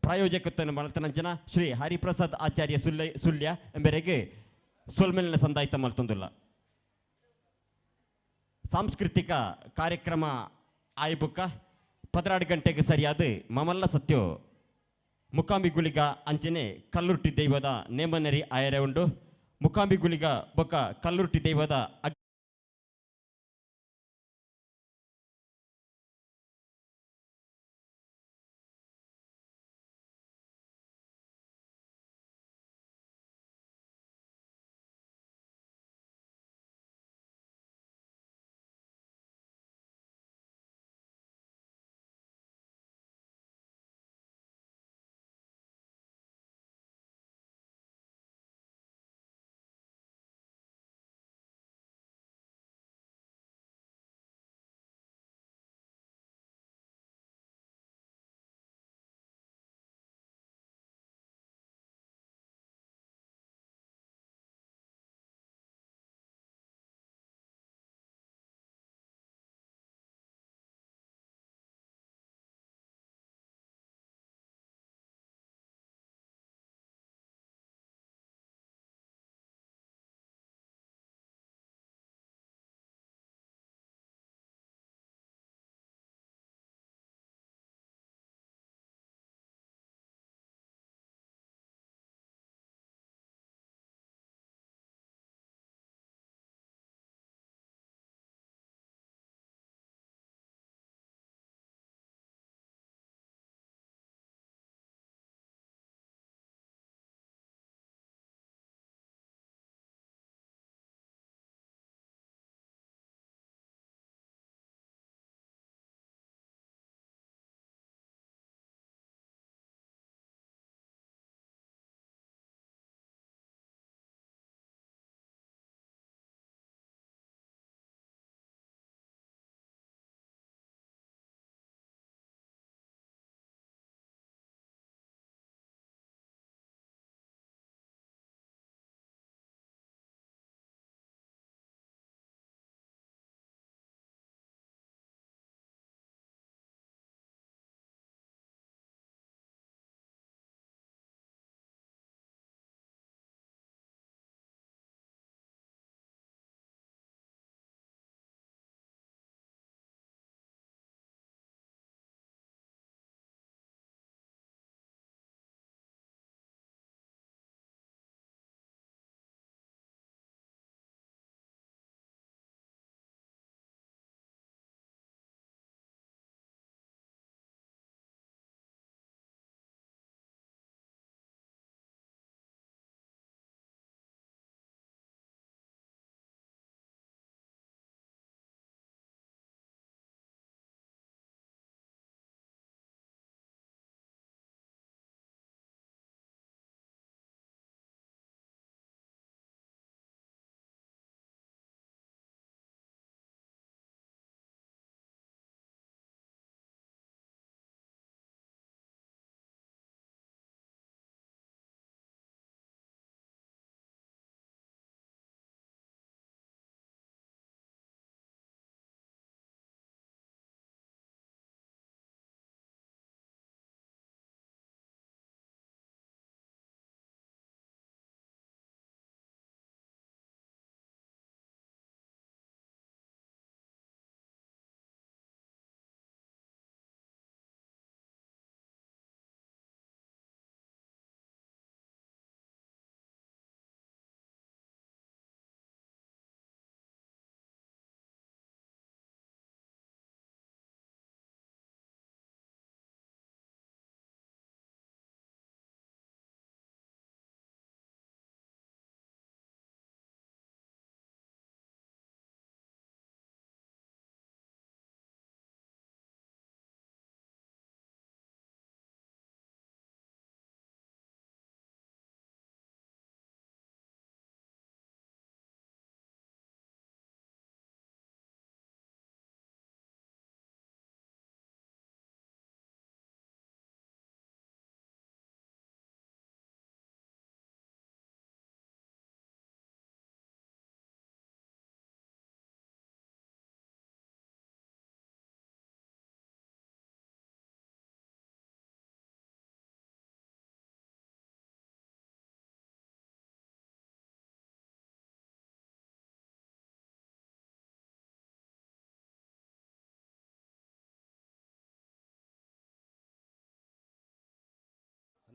ಪ್ರಾಯೋಜಕತ್ವವನ್ನು ಮಲ್ತನಂಚನ ಶ್ರೀ ಹರಿಪ್ರಸಾದ್ ಆಚಾರ್ಯ ಸುಲ್ಯ ಎಂಬರೆಗೆ ಸೋಲ್ಮೆಲ್ನ ಸಂದಾಯಿತ ಮಲ್ತೊಂದುಲ್ಲ. ಸಾಂಸ್ಕೃತಿಕ ಕಾರ್ಯಕ್ರಮ ಆಯ್ಬುಕ್ಕ 12 ಗಂಟೆಗೆ ಸರಿಯಾದ ಮಮಲ್ಲ ಸತ್ಯೋ ಮುಕಾಂಬಿ ಗುಳಿಗ ಅಂಚನೆ ಕಲ್ಲುರ್ಟಿ ದೈವದ ನೇಮನರಿ ಆಯರೆ ಉಂಡು. ಮುಕಾಂಬಿ ಗುಳಿಗ ಬೊಕ್ಕ ಕಲ್ಲುರ್ಟಿ ದೈವದ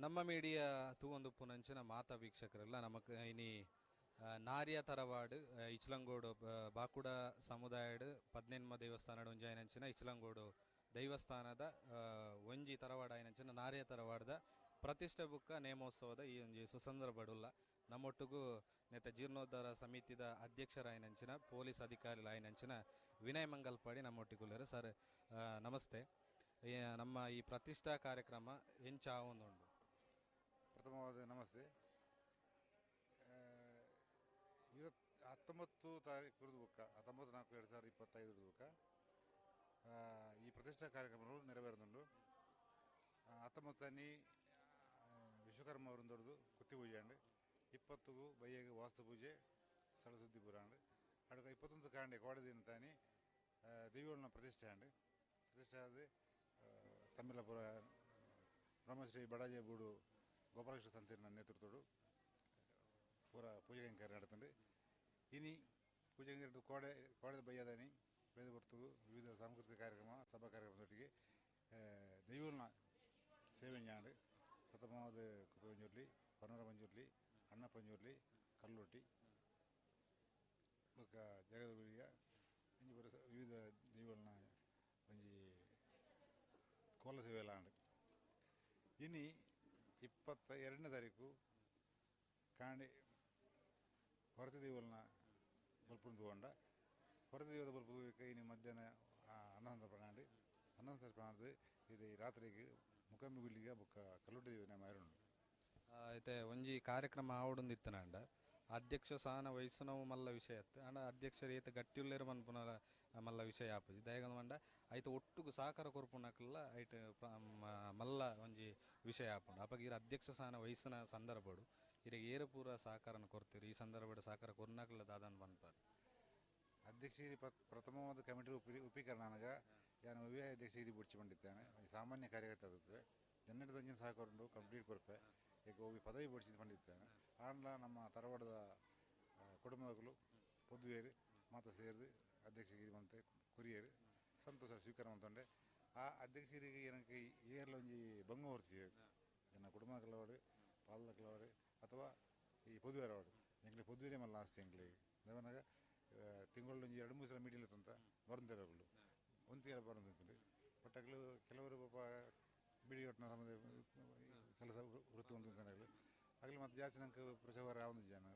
ನಮ್ಮ ಮೀಡಿಯಾ ತೂವೊಂದು ಪುನಂಚಿನ ಮಾತಾ ವೀಕ್ಷಕರೆಲ್ಲ ನಮಕ್ ಇನಿ ನಾರಿಯ ತರವಾಡು ಇಚ್ಲಂಗೋಡು ಬಾಕುಡ ಸಮುದಾಯಡ್ 18ಮ ದೇವಸ್ಥಾನಡ್ ಒಂಜಿ ಆಯ್ನಂಚಿನ ಇಚ್ಲಂಗೋಡು ದೈವಸ್ಥಾನದ ಒಂಜಿ ತರವಾಡ ಆಯ್ನಂಚಿನ ನಾರಿಯ ತರವಾಡದ ಪ್ರತಿಷ್ಠೆ ಬುಕ್ಕ ನೇಮೋತ್ಸವದ ಈ ಒಂಜಿ ಸುಸಂದರ್ಭಡುಲ್ಲ ನಮ್ಮೊಟ್ಟಿಗೂ ನೆತ್ತ ಜೀರ್ಣೋದ್ಧಾರ ಸಮಿತಿದ ಅಧ್ಯಕ್ಷರಾಯ್ನಂಚಿನ ಪೊಲೀಸ್ ಅಧಿಕಾರಿಗಳಾಯ್ನಂಚಿನ ವಿನಯ್ ಮಂಗಲ್ಪಾಡಿ ನಮ್ಮೊಟ್ಟಿಗುಳ್ಳರು. ಸರ್ ನಮಸ್ತೆ. ನಮ್ಮ ಈ ಪ್ರತಿಷ್ಠಾ ಕಾರ್ಯಕ್ರಮ ಎಂಚ ಆವೊಂದುಂಡು? ಪ್ರಥಮವಾದ ನಮಸ್ತೆ. 19 ತಾರೀಕು ಬುಕ್ಕ 19/4/2025 ಬುಕ್ಕ ಈ ಪ್ರತಿಷ್ಠಾ ಕಾರ್ಯಕ್ರಮಗಳು ನೆರವೇರುന്നുണ്ട്. 19 ವಿಶ್ವಕರ್ಮ ವೃಂದೋಡ್ದು ಕುತ್ತಿ ಪೂಜೆ ಅಂಡ್ 20 ಬಯ್ಯಗೆ ವಾಸ್ತು ಪೂಜೆ ಸಳಸುದ್ದಿ ಪುರ ಅಂಡ್ ಅಡುಗ 21 ಕಾಂಡೆ ಕೋಡದಿನ ತಾನಿ ದೇವಿಗಳನ್ನ ಪ್ರತಿಷ್ಠೆ ಅಂಡ್ ಪ್ರತಿಷ್ಠೆ ಆದ ತಮ್ಮಿಲಪುರ ಬ್ರಹ್ಮಶ್ರೀ ಬಡಾಜೆ ಬೂಡು ಗೋಪಾಲಕೃಷ್ಣ ಸಂತೀರ್ನ ನೇತೃತ್ವಡು ಪೂರ ಪೂಜೆ ಕೈಂಕರ್ಯ ನಡೆತಂಡು. ಇನಿ ಪೂಜೆ ಕೈಂಕರ್ಯ ಕೋಡೆ ಬಯ್ಯದಾನಿ ಬೇದ ಹೊರತು ವಿವಿಧ ಸಾಂಸ್ಕೃತಿಕ ಕಾರ್ಯಕ್ರಮ ಸಭಾ ಕಾರ್ಯಕ್ರಮದೊಟ್ಟಿಗೆ ದೈವಗಳನ್ನ ಸೇವೆ ஞாண்டு ಪ್ರಥಮವಾದ ಕುಪ್ಪೆ ಪಂಜುರ್ಲಿ ಹೊರನರ ಪಂಜುರ್ಲಿ ಅಣ್ಣ ಪಂಜುರ್ಲಿ ಕಲ್ಲೊಟ್ಟಿ ಬೊಕ್ಕ ಜಗದ ಗುಳಿಗ ಇಂಜಿ ಬರ ವಿವಿಧ ದೈವಗಳನ್ನ ಒಂಜಿ ಕೋಲ ಸೇವೆ ಎಲ್ಲ ಆಂಡು. ಇನಿ 22ನೇ ತಾರೀಕು ಕಾಂಡೆ ಹೊರತ ದೇವಲನ್ನ ಬಲ್ಪುಂದು ತಗೊಂಡ ಹೊರತ ದೇವದ ಬಲ್ಪು ಇನ್ನು ಮಧ್ಯಾಹ್ನ ಅನ್ನಸಂತರ್ಪಣೆ ಆಂಡು ಅನ್ನಸಂತರ್ಪಣೆ ಆಡ್ದು ಇದು ರಾತ್ರಿಗೆ ಮುಖಂಬಿ ಗುಳ್ಳಿಗೆ ಬೊಕ್ಕ ಕಲ್ಲುಟ್ಟಿ ದೇವನ ಮಾರುಂಡು. అయితే ಒಂಜಿ ಕಾರ್ಯಕ್ರಮ ಆವೊಂದಿತ್ತನಂಡ ಅಧ್ಯಕ್ಷ ಸ್ಥಾನ ವಹಿಸುನವು ಮಲ್ಲ ವಿಷಯ ಇತ್ತು ಅಂಡ ಅಧ್ಯಕ್ಷರು ಏತ ಗಟ್ಟಿಯುಳ್ಳೇರು ಮನ್ಪುನ ಮಲ್ಲ ವಿಷಯ ಆಪುಜಿ ದಯಗಂದು ಮಂಡ ಐತ ಒಟ್ಟುಗು ಸಹಕಾರ ಕೊರ್ಪುನಕ್ಲ ಐಟ್ ಮಲ್ಲ ಒಂಜಿ ವಿಷಯ ಆಪುಂಡು ಅಪಗ ಇರ ಅಧ್ಯಕ್ಷ ಸ್ಥಾನ ವಹಿಸಿನ ಸಂದರ್ಭಡು ಇರ ಏರು ಪೂರ ಸಹಕಾರನ ಕೊರ್ತೀರಿ ಈ ಸಂದರ್ಭಡ್ ಸಹಕಾರ ಕೊರ್ನಕ್ಲ ದಾದನ್ ಬಂದ್ಪಾರ ಅಧ್ಯಕ್ಷಗಿರಿ ಪ್ರಥಮವಾದ ಕಮಿಟಿ ಉಪೀಕರಣಾಗ ಯಾನು ವಿವಾಹ ಅಧ್ಯಕ್ಷಗಿರಿ ಬುಡ್ಚಿ ಬಂದಿದ್ದಾನೆ ಸಾಮಾನ್ಯ ಕಾರ್ಯಕರ್ತ ಆಗುತ್ತೆ ಜನರ ಸಂಜೆ ಸಹಕಾರ ಕಂಪ್ಲೀಟ್ ಕೊರ್ಪೆ ಈಗ ಹೋಗಿ ಪದವಿ ಬಡಿಸಿದ ಬಂದಿದ್ದಾನೆ ಆಂಡ್ಲ ನಮ್ಮ ತರವಾಡದ ಕುಟುಂಬಗಳು ಪೊದ್ದುವೇರು ಮಾತ ಸೇರಿದು ಅಧ್ಯಕ್ಷಗಿರಿ ಮಂತೆ ಕುರಿಯರು ಸಂತೋಷ ಸ್ವೀಕಾರ ಮಂತಂಡೆ ಆ ಅಧ್ಯಕ್ಷಗಿರಿಗೆ ಏನಕ್ಕೆ ಏರ್ಲ ಒಂಜಿ ಬಂಗ ಹೊರಿಸಿ ನನ್ನ ಕುಟುಂಬಗಳವರು ಪಾಲಕಗಳವರು ಅಥವಾ ಈ ಪೊದುವೇರವಾಡು ಎಂಗ್ಲಿ ಪೊದುವೇರೆ ಮಲ್ಲ ಆಸ್ತಿ ಎಂಗ್ಲಿಗೆ ದೇವನಾಗ ತಿಂಗಳೊಂಜಿ 2-3 ಸಲ ಮೀಟಿಂಗ್ ಅಂತ ಬರಂತಿರಗಳು ಒಂತಿಗೆ ಬರಂತಿಂತು ಬಟ್ ಆಗಲು ಕೆಲವರು ಪಾಪ ಬಿಡಿ ಒಟ್ಟಿನ ಸಂಬಂಧ ಕೆಲಸ ವೃತ್ತಿ ಹೊಂದಿದ್ದಾನೆ ಆಗಲಿ ಮತ್ತು ಜಾಸ್ತಿ ನಂಗೆ ಪ್ರಚಾರ ಯಾವುದು ಜನ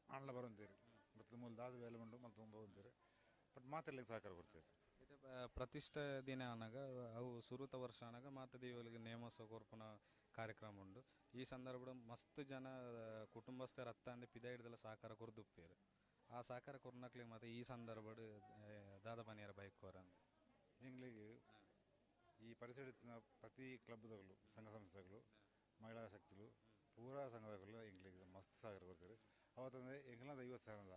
ಆಣ್ಲ ಬರಂತೀರಿ ಮತ್ತು ಮೂಲ ದಾದ ವೇಲೆ ಉಂಡು ಮತ್ತು ತುಂಬ ಬಂತೀರಿ ಬಟ್ ಮಾತೆಲ್ಲ ಸಹಕಾರ ಕೊಡ್ತೀರಿ. ಇದು ಪ್ರತಿಷ್ಠೆ ದಿನ ಅನಾಗ ಅವು ಸುರುತ ವರ್ಷ ಅನಾಗ ಮಾತ ದೇವಲಿಗೆ ನೇಮೋತ್ಸವ ಕೊರ್ಪುನ ಕಾರ್ಯಕ್ರಮ ಉಂಡು. ಈ ಸಂದರ್ಭ ಮಸ್ತ್ ಜನ ಕುಟುಂಬಸ್ಥರ ಹತ್ತ ಅಂದೆ ಪಿದ ಹಿಡ್ದೆಲ್ಲ ಸಹಕಾರ ಕೊರ್ದುಪ್ಪೇರು ಆ ಸಹಕಾರ ಕೊರ್ನಕ್ಲಿಗೆ ಮತ್ತು ಈ ಸಂದರ್ಭ ದಾದ ಪನಿಯರ ಬೈಕ್ ಕೋರ ಎಂಗ್ಲಿಗೆ ಈ ಪರಿಸರ ಪ್ರತಿ ಕ್ಲಬ್ದಗಳು ಸಂಘ ಸಂಸ್ಥೆಗಳು ಮಹಿಳಾ ಶಕ್ತಿಗಳು ಪೂರಾ ಸಂಘದಗಳು ಎಂಗ್ಲಿಗೆ ಮಸ್ತ್ ಸಹಕಾರ ಕೊಡ್ತಾರೆ. ಅವತ್ತಂದರೆ ಎಂಗ್ಲಂದ 50 ಸ್ಥಾನದ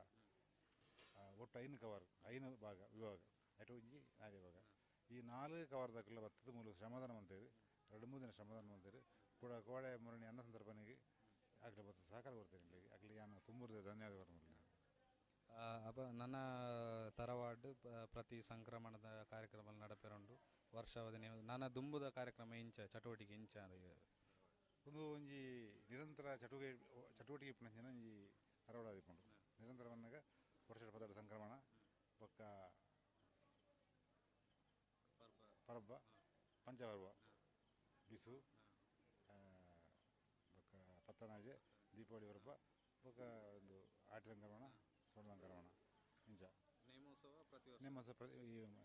ಒಟ್ಟು 5 ಕವರ್ 5 ಭಾಗ ವಿಭಾಗ ಐಟು ಒಂಜಿ 4 ಭಾಗ ಈ 4 ಕವರ್ದಾಗಲ್ಲ 10 ಮೂಲ ಶ್ರಮದಾನ ಅಂತೀರಿ 2-3 ದಿನ ಶ್ರಮದಾನ ಅಂತೀರಿ ಕೂಡ ಕೋಡೆ ಮುರಣಿ ಅನ್ನ ಸಂದರ್ಭನಿಗೆ ಆಗಲಿ ಬರ್ತದೆ ಸಹಕಾರ ಕೊಡ್ತೇನೆ ಎಂಗ್ಲಿಗೆ ಆಗಲಿ ನಾನು ತುಂಬ ಧನ್ಯವಾದ ನಾನು ಅಪ ನನ್ನ ತರವಾಡು ಪ್ರತಿ ಸಂಕ್ರಮಣದ ಕಾರ್ಯಕ್ರಮ ನಡಪೆರೊಂಡು ವರ್ಷಾವಧಿ ನನ್ನ ದುಂಬುದ ಕಾರ್ಯಕ್ರಮ ಇಂಚ ಚಟುವಟಿಕೆ ಇಂಚ ಒಂದು ಒಂಜಿ ನಿರಂತರ ಚಟುವಟಿಕೆ ಪಂಚಿನ ಒಂಜಿ ತರವಾಡ ಆದಿಕೊಂಡು ನಿರಂತರ ಬಂದಾಗ ವರ್ಷದ ಪದಾರ್ಥ ಸಂಕ್ರಮಣ ಬೊಕ್ಕ ಪರಬ್ಬ ಪಂಚಪರ್ವ ಬಿಸು ಬೊಕ್ಕ ಪತ್ತನಾಜೆ ದೀಪಾವಳಿ ಪರ್ವ ಬೊಕ್ಕ ಒಂದು ಆಟ ಸಂಕ್ರಮಣ ಸ್ವರ್ಣ ಸಂಕ್ರಮಣ ಇಂಚ ನೇಮೋತ್ಸವ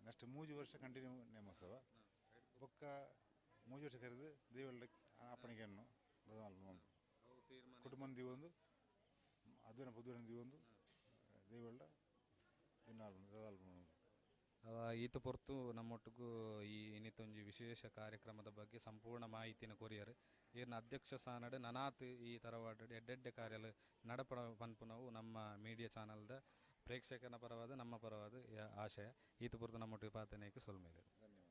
ನೆಕ್ಸ್ಟ್ 3 ವರ್ಷ ಕಂಟಿನ್ಯೂ ನೇಮೋತ್ಸವ ಬೊಕ್ಕ 3 ವರ್ಷ ಕರೆದು ದೇವಳ್ಳ ಅಪ್ಪಣಿಗೆಯನ್ನು ಕುಟುಂಬ ದೀವೊಂದು ಅದ್ವನ ಪುದ್ವನ ದೀವೊಂದು ದೇವಳ್ಳ ಈತ ಪೊರ್ತು ನಮ್ಮೊಟ್ಟಿಗೂ ಈ ಇನ್ನಿತ್ತೊಂಜಿ ವಿಶೇಷ ಕಾರ್ಯಕ್ರಮದ ಬಗ್ಗೆ ಸಂಪೂರ್ಣ ಮಾಹಿತಿನ ಕೊರಿಯರು ಈರ್ನ ಅಧ್ಯಕ್ಷ ಸ್ಥಾನಡ್ ನನಾತ್ ಈ ತರವಾಡ ಎಡ್ಡೆಡ್ಡೆ ಕಾರ್ಯಲು ನಡಪಡ ಪನ್ಪುನವು ನಮ್ಮ ಮೀಡಿಯಾ ಚಾನಲ್ದ ಪ್ರೇಕ್ಷಕನ ಪರವಾದ ನಮ್ಮ ಪರವಾದ ಆಶಯ ಈತ ಪೊರ್ತು ನಮ್ಮೊಟ್ಟಿಗೆ ಪಾತನೇಕ್ಕೆ ಸೊಲ್ಮೇಲೆ ಧನ್ಯವಾದ.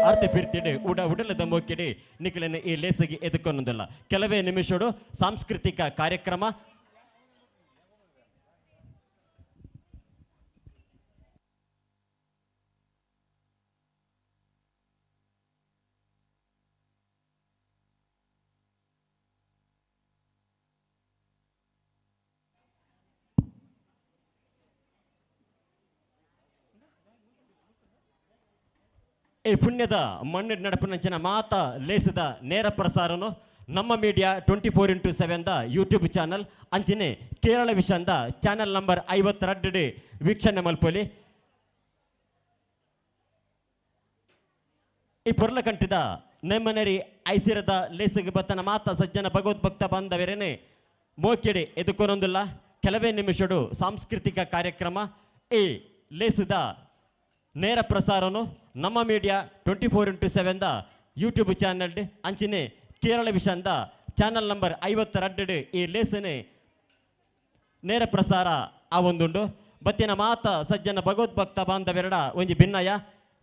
ಆರ್ತೆ ಪಿರ್ತಿಡೆ ಉಡಲದ ಮೋಕೆಡೆ ನಿಖಲನ ಈ ಲೇಸಿಗೆ ಎದುಕೊಂದಲ್ಲ ಕೆಲವೇ ನಿಮಿಷಡು ಸಾಂಸ್ಕೃತಿಕ ಕಾರ್ಯಕ್ರಮ ಈ ಪುಣ್ಯದ ಮಣ್ಣು ನಡಪನಂಚಿನ ಮಾತ ಲೇಸಿದ ನೇರ ಪ್ರಸಾರನು ನಮ್ಮ ಮೀಡಿಯಾ 24x7 ಯೂಟ್ಯೂಬ್ ಚಾನಲ್ ಅಂಚಿನೆ ಕೇರಳ ವಿಷಂದ ಚಾನಲ್ ನಂಬರ್ 52 ವೀಕ್ಷಣೆ ಮಲ್ಪೊಲಿ ಈ ಪೊರ್ಲ ಕಂಟಿದ ನೆಮ್ಮನರಿ ಐಸಿರದ ಲೇಸಿಗೆ ಬತ್ತನ ಮಾತ ಸಜ್ಜನ ಭಗವದ್ಭಕ್ತ ಬಾಂಧವರೇನೆ ಮೋಕೆಡೆ ಎದುಕೊನೊಂದಿಲ್ಲ ಕೆಲವೇ ನಿಮಿಷಡು ಸಾಂಸ್ಕೃತಿಕ ಕಾರ್ಯಕ್ರಮ ಈ ಲೇಸಿದ ನೇರ ಪ್ರಸಾರನು ನಮ್ಮ ಮೀಡಿಯಾ 24x7 ಯೂಟ್ಯೂಬ್ ಚಾನಲ್ ಅಂಚಿನೆ ಕೇರಳ ವಿಷಂದ ಚಾನಲ್ ನಂಬರ್ 52 ಈ ಲೇಸನೆ ನೇರ ಪ್ರಸಾರ ಆ ಒಂದುಂಡು ಬತ್ತಿನ ಮಾತ ಸಜ್ಜನ ಭಗವದ್ಭಕ್ತ ಬಾಂಧವೆರಡ ಒಂಜಿ ಭಿನ್ನಯ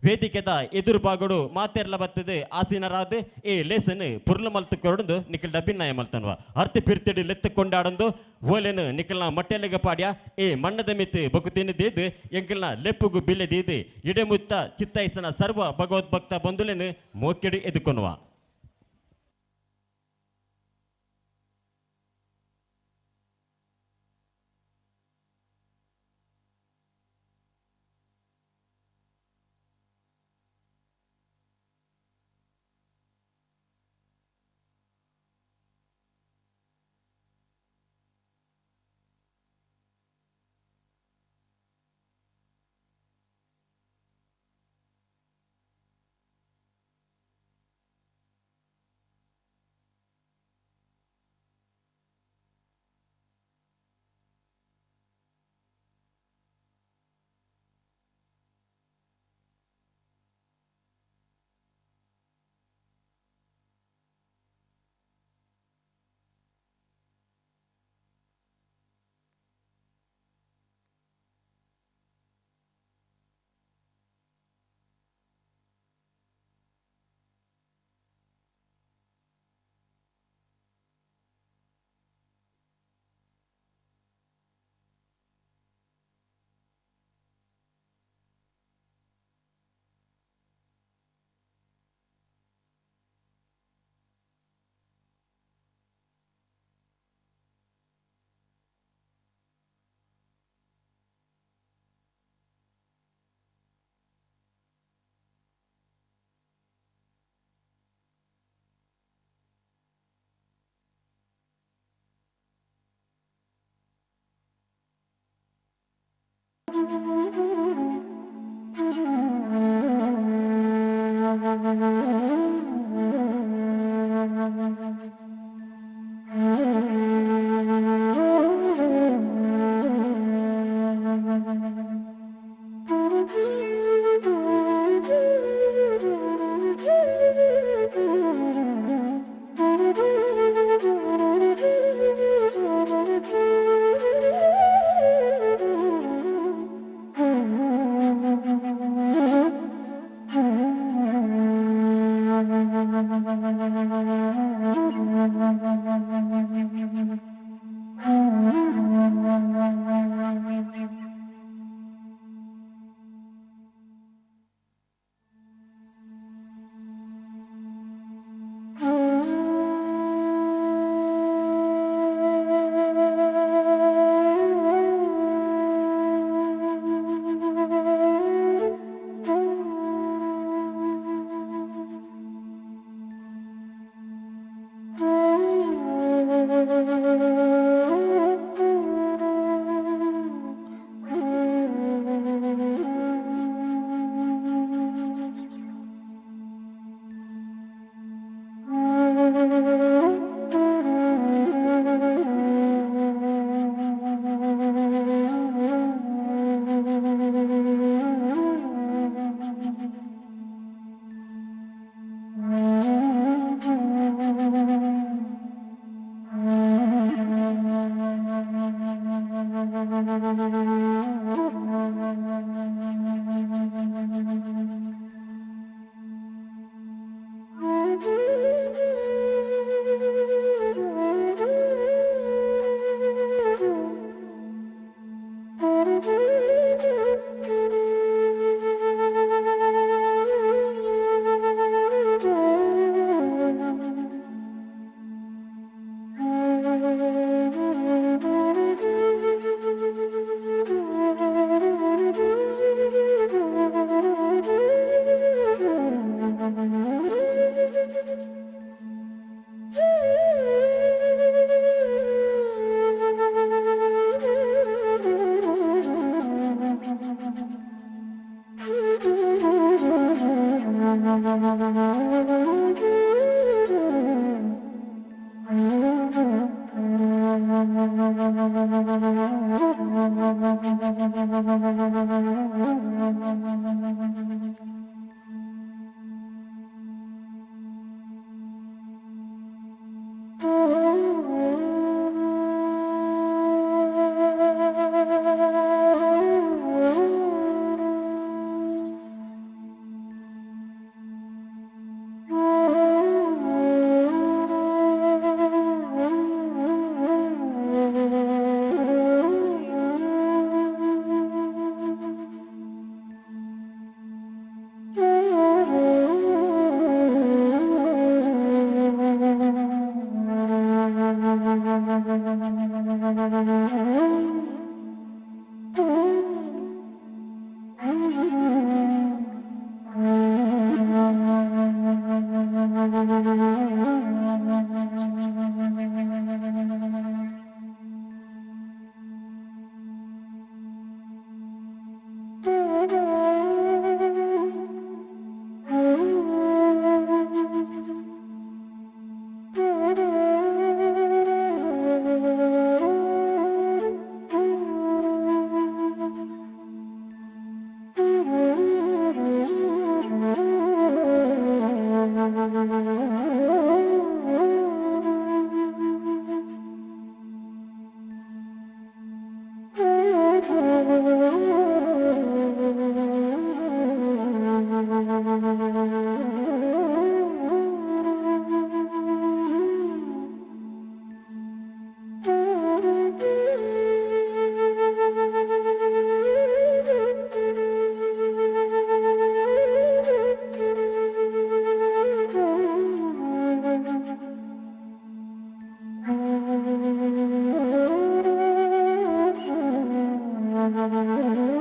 ವೇದಿಕೆದ ಎದುರು ಬಾಗುಡು ಮಾತೆರ್ಲ ಬತ್ತದು ಆಸೀನರಾದ ಈ ಲೇಸನ್ ಪುರ್ಲು ಮಲ್ತು ಕೊರಡು ನಿಖಿಲ್ ಭಿನ್ನಯ ಮಲ್ತನ್ವ ಅರ್ತಿ ಪಿರ್ತಿಡಿ ಲೆತ್ತು ಕೊಂಡಾಡಂದು ಓಲೆನು ನಿಖಲ್ನ ಮಟ್ಟೆಲೆಗ ಪಾಡ್ಯ ಈ ಮಣ್ಣದ ಮಿತ್ತು ಬಕು ತಿನ್ನಿದ್ದು ಎಂಕಲ್ನ ಲೆಪ್ಪುಗು ಬಿಲ್ಲೆದೀದು ಇಡೆಮುತ್ತ ಚಿತ್ತೈಸನ ಸರ್ವ ಭಗವದ್ಭಕ್ತ ಬಂಧುಲೆನು ಮೋಕೆಡು ಎದುಕೊನ್ವ Thank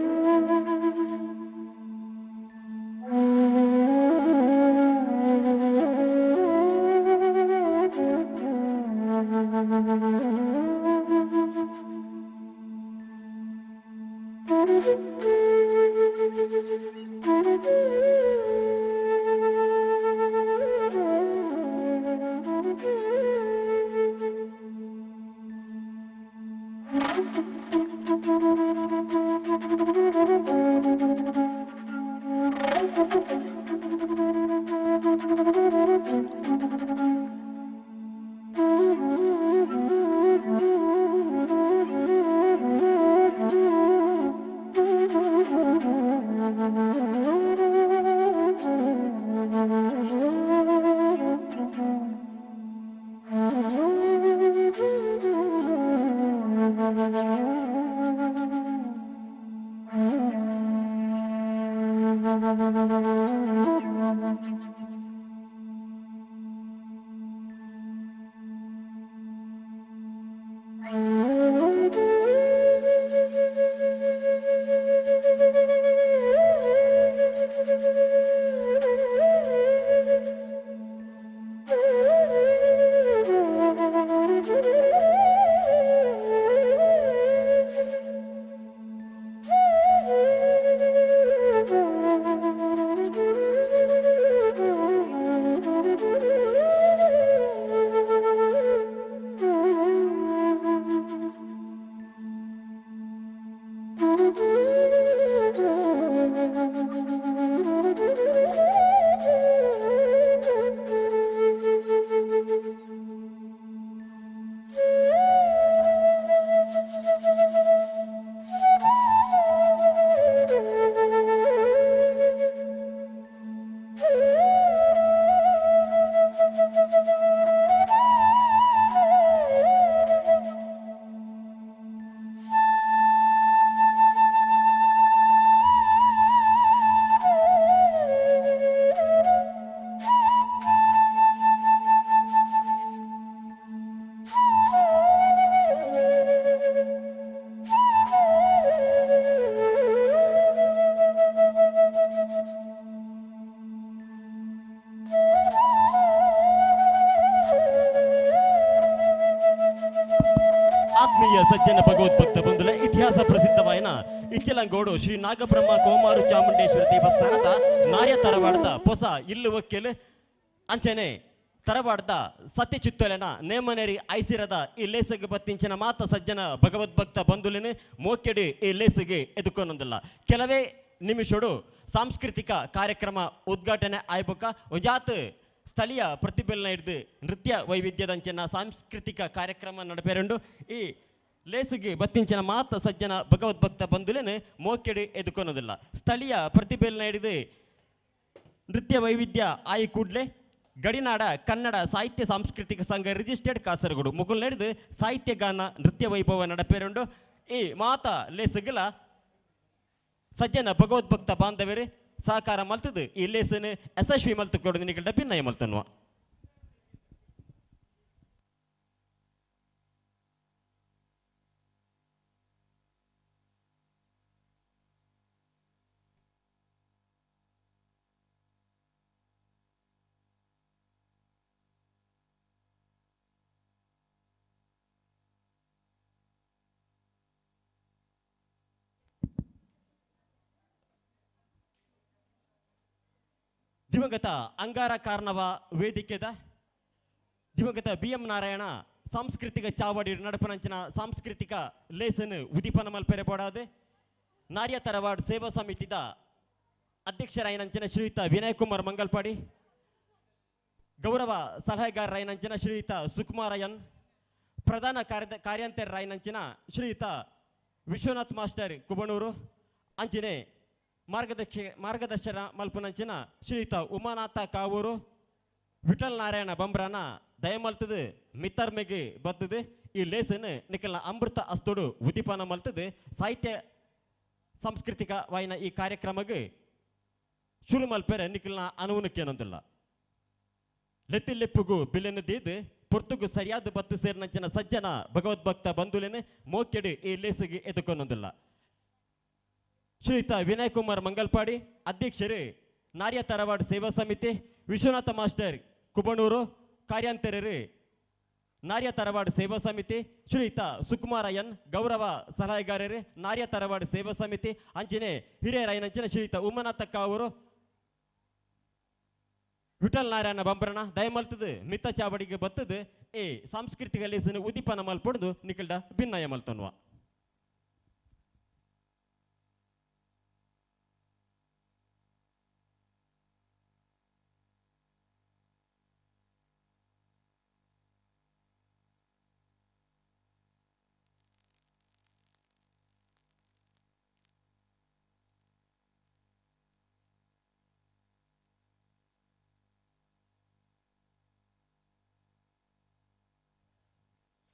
you. ಆತ್ಮೀಯ ಸಜ್ಜನ ಭಗವದ್ಭಕ್ತ ಬಂಧುಲೆ ಇತಿಹಾಸ ಪ್ರಸಿದ್ಧವಾಯಿನ ಇಚ್ಚಲಂಗೋಡು ಶ್ರೀ ನಾಗಬ್ರಹ್ಮ ಕೋಮಾರು ಚಾಮುಂಡೇಶ್ವರಿ ದೇವಸ್ಥಾನದ ನಾರ್ಯ ತರವಾಡದ ಹೊಸ ಇಲ್ಲು ವಕ್ಕೀಲ್ ಅಂಚನೆ ತರವಾಡದ ಸತ್ಯಚಿತ್ತೋಲೆನ ನೇಮನೇರಿ ಐಸಿರದ ಈ ಲೇಸಿಗೆ ಬತ್ತಿಂಚಿನ ಮಾತ ಸಜ್ಜನ ಭಗವದ್ಭಕ್ತ ಬಂಧುಲಿನ ಮೋಕೆಡಿ ಈ ಲೇಸಿಗೆ ಎದುಕೊಂದಲ್ಲ ಕೆಲವೇ ನಿಮಿಷಡು ಸಾಂಸ್ಕೃತಿಕ ಕಾರ್ಯಕ್ರಮ ಉದ್ಘಾಟನೆ ಆಯ್ಬಕ ಒಂಜಾತ್ ಸ್ಥಳೀಯ ಪ್ರತಿಭೆಗಳನ್ನ ಹಿಡಿದು ನೃತ್ಯ ವೈವಿಧ್ಯದಂಚಿನ ಸಾಂಸ್ಕೃತಿಕ ಕಾರ್ಯಕ್ರಮ ನಡಪೇರಂಡು ಈ ಲೇಸಿಗೆ ಬತ್ತಿಂಚಿನ ಮಾತ ಸಜ್ಜನ ಭಗವದ್ಭಕ್ತ ಬಂಧುಲೇನು ಮೋಕೆಡಿ ಎದುಕೊನೋದಿಲ್ಲ ಸ್ಥಳೀಯ ಪ್ರತಿಭೆಗಳನ್ನ ಹಿಡಿದು ನೃತ್ಯ ವೈವಿಧ್ಯ ಆಯಿ ಕೂಡ್ಲೆ ಗಡಿನಾಡ ಕನ್ನಡ ಸಾಹಿತ್ಯ ಸಾಂಸ್ಕೃತಿಕ ಸಂಘ ರಿಜಿಸ್ಟರ್ಡ್ ಕಾಸರಗೋಡು ಮುಗುಲ್ ನಡೆದು ಸಾಹಿತ್ಯ ಗಾನ ನೃತ್ಯ ವೈಭವ ನಡಪೇರಂಡು ಈ ಮಾತ ಲೇಸಿಗಲ ಸಜ್ಜನ ಭಗವದ್ಭಕ್ತ ಬಾಂಧವ್ಯರು ಸಹಕಾರ ಮಲ್ತದು ಈ ಲೇಸನ್ ಯಶಸ್ವಿ ಮಲ್ತು ಕೊಡೋದು ನಿಕಟ ಭಿನ್ನಯ ಮಲ್ತನ್ವ ದಿವಂಗತ ಅಂಗಾರ ಕಾರ್ನವ ವೇದಿಕೆದ ದಿವಂಗತ BM ನಾರಾಯಣ ಸಾಂಸ್ಕೃತಿಕ ಚಾವಡಿ ನಡಪನಂಚಿನ ಸಾಂಸ್ಕೃತಿಕ ಲೇಸನ್ ಉದಿಪನ ಮಲ್ಪೆರೆ ಬೋಡಾದೆ ನಾರ್ಯ ತರವಾಡ್ ಸೇವಾ ಸಮಿತಿದ ಅಧ್ಯಕ್ಷರಾಯನಂಚಿನ ಶ್ರೀಯುತ ವಿನಯ್ ಕುಮಾರ್ ಮಂಗಲ್ಪಾಡಿ ಗೌರವ ಸಲಹೆಗಾರರಾಯನಂಚಿನ ಶ್ರೀಯುತ ಸುಕುಮಾರಯ್ಯನ್ ಪ್ರಧಾನ ಕಾರ್ಯಾಂತರಾಯನಂಚಿನ ಶ್ರೀಯುತ ವಿಶ್ವನಾಥ್ ಮಾಸ್ಟರ್ ಕುಬಣೂರು ಅಂಚಿನೆ ಮಾರ್ಗದರ್ಶನ ಮಲ್ಪನಂಚಿನ ಶ್ರೀಯುತ ಉಮಾನಾಥ ಕಾವೂರು ವಿಠಲ್ ನಾರಾಯಣ ಬಂಬ್ರಾನ ದಯಮಲ್ತದು ಮಿತ್ತರ್ಮೆಗೆ ಬರ್ತದೆ ಈ ಲೇಸನ್ ನಿಖಲ್ನ ಅಮೃತ ಅಸ್ತೋಡು ಉದಿಪಾನ ಮಲ್ತದು ಸಾಹಿತ್ಯ ಸಾಂಸ್ಕೃತಿಕ ವಾಯಿನ ಈ ಕಾರ್ಯಕ್ರಮಕ್ಕೆ ಶುರು ಮಲ್ಪೆರೆ ನಿಖಲ್ನ ಅನುವನಕ್ಕೇನೊಂದಿಲ್ಲ ಲೆತ್ತಿಲ್ಲೆಪ್ಪುಗು ಬಿಲೆನ್ನು ದೀದು ಪೊರ್ತುಗು ಸರಿಯಾದ ಬತ್ತು ಸೇರಿನಂಚಿನ ಸಜ್ಜನ ಭಗವದ್ಭಕ್ತ ಬಂಧುಲೇನೆ ಮೋಕೆಡು ಈ ಲೇಸಿಗೆ ಎದುಕೊನ್ನೊಂದಿಲ್ಲ ಶ್ರೀಯುತ ವಿನಯ್ ಕುಮಾರ್ ಮಂಗಲ್ಪಾಡಿ ಅಧ್ಯಕ್ಷರು ನಾರ್ಯ ತರವಾಡ್ ಸೇವಾ ಸಮಿತಿ ವಿಶ್ವನಾಥ ಮಾಸ್ಟರ್ ಕುಬಣೂರು ಕಾರ್ಯಾಂತರರು ನಾರ್ಯ ತರವಾಡು ಸೇವಾ ಸಮಿತಿ ಶ್ರೀಯುತ ಸುಕುಮಾರ ಎನ್ ಗೌರವ ಸಲಹೆಗಾರರೇ ನಾರ್ಯ ತರವಾಡು ಸೇವಾ ಸಮಿತಿ ಅಂಚನೆ ಹಿರಿಯರಾಯನಂಚಿನ ಶ್ರೀಯುತ ಉಮ್ಮನಾಥಕ್ಕ ಅವರು ವಿಠಲ್ ನಾರಾಯಣ ಬಂಬ್ರಣ ದಯಮಲ್ತದು ಮಿತ್ತ ಚಾವಡಿಗೆ ಬತ್ತದು ಏ ಸಾಂಸ್ಕೃತಿಕ ಲೇಸನ ಉದೀಪನ ಮಲ್ಪಡ್ದು ನಿಕಲ್ಡ ಭಿನ್ನಯ ಮಲ್ತನ್ವ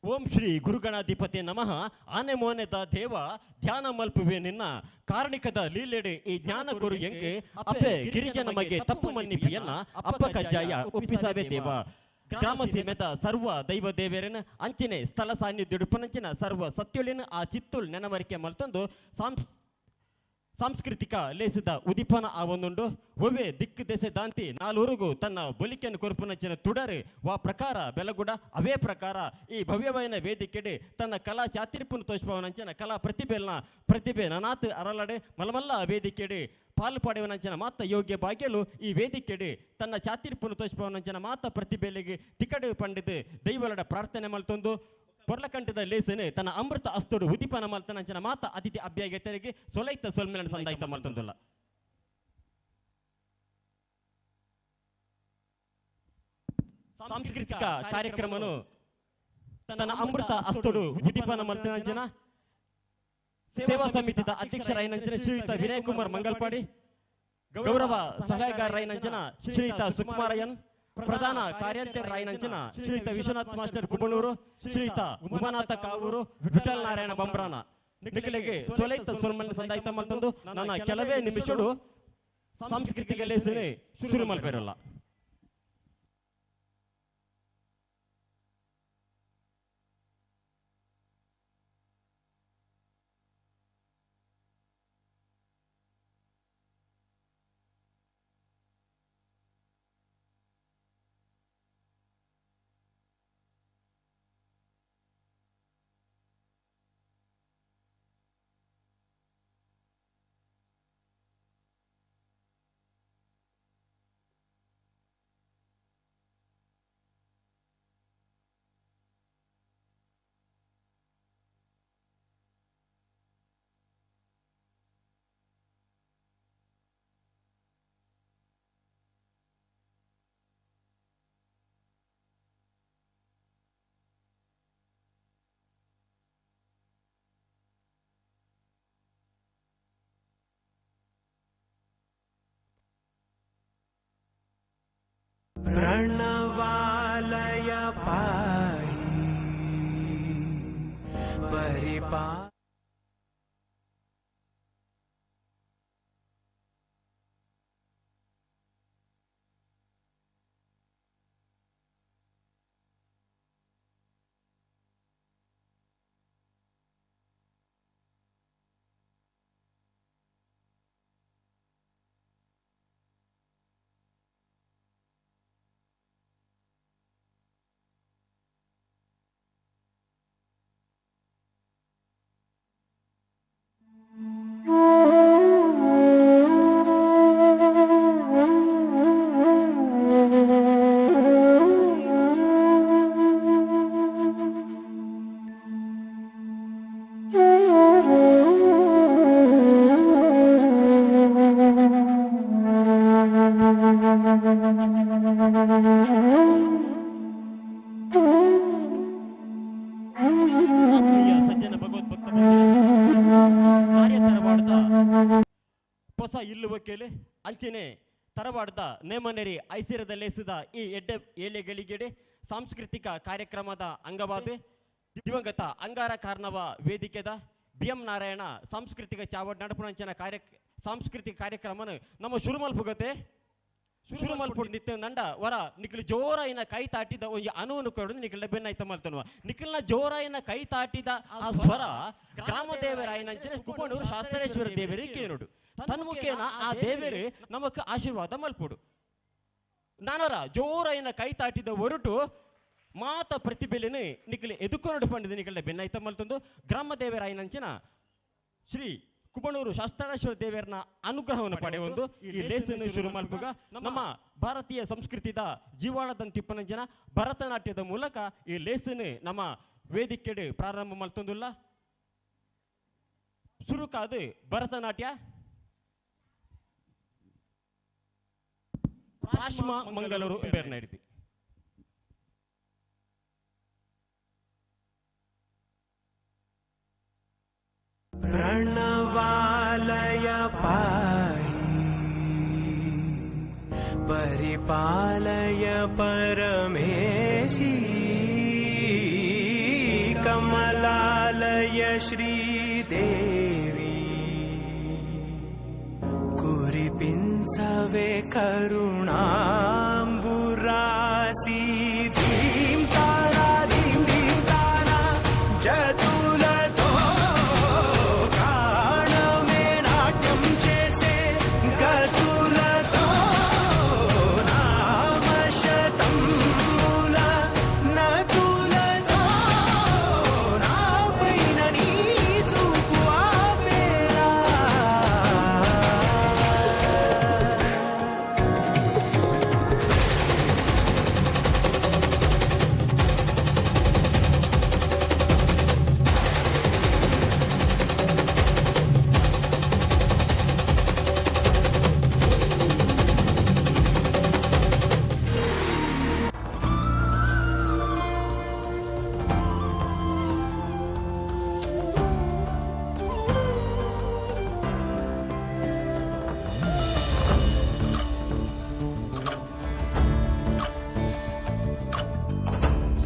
ಓಂ ಶ್ರೀ ಗುರುಗಣಾಧಿಪತಿ ನಮಃ ಆನೆ ಮೋನೆದ ದೇವ ಧ್ಯಾನ ಮಲ್ಪುವೆ ನಿನ್ನ ಕಾರಣಿಕದ ಲೀಲೆಡೆ ಈ ಜ್ಞಾನ ಗುರು ಎಂಕೆ ಅಪ್ಪೆ ಗಿರಿಜನ ಮಗೆ ತಪ್ಪು ಮನ್ನಿಪಿಯನ್ನ ಅಪ್ಪ ಕಜ್ಜಾಯ ಒಪ್ಪಿಸವೇ ದೇವ ಗ್ರಾಮ ಸೀಮೆತ ಸರ್ವ ದೈವ ದೇವರನ ಅಂಚಿನೆ ಸ್ಥಳ ಸಾನ್ನಿಧ್ಯುಡುಪನಂಚಿನ ಸರ್ವ ಸತ್ಯುಳಿನ ಆ ಚಿತ್ತುಳ್ ನೆನವರಿಕೆ ಮಲ್ತಂದು ಸಾಂಸ್ಕೃತಿಕ ಲೇಸಿದ ಉದಿಪನ ಆ ಒಂದುಂಡು ಒವ್ವೆ ದಿಕ್ಕು ದೆಸೆ ದಾಂತಿ ನಾಲ್ವರೆಗೂ ತನ್ನ ಬೊಲಿಕೆಯನ್ನು ಕೊರುಪುನಂಚಿನ ತುಡರು ವಾ ಪ್ರಕಾರ ಬೆಲಗುಡ ಅವೇ ಪ್ರಕಾರ ಈ ಭವ್ಯವಾಯಿನ ವೇದಿಕೆಡೆ ತನ್ನ ಕಲಾ ಚಾತಿರ್ಪುನ ತೋಷ್ಪವನಂಚಿನ ಕಲಾ ಪ್ರತಿಭೆ ನನಾತ್ ಅರಳಡೆ ಮಲಮಲ್ಲ ವೇದಿಕೆಡೆ ಪಾಲು ಪಡೆಯುವನಂಚಿನ ಮಾತ ಯೋಗ್ಯ ಭಾಗ್ಯಲು ಈ ವೇದಿಕೆಡೆ ತನ್ನ ಚಾತಿರ್ಪುನ ತೋಷ್ಪವನಂಚಿನ ಮಾತ ಪ್ರತಿಭೆಲಿಗೆ ತಿಕಡು ಪಂಡಿದು ದೈವಲಡ ಪ್ರಾರ್ಥನೆ ಮಲ್ತೊಂದು ಪೊರ್ಲಕಂಠದ ಲೇಸನೆ ತನ್ನ ಅಮೃತ ಅಸ್ತೋಡು ಉದಿಪನ ಮಲ್ತನಂಚಿನ ಮಾತ ಅತಿಥಿ ಅಭ್ಯಾಗತರಿಗೆ ಸೊಲೈತ ಸೊಲ್ಮೆಲನ ಸಂದಾಯಿತ ಮಲ್ತೊಂದುಲ್ಲ ಸಾಂಸ್ಕೃತಿಕ ಕಾರ್ಯಕ್ರಮನು ತನ್ನ ಅಮೃತ ಅಸ್ತೋಡು ಉದಿಪನ ಮಲ್ತನಂಚಿನ ಸೇವಾ ಸಮಿತಿದ ಅಧ್ಯಕ್ಷರಾಯನಂಚಿನ ಶ್ರೀಯುತ ವಿನಯ್ ಕುಮಾರ್ ಮಂಗಲ್ಪಾಡಿ ಗೌರವ ಸಲಹೆಗಾರರಾಯನಂಚಿನ ಶ್ರೀಯುತ ಸುಕುಮಾರ ಎನ್ ಪ್ರಧಾನ ಕಾರ್ಯಂತರಾಯನಂಚಿನ ಶ್ರೀಯುತ ವಿಶ್ವನಾಥ್ ಮಾಸ್ಟರ್ ಕುಬಣೂರು ಶ್ರೀಯುತ ಉಮಾನಾಥ ಕಾವೂರು ವಿಠಲ್ ನಾರಾಯಣ ಬಂಬ್ರಾನ ನಿಖಿಲೆಗೆ ಸೊಲೈತ ಸೊಲ್ಮನ್ ಸಂದಾಯಿತ ಮಲ್ತಂದು ನನ್ನ ಕೆಲವೇ ನಿಮಿಷಗಳು ಸಾಂಸ್ಕೃತಿಕ ಲೇಸನೆ ಶುರು ಮಲ್ಪೇರಲ್ಲ प्रणवालय पाहि परिपा ಸಜ್ಜನ ಭಗವದ್ಭಕ್ತ ಕಾರ್ಯ ತರವಾಡ್ದ ಹೊಸ ಇಲ್ಲುವ ಕೇಳಿ ಅಂಚನೆ ತರವಾಡ್ದ ನೇಮನೆರಿ ಐಸಿರದ ಲೇಸಿದ ಈ ಎಡ್ಡೆ ಏಳೆಗಳಿಗೆಡೆ ಸಾಂಸ್ಕೃತಿಕ ಕಾರ್ಯಕ್ರಮದ ಅಂಗವಾದ ದಿವಂಗತ ಅಂಗಾರ ಕಾರ್ನವ ವೇದಿಕೆದ BM ನಾರಾಯಣ ಸಾಂಸ್ಕೃತಿಕ ಚಾವಡ್ ನಡಪುನಂಚನ ಸಾಂಸ್ಕೃತಿಕ ಕಾರ್ಯಕ್ರಮನ ನಮ್ಮ ಶುರು ಮಲ್ಪುಗತೆ ಶುರು ಮಲ್ಪುಡ್ ನಿತ್ಯ ನಂಡ ವರ ನಿಖಿಲ್ ಜೋರಾಯಿನ ಕೈ ತಾಟಿದ ಒಂದು ಅನುವನ್ನು ಕೊಡೋದು ನಿಖಿಲ್ ಬೆನ್ನಾಯ್ತ ಮಲ್ತನ್ವ ನಿಖಿಲ್ನ ಜೋರಾಯಿನ ಕೈ ತಾಟಿದ ಆ ಸ್ವರ ಗ್ರಾಮ ದೇವರಾಯನಂಚಿನ ಕುಪ್ಪಣೂರು ಶಾಸ್ತ್ರೇಶ್ವರ ದೇವರಿಗೆ ಕೇಳುಡು ತನ್ಮುಖೇನ ಆ ದೇವರು ನಮಕ್ ಆಶೀರ್ವಾದ ಮಲ್ಪುಡು ನಾನರ ಜೋರಾಯಿನ ಕೈ ತಾಟಿದ ಹೊರಟು ಮಾತ ಪ್ರತಿಭೆಲೆನು ನಿಖಲೆ ಎದುಕೊಂಡು ಪಂಡಿದ ನಿಖಲೆ ಬೆನ್ನೈತ ಮಲ್ತೊಂದು ಗ್ರಾಮ ದೇವರಾಯನಂಚಿನ ಶ್ರೀ ಕುಬಣೂರು ಶಾಸ್ತ್ರಾಶ್ವರ ದೇವರನ ಅನುಗ್ರಹವನ್ನು ಪಡೆಯುವುದು ಈ ಲೇಸನ್ನು ಶುರು ಮಲ್ಪುಗ ನಮ್ಮ ಭಾರತೀಯ ಸಂಸ್ಕೃತಿದ ಜೀವಾಳದ ತಿಪ್ಪನಂಚಿನ ಭರತನಾಟ್ಯದ ಮೂಲಕ ಈ ಲೇಸನ್ನು ನಮ್ಮ ವೇದಿಕೆಡು ಪ್ರಾರಂಭ ಮಲ್ತೊಂದುಲ್ಲ ಸುರುಕಾದು ಭರತನಾಟ್ಯ ರಾಷ್ಮ ಮಂಗಳೂರು ಬೇರೆ ನಡೆದಿ प्रणवालय पाहि परिपालय परमेशी कमलालय श्रीदेवी कुरिपिंचवे करुणांबुरासी धीम तारा धीम धीम तारा जतुलतो प्राणमे नाट्यं चेसे गतुलतो नामशतं मूल नतुलतो नापैननी चुकुआ पेरा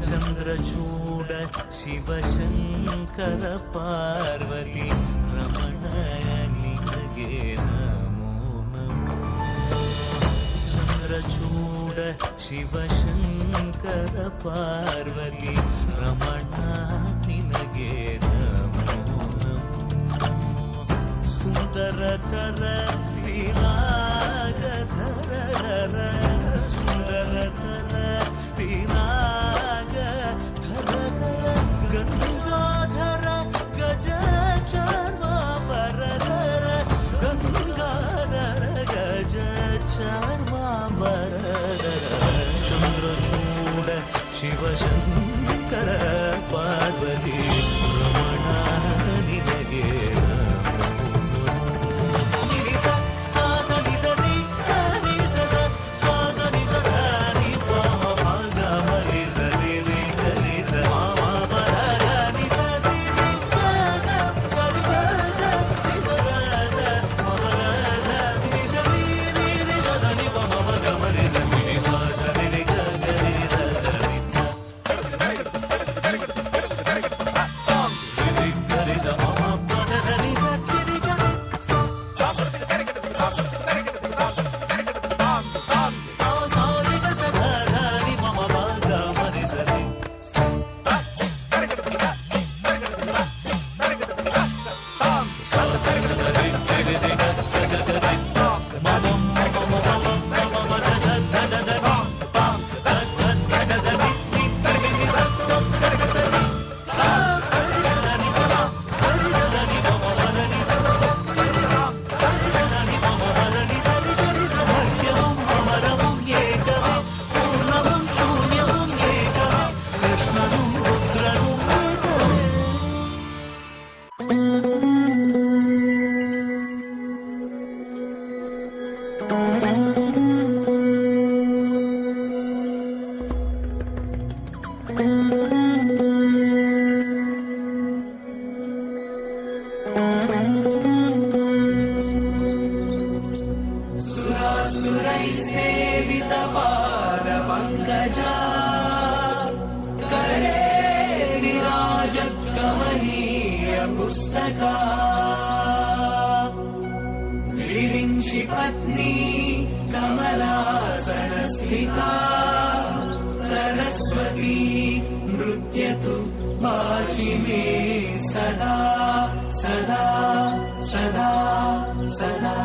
चंद्रचूड शिवशंकर पार्वती रमण निगे नमो नमो चंद्रचूड शिवशंकर पार्वती रमण निगे नमो नमो सुंदर कर विराग धर सुंदर कर विराग गंगाधर गज चर्मांबर गंगाधर गज चर्मांबर चंद्रचूड शिवशंकर पार्वती रमण निनगे विरिंचि पत्नी कमलासनस्थिता सरस्वती नृत्यतु वाचि मे सदा सदा सदा सदा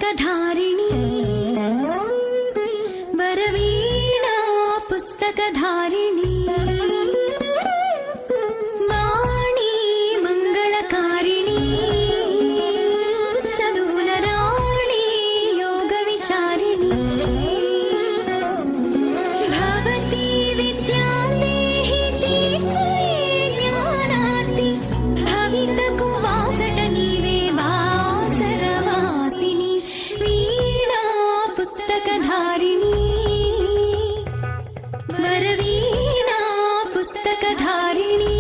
पुस्तकधारिणी वरवीणा पुस्तकधारिणी वाणी मंगलकारिणी चदूलराणी योगविचारिणी भवती विद्यादेहि तीर्थे ज्ञानार्ति भवितकुवासट नीवे वासरवासिनी वीणा पुस्तकधारिणी वरवीणा पुस्तकधारिणी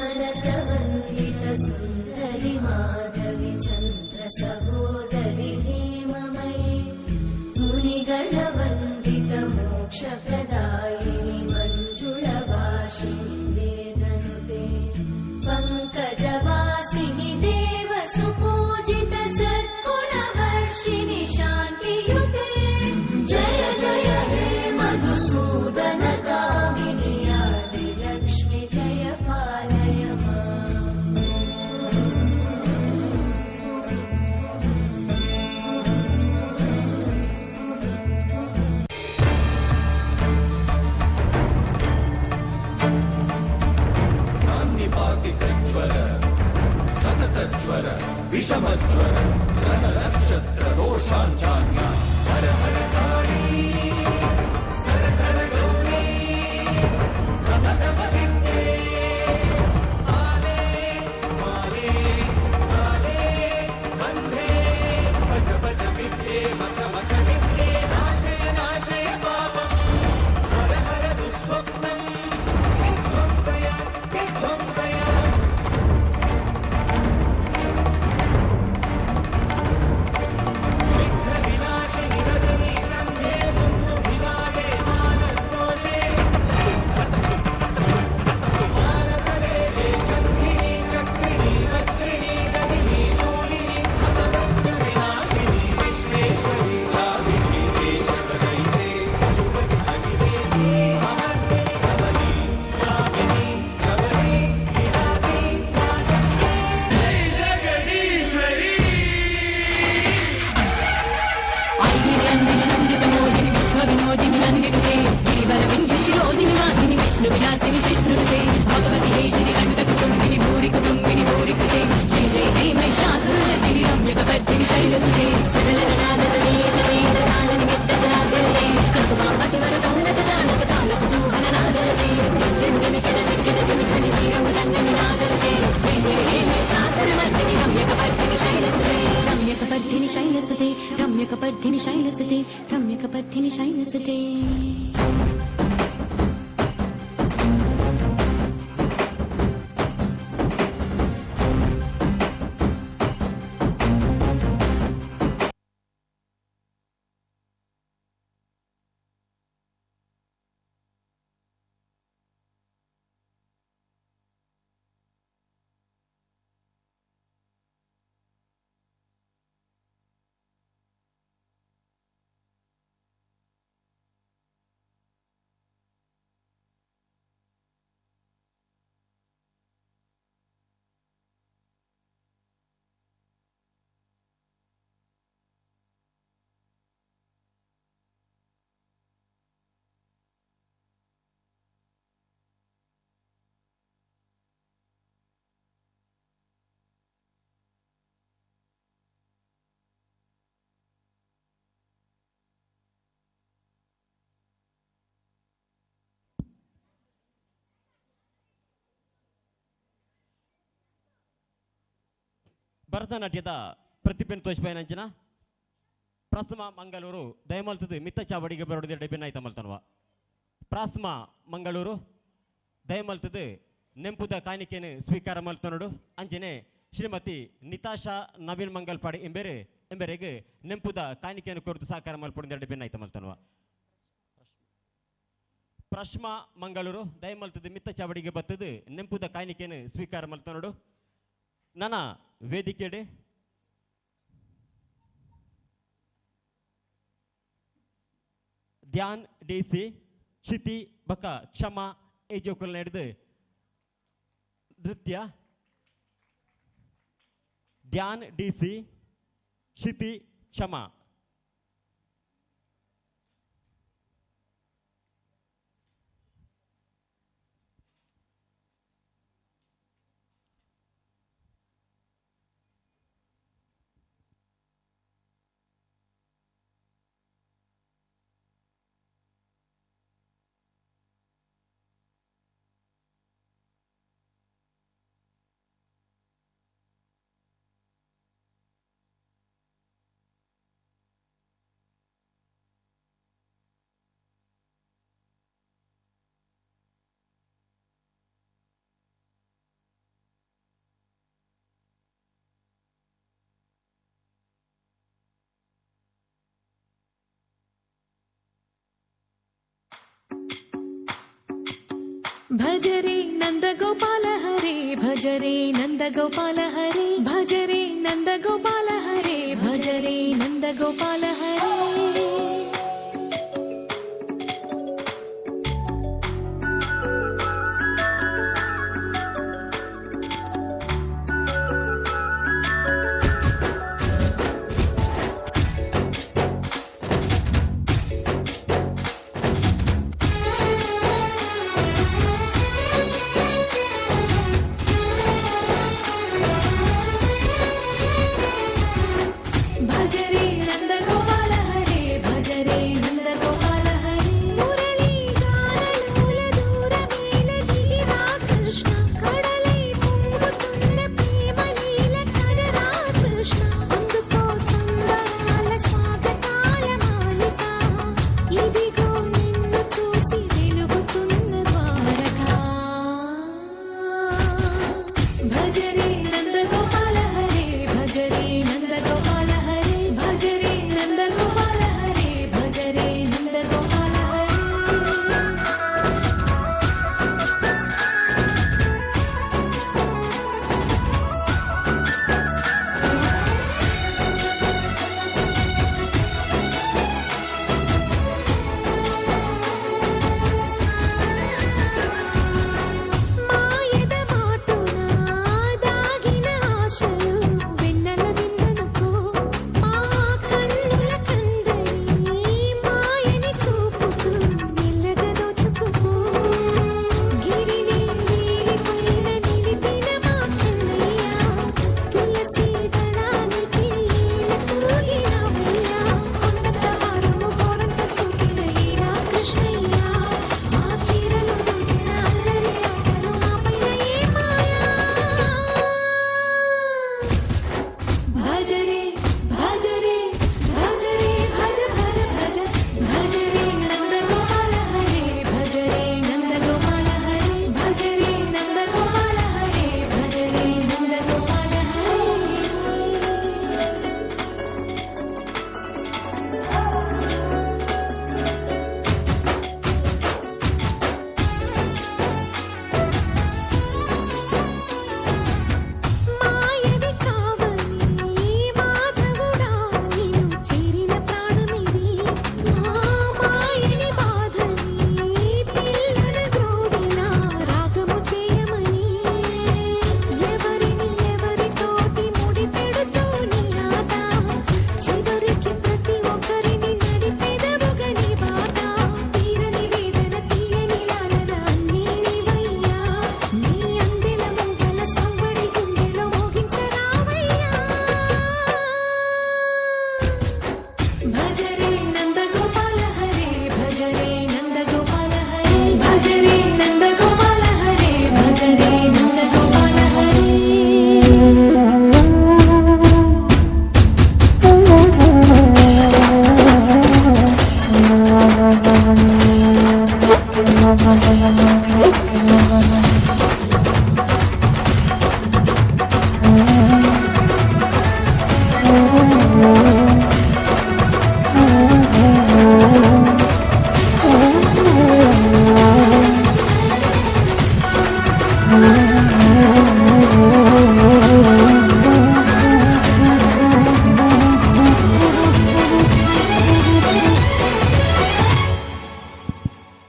सुमनसवन्दित सुन्दरि माधवि चन्द्र सहोदरि हेममये मुनिगणवन्दित मोक्षप्रदायिनि मञ्जुळभाषिणि वेदनुते पङ्कजवासिनि देवसुपूजित सद्गुणवर्षिणि शान्तियुते जय जय हे मधुसूदन कामिनि आदिलक्ष्मि जय पालय माम्। सान्निपातिकज्वर सततज्वर विषमज्वर ग्रह नक्षत्र दोषाञ्चान्य हर हर काली सर सर गौरी प्रभतपवित्रे आले माले काले बन्धे भज भज विद्ये मख मख विद्ये नाशय नाशय पापम् हर हर दुःस्वप्नम् विध्वंसय विध्वंसय विघ्नविनाशिनि रजनी सन्धे मुन्दुभिलाये मानस्तोषे मानसवेदे शङ्खिनी चक्रिणी वज्रिणी गदिनी शूलिनी हतमृत्युविनाशिनी विश्वेश्वरी रागिणी देशगदैते पशुपति सहिते महर्दिनि कमली रागिनी शबरी किराती जय जगदीश्वरी ఐగిరి అందిని నందిత మోదిని విశ్వ వినోదిని నందినుతే గిరివర వింధ్య శిరోదిని మాధిని విష్ణు విలాసిని జిష్ణునుతే భగవతి హే శ్రీ అనంత కుటుంబిని భూరి కుటుంబిని భూరి కృతే జయ జయ హే మహిషాసురనర్దిని రమ్యకపర్దిని శైలసుతే సరళనాదద నియత వేద తాళ నిమిత్త జనార్దనతే కల్పమాపతి వర కౌనక తాళక తాళ కుతూహల నాదరతే దిందిమి కెడ దిగ్గడ దిమిఖని తీరము రంగని నాదరతే జయ జయ హే మహిషాసురనర్దిని రమ్యకపర్దిని శైలసుతే రమ్యకపర్దిని శైలసుతే రమ్యకపర్దిని శైలసుతే రమ్యకపర్దిని శైలసుతే ಭರತನಾಟ್ಯದ ಪ್ರತಿಭೆಯನ್ನು ತೋರಿಸ್ಬೈನಂಚಿನ ಪ್ರಸ್ಮ ಮಂಗಳೂರು ದಯಮಲ್ತದ ಮಿತ್ತ ಚಾವಡಿಗೆ ಬರೋದು ಡೆಬಿನಾಯ್ತ ಮಲ್ತನ್ವ ಪ್ರಾಸ್ಮ ಮಂಗಳೂರು ದಯಮಲ್ತದ ನೆಂಪುದ ಕಾಣಿಕೆಯನ್ನು ಸ್ವೀಕಾರ ಮಲ್ತನೋಡು ಅಂಚನೆ ಶ್ರೀಮತಿ ನಿತಾಶಾ ನವೀನ್ ಮಂಗಲ್ಪಾಡಿ ಎಂಬೇರೆ ಎಂಬರೆಗೆ ನೆಂಪುದ ಕಾಣಿಕೆಯನ್ನು ಕೊರತು ಸಹಕಾರ ಮಲ್ಪೊಂದು ಎರಡು ಬೆನ್ನಾಯ್ತು ಮಲ್ತನ್ವ ಪ್ರಶ್ಮ ಮಂಗಳೂರು ದಯಮಲ್ತದ ಮಿತ್ತ ಚಾವಡಿಗೆ ಬತ್ತದು ನೆಂಪುದ ಕಾಣಿಕೆಯನ್ನು ಸ್ವೀಕಾರ ಮಲ್ತ ನೋಡು ನನ್ನ ವೇದಿಕೆಡೆ ಧ್ಯಾನ್ ಡಿಸಿ ಕ್ಷಿತಿ ಬಕ ಕ್ಷಮ ಈ ಜೋಕಲ್ ನಡೆದು ನೃತ್ಯ ಧ್ಯಾನ್ ಡಿಸಿ ಕ್ಷಿತಿ ಕ್ಷಮ भजरे नन्दगोपाल हरे भजरे नन्दगोपाल हरे भजरे नन्दगोपाल हरे भजरे नन्दगोपाल हरे भजरे नन्दगोपाल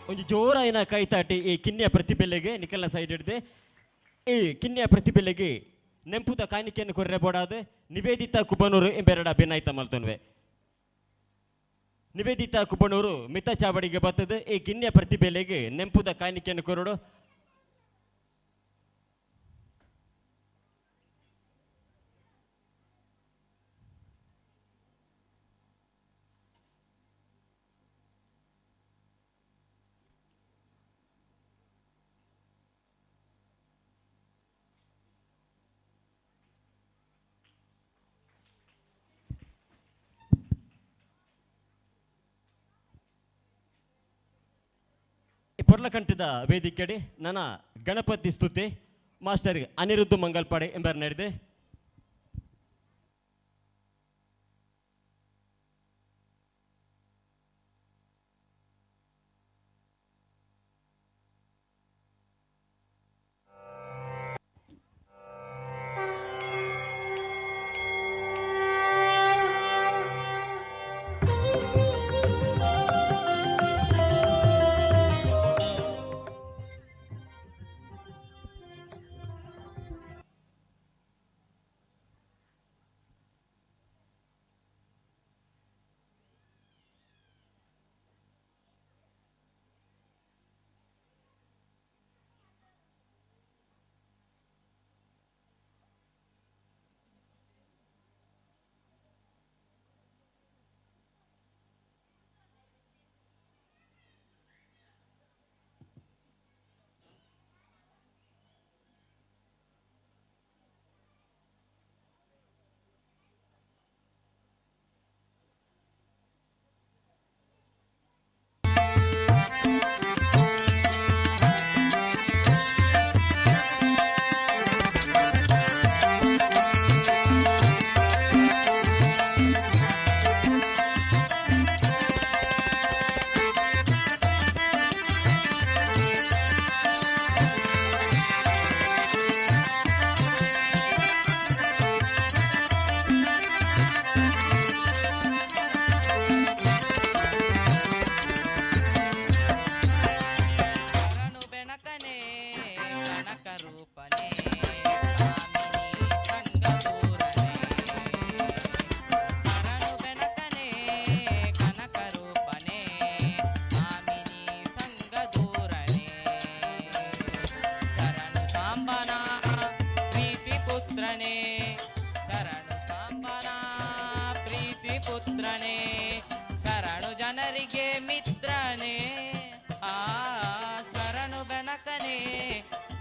ಒಂದು ಜೋರಾಯಿನ ಕೈತಾಟಿ ಈ ಕಿನ್ನಿಯ ಪ್ರತಿಭೆಲೆಗೆ ನಿಖಲ್ನ ಸೈಡ್ ಹಿಡ್ದೆ ಈ ಕಿನ್ನಿಯ ಪ್ರತಿಭೆಲೆಗೆ ನೆಂಪುದ ಕಾಣಿಕೆಯನ್ನು ಕೊರ್ರೆ ಬೋಡಾದ ನಿವೇದಿತಾ ಕುಬ್ಬನೂರು ಎಂಬೆರಡು ಅಭಿನಯಿತ ಮಲ್ತನ್ವೆ. ನಿವೇದಿತಾ ಕುಬ್ಬನೂರು ಮಿತ ಚಾವಡಿಗೆ ಬರ್ತದೆ ಈ ಕಿನ್ನಿಯ ಪ್ರತಿಭೆಲೆಗೆ ನೆಂಪುದ ಕಾಣಿಕೆಯನ್ನು ಕೊರಡು. ಪೊರ್ಲಕಂಠದ ವೇದಿಕೆಯಡಿ ನನ್ನ ಗಣಪತಿ ಸ್ತುತಿ ಮಾಸ್ಟರ್ ಅನಿರುದ್ಧ ಮಂಗಲ್ಪಾಡೆ ಎಂಬರ್ ನಡೆದೆ.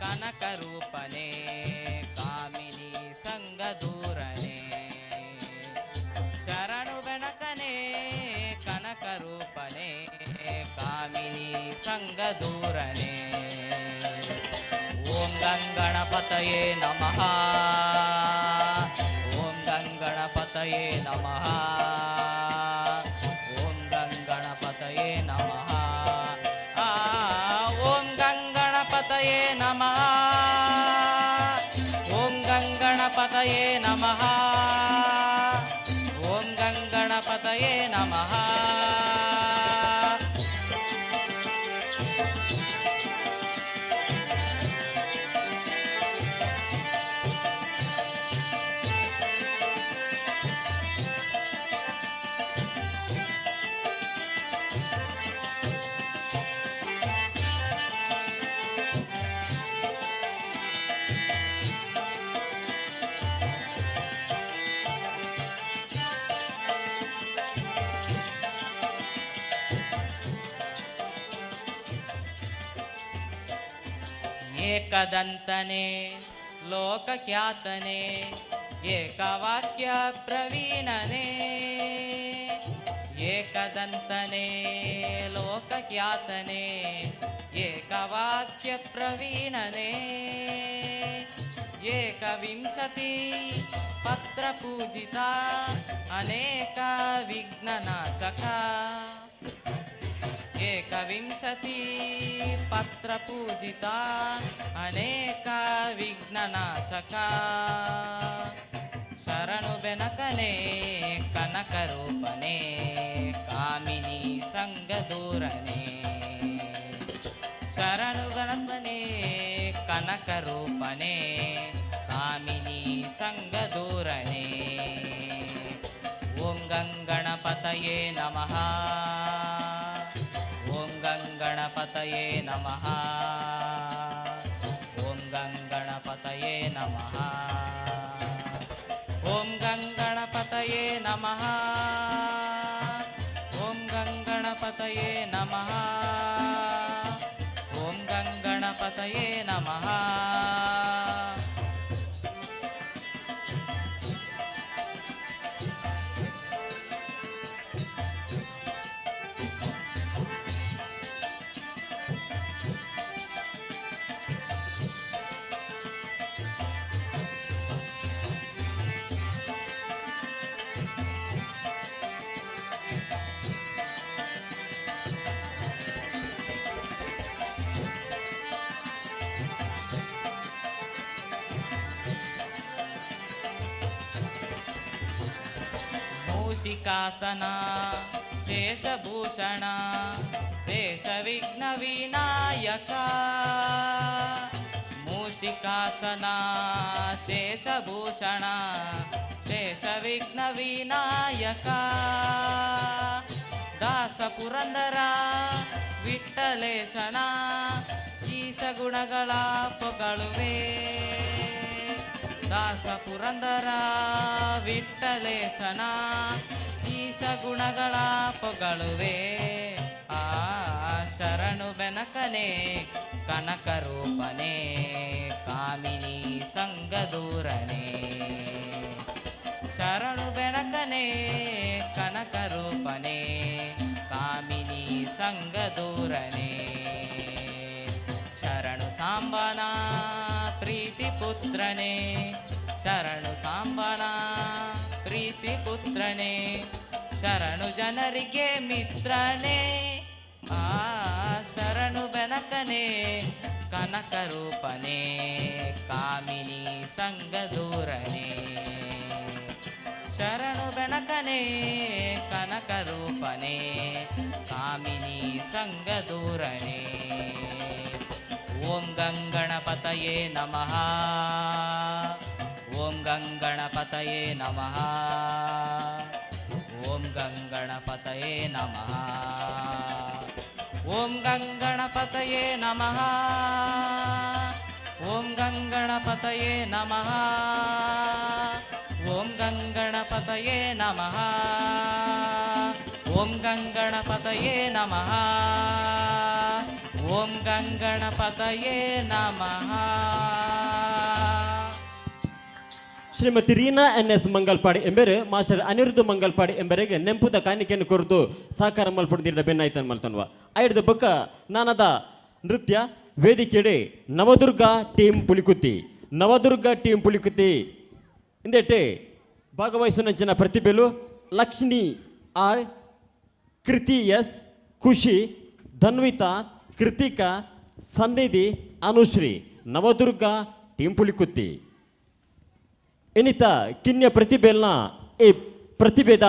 ಕನಕರೂಪನೆ ಕಾಮಿನಿ ಸಂಗದೂರನೆ ಶರಣು ಬೆನಕನೆ ಕನಕರೂಪನೆ ಕಾಮಿನಿ ಸಂಗದೂರನೆ ಓಂ ಗಂಗಣಪತಯೇ ನಮಃ ಓಂ ಗಂಗಣಪತಯೇ ನಮಃ ಓಂ ಗಂಗಣಪತಯೇ ನಮಃ ಓಂ ಗಂಗಣಪತಯೇ ನಮಃ ಓಂ ಗಂಗಣಪತಯೇ ನಮಃ ಓಂ ಗಂಗಣಪತಯೇ ನಮಃ ಏಕದಂತನೆ ಲೋಕಖ್ಯಾತನೆ ಏಕವಾಕ್ಯ ಪ್ರವೀಣನೆ ಏಕದಂತನೆ ಲೋಕಖ್ಯಾತನೆ ಏಕವಾಕ್ಯ ಪ್ರವೀಣನೆ ಏಕವಿಂಶತಿ ಪತ್ರಪೂಜಿತ ಅನೇಕ ವಿಘ್ನನಾಶಕ ಏಕವಿಂಶತಿ ಪತ್ರಪೂಜಿತ ಅನೇಕ ವಿಘ್ನನಾಶಕ ಶರಣು ಬೆನಕನೆ ಕನಕರೂಪನೆ ಕಾಮಿನಿ ಸಂಗದೂರನೆ ಶರಣು ಗಣಪನೆ ಕನಕರೂಪನೆ ಕಾಮಿನಿ ಸಂಗದೂರನೆ ಓಂ ಗಂಗಣಪತಯೇ ನಮಃ ಓಂ ಗಂಗಣಪತಯೇ ನಮಃ ಓಂ ಗಂಗಣಪತಯೇ ನಮಃ ಓಂ ಗಂಗಣಪತಯೇ ನಮಃ ಓಂ ಗಂಗಣಪತಯೇ ನಮಃ ಓಂ ಗಂಗಣಪತಯೇ ನಮಃ ಮೂಷಿಕಾಸನ ಶೇಷಭೂಷಣ ಶೇಷವಿಘ್ನ ವಿನಾಯಕ ಮೂಷಿಕಾಸನ ಶೇಷಭೂಷಣ ಶೇಷವಿಘ್ನ ವಿನಾಯಕ ದಾಸ ಪುರಂದರ ವಿಠಲೇಶನ ಈಶ ಗುಣಗಳ ಪೊಗಳುವೆ ದಾಸ ಪುರಂದರ ವಿಠಲೇಶನ ಈಶ ಗುಣಗಳ ಪೊಗಳುವೆ ಆ ಶರಣು ಬೆನಕನೆ ಕನಕರೂಪನೆ ಕಾಮಿನಿ ಸಂಗದೂರನೆ ಶರಣು ಬೆನಕನೆ ಕನಕರೂಪನೆ ಕಾಮಿನಿ ಸಂಗದೂರನೆ ಶರಣು ಸಾಂಬನ ಪ್ರೀತಿ ಪುತ್ರನೇ ಶರಣು ಸಾಂಬನ ಪ್ರೀತಿ ಪುತ್ರನೇ ಶರಣು ಜನರಿಗೆ ಮಿತ್ರನೇ ಆ ಶರಣು ಬೆನಕನೆ ಕನಕರೂಪನೆ ಕಾಮಿನಿ ಸಂಗದೂರನೆ ಶರಣು ಬೆನಕನೆ ಕನಕರೂಪನೆ ಕಾಮಿನಿ ಸಂಗದೂರನೆ ಓಂ ಗಂಗಣಪತಯೇ ನಮಃ ಓಂ ಗಂಗಣಪತಯೇ ನಮಃ ಓಂ ಗಂಗಣಪತಯೇ ನಮಃ ಓಂ ಗಂಗಣಪತಯೇ ನಮಃ ಓಂ ಗಂಗಣಪತಯೇ ನಮಃ ಓಂ ಗಂಗಣಪತಯೇ ನಮಃ ಓಂ ಗಂಗಣಪತಯೇ ನಮಃ ಓಂ ಗಂಗಣಪತಯೇ ನಮಃ ಶ್ರೀಮತಿ ರೀನಾ ಎನ್.ಎಸ್. ಮಂಗಲ್ಪಾಡಿ ಎಂಬರು ಮಾಸ್ಟರ್ ಅನಿರುದ್ಧ ಮಂಗಲ್ಪಾಡಿ ಎಂಬರಿಗೆ ನೆಂಪುದ ಕಾಣಿಕೆಯನ್ನು ಕೊರದು ಸಹಕಾರ ಮಲ್ಪಡ್ದಿದ್ದ ಬೆನ್ನಾಯ್ತನ್ ಮಲ್ತನ್ವ ಐಡ್ದ ಬೊಕ್ಕ ನಾನದ ನೃತ್ಯ ವೇದಿಕೆಡೆ ನವದುರ್ಗ ಟೀಮ್ ಪುಲಿಕುತ್ತಿ ಇಂದೆಟ್ಟೆ ಭಾಗವಹಿಸುವಂಚಿನ ಪ್ರತಿಭೆಲು ಲಕ್ಷ್ಮಿ ಆರ್, ಕೃತಿ ಎಸ್, ಖುಷಿ, ಧನ್ವಿತಾ, ಕೃತಿಕಾ, ಸನ್ನಿಧಿ, ಅನುಶ್ರೀ ನವದುರ್ಗ ಟೀಮ್ ಪುಲಿಕುತ್ತಿ ಎನಿತ ಕಿನ್ಯ ಪ್ರತಿಭೆಲ್ನ ಈ ಪ್ರತಿಭೆದ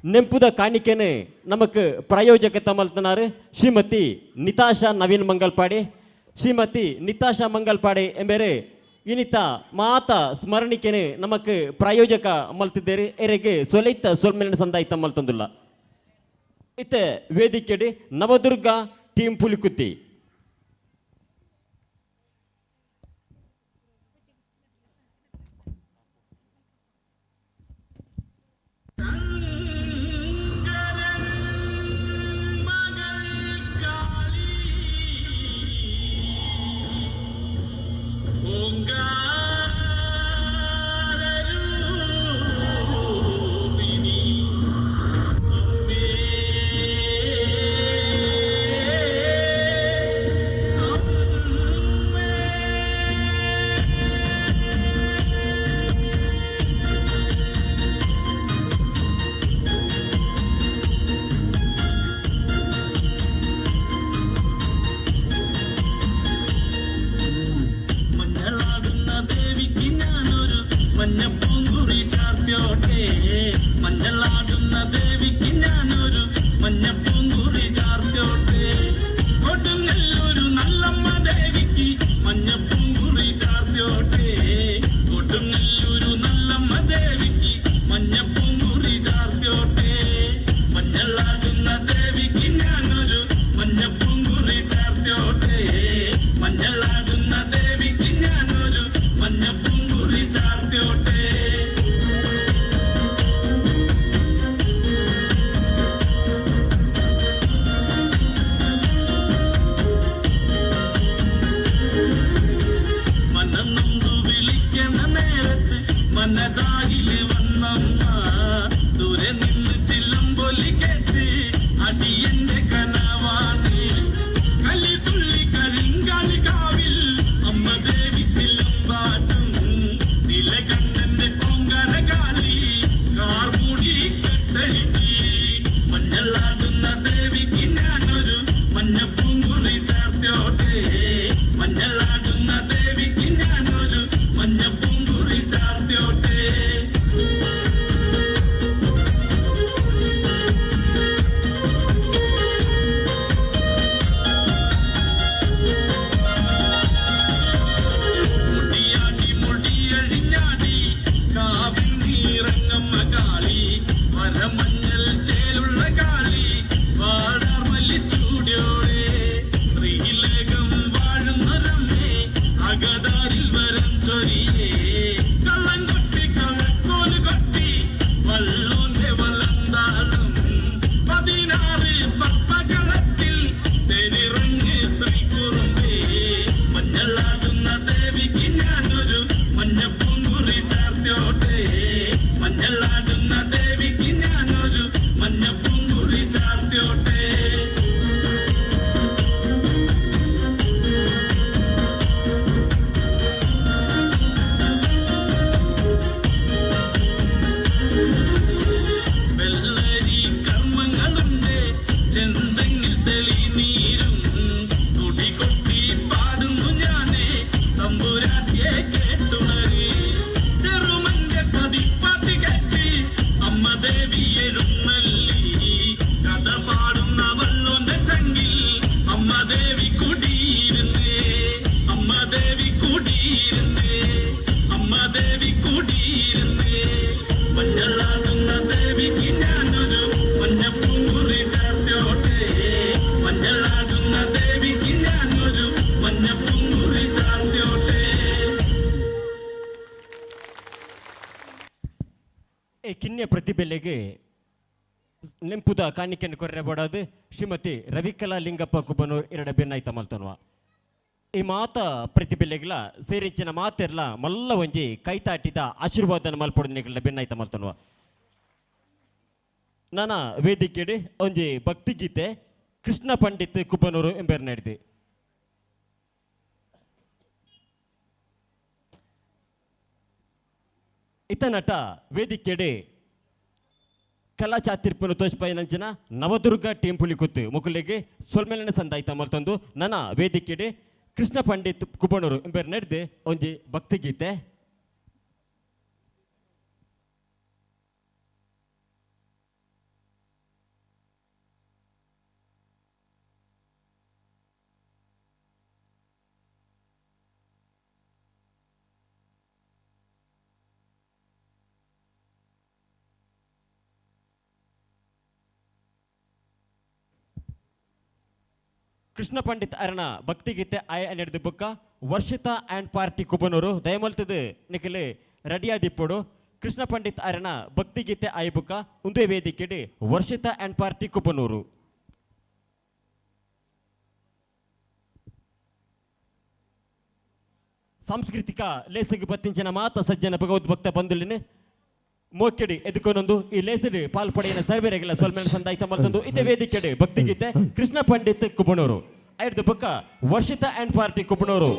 ನೆಂಪುದ ಕಾಣಿಕೆನೆ ನಮಕ್ ಪ್ರಾಯೋಜಕ ತಮಲ್ತನಾರು ಶ್ರೀಮತಿ ನಿತಾಶಾ ನವೀನ್ ಮಂಗಲ್ಪಾಡಿ ಶ್ರೀಮತಿ ನಿತಾಶಾ ಮಂಗಲ್ಪಾಡಿ ಎಂಬೆರೆ ಇನಿತ ಮಾತ ಸ್ಮರಣಿಕೆನೆ ನಮಕ್ ಪ್ರಾಯೋಜಕ ಮಲ್ತಿದ್ದೇರಿ ಎರೆಗೆ ಸೊಲೈತ ಸೊಲ್ಮೆಲಿನ ಸಂದಾಯಿತ ಮಲ್ತಂದುಲ್ಲ ಇತ್ತೆ ವೇದಿಕೆಡಿ ನವದುರ್ಗ ಟೀಮ್ ಪುಲಿಕುತ್ತಿ ಪ್ರತಿಭೆಲೆಗೆ ನೆಂಪುದ ಕಾಣಿಕೆಯನ್ನು ಕೊರ್ರೆಬೋಡದು ಶ್ರೀಮತಿ ರವಿಕಲಾ ಲಿಂಗಪ್ಪ ಕುಬ್ಬನೂರ್ ಎರಡ ಬೆನ್ನಾಯ್ತ ಮಲ್ತನ್ವ ಈ ಮಾತ ಪ್ರತಿಭೆಲೆಗಳ ಸೇರಿಂಚಿನ ಮಾತೆರ್ಲ ಮಲ್ಲ ಒಂಜಿ ಕೈತಾಟಿದ ಆಶೀರ್ವಾದನ ಮಲ್ಪೊಡನೆಗಳ ಬೆನ್ನಾಯ್ತ ಮಲ್ತನ್ವ ನನ್ನ ವೇದಿಕೆಡಿ ಒಂಜಿ ಭಕ್ತಿಗೀತೆ ಕೃಷ್ಣ ಪಂಡಿತ್ ಕುಬ್ಬನೂರು ಎಂಬೆರ್ ನಡೆದಿ ಇತ ನಟ ವೇದಿಕೆಡೆ ಕಲಾ ಚಾತಿರ್ಪನು ತೋಷ್ಪಯನಂಚಿನ ನವದುರ್ಗ ಟೀಮ್ ಪುಲಿಕುತ್ತು ಮುಕುಲಿಗೆ ಸೊಲ್ಮೆಲನ ಸಂದಾಯ್ತ ಮಲ್ತಂದು ನನ್ನ ವೇದಿಕೆಡೆ ಕೃಷ್ಣ ಪಂಡಿತ್ ಕುಬ್ಬನೂರು ಎಂಬೆರ್ ನಡೆದು ಒಂಜಿ ಭಕ್ತಿಗೀತೆ ಕೃಷ್ಣ ಪಂಡಿತ್ ಅರಣ ಭಕ್ತಿಗೀತೆ ಆಯ ನಡೆದ ಬುಕ್ಕ ವರ್ಷಿತಾ ಆ್ಯಂಡ್ ಪಾರ್ಟಿ ಕುಬ್ಬನೂರು ದಯಮಲ್ತದ ನಿಖಲೆ ರೆಡಿಯಾದಿಪ್ಪಡು ಕೃಷ್ಣ ಪಂಡಿತ್ ಅರಣ ಭಕ್ತಿಗೀತೆ ಆಯ ಬುಕ್ಕ ಒಂದೇ ವೇದಿಕೆಡೆ ವರ್ಷಿತಾ ಆ್ಯಂಡ್ ಪಾರ್ಟಿ ಕುಬ್ಬನೂರು ಸಾಂಸ್ಕೃತಿಕ ಲೇಸಿಗೆ ಬತ್ತಿಂಚಿನ ಮಾತ ಸಜ್ಜನ ಭಗವದ್ಭಕ್ತ ಬಂಧುಲಿನ ಮೋಕೆಡಿ ಎದುಕೊಂಡೊಂದು ಈ ಲೇಸಡಿ ಪಾಲ್ಪಡೆಯ ಸರ್ವೇರೆಗೆಲ್ಲ ಸೊಲ್ಮೇಲೆ ಸಂದಾಯ್ತ ಮಲ್ತಂದು ಇದೇ ವೇದಿಕೆಡೆ ಭಕ್ತಿಗೀತೆ ಕೃಷ್ಣ ಪಂಡಿತ್ ಕುಬ್ಬನೂರು ಐದು ಬುಕ್ಕ ವರ್ಷಿತಾ ಆ್ಯಂಡ್ ಪಾರ್ಟಿ ಕುಬ್ಬನೂರು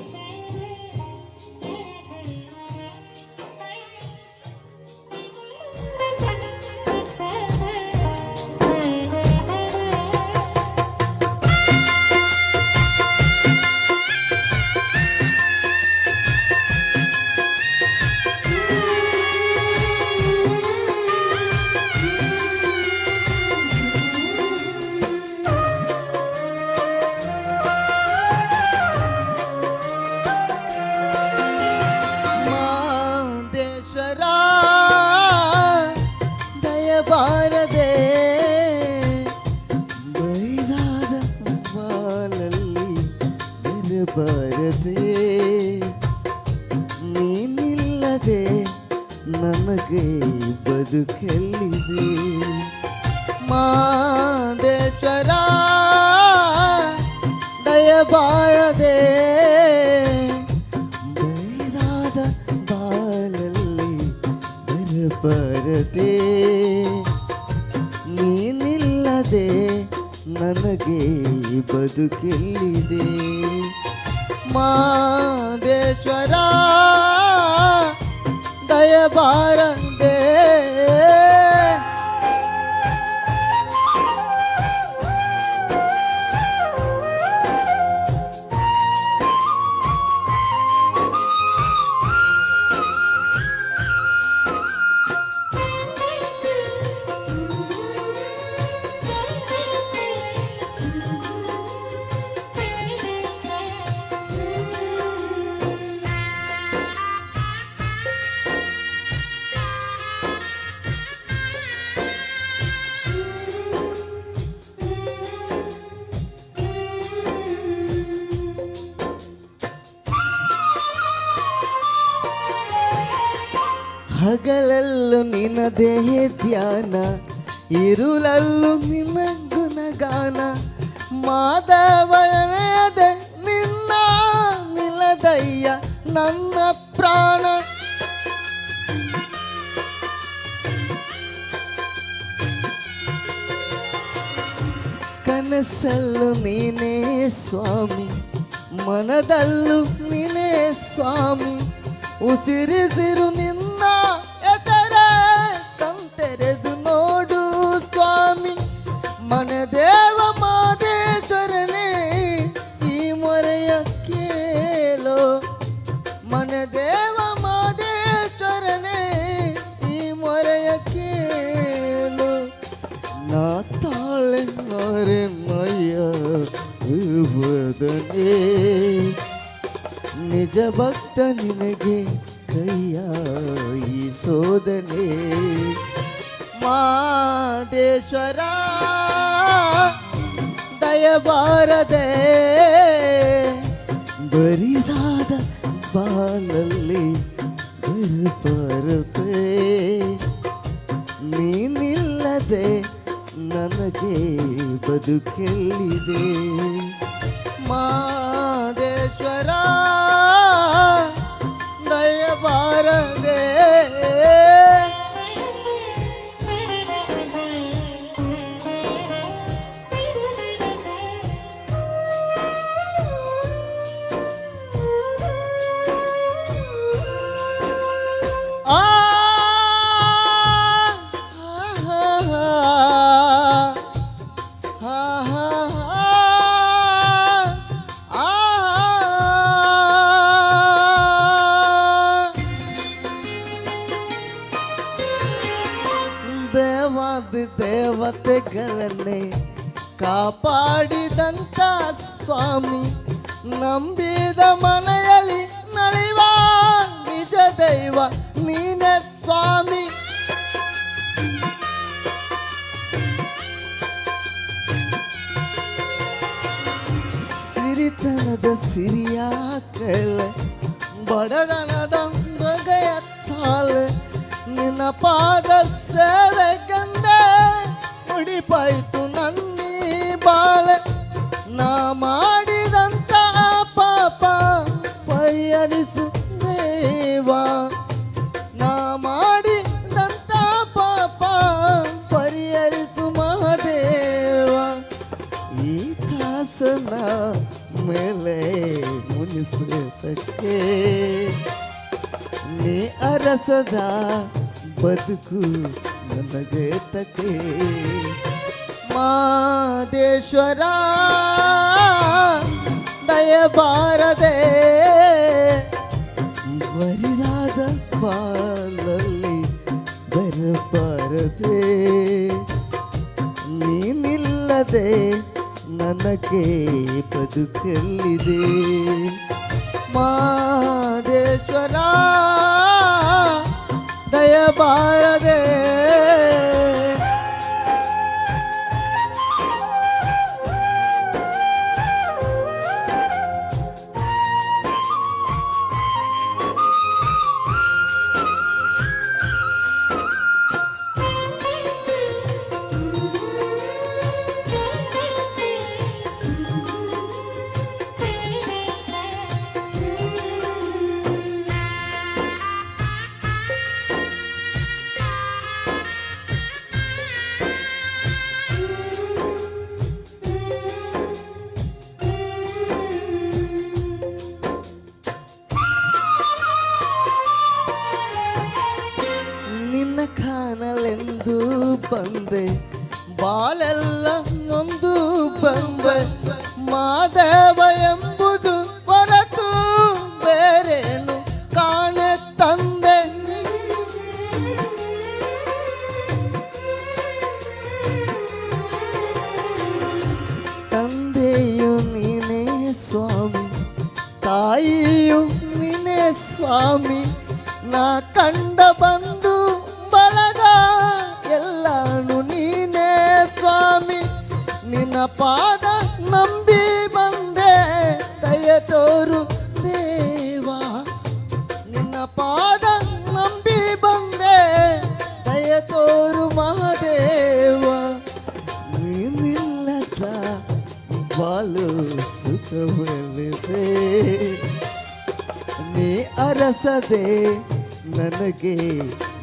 ಬಾರದೆ ಬೈದಾದ ಬಾಲಲ್ಲಿ ಬರಬಾರದೆ ನೀನಿಲ್ಲದೆ ನಮಗೆ ಬದುಕಲ್ಲಿದೆ ಮಾದೇಶ್ವರ ದಯಬಾರದೆ ಬೈದಾದ ಬಾಲಲ್ಲಿ ಬರಬಾರದೆ ನೀನಿಲ್ಲದೆ ನನಗೆ ಬದುಕೆಲ್ಲಿದೆ ಮಾದೇಶ್ವರ ದಯಬಾರದೆ ಹಗಲಲ್ಲೂ ನಿನ್ನದೇ ಧ್ಯಾನ ಇರುಳಲ್ಲೂ ನಿನ್ನ ಗುಣಗಾನ ಮಾಧವಯದೆ ನಿನ್ನ ನಿಲದಯ್ಯ ನನ್ನ ಪ್ರಾಣ ಕನಸಲ್ಲೂ ನೀನೇ ಸ್ವಾಮಿ ಮನದಲ್ಲೂ ನೀನೇ ಸ್ವಾಮಿ ಉಸಿರಿಸಿರು ನಿನ್ನ ಎದರೆ ಕಂತೆರೆದು ನೋಡು ಸ್ವಾಮಿ ಮನದೇವ ಮಾದೇಶ್ವರನೇ ಈ ಮೊರೆಯ ಕೇಳೋ ಮನದೇವ ಮಾದೇಶ್ವರನೇ ಈ ಮೊರೆಯ ಕೇಳು ನಾ ತಾಳೆ ಮಾರೆ ಮಯ್ಯ ಬದನೆ ನಿಜ ಭಕ್ತ ನಿನಗೆ ಕೈಯ ಈ ಸೋದನೆ ಮಾದೇಶ್ವರ ದಯಬಾರದೆ ಬರಿದಾದ ಬಾಲಲ್ಲಿ ಬರಬಾರದೆ ನೀನು ನೀನಿಲ್ಲದೆ ನನಗೆ ಬದುಕೆಲ್ಲಿದೆ ಮಾದೇಶ್ವರ ದಯಬಾರದೆ ದೇವಾದಿ ದೇವತೆಗಳನ್ನೇ ಕಾಪಾಡಿದಂತ ಸ್ವಾಮಿ ನಂಬಿದ ಮನೆಯಲ್ಲಿ ನಲಿವ ನಿಜ ದೈವ ನೀನೇ ಸ್ವಾಮಿ ಸಿರಿತನದ ಸಿರಿಯ ಕೈಲ ಬಡತನದ ಬಗೆಯ ತಾಳೆ ನಿನ್ನ ಪಾದ ಸೇವೆಗಂದೆ ಮುಡಿಪಾಯ್ತು ನನ್ನಿ ಬಾಳೆ ನಾ ಮಾಡಿದಂತ ಪಾಪ ಪರಿಹರಿಸು ದೇವಾ ನಾ ಮಾಡಿದಂತ ಪಾಪ ಪರಿಹರಿಸು ಮಹಾದೇವ ಈ ದಾಸನ ಮೇಲೆ ಮುನಿಸತಕ್ಕೆ ನೀ ಅರಸದ ಬದುಕು ನನಗೆ ತಕ್ಕೆ ಮಾದೇಶ್ವರ ದಯಬಾರದೆ ಬರಿದಾದ ಬಾಲಲ್ಲಿ ಬರಬಾರದೆ ನೀನಿಲ್ಲದೆ ನನಗೆ ಬದುಕಲ್ಲಿದೆ ಮಾದೇಶ್ವರ ದಯಬಾರದೆ ನಿನ್ನ ಕಾಣಲೆಂದು ಬಂದೆ ಬಾಳೆಲ್ಲ ನೊಂದು ಬಂದೆ ಮಾದೇವ ಎಂಬುದು ಹೊರತು ಬೇರೇನು ಕಾಣೆ ತಂದೆ ತಂದೆಯು ನೀನೇ ಸ್ವಾಮಿ ತಾಯಿಯು ನೀನೇ ಸ್ವಾಮಿ ನಾ ಕಂಡ ಬಂದು ಬಳಗ ಎಲ್ಲಾನು ನೀನೇ ಸ್ವಾಮಿ ನಿನ್ನ ಪಾದ ನಂಬಿ ಬಂದೆ ದಯ ತೋರು ದೇವಾ ನಿನ್ನ ಪಾದ ನಂಬಿ ಬಂದೆ ದಯ ತೋರು ಮಹಾದೇವ ನೀನಿಲ್ಲದ ಬಾಲು ಸುಖವಿದೆ ನೀ ಅರಸದೆ ನನಗೆ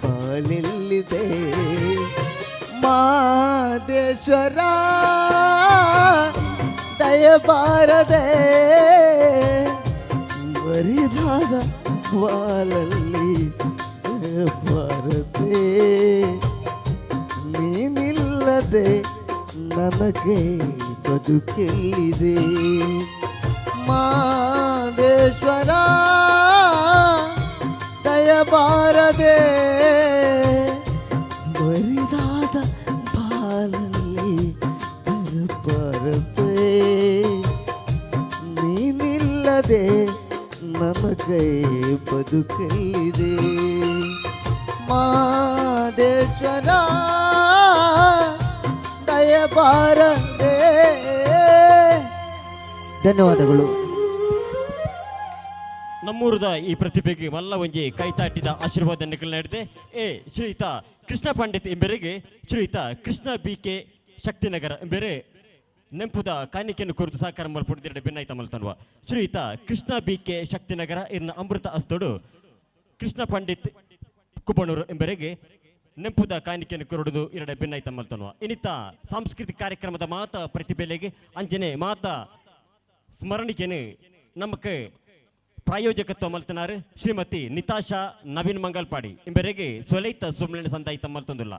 ಬಾಳೆಲ್ಲಿದೆ ಮಾದೇಶ್ವರ ದಯಬಾರದೆ ಬರಿದಾದ ಬಾಲಲ್ಲಿ ಬಾರದೆ ನೀನಿಲ್ಲದೆ ನನಗೆ ಬದುಕೆಲ್ಲಿದೆ ಮಾದೇಶ್ವರ ದಯಬಾರದೆ ಬರಿದಾದ ಬಾಲಲ್ಲಿ ಬರಬಾರದೆ ನೀನಿಲ್ಲದೆ ನನಗೆ ಬದುಕಲಿದೆ ಮಾದೇಶ್ವರ ದಯಬಾರದೆ ಧನ್ಯವಾದಗಳು. ನಮ್ಮೂರದ ಈ ಪ್ರತಿಭೆಗೆ ಮಲ್ಲ ಒಂಜಿ ಕೈತಾಟಿದ ಆಶೀರ್ವಾದ ನೀಡಿದೆ. ಶ್ರೀಯುತ ಕೃಷ್ಣ ಪಂಡಿತ್ ಎಂಬರಿಗೆ ಶ್ರೀಯುತ ಕೃಷ್ಣ BK ಶಕ್ತಿನಗರ ಎಂಬರೆ ನೆಂಪುದ ಕಾಣಿಕೆಯನ್ನು ಕುರಿತು ಸಹಕಾರ ಮಲ್ಪಡಿದ್ರೆ ಭಿನ್ನಾಯ್ತ ಮಲ್ತನ್ವ ಶ್ರೀಯುತ ಕೃಷ್ಣ BK ಶಕ್ತಿನಗರ ಇರ್ನ ಅಮೃತ ಅಸ್ತೋಡು ಕೃಷ್ಣ ಪಂಡಿತ್ ಕುಬಣೂರು ಎಂಬರಿಗೆ ನೆಂಪುದ ಕಾಣಿಕೆಯನ್ನು ಕುರುಡುದು ಎರಡ ಭಿನ್ನಾಯ್ತ ಮಲ್ತನ್ವ ಇನ್ನಿತ ಸಾಂಸ್ಕೃತಿಕ ಕಾರ್ಯಕ್ರಮದ ಮಾತ ಪ್ರತಿಭೆಲೆಗೆ ಅಂಜನೆ ಮಾತ ಸ್ಮರಣಿಕೆನು ನಮಕ್ ಪ್ರಾಯೋಜಕತ್ವ ಮಲ್ತನಾರು ಶ್ರೀಮತಿ ನಿತಾಶಾ ನವೀನ್ ಮಂಗಲ್ಪಾಡಿ ಎಂಬರಿಗೆ ಸೊಲೈತ ಸುಮ್ಲನೆ ಸಂದಾಯಿತ ಮಲ್ತೊಂದುಲ್ಲ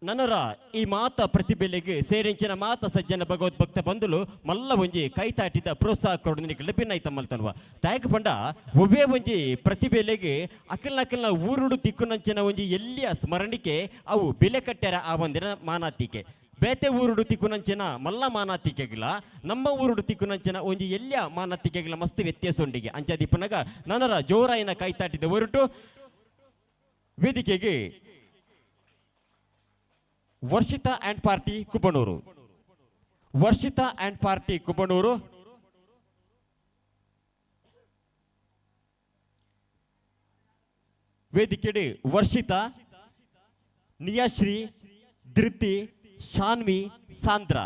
ನನ್ನರ ಈ ಮಾತ ಪ್ರತಿಭೆಲೆಗೆ ಸೇರಿಂಚಿನ ಮಾತ ಸಜ್ಜನ ಭಗವದ್ಭಕ್ತ ಬಂದುಲು ಮಲ್ಲ ಒಂಜಿ ಕೈತಾಟಿದ ಪ್ರೋತ್ಸಾಹ ಕೊಡೋದಕ್ಕೆ ಭಿನ್ನಾಯ್ತ ಮಲ್ತನ್ವ ತಾಯಕ ಪಂಡ ಒಬ್ಬೇ ಒಂಜಿ ಪ್ರತಿಭೆಲೆಗೆ ಅಕಲ್ನ ಊರುಡು ತಿಕ್ಕುನಂಚಿನ ಒಂಜಿ ಎಲ್ಲಿಯ ಸ್ಮರಣಿಕೆ ಅವು ಬೆಲೆ ಕಟ್ಟ್ಯಾರ ಆ ಒಂದಿನ ಮಾನಾತಿಕೆ ಬೇತೆ ಊರುಡು ತಿಕ್ಕುನಂಚಿನ ಮಲ್ಲ ಮಾನಾತಿಕೆಗಿಲ್ಲ ನಮ್ಮ ಊರುಡು ತಿಕ್ಕುನಂಚಿನ ಒಂಜಿ ಎಲ್ಲಿಯ ಮಾನಾತಿಕೆಗಿಲ್ಲ ಮಸ್ತ್ ವ್ಯತ್ಯಾಸ ಉಂಡಿಗೆ ಅಂಚಾದಿಪ್ಪನಾಗ ನನ್ನರ ಜೋರಾಯಿನ ಕೈತಾಟಿದ ಹೊರಟು ವೇದಿಕೆಗೆ Varshitha and party Kubanur Varshitha and party Kubanur ವೇದಿಕೆಡೆ ವರ್ಷಿತಾ ನಿಯಾಶ್ರೀ ಧೃತಿ ಶಾನ್ವಿ ಸಾಂದ್ರ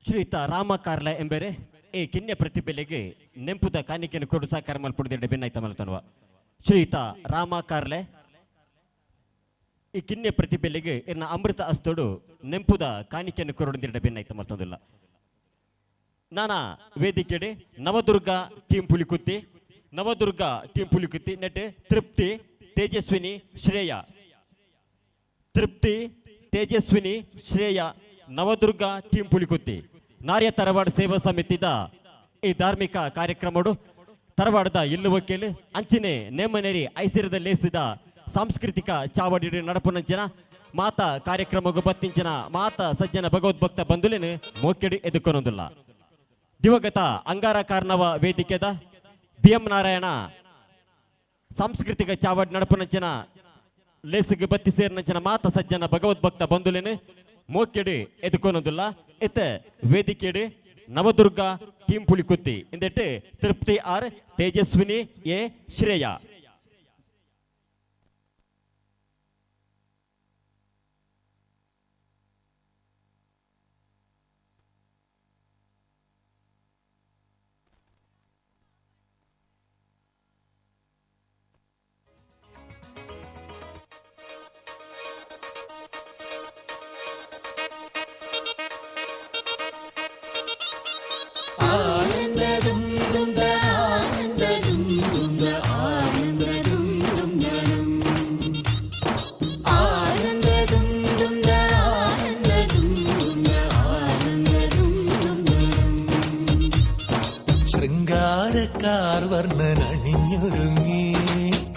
ಶ್ರೀಯುತ ರಾಮ ಕಾರ್ಲೆ ಎಂಬರೆ ಈ ಕಿನ್ಯ ಪ್ರತಿಭೆಲೆಗೆ ನೆಂಪುದ ಕಾಣಿಕೆಯನ್ನು ಕೊಡು ಸಾಕಾರ ಮಲ್ಪುಡಿದೆ ಬೆನ್ನಾಯ್ತ ಮಲ್ತನ್ವ ಶ್ರೀಯುತ ರಾಮ ಕಾರ್ಲೆ ಈ ಕಿನ್ಯ ಪ್ರತಿಭೆಲೆಗೆ ಇನ್ನ ಅಮೃತ ಅಸ್ತೋಡು ನೆಂಪುದ ಕಾಣಿಕೆಯನ್ನು ಕೊರೊಡಿದ ಬೆನ್ನಾಯ್ತ ಮಲ್ತಂದಿಲ್ಲ ನಾನಾ ವೇದಿಕೆಡೆ ನವದುರ್ಗ ಟೀಮ್ ಪುಲಿಕುತ್ತಿ ನೆಟ್ ತೃಪ್ತಿ ತೇಜಸ್ವಿನಿ ಶ್ರೇಯ ನವದುರ್ಗ ಟೀಮ್ ಪುಲಿಕುತ್ತಿ ನಾರ್ಯ ತರವಾಡ ಸೇವಾ ಸಮಿತಿದ ಈ ಧಾರ್ಮಿಕ ಕಾರ್ಯಕ್ರಮಡು ತರವಾಡದ ಇಲ್ಲು ವಕೀಲು ಅಂಚಿನೆ ನೇಮನೇರಿ ಐಸಿರದ ಲೇಸಿದ ಸಾಂಸ್ಕೃತಿಕ ಚಾವಡಿ ನಡಪುನಂಚಿನ ಮಾತ ಕಾರ್ಯಕ್ರಮಗೂ ಬತ್ತಿಂಚಿನ ಮಾತ ಸಜ್ಜನ ಭಗವದ್ಭಕ್ತ ಬಂಧುಲೇನು ಮೋಕೆಡಿ ಎದುಕೊನೊಂದಿಲ್ಲ ದಿವಗತ ಅಂಗಾರ ಕಾರ್ನವ ವೇದಿಕೆದ BM ನಾರಾಯಣ ಸಾಂಸ್ಕೃತಿಕ ಚಾವಡಿ ನಡಪುನಂಚಿನ ಲೇಸಿಗೆ ಬತ್ತಿ ಸೇರಿನಂಚಿನ ಮಾತ ಸಜ್ಜನ ಭಗವದ್ಭಕ್ತ ಬಂಧುಲೇನು ಮೋಕೆಡಿ ಎದುಕೊನೊಂದಿಲ್ಲ ಇತ್ತ ವೇದಿಕೆಡೆ ನವದುರ್ಗ ಟೀಮ್ ಪುಲಿಕುತ್ತಿ ಇಂದೆಟ್ಟು ತೃಪ್ತಿ ಆರ್ ತೇಜಸ್ವಿನಿ ಎ ಶ್ರೇಯ ശൃംഗാരക്കാർ വർണ്ണനണിഞ്ഞൊരുങ്ങി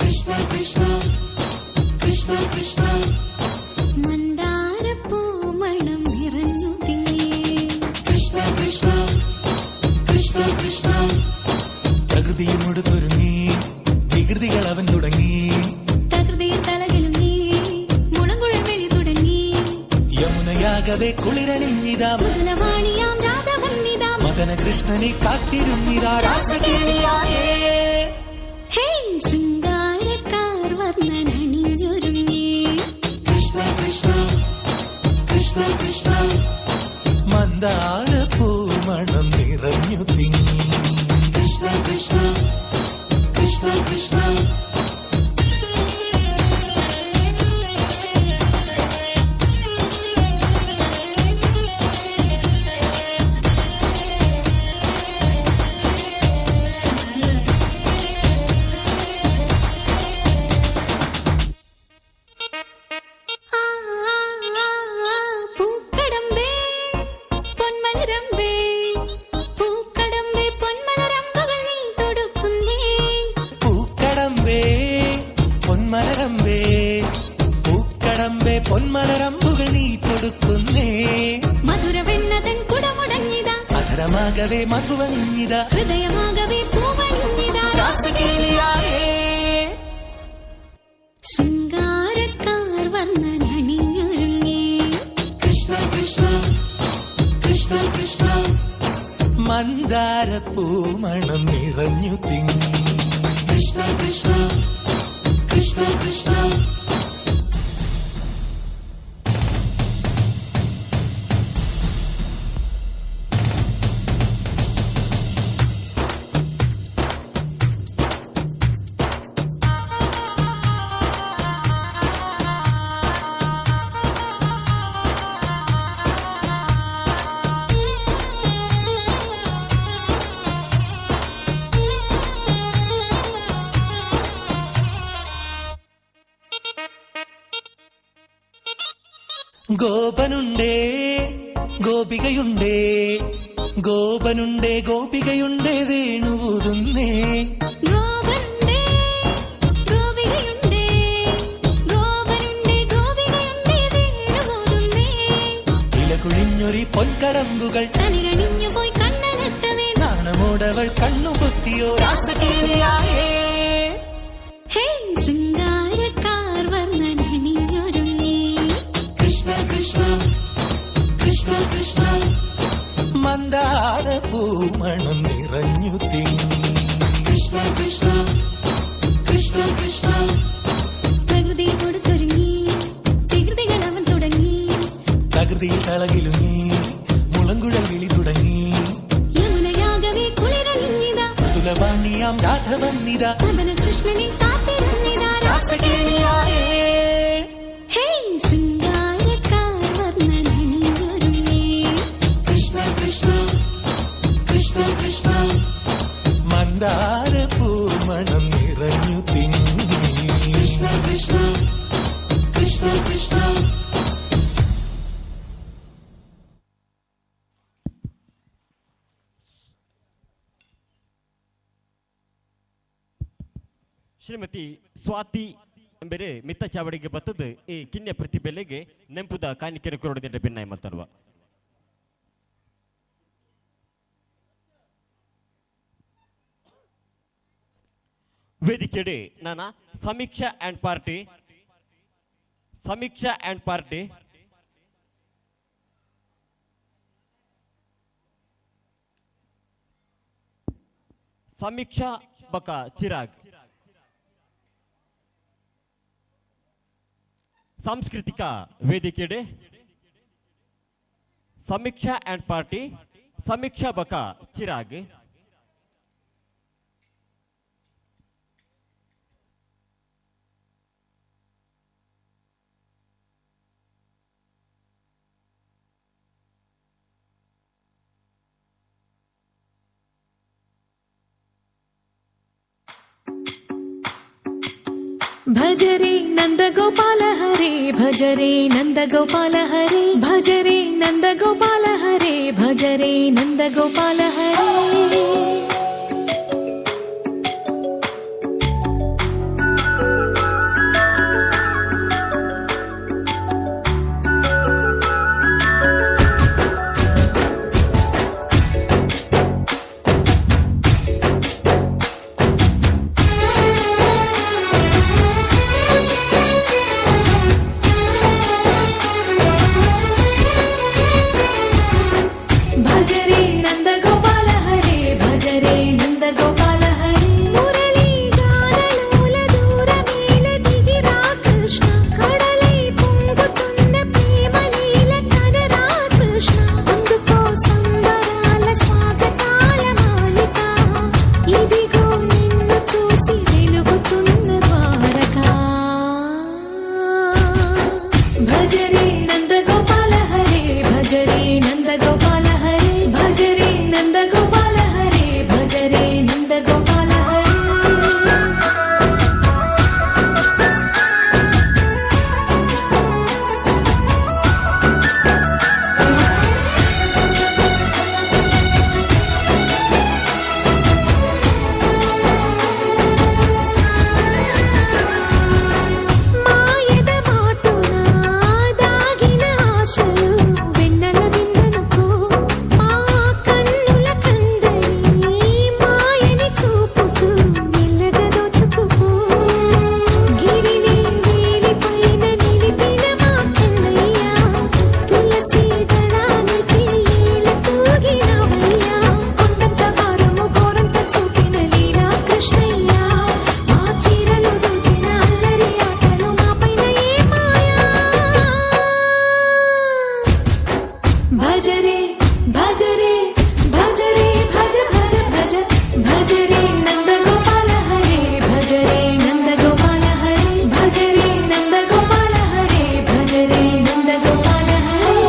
കൃഷ്ണ കൃഷ്ണ കൃഷ്ണ കൃഷ്ണ മന്ദാരപ്പൂമണം നിറഞ്ഞു തിങ്ങി കൃഷ്ണ കൃഷ്ണ കൃഷ്ണ കൃഷ്ണ പ്രകൃതിയോട് തുരുങ്ങി വികൃതികൾ അവൻ തുടങ്ങി തകൃതിയിൽ തലകിലും നീ മുളങ്കുഴൽ വെളി തുടങ്ങി യമുനയാകവെ കുളിരണിഞ്ഞിതാ മുതലവാണിയാം രാധ വന്നിതാ മദന കൃഷ്ണനെ കാത്തിരുന്നിതാ രാസകേളിയായേ ഹേ ശൃംഗാരക്കാർ വർണ്ണനണിഞ്ഞൊരുങ്ങി കൃഷ്ണ കൃഷ്ണ കൃഷ്ണ കൃഷ്ണ മന്ദാര പൂമണം നിറഞ്ഞു തിങ്ങി കൃഷ്ണ കൃഷ്ണ കൃഷ്ണ കൃഷ്ണ പൂക്കടമ്പേ പൊന്മലരമ്പേ പൂക്കടമ്പേ പൊന്മലരമ്പുകൾ നീ തൊടുക്കുന്നേ പൂക്കടമ്പേ പൊന്മലരമ്പേ പൂക്കടമ്പേ പൊന്മലരമ്പുകൾ നീ തൊടുക്കുന്നേ മധുരവെണ്ണതൻ കുടമുടഞ്ഞിതാ അധരമാകവേ മധുവണിഞ്ഞിതാ ഹൃദയമാകവേ പൂവണിഞ്ഞിതാ രാസകേളിയായേ ശൃംഗാരക്കാർ വർണ്ണനണിഞ്ഞൊരുങ്ങി കൃഷ്ണ കൃഷ്ണ കൃഷ്ണ കൃഷ്ണ മന്ദാര പൂമണം നിറഞ്ഞു തിങ്ങി കൃഷ്ണ കൃഷ്ണ കൃഷ്ണ കൃഷ്ണ ഗോപനുണ്ടേ ഗോപികയുണ്ടേ ഗോപനുണ്ടേ ഗോപികയുണ്ടേ വേണുവുതുന്നേ ഗോപനുണ്ടേ ഗോപികയുണ്ടേ ഗോപനുണ്ടേ ഗോപികയുണ്ടേ വേണുപോതുന്നേ ഇലകുഴിഞ്ഞൊരി പൊൻകടമ്പുകൾ തളിരണിഞ്ഞു പോയി കണ്ണനെത്തവേ നാണമോടവൾ കണ്ണുപൊത്തിയോ രാസകേളിയായേ ഹേ ശൃംഗാരക്കാർ വർണ്ണനണിഞ്ഞൊരുങ്ങി കൃഷ്ണ കൃഷ്ണ കൃഷ്ണ കൃഷ്ണ മന്ദാര പൂമണം നിറഞ്ഞു തിങ്ങി കൃഷ്ണ കൃഷ്ണ കൃഷ്ണ കൃഷ്ണ പ്രകൃതിയോട് തുടങ്ങി വികൃതികൾ അവൻ തുടങ്ങി തകൃതിയിൽ തളകിലുങ്ങി മുളങ്കുഴൽ വിളി തുടങ്ങി യമുനയാകവേ രാം രാഘവന്നിതാ കഥന കൃഷ്ണനെ കാത്തിരുന്നിതാ രാസകേളിയായേ ഹേ ശൃംഗാരക്കാർ വർണ്ണനണിഞ്ഞൊരുങ്ങി കൃഷ്ണ കൃഷ്ണ കൃഷ്ണ കൃഷ്ണ മന്ദാര പൂമണം നിറഞ്ഞു തിങ്ങി കൃഷ്ണ കൃഷ്ണ കൃഷ്ണ കൃഷ്ണ ಶ್ರೀಮತಿ ಸ್ವಾತಿ ಎಂಬರೆ ಮಿತ್ತ ಚಾವಡಿಗೆ ಬತ್ತದು ಈ ಕಿನ್ಯ ಪ್ರತಿಭೆಲೆಗೆ ನೆಂಪುದ ಕಾಣಿಕೆರೆ ಕೊರಡದಿಂದ ಭಿನ್ನಾಯ ಮತ್ತಲ್ವ ವೇದಿಕೆಡೆ ನಾನ ಸಮೀಕ್ಷಾ ಅಂಡ್ ಪಾರ್ಟಿ ಸಮೀಕ್ಷಾ ಬಕ ಚಿರಾಗ್ ಸಾಂಸ್ಕೃತಿಕ ವೇದಿಕೆಡೆ ಸಮೀಕ್ಷಾ ಅಂಡ್ ಪಾರ್ಟಿ ಸಮೀಕ್ಷಾ ಬಕ ಚಿರಾಗ್ ಭಜರೆ ನಂದ ಗೋಪಾಲ ಹರೇ ಭಜರೆ ನಂದ ಗೋಪಾಲ ಹರೇ ಭಜರೆ ನಂದ ಗೋಪಾಲ ಹರೇ ಭಜರೆ ನಂದ ಗೋಪಾಲ ಹರೇ ಭಜರೆ ನಂದ ಗೋಪಾಲ ಹರೇ ಭಜರೆ ನಂದ ಗೋಪಾಲ ಹರೇ ಮುರಳಿ ಗಾನಲೋಲ ದೂರ ಮೇಲೆ ದಿಗಿರಾ ಕೃಷ್ಣ ಕಡಲೈ పొంగుతున్న ప్రేమ నీల కనరా కృష్ణ అందుకో సంబరాల స్వాగతాల మాలిక ఇదిగో నిన్ను చూసి వెలుగుతున్న ద్వారకా భజరే నంద గోపాల హరే భజరే నంద గోపాల హరే భజరే నంద గోపాల హరే భజరే నంద గోపాల హరే మాయద మాటున దాగిన ఆశలు వెన్నెల దిండనుకో మా కన్నుల కందని మాయని చూపుతూ మెల్లగా దోచుకుపో గిరిని వేలిపైన నిలిపిన మా కన్నయ్య తులసి దళానికి ఏల తూగినవయ్యా కొండంత భారము కోరంత చూపిన లీలా కృష్ణయ్య మా చీరలు దోచిన అల్లరి ఆటలు మాపైన ఏ మాయా భజరే భజరే భజరే భజ భజ భజ భజరే నంద గోపాల హరే భజరే నంద గోపాల హరే భజరే నంద గోపాల హరే భజరే నంద గోపాల హరే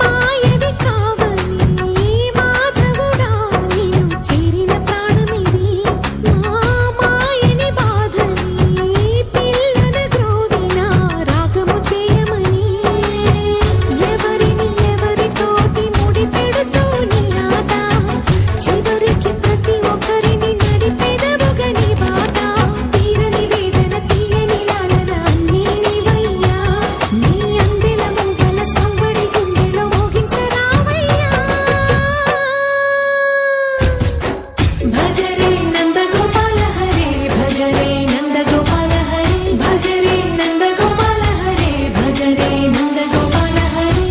మాయవి కావని మాధవుడా నీవు చేరిన ప్రాణమిది మా మాయని బాధని పిల్లన గ్రోవిన రాగము చేయమని ఎవరిని ఎవరితోటి ముడి పెడుతూ నీ ఆట చివరికి ప్రతి ఒక్కరిని నడిపెదవుగని బాట తీరని వేదన తీయని లాలన అన్నీ నీవయ్యా నీ అందెల ముంగల సంబడి గుండెలో మోగించరావయ్యా భజరే నంద గోపాల హరే భజరే నంద గోపాల హరే భజరే నంద గోపాల హరే భజరే నంద గోపాల హరే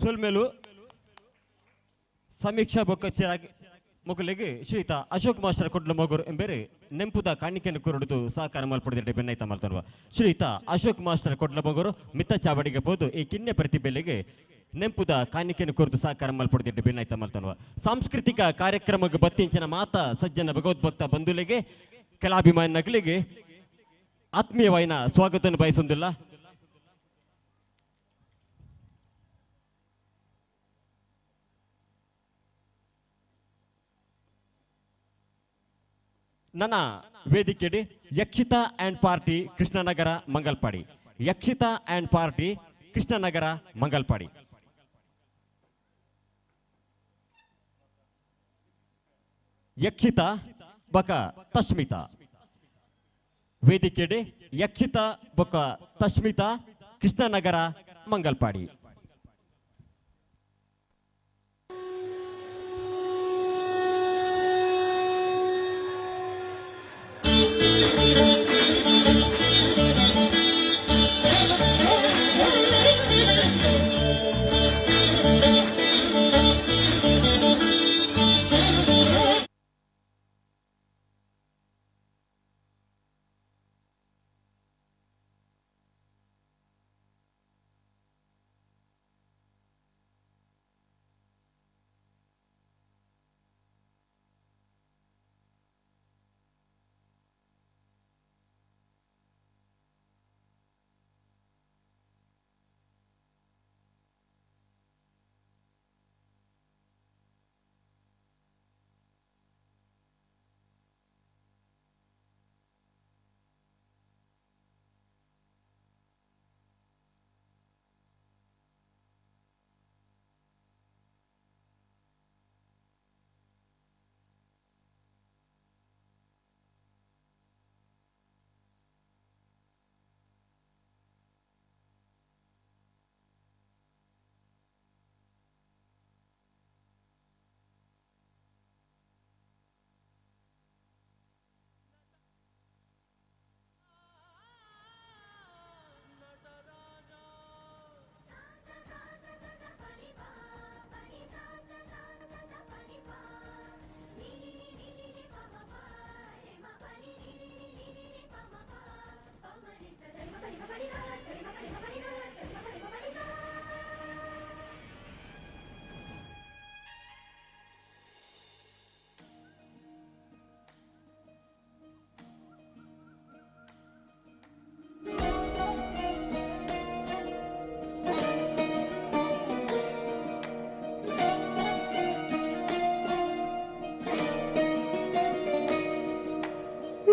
ಸೊಲ್ಮೇಲು ಸಮೀಕ್ಷಾ ಬೊಕ್ಕಚ್ಚಿರಾಗಿ ಮೊಗಲಿಗೆ ಶ್ರೀಯುತ ಅಶೋಕ್ ಮಾಸ್ಟರ್ ಕೊಡ್ಲ ಮಗರು ಎಂಬೇರೆ ನೆಂಪುದ ಕಾಣಿಕೆಯನ್ನು ಕೊರಡುದು ಸಹಕಾರ ಮಲ್ಪಡಿದೆ ಬೆನ್ನೈತ ಮಾಡ್ತಾನವ ಶ್ರೀಯುತ ಅಶೋಕ್ ಮಾಸ್ಟರ್ ಕೊಡ್ಲ ಮಗರು ಮಿತ್ತ ಚಾವಡಿಗೆ ಹೋದು ಈ ಕಿನ್ನೆ ಪ್ರತಿಭೆಲೆಗೆ ನೆಂಪುದ ಕಾಣಿಕೆಯನ್ನು ಕೊರದು ಸಹಕಾರ ಮಲ್ಪಡಿದೆ ಬೆನ್ನೈತ ಮಾಡ್ತಾನವ ಸಾಂಸ್ಕೃತಿಕ ಕಾರ್ಯಕ್ರಮಕ್ಕೆ ಬತ್ತಿಂಚಿನ ಮಾತ ಸಜ್ಜನ ಭಗವದ್ಭಕ್ತ ಬಂಧುಲೆಗೆ ಕಲಾಭಿಮಾನ ನಗಲಿಗೆ ಆತ್ಮೀಯವಾಯಿನ ಸ್ವಾಗತವನ್ನು ಬಯಸೊಂದಿಲ್ಲ. ನನ್ನ ವೇದಿಕೆಡಿ Yakshitha and party Krishnanagar Mangalpady. Yakshitha and party Krishnanagar Mangalpady. Yakshitha ಬಕ ತಶ್ಮಿತಾ ವೇದಿಕೆಡಿ ಯಕ್ಷಿತಾ ಬಕ ತಶ್ಮಿತಾ ಕೃಷ್ಣನಗರ ಮಂಗಲ್ಪಾಡಿ.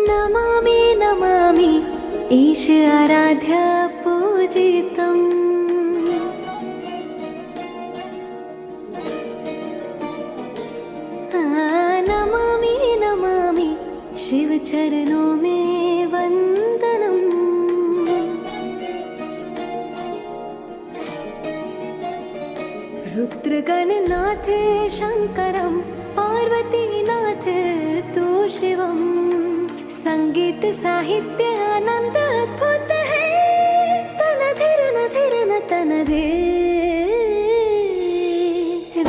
नमामि नमामि ईश आराध्य पूजितम् नमामि नमामि शिव चरणों में वंदनम् रुद्रगणनाथ शंकरं पार्वतीनाथ तू शिवम् संगीत साहित्य आनंद अद्भुत है तनधिर नधिर न तनधे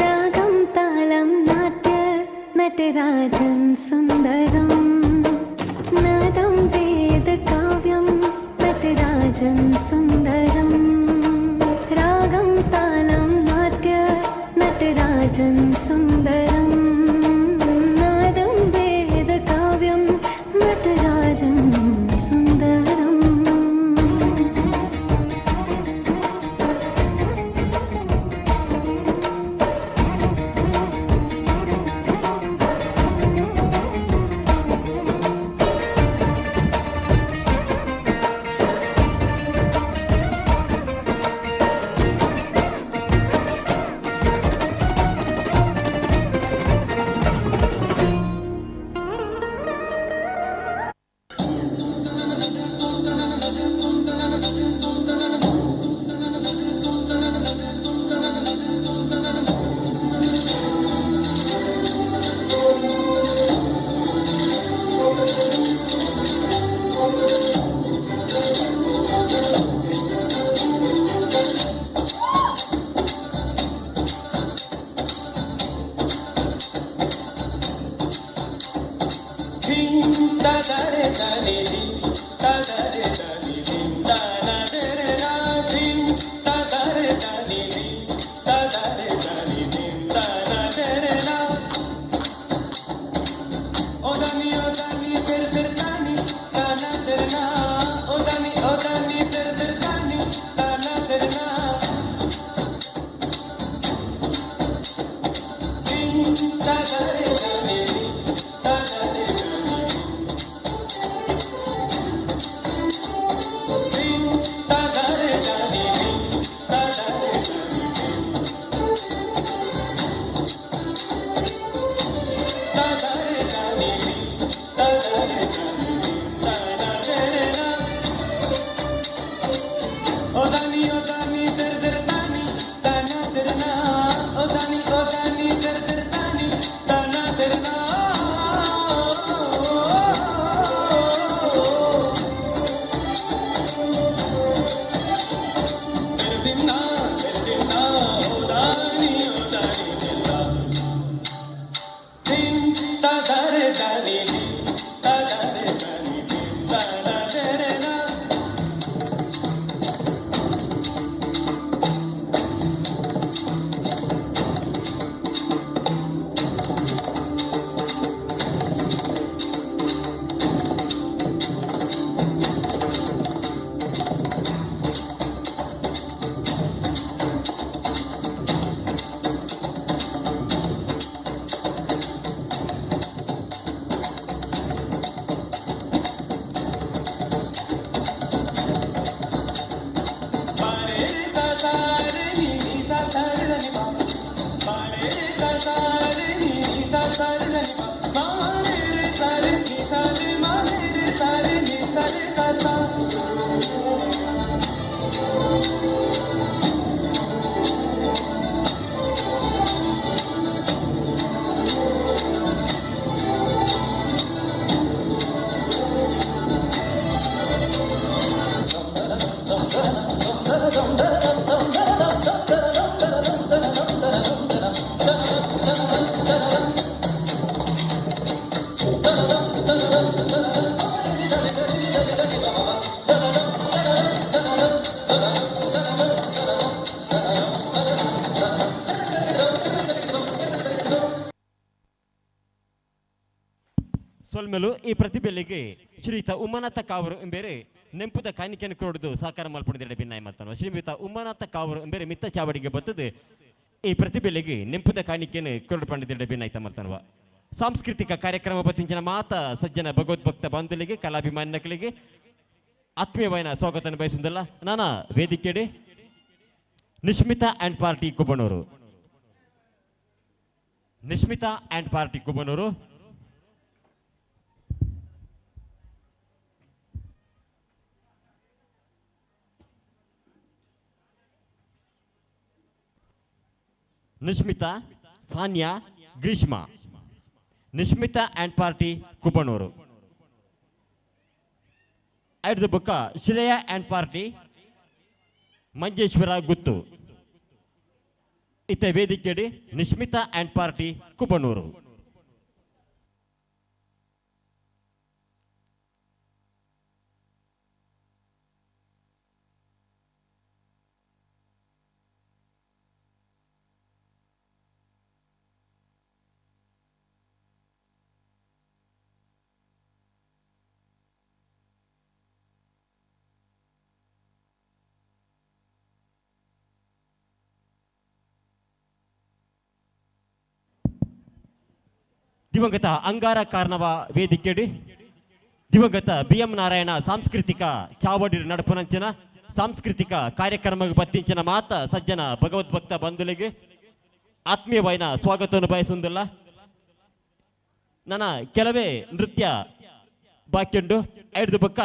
रागम तालम नाट्य नटराजन सुंदरम नादम वेद काव्यम नटराजन सुंदरम रागम तालम नाट्य नटराजन सुंदरम नादम वेद काव्यम नटराजन सुंदरम. ತದರೆ ತರೆ ದಿಂ ತದರೆ ತರೆ ದಿಂ ತದರೆ ನಾ ದಿಂ ತದರೆ ತರೆ ದಿಂ ತದರೆ ತರೆ ದಿಂ ತದರೆ ನಾ odani ter ter tani tana terna odani ter ter tani tana terna din ta dare dare ta dare dare din ta dare dare ta dare dare ta dare dare odani ter ter tani tana terna odani ter ter tani tana terna terdinna odani terna din ta dare dare ta dare dare ta dare na ಸೊಲ್ಮೆಲು ಈ ಪ್ರತಿಭೆಗಳಿಗೆ ಶ್ರೀಯುತ ಉಮ್ಮನಾಥ ಕಾವರು ಎಂಬೇರೆ ನೆಂಪುದ ಕಾಣಿಕೆಯನ್ನು ಕೊಡುದು ಸಾಕಾರ ಮಲ್ಪಡಿದ ಭಿನ್ನಾಯ ಮಾತನು ಶ್ರೀಯುತ ಉಮ್ಮನಾಥ ಕಾವರು ಎಂಬೇರೆ ಮಿತ್ತ ಚಾವಡಿಗೆ ಬರ್ತದೆ ಈ ಪ್ರತಿಭೆಗಳಿಗೆ ನೆಂಪುದ ಕಾಣಿಕೆಯನ್ನು ಕೊರಡು ಭಿನ್ನಾಯ್ತ ಮಾತನುವ ಸಾಂಸ್ಕೃತಿಕ ಕಾರ್ಯಕ್ರಮ ಪತ್ತಿಂಚಿನ ಮಾತ ಸಜ್ಜನ ಭಗವದ್ಭಕ್ತ ಬಾಂಧವರಿಗೆ ಕಲಾಭಿಮಾನಿಗಳಿಗೆ ಆತ್ಮೀಯವಾದ ಸ್ವಾಗತ ಬಯಸುವುದಲ್ಲ ನಾನ ವೇದಿಕೆಡೆ Nishmitha and party Kubbanur Nishmitha and party Kubbanur Nishmitha Sanya Greeshma Nishmitha and party Kubbanur at the ಬುಕ್ಕ ಶ್ರೇಯಾ ಆ್ಯಂಡ್ ಪಾರ್ಟಿ ಮಂಜೇಶ್ವರ ಗುತ್ತು ಇತ್ತ ವೇದಿಕೆಡಿ ನಿಶ್ಮಿತಾ ಆ್ಯಂಡ್ ಪಾರ್ಟಿ ಕುಬ್ಬನೂರು ದಿವಂಗತ ಅಂಗಾರ ಕಾರ್ನವ ವೇದಿಕೆಡಿ ದಿವಂಗತ BM ನಾರಾಯಣ ಸಾಂಸ್ಕೃತಿಕ ಚಾವಡಿ ನಡಪುನಂಚಿನ ಸಾಂಸ್ಕೃತಿಕ ಕಾರ್ಯಕ್ರಮ ಬತ್ತಿಂಚಿನ ಮಾತ ಸಜ್ಜನ ಭಗವದ್ಭಕ್ತ ಬಂಧುಗಳಿಗೆ ಆತ್ಮೀಯವಾದ ಸ್ವಾಗತವನ್ನು ಬಯಸುವುದಿಲ್ಲ ನನ್ನ ಕೆಲವೇ ನೃತ್ಯ ಬಾಕ್ಯುಂಡು ಐದು ಬುಕ್ಕ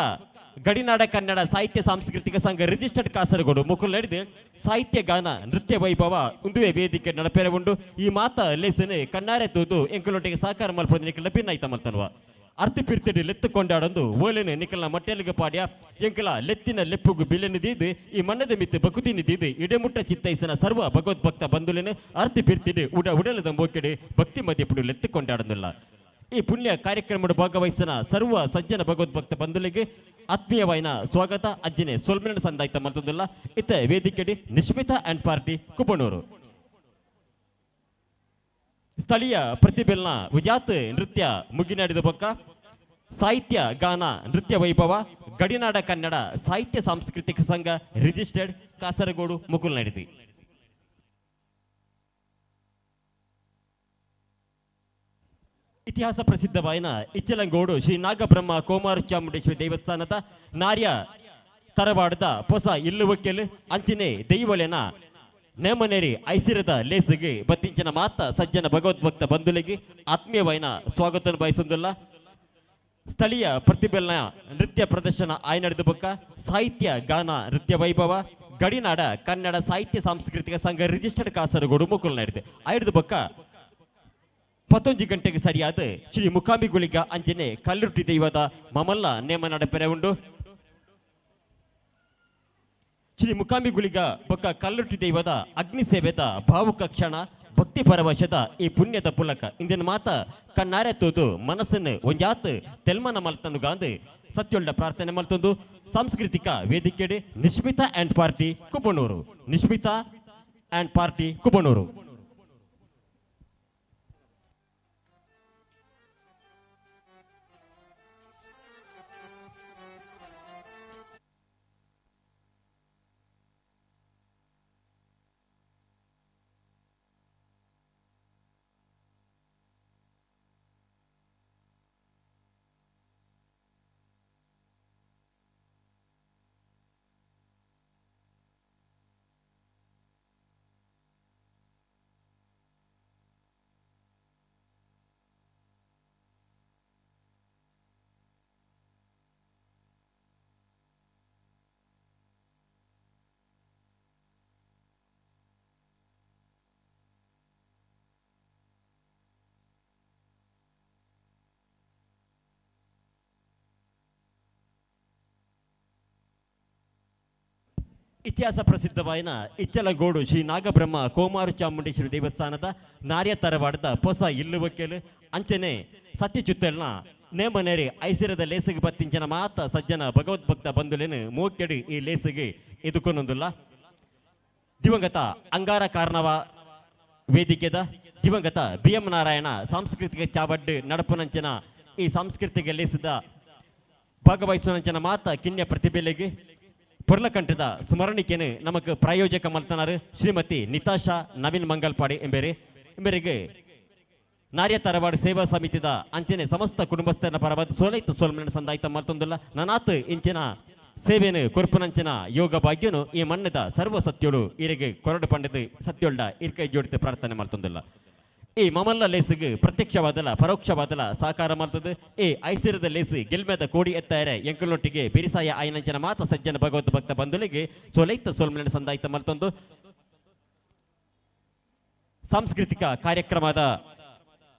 ಗಡಿನಾಡ ಕನ್ನಡ ಸಾಹಿತ್ಯ ಸಾಂಸ್ಕೃತಿಕ ಸಂಘ ರಿಜಿಸ್ಟರ್ಡ್ ಕಾಸರಗೋಡು ಮುಕುಲ್ ನಡೆದು ಸಾಹಿತ್ಯ ಗಾನ ನೃತ್ಯ ವೈಭವ ಉಂದುವೆ ವೇದಿಕೆ ನಡಪೆರಗೊಂಡು ಈ ಮಾತ ಲೇಸನೆ ಕಣ್ಣಾರೆ ತೂದು ಎಂಕಲೊಟ್ಟಿಗೆ ಸಹಕಾರ ಮಲ್ಪದ ನಿಖಲ ಭಿನ್ನಾಯ್ತ ಮಲ್ತನ್ವ ಅರ್ಥ ಪಿರ್ತಿಡಿ ಲೆತ್ತು ಕೊಂಡಾಡೊಂದು ಓಲೆನೆ ನಿಖಲ್ನ ಮಟ್ಟೆಲಿಗೆ ಪಾಡ್ಯ ಎಂಕಲ ಲೆತ್ತಿನ ಲೆಪ್ಪುಗು ಬಿಲೆನಿದೀದು ಈ ಮಣ್ಣದ ಮಿತ್ತು ಬಕುತಿನಿದೀದು ಇಡೆಮುಟ್ಟ ಚಿತ್ತೈಸನ ಸರ್ವ ಭಗವದ್ಭಕ್ತ ಬಂಧುಲೆನೆ ಅರ್ಥ ಪಿರ್ತಿಡಿ ಉಡಲದ ಮೋಕೆಡೆ ಭಕ್ತಿ ಮಧ್ಯಪುಡು ಲೆತ್ತು ಕೊಂಡಾಡೊಂದಿಲ್ಲ ಈ ಪುಣ್ಯ ಕಾರ್ಯಕ್ರಮದ ಭಾಗವಹಿಸಿನ ಸರ್ವ ಸಜ್ಜನ ಭಗವದ್ಭಕ್ತ ಬಂಧುಗಳಿಗೆ ಆತ್ಮೀಯವಾಯಿನ ಸ್ವಾಗತ ಅಜ್ಜನೆ ಸೊಲ್ಮೆನ ಸಂದಾಯ್ತ ಮಲ್ತೊಂದಿಲ್ಲ ಇತ್ತ ವೇದಿಕೆಡಿ ನಿಶ್ಮಿತಾ ಅಂಡ್ ಪಾರ್ಟಿ ಕುಪ್ಪಣೂರು ಸ್ಥಳೀಯ ಪ್ರತಿಭೆಲ್ನ ವಿಜಾತ್ ನೃತ್ಯ ಮುಗಿನಾಡಿದ ಬೊಕ್ಕ ಸಾಹಿತ್ಯ ಗಾನ ನೃತ್ಯ ವೈಭವ ಗಡಿನಾಡ ಕನ್ನಡ ಸಾಹಿತ್ಯ ಸಾಂಸ್ಕೃತಿಕ ಸಂಘ ರಿಜಿಸ್ಟರ್ಡ್ ಕಾಸರಗೋಡು ಮುಕುಲ್ನಾಡಿದಿ ಇತಿಹಾಸ ಪ್ರಸಿದ್ಧವಾಯಿನ ಇಚ್ಚಲಂಗೋಡು ಶ್ರೀ ನಾಗಬ್ರಹ್ಮ ಕೋಮಾರ ಚಾಮುಂಡೇಶ್ವರಿ ದೇವಸ್ಥಾನದ ನಾರ್ಯ ತರವಾಡದ ಹೊಸ ಇಲ್ಲುವಕ್ಕೆಲು ಅಂಚಿನೆ ದೈವಳೆನ ನೇಮನೇರಿ ಐಸಿರದ ಲೇಸಿಗೆ ಬತ್ತಿಂಚಿನ ಮಾತ ಸಜ್ಜನ ಭಗವದ್ಭಕ್ತ ಬಂಧುಲಿಗೆ ಆತ್ಮೀಯವಾಯಿನ ಸ್ವಾಗತ ಬಯಸೊಂದಿಲ್ಲ ಸ್ಥಳೀಯ ಪ್ರತಿಭೆಲ್ನ ನೃತ್ಯ ಪ್ರದರ್ಶನ ಆಯ್ನಡೆದ ಬೊಕ್ಕ ಸಾಹಿತ್ಯ ಗಾನ ನೃತ್ಯ ವೈಭವ ಗಡಿನಾಡ ಕನ್ನಡ ಸಾಹಿತ್ಯ ಸಾಂಸ್ಕೃತಿಕ ಸಂಘ ರಿಜಿಸ್ಟರ್ಡ್ ಕಾಸರಗೋಡು ಮುಕುಲ್ನಾಡಿದೆ ಆಯ್ದ ಬೊಕ್ಕ 11 ಗಂಟೆಗೆ ಸರಿಯಾದ ಶ್ರೀ ಮುಕಾಂಬಿಗುಳಿಗ ಅಂಜನೆ ಕಲ್ಲುಟ್ಟಿ ದೈವದ ಮಮಲ್ಲ ನೇಮ ನಡೆಪೆರೆ ಉಂಡು ಶ್ರೀ ಮುಕಾಂಬಿಗುಳಿಗ ಬೊಕ್ಕ ಕಲ್ಲುಟ್ಟಿ ದೈವದ ಅಗ್ನಿ ಸೇವೆದ ಭಾವುಕ ಕ್ಷಣ ಭಕ್ತಿ ಪರವಶದ ಈ ಪುಣ್ಯದ ಪುಲಕ ಇಂದಿನ ಮಾತ ಕಣ್ಣಾರೆ ತೋದು ಮನಸ್ಸನ್ನು ಒಂಜಾತ್ ತೆಲ್ಮನ ಮಲ್ತನು ಗಾಂದು ಸತ್ಯೊಳ್ಳ ಪ್ರಾರ್ಥನೆ ಮಲ್ತೊಂದು ಸಾಂಸ್ಕೃತಿಕ ವೇದಿಕೆಡೆ Nishmitha and party Kuppanur Nishmitha and party Kuppanur ಇತಿಹಾಸ ಪ್ರಸಿದ್ಧವಾಯಿನ ಇಚ್ಚಲಗೋಡು ಶ್ರೀ ನಾಗಬ್ರಹ್ಮ ಕೋಮಾರ ಚಾಮುಂಡೇಶ್ವರಿ ದೇವಸ್ಥಾನದ ನಾರ್ಯ ತರವಾಡದ ಹೊಸ ಇಲ್ಲುವಕ್ಕೆಲು ಅಂಚನೆ ಸತ್ಯಚುತ್ತಲ್ನ ನೇಮನೇರಿ ಐಸಿರದ ಲೇಸಿಗೆ ಬತ್ತಿಂಚನ ಮಾತ ಸಜ್ಜನ ಭಗವದ್ಭಕ್ತ ಬಂಧುಲೇನು ಮೋಕೆಡು ಈ ಲೇಸಿಗೆ ಎದುಕೊನೊಂದಿಲ್ಲ ದಿವಂಗತ ಅಂಗಾರ ಕಾರಣವ ವೇದಿಕೆದ ದಿವಂಗತ ಬಿ ಎಂ ನಾರಾಯಣ ಸಾಂಸ್ಕೃತಿಕ ಚಾವಡ್ಡು ನಡಪುನಂಚನ ಈ ಸಾಂಸ್ಕೃತಿಕ ಲೇಸಿದ ಭಾಗವಹಿಸುವಂಚನ ಮಾತ ಕಿನ್ಯ ಪ್ರತಿಭೆಲೆಗೆ ಪುರ್ಲಕಂಠದ ಸ್ಮರಣಿಕೆನು ನಮಕ್ ಪ್ರಾಯೋಜಕ ಮಲ್ತನಾರು ಶ್ರೀಮತಿ ನಿತಾಶಾ ನವೀನ್ ಮಂಗಲ್ಪಾಡಿ ಎಂಬರಿಗೆ ನಾರ್ಯ ತರವಾಡು ಸೇವಾ ಸಮಿತಿದ ಅಂಚನೆ ಸಮಸ್ತ ಕುಟುಂಬಸ್ಥರ ಪರವಾದ ಸೋಲೈತು ಸೋಲ್ಮನ ಸಂದಾಯ್ತ ಮಲ್ತೊಂದಿಲ್ಲ ನನಾತ್ ಇಂಚಿನ ಸೇವೆನು ಕೊರ್ಪುನಂಚಿನ ಯೋಗ ಭಾಗ್ಯನು ಈ ಮಣ್ಣದ ಸರ್ವ ಸತ್ಯೋಡು ಇರಿಗೆ ಕೊರಡು ಪಂಡದು ಸತ್ಯೊಳ್ಳ ಇರ್ಕೈ ಜೋಡಿತ ಪ್ರಾರ್ಥನೆ ಮಲ್ತೊಂದಿಲ್ಲ ಈ ಮಮಲ್ಲ ಲೇಸಿಗೆ ಪ್ರತ್ಯಕ್ಷವಾದಲ್ಲ ಪರೋಕ್ಷವಾದಲ್ಲ ಸಹಕಾರ ಮಾಡ್ತದೆ ಈ ಐಸಿರದ ಲೇಸಿ ಗೆಲ್ಮೆದ ಕೋಡಿ ಎತ್ತಾರೆ ಎಂಕಲೊಟ್ಟಿಗೆ ಬಿರಿಸಾಯ ಆಯ್ನಂಚನ ಮಾತ ಸಜ್ಜನ ಭಗವದ್ ಭಕ್ತ ಬಂಧುಲಿಗೆ ಸೋಲೈತ ಸೋಲ್ಮನ ಸಂದಾಯ್ತ ಮಲ್ತೊಂದು ಸಾಂಸ್ಕೃತಿಕ ಕಾರ್ಯಕ್ರಮದ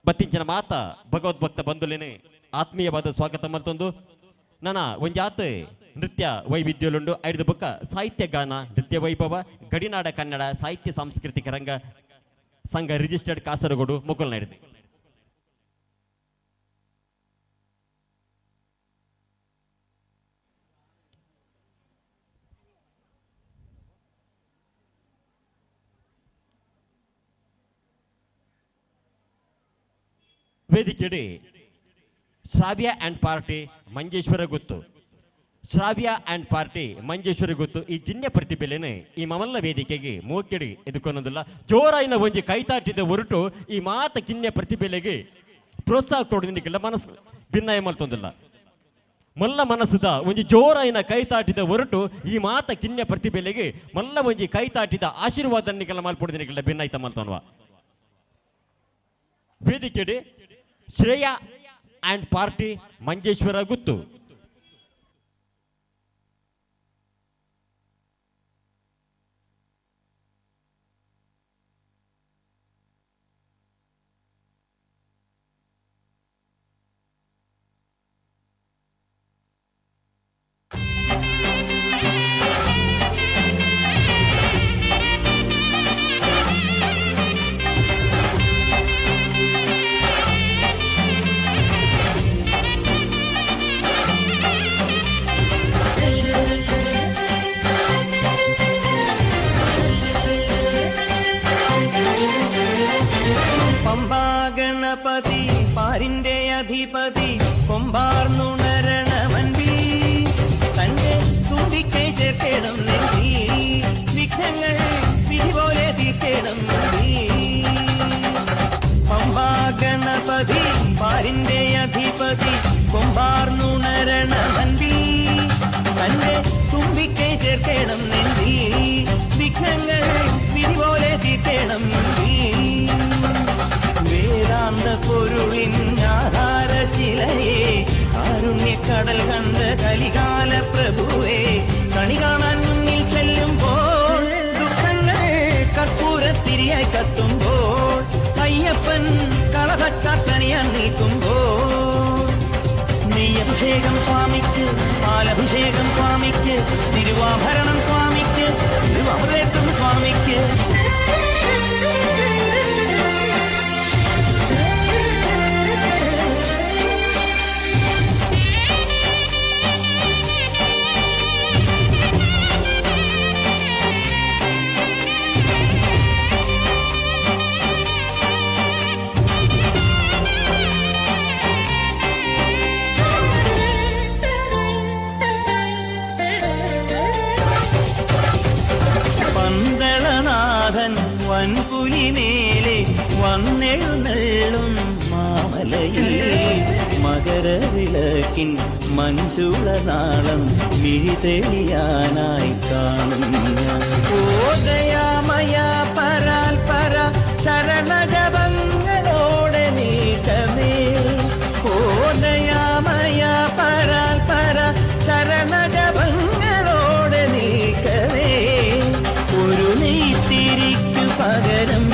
ಬತ್ತಿಂಚಿನ ಮಾತ ಭಗವದ್ಭಕ್ತ ಬಂಧುಲಿನ ಆತ್ಮೀಯವಾದ ಸ್ವಾಗತ ಮಲ್ತೊಂದು ನನ್ನ ಒಂಜಾತ್ ನೃತ್ಯ ವೈವಿಧ್ಯುಲುಂಡು ಐದು ಬುಕ್ಕ ಸಾಹಿತ್ಯ ಗಾನ ನೃತ್ಯ ವೈಭವ ಗಡಿನಾಡ ಕನ್ನಡ ಸಾಹಿತ್ಯ ಸಾಂಸ್ಕೃತಿಕ ರಂಗ ಸಂಘ ರಿಜಿಸ್ಟರ್ಡ್ ಕಾಸರಗೋಡು ಮುಕುಲ್ನಾಡಿದೆ ವೇದಿಕೆಡೆ Shravya and party Manjeshwar Guttu Shravya and party Manjeshwar ಗೊತ್ತು ಈ ಗಿನ್ಯ ಪ್ರತಿಭೆಲೇನೆ ಈ ಮಮಲ್ಲ ವೇದಿಕೆಗೆ ಮೋಕೆಡಿ ಎದುಕೊನ್ನೋದಿಲ್ಲ ಜೋರಾಯಿನ ಒಂಜಿ ಕೈತಾಟಿದ ಹೊರಟು ಈ ಮಾತ ಕಿನ್ಯ ಪ್ರತಿಭೆಲೆಗೆ ಪ್ರೋತ್ಸಾಹ ಕೊಡೋದಕ್ಕೆಲ್ಲ ಮನಸ್ಸು ಭಿನ್ನಾಯ ಮಾಡ್ತೊಂದಿಲ್ಲ ಮಲ್ಲ ಮನಸ್ಸದ ಒಂಜಿ ಜೋರಾಯಿನ ಕೈತಾಟಿದ ಹೊರಟು ಈ ಮಾತ ಕಿನ್ಯ ಪ್ರತಿಭೆಲೆಗೆ ಮಲ್ಲ ಒಂಜಿ ಕೈತಾಟಿದ ಆಶೀರ್ವಾದನಿಗೆಲ್ಲ ಮಾಡ್ಕೊಡೋದಕ್ಕೆಲ್ಲ ಭಿನ್ನಾಯ್ತ ಮಾಡ್ತಾನವ ವೇದಿಕೆಡೆ ಶ್ರೇಯ ಅಂಡ್ ಪಾರ್ಟಿ ಮಂಜೇಶ್ವರ ಗುತ್ತು ഗണപതി പാരിന്റെ അധിപതി കൊമ്പാർന്നുണരണമൻപി തന്റെ തുമ്പിക്കൈ ചേർക്കണം നെല്ലി വിഘ്നങ്ങൾ വിധി പോലെ തീർക്കണം പമ്പാ ഗണപതി പാരിന്റെ അധിപതി കൊമ്പാർന്നുണരണമൻപി തന്റെ തുമ്പിക്കൈ ചേർക്കണം നെല്ലി വിഘ്നങ്ങൾ വിധി പോലെ തീർക്കണം വേദാന്ത പൊരുളിൻ ആധാരശിലയെ കാരുണ്യക്കടൽ കണ്ട കലികാല പ്രഭുവേ കണി കാണാൻ മുന്നിൽ ചെല്ലുമ്പോൾ ദുഃഖങ്ങൾ കർപ്പൂരത്തിരിയായി കത്തുമ്പോൾ അയ്യപ്പൻ കളഭച്ചാട്ടണിയാൻ നിൽക്കുമ്പോൾ നെയ്യഭിഷേകം സ്വാമിക്ക് പാലഭിഷേകം സ്വാമിക്ക് തിരുവാഭരണം സ്വാമിക്ക് തിരുവാഭരണം സ്വാമിക്ക് വൻപുലിമേലെ വന്നെഴുന്നള്ളും മാമലയിൽ മകരവിളക്കിൻ മഞ്ചുളനാളം മിഴിതെളിയാനായി കാണുന്ന ഓദയാമയ പരാൽ പര ശരണജപങ്ങളോടെ നീക്കമേ ഓദയാമയ പരാൽ പര ശരണജപങ്ങളോടെ നീക്കമേ ഒരു നെയ്ത്തിരിക്കു പകരം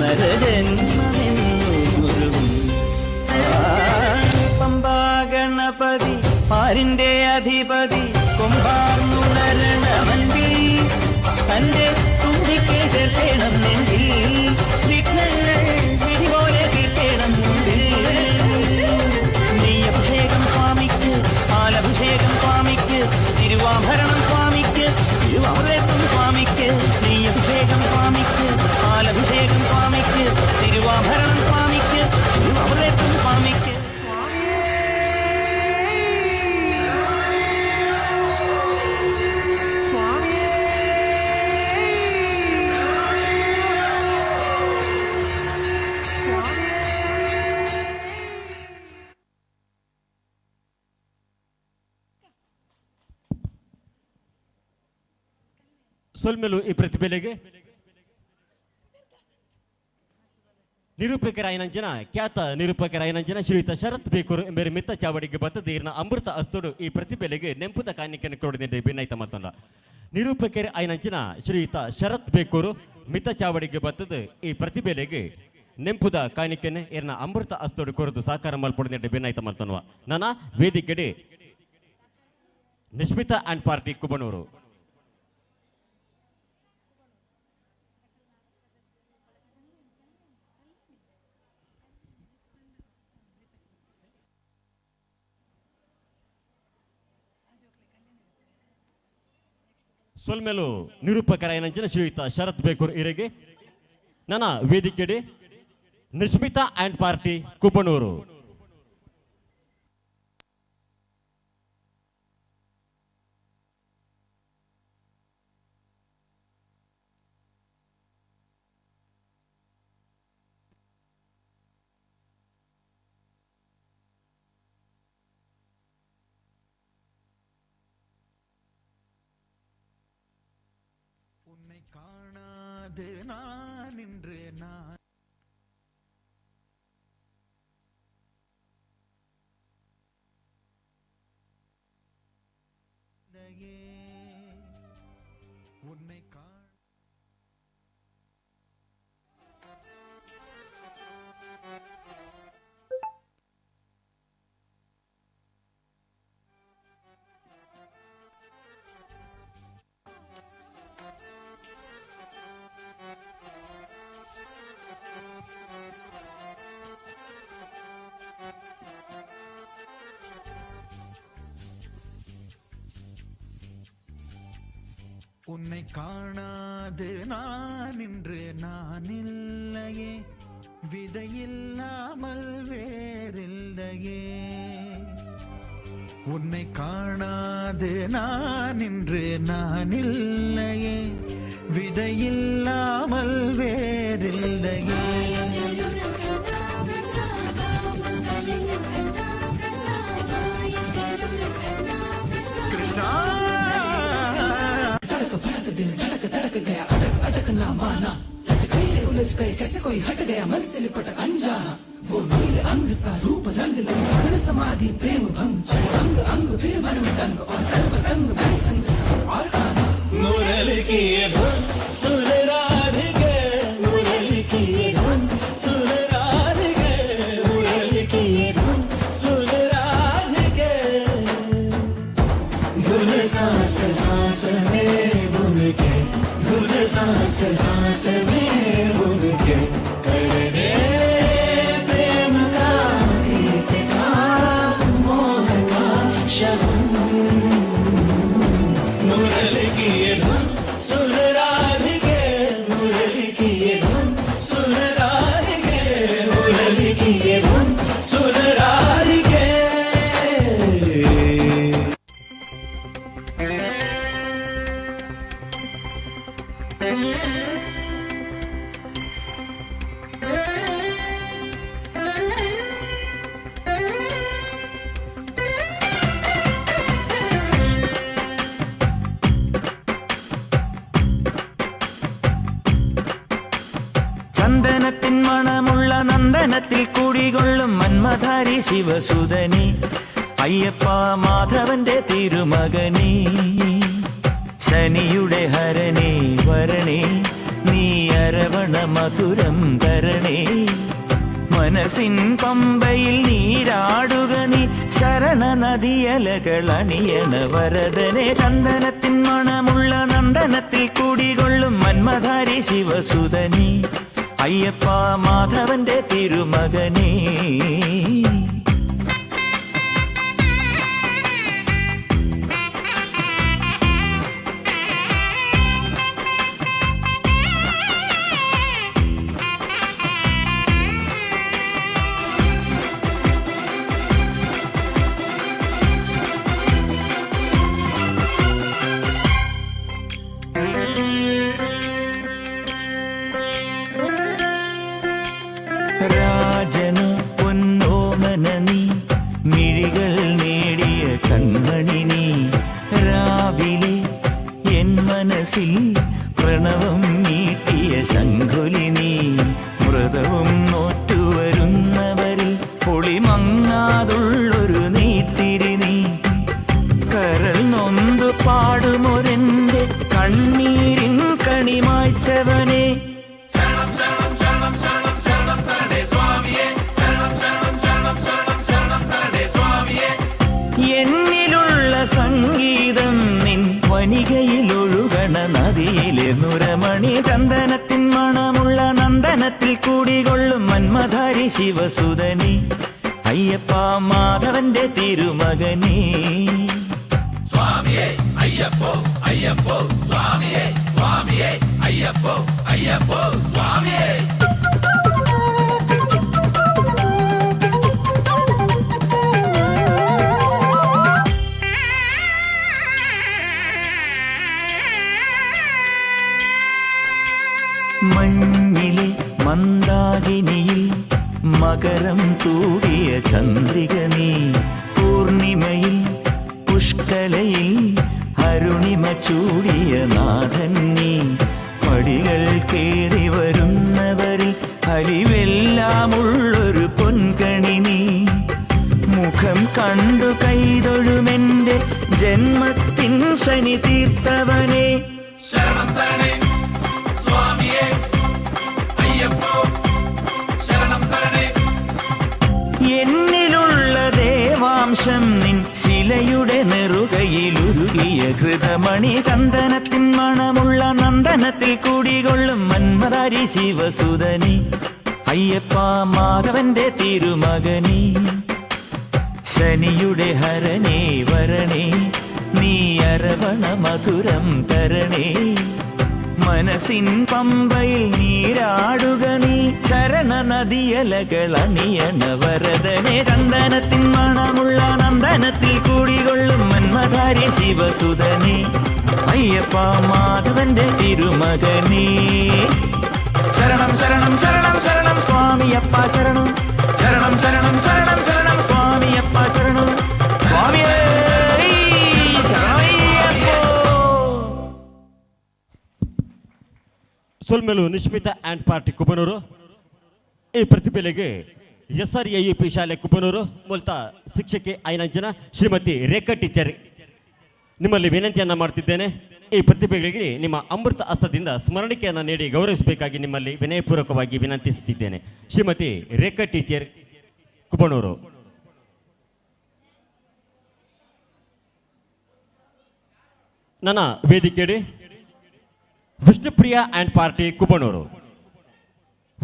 നരജന്മമെന്നുരുവും പമ്പാ ഗണപതി പാരിന്റെ അധിപതി കൊമ്പാർന്നുണരണമൻപി തന്റെ തുമ്പിക്കൈ ചേർക്കണം നെഞ്ചി വിഘ്നങ്ങൾ വിധി പോലെ തീർക്കണം നെയ്യഭിഷേകം സ്വാമിക്ക് പാലഭിഷേകം സ്വാമിക്ക് തിരുവാഭരണം സ്വാമിക്ക് തിരുവാഭരണം സ്വാമിക്ക് നെയ്യഭിഷേകം സ്വാമിക്ക് പാലഭിഷേകം സ്വാമിക്ക് തിരുവാഭരണം സ്വാമിക്ക് തിരുവാഭരണം സ്വാമിക്ക് ಸೊಲ್ಮೆಲು ಈ ಪ್ರತಿಭೆಲೆಗೆ ನಿರೂಪಕರಾಯನಂಜನ ಖ್ಯಾತ ನಿರೂಪಕರಾಯನಂಜನ ಶ್ರೀಯುತ ಶರತ್ ಬೇಕೂರು ಎಂಬರ ಮಿತ್ತ ಚಾವಡಿಗೆ ಬತ್ತದ ಇರ್ನ ಅಮೃತ ಅಸ್ತೋಡು ಈ ಪ್ರತಿಭೆಲೆಗೆ ನೆಂಪುದ ಕಾಣಿಕೆಯನ್ನು ಕೊಡದಿದ್ದೆ ಭಿನ್ನೈತ ಮತ್ತೊಂದ ನಿರೂಪಕರ ಆಯನಂಜನ ಶ್ರೀಯುತ ಶರತ್ ಬೇಕೂರು ಮಿತ್ತ ಚಾವಡಿಗೆ ಬತ್ತದ ಈ ಪ್ರತಿಭೆಲೆಗೆ ನೆಂಪುದ ಕಾಣಿಕೆಯನ್ನು ಇರ್ನ ಅಮೃತ ಅಸ್ತೋಡು ಕೊರದು ಸಾಕಾರ ಮಲ್ಪೊಡದಿದ್ದೆ ಭಿನ್ನೈತ ಮತ್ತೊಂದ ನನ್ನ ವೇದಿಕೆಡೆ ನಿಶ್ಮಿತಾ ಅಂಡ್ ಪಾರ್ಟಿ ಕುಬಣೂರು ಸೊಲ್ಮೆಲು ನಿರೂಪಕರಾಯನಂಜನ ಶ್ರೀಯುತ ಶರತ್ ಬೇಕೂರ್ ಇರೆಗೆ ನನ್ನ ವೇದಿಕೆಡೆ ನಿಶ್ಮಿತಾ ಅಂಡ್ ಪಾರ್ಟಿ ಕುಬ್ಬಣೂರು உன்னை காணாது நான் இன்று நான் உன்னை உன்னை காணாது நான் இன்று நான் இல்லையே விதையில்லாமல் வேறில்லையே உன்னை காணாது நான் இன்று நான் இல்லையே விதையில்லாமல் வேறில்லையே கிருஷ்ணா धड़क भड़क दिल धड़क धड़क गया अटक अटक ना माना लटके उलझ गए कैसे कोई हट गया मन से लिपट अनजाना वो नील अंग सा रूप रंग लग सगन समाधि प्रेम भंग अंग अंग फिर मन में डंग और तंग तंग में संग और गाना मुरली की धुन सुन राधिके मुरली की धुन सुन राधिके मुरली की धुन सुन राधिके धुन सांस सांस में बुन के धुन सांस सांस में बुन के कर दे प्रेम का गीत का मोह का शगुन मुरली की धुन सुन राधिके मुरली की धुन सुन राधिके मुरली की धुन सुन राधिके ചന്ദനത്തിൻ മണമുള്ള നന്ദനത്തിൽ കൂടികൊള്ളും മന്മധാരി ശിവസുതനി അയ്യപ്പ മാധവന്റെ തിരുമകനി ശനിയുടെ ഹരണേ വരണേ നീ അരവണ മധുരം തരണേ മനസ്സിൻ പമ്പയിൽ നീരാടുക നീ ശരണ നദിയലകൾ അണിയണ വരദനെ ചന്ദനത്തിൻ മണമുള്ള നന്ദനത്തിൽ കൂടികൊള്ളും മന്മധാരി ശിവസുതനി അയ്യപ്പ മാധവന്റെ തിരുമകനേ രാജന പൊന്നോമന നീ മിഴികൾ നേടിയ കൺമണി നീ രാവിലെ എൻ മനസ്സിൽ പ്രണവം നീട്ടിയ ശംഖുലി നീ വ്രതവും നോറ്റുവരുന്നവരിൽ പൊളിമങ്ങാതുള്ളൊരു നീത്തിരി നീ കരൾ നൊന്തു പാടുമൊരെന്റെ കണ്ണീരിൻ കണിമായ്ച്ചവനെ എന്നിലുള്ള സംഗീതം നിൻ വനികയിലൊഴുകണ നദിയിലെ നുരമണി ചന്ദനത്തിൻ മണമുള്ള നന്ദനത്തിൽ കൂടികൊള്ളും മന്മധാരി ശിവസുതനി അയ്യപ്പ മാധവന്റെ തിരുമകനേ സ്വാമിയേ അയ്യപ്പോ അയ്യപ്പോ സ്വാമിയേ സ്വാമിയേ അയ്യപ്പോ അയ്യപ്പോ സ്വാമിയേ മഞ്ഞിലെ മന്ദാകിനിയിൽ മകരം തൂടിയ ചന്ദ്രിക നീ പൂർണിമയിൽ പുഷ്കലയിൽ അരുണിമ ചൂടിയ നാഥൻ നീ പടികൾ കേറി വരുന്നവരിൽ അലിവെല്ലാമുള്ളൊരു പൊൻകണി നീ മുഖം കണ്ടു കൈതൊഴുമെന്റെ ജന്മത്തിൻ ശനി തീർത്തവനെ ശരണം തരണേ സ്വാമിയേ അയ്യപ്പോ ശരണം തരണേ എന്നിലുള്ള ദേവാംശം നിൻ ശിലയുടെ നെറുകയിലുരുകിയ ഘൃതമണി ചന്ദനത്തിൻ മണമുള്ള നന്ദനത്തിൽ കൂടികൊള്ളും മന്മധാരി ശിവസുതനി അയ്യപ്പ മാധവന്റെ തിരുമകനി ശനിയുടെ ഹരണേ വരണേ നീ അരവണ മധുരം തരണേ മനസ്സിൻ പമ്പയിൽ നീരാടുക നീ ശരണ നദിയലകളണിയണ വരദനെ ചന്ദനത്തിൻ മണമുള്ള നന്ദനത്തിൽ കൂടികൊള്ളും മന്മധാരി ശിവസുതനെ അയ്യപ്പ മാധവന്റെ തിരുമകനേ ശരണം ശരണം ശരണം ശരണം സ്വാമിയപ്പ ശരണം ശരണം ശരണം ശരണം ശരണം സ്വാമിയപ്പ ശരണം സ്വാമിയേ ಸೊಲ್ಮೆಲು ನಿಶ್ಮಿತಾ ಆ್ಯಂಡ್ ಪಾರ್ಟಿ ಕುಬನೂರು. ಈ ಪ್ರತಿಭೆಗೆ SRAUP ಶಾಲೆ ಕುಬನೂರು ಮೂಲತಃ ಶಿಕ್ಷಕಿ ಐನಂಜನ ಶ್ರೀಮತಿ ರೇಖಾ ಟೀಚರ್ ನಿಮ್ಮಲ್ಲಿ ವಿನಂತಿಯನ್ನು ಮಾಡ್ತಿದ್ದೇನೆ. ಈ ಪ್ರತಿಭೆಗಳಿಗೆ ನಿಮ್ಮ ಅಮೃತ ಹಸ್ತದಿಂದ ಸ್ಮರಣಿಕೆಯನ್ನು ನೀಡಿ ಗೌರವಿಸಬೇಕಾಗಿ ನಿಮ್ಮಲ್ಲಿ ವಿನಯಪೂರ್ವಕವಾಗಿ ವಿನಂತಿಸುತ್ತಿದ್ದೇನೆ. ಶ್ರೀಮತಿ ರೇಖಾ ಟೀಚರ್ ಕುಬನೂರು. ನನ್ನ ವೇದಿಕೆಯಲ್ಲಿ ವಿಷ್ಣುಪ್ರಿಯಾ ಆ್ಯಂಡ್ ಪಾರ್ಟಿ ಕುಬನೂರು.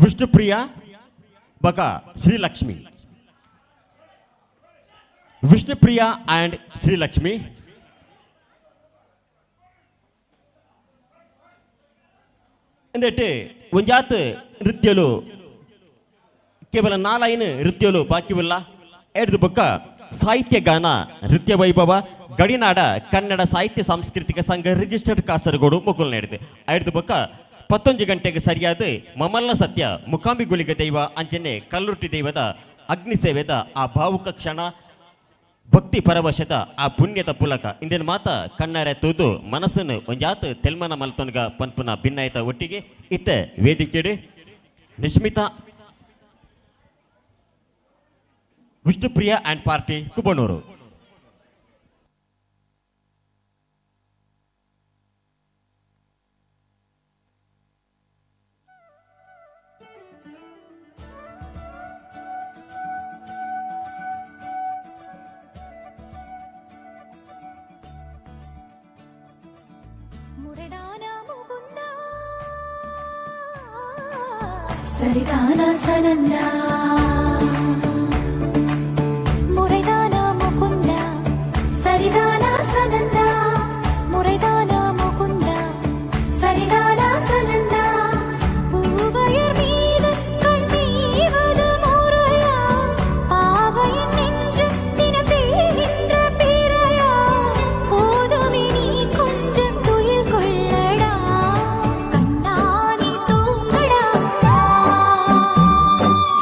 ವಿಷ್ಣುಪ್ರಿಯಾ ಬಕ ಶ್ರೀಲಕ್ಷ್ಮಿ. ವಿಷ್ಣುಪ್ರಿಯಾ ಆ್ಯಂಡ್ ಶ್ರೀಲಕ್ಷ್ಮಿ ಎಂದಟ್ಟು ಒಂಜಾತ್ ನೃತ್ಯಲು ಕೇವಲ 4 ನೃತ್ಯಲು ಬಾಕಿವಿಲ್ಲ. ಎಡ್ದು ಬೊಕ್ಕ ಸಾಹಿತ್ಯ ಗಾನ ನೃತ್ಯ ವೈಭವ ಗಡಿನಾಡ ಕನ್ನಡ ಸಾಹಿತ್ಯ ಸಾಂಸ್ಕೃತಿಕ ಸಂಘ ರಿಜಿಸ್ಟರ್ಡ್ ಕಾಸರಗೋಡು ಮುಕುಲ್ ನಡೆದು ಐದು ಬೊಕ್ಕ 11 ಗಂಟೆಗೆ ಸರಿಯಾದ ಮಮಲ್ಲ ಸತ್ಯ ಮುಕಾಂಬಿಗುಳಿಗ ದೈವ ಅಂಚನೆ ಕಲ್ಲುಟ್ಟಿ ದೈವದ ಅಗ್ನಿ ಸೇವೆದ ಆ ಭಾವುಕ ಕ್ಷಣ ಭಕ್ತಿ ಪರವಶದ ಆ ಪುಣ್ಯದ ಪುಲಕ ಇಂದಿನ ಮಾತ ಕಣ್ಣಾರೆ ತೂದು ಮನಸ್ಸನ್ನು ಒಂಜಾತ್ ತೆಲ್ಮನ ಮಲ್ತೊನ್ಗ ಪನ್ಪುನ ಭಿನ್ನಾಯಿತ ಒಟ್ಟಿಗೆ ಇತ್ತ ವೇದಿಕೆಡೆ ನಿಶ್ಮಿತಾ ವಿಷ್ಣುಪ್ರಿಯಾ ಆ್ಯಂಡ್ ಪಾರ್ಟಿ ಕುಬನೂರು. ಸರಿದಾನ ಸನಂದ ಮುರೈದಾನ ಮುಕುಂದ ಸರಿದಾನ ಸನಂದ ಮುರೈದಾನ ಮುಕುಂದ ಸರಿದಾನ ಸನಂದ பூவையர் மீது கண்ணீவது முறையா பாவையின் நெஞ்சு தினம் பேகின்ற பிறையா போதுமே நீ கொஞ்சம் துயில் கொள்ளடா கண்ணானி தூங்கடா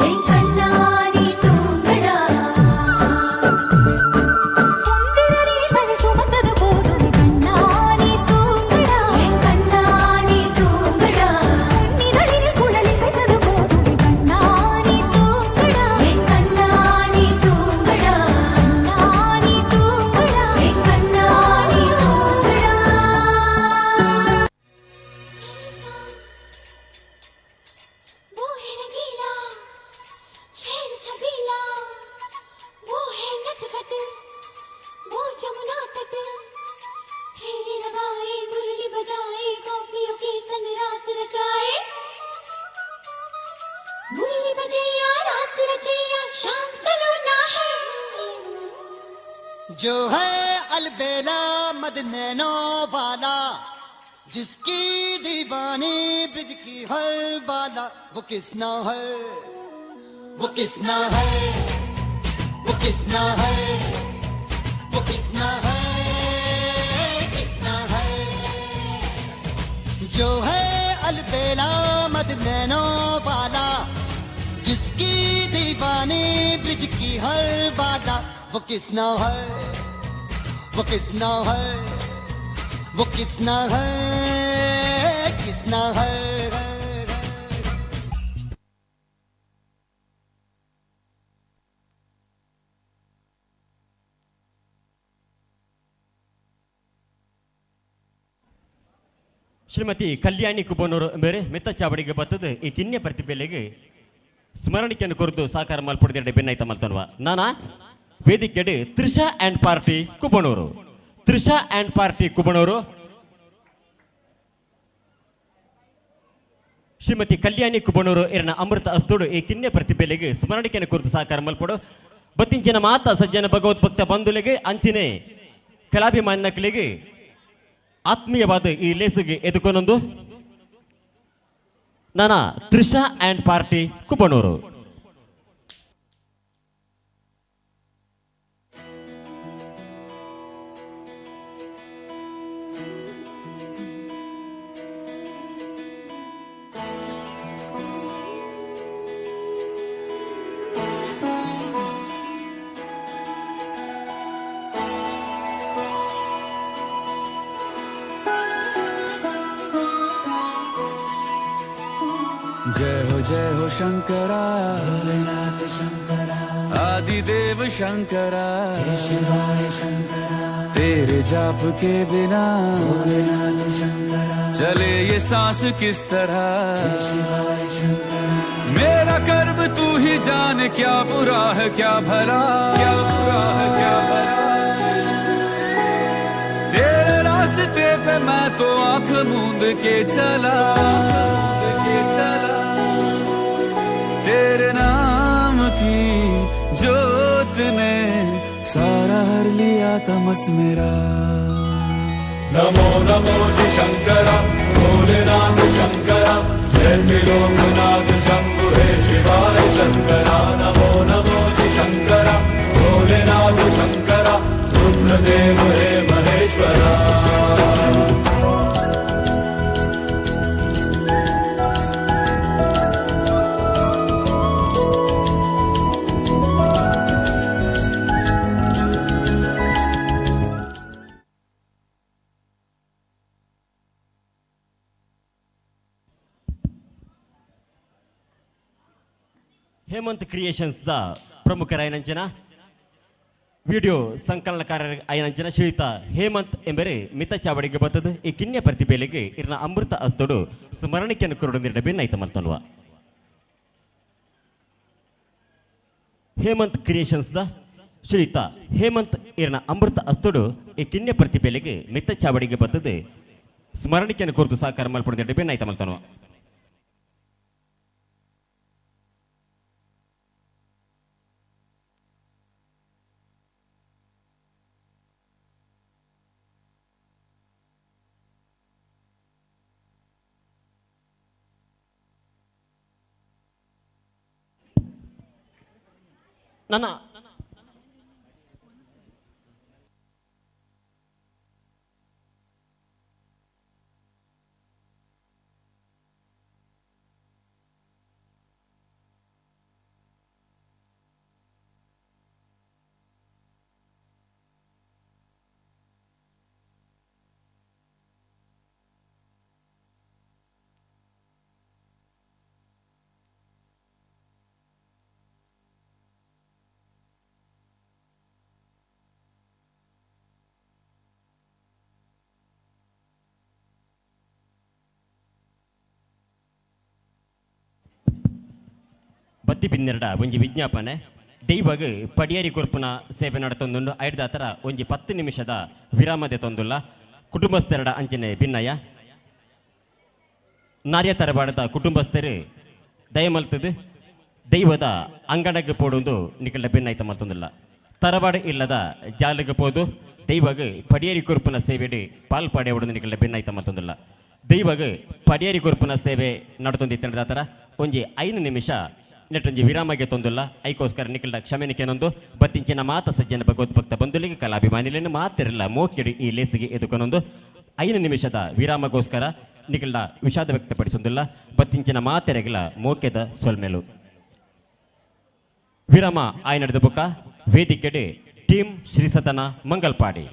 என் கண்ணானி தூங்கடா பொந்திரனே மலை சுமந்தது போதுமே கண்ணானி தூங்கடா என் கண்ணானி தூங்கடா நிழலில் குழலி செய்தது போதுமே கண்ணானி தூங்கடா என் கண்ணானி தூங்கடா கண்ணானி தூங்கடா என் கண்ணானி தூங்கடா वो है रंगीला शेर छबीला वो है नटखट वो जमुना तट ठेले लगाए मुरली बजाए गोपियों के संग रास रचाए मुरली बजैया रास रचैया शाम सलोना है जो है अलबेला मदनैनो वाला जिसकी दीवानी ब्रिज की हर वाला वो किसना है वो किसना है वो किसना है वो किसना है किसना है जो है अलबेला मदनैनो वाला जिसकी दीवानी ब्रिज की हर वाला वो किसना है वो किसना है वो किसना है किसना है ಶ್ರೀಮತಿ ಕಲ್ಯಾಣಿ ಕುಬನೂರು ಬೇರೆ ಮೆತ್ತ ಚಾವಡಿಗೆ ಬರ್ತದೆ ಈ ಕಿನ್ಯ ಪ್ರತಿಭೆಲೆಗೆ ಸ್ಮರಣಿಕೆಯನ್ನು ಕುರಿತು ಸಾಕಾರ ಮಲ್ಪಡ್ದೆ ಬೆನ್ನೈತ ಮಲ್ತನ್ವ ನಾನಾ ವೇದಿಕೆಡೆ Trisha and party Kubanur. Trisha and party Kubanur Shrimati Kalyani Kubanur ಇರನ ಅಮೃತ ಅಸ್ತೋಡು ಈ ಕಿನ್ಯ ಪ್ರತಿಭೆಲೆಗೆ ಸ್ಮರಣಿಕೆಯನ್ನು ಕುರಿತು ಸಾಕಾರ ಮಲ್ಪಡು ಬತ್ತಿಂಚಿನ ಮಾತ ಸಜ್ಜನ ಭಗವದ್ಭಕ್ತ ಬಂಧುಲೆಗೆ ಅಂಚಿನೆ ಕಲಾಭಿಮಾನಕಲಿಗೆ ಆತ್ಮೀಯವಾದ ಈ ಲೇಸಿಗೆ ಎದುಕೊನೊಂದು ನನ್ನ ತ್ರಿಷಾ ಆ್ಯಂಡ್ ಪಾರ್ಟಿ ಕುಬ್ಬನೂರು. जय हो शंकरा भोलेनाथ शंकरा आदिदेव शंकरा शिवाय शंकरा तेरे जाप के बिना भोलेनाथ शंकरा चले ये सांस किस तरह शिवाय शंकरा मेरा कर्म तू ही जान क्या बुरा है क्या भला क्या बुरा है क्या भला तेरे रास्ते पे मैं तो आंख मूंद के चला तेरे नाम की जोत ने सारा हर लिया तमस मेरा नमो नमो जी शंकरा भोलेनाथ शंकरा जय त्रिलोकनाथ शंभु हे शिवाय शंकरा नमो नमो जी शंकरा भोलेनाथ शंकरा रुद्रदेव हे महेश्वरा ಹೇಮಂತ್ ಕ್ರಿಯೇಷನ್ಸ್ದ ಪ್ರಮುಖರಾಯನಂಚನ ವಿಡಿಯೋ ಸಂಕಲನಕಾರ ಆಯನಂಚನ ಶ್ರೀಯುತ ಹೇಮಂತ್ ಎಂಬರೆ ಮಿತ ಚಾವಡಿಗೆ ಬರ್ತದೆ ಈ ಕಿನ್ಯ ಪ್ರತಿಭೆಲಿಗೆ ಇರ್ನ ಅಮೃತ ಅಸ್ತೋಡು ಸ್ಮರಣಿಕೆಯನ್ನು ಕೊರಡು ಭಿನ್ನೈತ ಮಲ್ತನ್ವ ಹೇಮಂತ್ ಕ್ರಿಯೇಷನ್ಸ್ದ ಶ್ರೀಯುತ ಹೇಮಂತ್ ಇರ್ನ ಅಮೃತ ಅಸ್ತೋಡು ಈ ಕಿನ್ಯ ಪ್ರತಿಭೆಲಿಗೆ ಮಿತ ಚಾವಡಿಗೆ ಬರ್ತದೆ ಸ್ಮರಣಿಕೆಯನ್ನು ಕೊರದು ಸಹಕಾರ ಮಲ್ಪಡಿದ ಭಿನ್ನೈತ ಮಲ್ತನ್ವ ನನ್ನ ಬತ್ತಿ ಬಿನ್ನೆರಡ ಒಂಜಿ ವಿಜ್ಞಾಪನೆ ದೈವಗ್ ಪಡಿಯರಿ ಕೊರ್ಪುನ ಸೇವೆ ನಡತೊಂದುಂಡು ಐಡ್ದ ಥರ ಒಂಜಿ 10 ನಿಮಿಷದ ವಿರಾಮದೆ ತೊಂದುಲ್ಲ ಕುಟುಂಬಸ್ಥೆರಡ ಅಂಚನೆ ಭಿನ್ನಯ ನಾರ್ಯ ತರಬಾಡದ ಕುಟುಂಬಸ್ಥರು ದಯಮಲ್ತದು ದೈವದ ಅಂಗಡಗೆ ಪೋಡುಂದು ನಿಕಲ್ಡ ಭಿನ್ನೈತ ಮಲ್ತೊಂದುಲ್ಲ ತರಬಾಡು ಇಲ್ಲದ ಜಾಲಿಗೆ ಪೋದು ದೈವಗ್ ಪಡಿಯರಿ ಕೊರ್ಪುನ ಸೇವೆಡು ಪಾಲ್ಪಾಡೆ ಹೊಡೆದು ನಿಕಲ್ಡ ಭಿನ್ನೈತ ಮಲ್ತೊಂದುಲ್ಲ ದೈವಗ್ ಪಡಿಯರಿ ಕೊರ್ಪುನ ಸೇವೆ ನಡತೊಂದಿತ್ತಂಡ ಥರ ಒಂಜಿ 5 ನಿಮಿಷ ನೆಟ್ಟೊಂಜಿ ವಿರಾಮಗೆ ತೊಂದುಲ್ಲ ಐಕೋಸ್ಕರ ನಿಖಿಲ್ಡ ಕ್ಷಮೆನಿಕೆನೊಂದು ಬತ್ತಿಂಚಿನ ಮಾತ ಸಜ್ಜನ ಭಗವದ್ಭಕ್ತ ಬಂಧುಲಿಗೆ ಕಲಾಭಿಮಾನಿಗಳನ್ನು ಮಾತಿರಲ್ಲ ಮೋಕಿಡಿ ಈ ಲೇಸಿಗೆ ಎದುಕೊನೊಂದು 5 ನಿಮಿಷದ ವಿರಾಮಗೋಸ್ಕರ ನಿಖಿಲ್ಡ ವಿಷಾದ ವ್ಯಕ್ತಪಡಿಸೊಂದಿಲ್ಲ ಬತ್ತಿಂಚಿನ ಮಾತೆರೆಗಿಲ ಮೋಕೆದ ಸೊಲ್ಮೆಲು ವಿರಾಮ ಆಯ್ ನಡೆದ ಬುಕ್ಕ ವೇದಿಕೆಡೆ ಟೀಮ್ ಶ್ರೀಸದನ ಮಂಗಲ್ಪಾಡಿ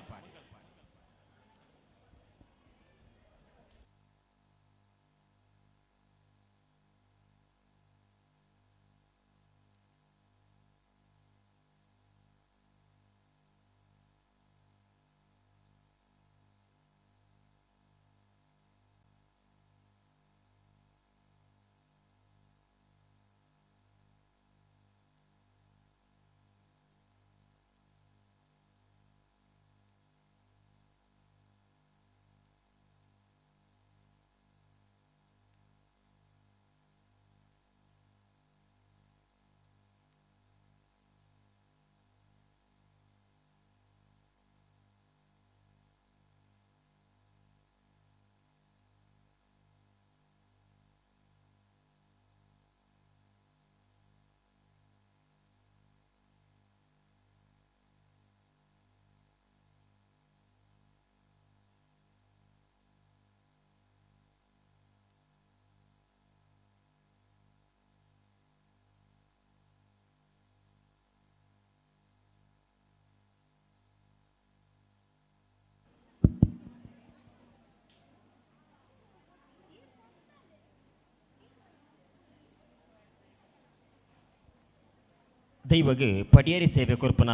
ದೈವಗೆ ಪಡಿಯೇರಿ ಸೇವೆ ಕೊರ್ಪನ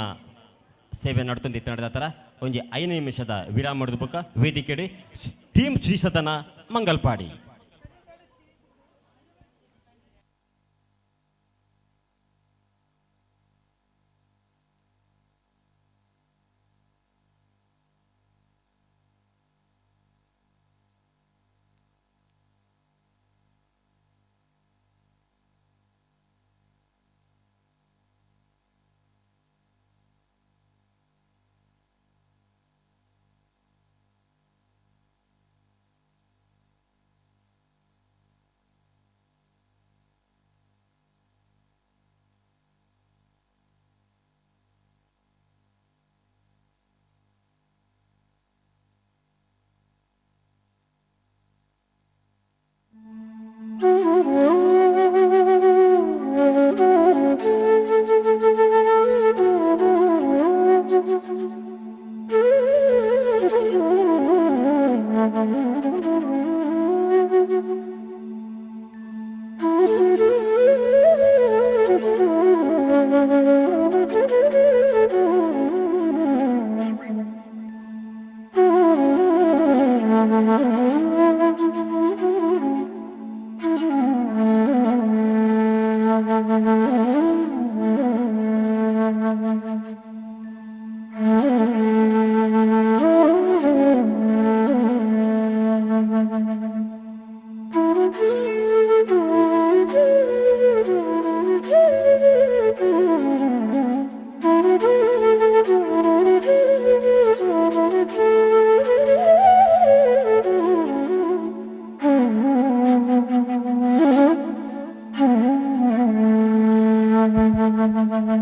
ಸೇವೆ ನಡ್ತೊಂದಿತ್ತು ನಡೆದ ಥರ ಒಂಜಿ 5 ನಿಮಿಷದ ವಿರಾಮ ಮಾಡಿದ ಬುಕ್ಕ ವೇದಿಕೆಡೆ ಟೀಮ್ ಶ್ರೀಸದನ ಮಂಗಲ್ಪಾಡಿ.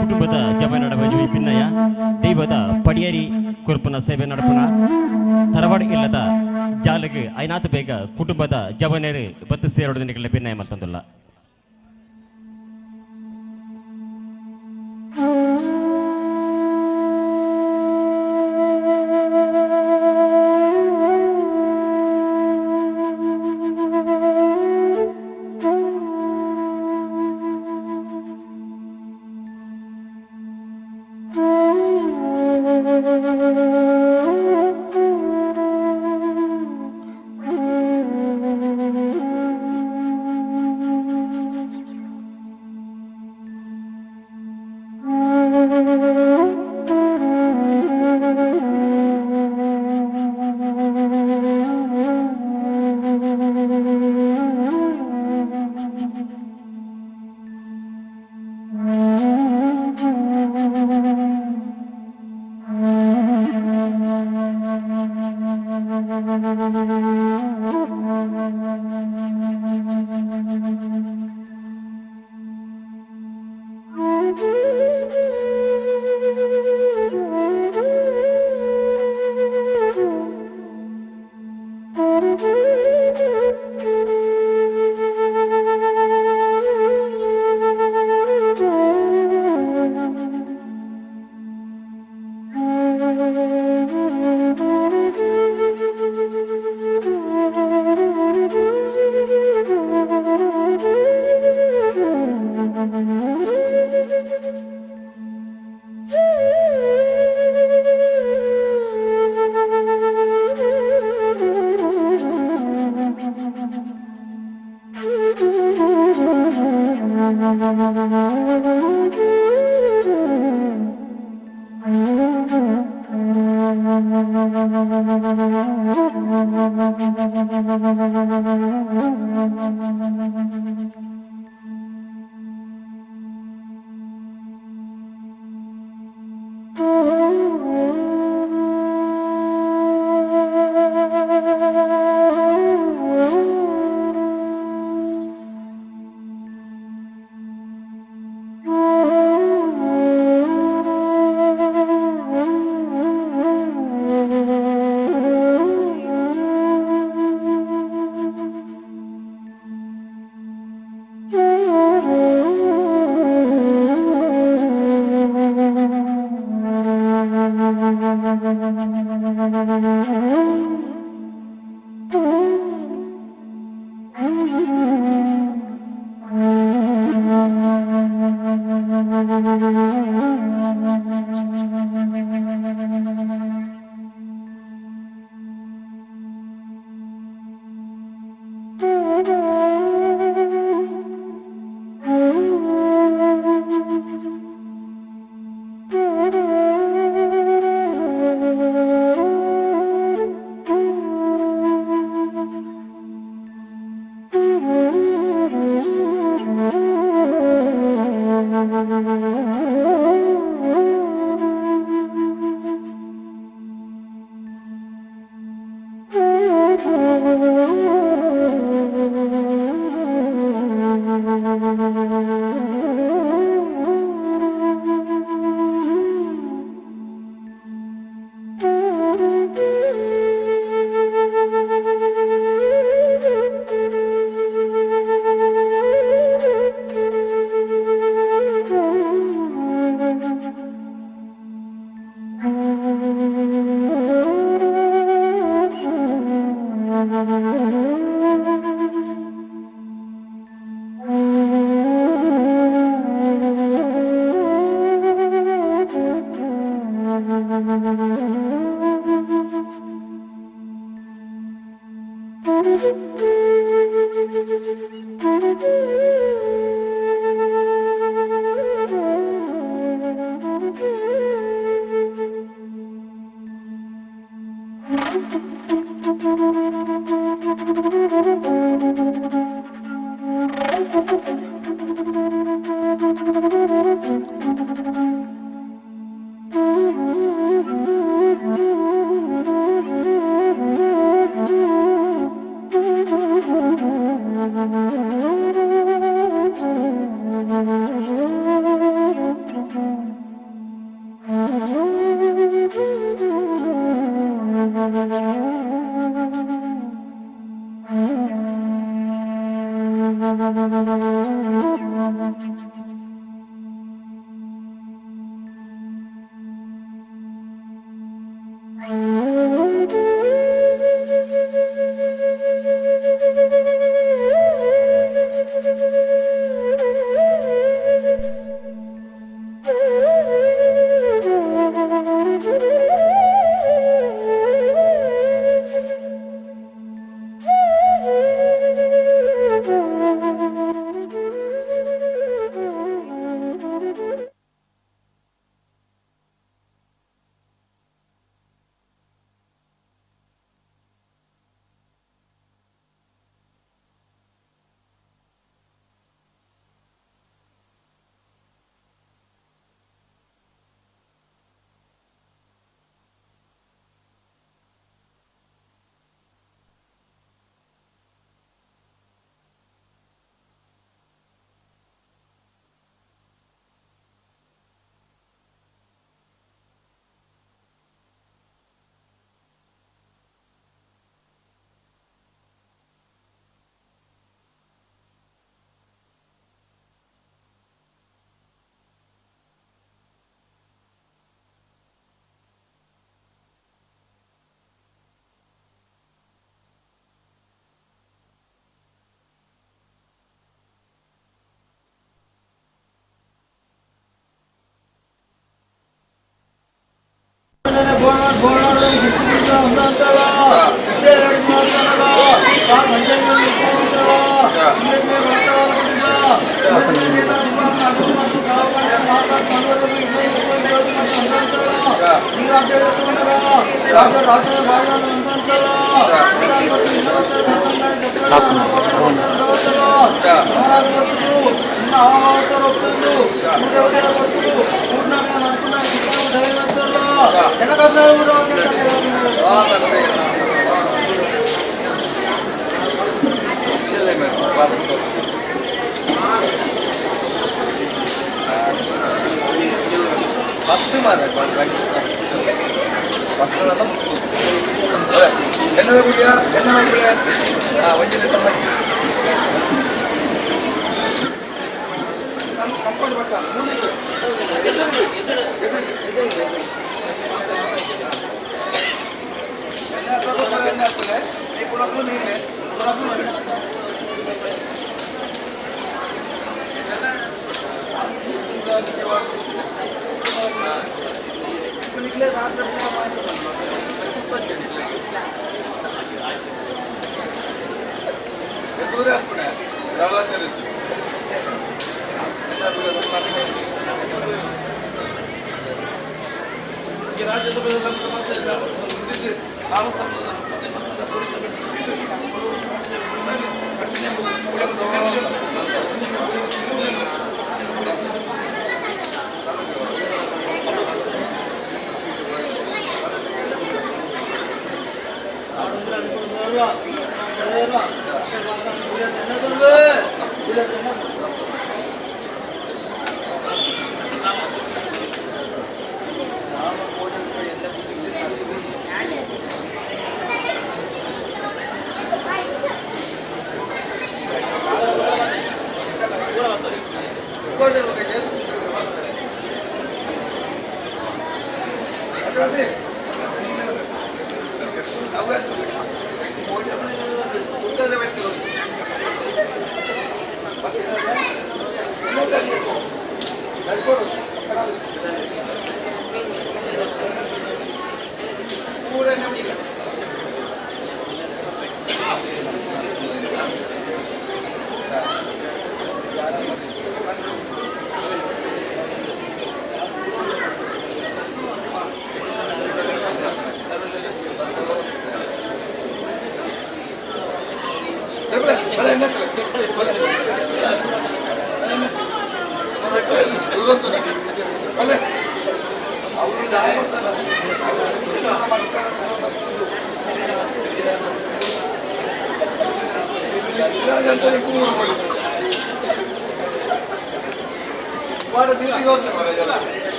ಕುಟುಂಬದ ಜವ ನಡವ ಪಿನ್ನಯ ದೈವದ ಪಡಿಯೇರಿ ಕುರ್ಪನ ಸೇವೆ ನಡಪನ ತರವಾಡು ಇಲ್ಲದ ಜಾಲಗೆ ಐನಾತು ಬೇಗ ಕುಟುಂಬದ ಜವನೇರು ಬತ್ತು ಸೇರೋಡು ದಿನಗಳ ಪಿನ್ನಯ ಮತ್ತೊಂದಿಲ್ಲ.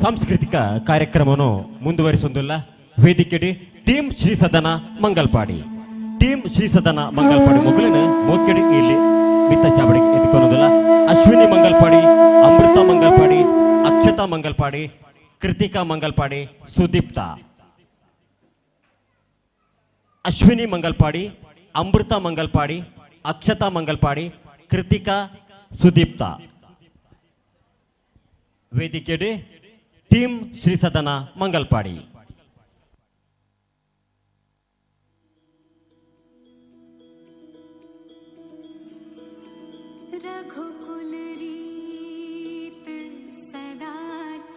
ಸಾಂಸ್ಕೃತಿಕ ಕಾರ್ಯಕ್ರಮವನ್ನು ಮುಂದುವರಿಸುವುದಿಲ್ಲ. ವೇದಿಕೆಡಿ ಟೀಮ್ ಶ್ರೀ ಸದನ ಮಂಗಲ್ಪಾಡಿ, ಟೀಮ್ ಶ್ರೀ ಸದನ ಮಂಗಲ್ಪಾಡಿ ಮೊಗಲಿನ ಮೋಕೆಡಿ ಇಲ್ಲಿ ಮಿತ್ತ ಚಾವಡಿಗೆ ಎದ್ದುಕೊಳ್ಳೋದಿಲ್ಲ. ಅಶ್ವಿನಿ ಮಂಗಲ್ಪಾಡಿ, ಅಮೃತ ಮಂಗಲ್ಪಾಡಿ, ಅಕ್ಷತಾ ಮಂಗಲ್ಪಾಡಿ, ಕೃತಿಕಾ ಮಂಗಲ್ಪಾಡಿ, ಸುದೀಪ್ತ. ಅಶ್ವಿನಿ ಮಂಗಲ್ಪಾಡಿ, ಅಮೃತ ಮಂಗಲ್ಪಾಡಿ, ಅಕ್ಷತಾ ಮಂಗಲ್ಪಾಡಿ, ಕೃತಿಕಾ, ಸುದೀಪ್ತ. ವೇದಿಕೆಡಿ ಟೀಮ್ ಶ್ರೀ ಸದನ ಮಂಗಲ್ಪಾಡಿ. रघुकुल रीत सदा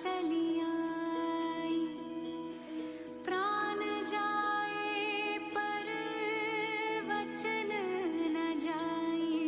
चली आई, प्राण जाए पर वचन न जाए।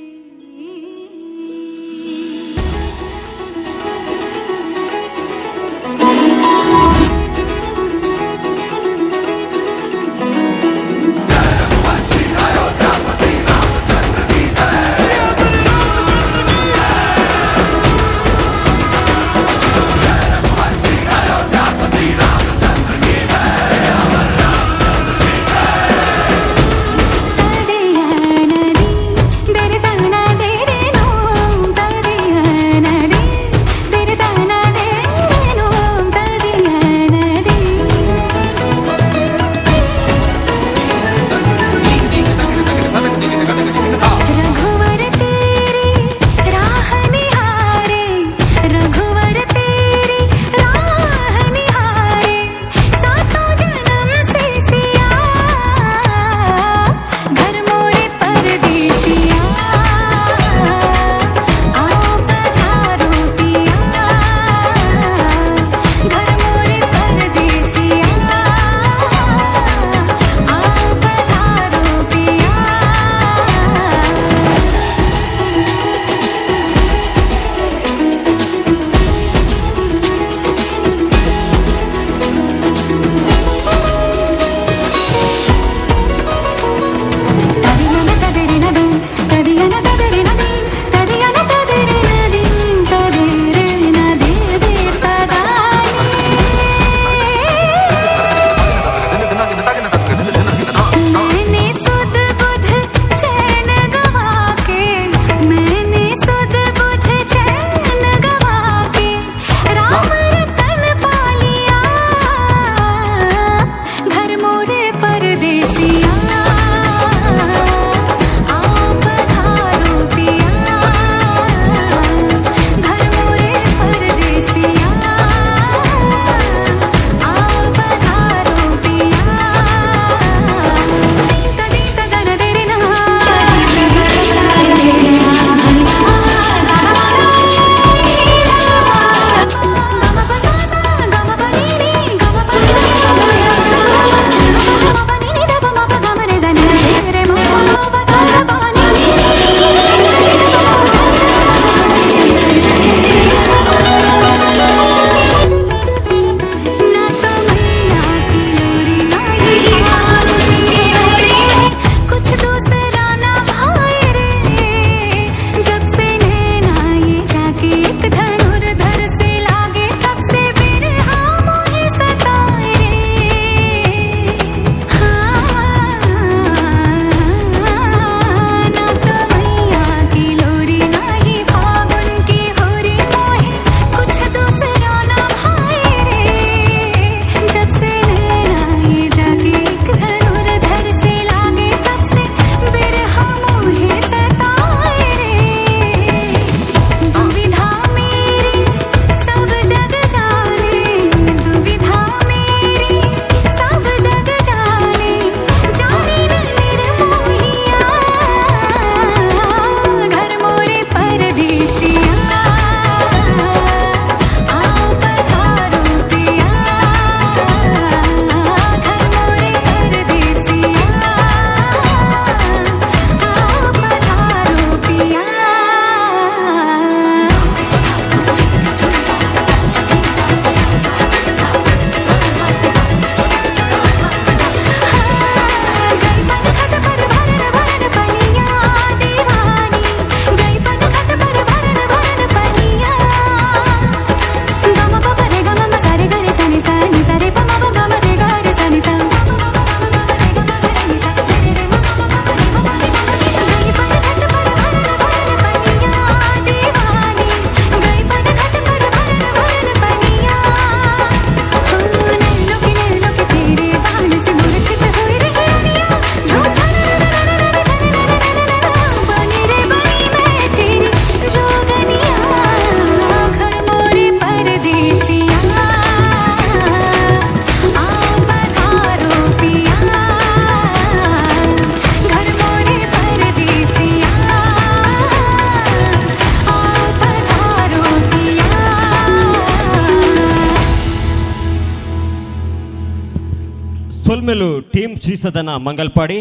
ಸೋಲ್ಮೆಲು ಟೀಮ್ ಶ್ರೀಸದನ ಮಂಗಲ್ಪಾಡಿ,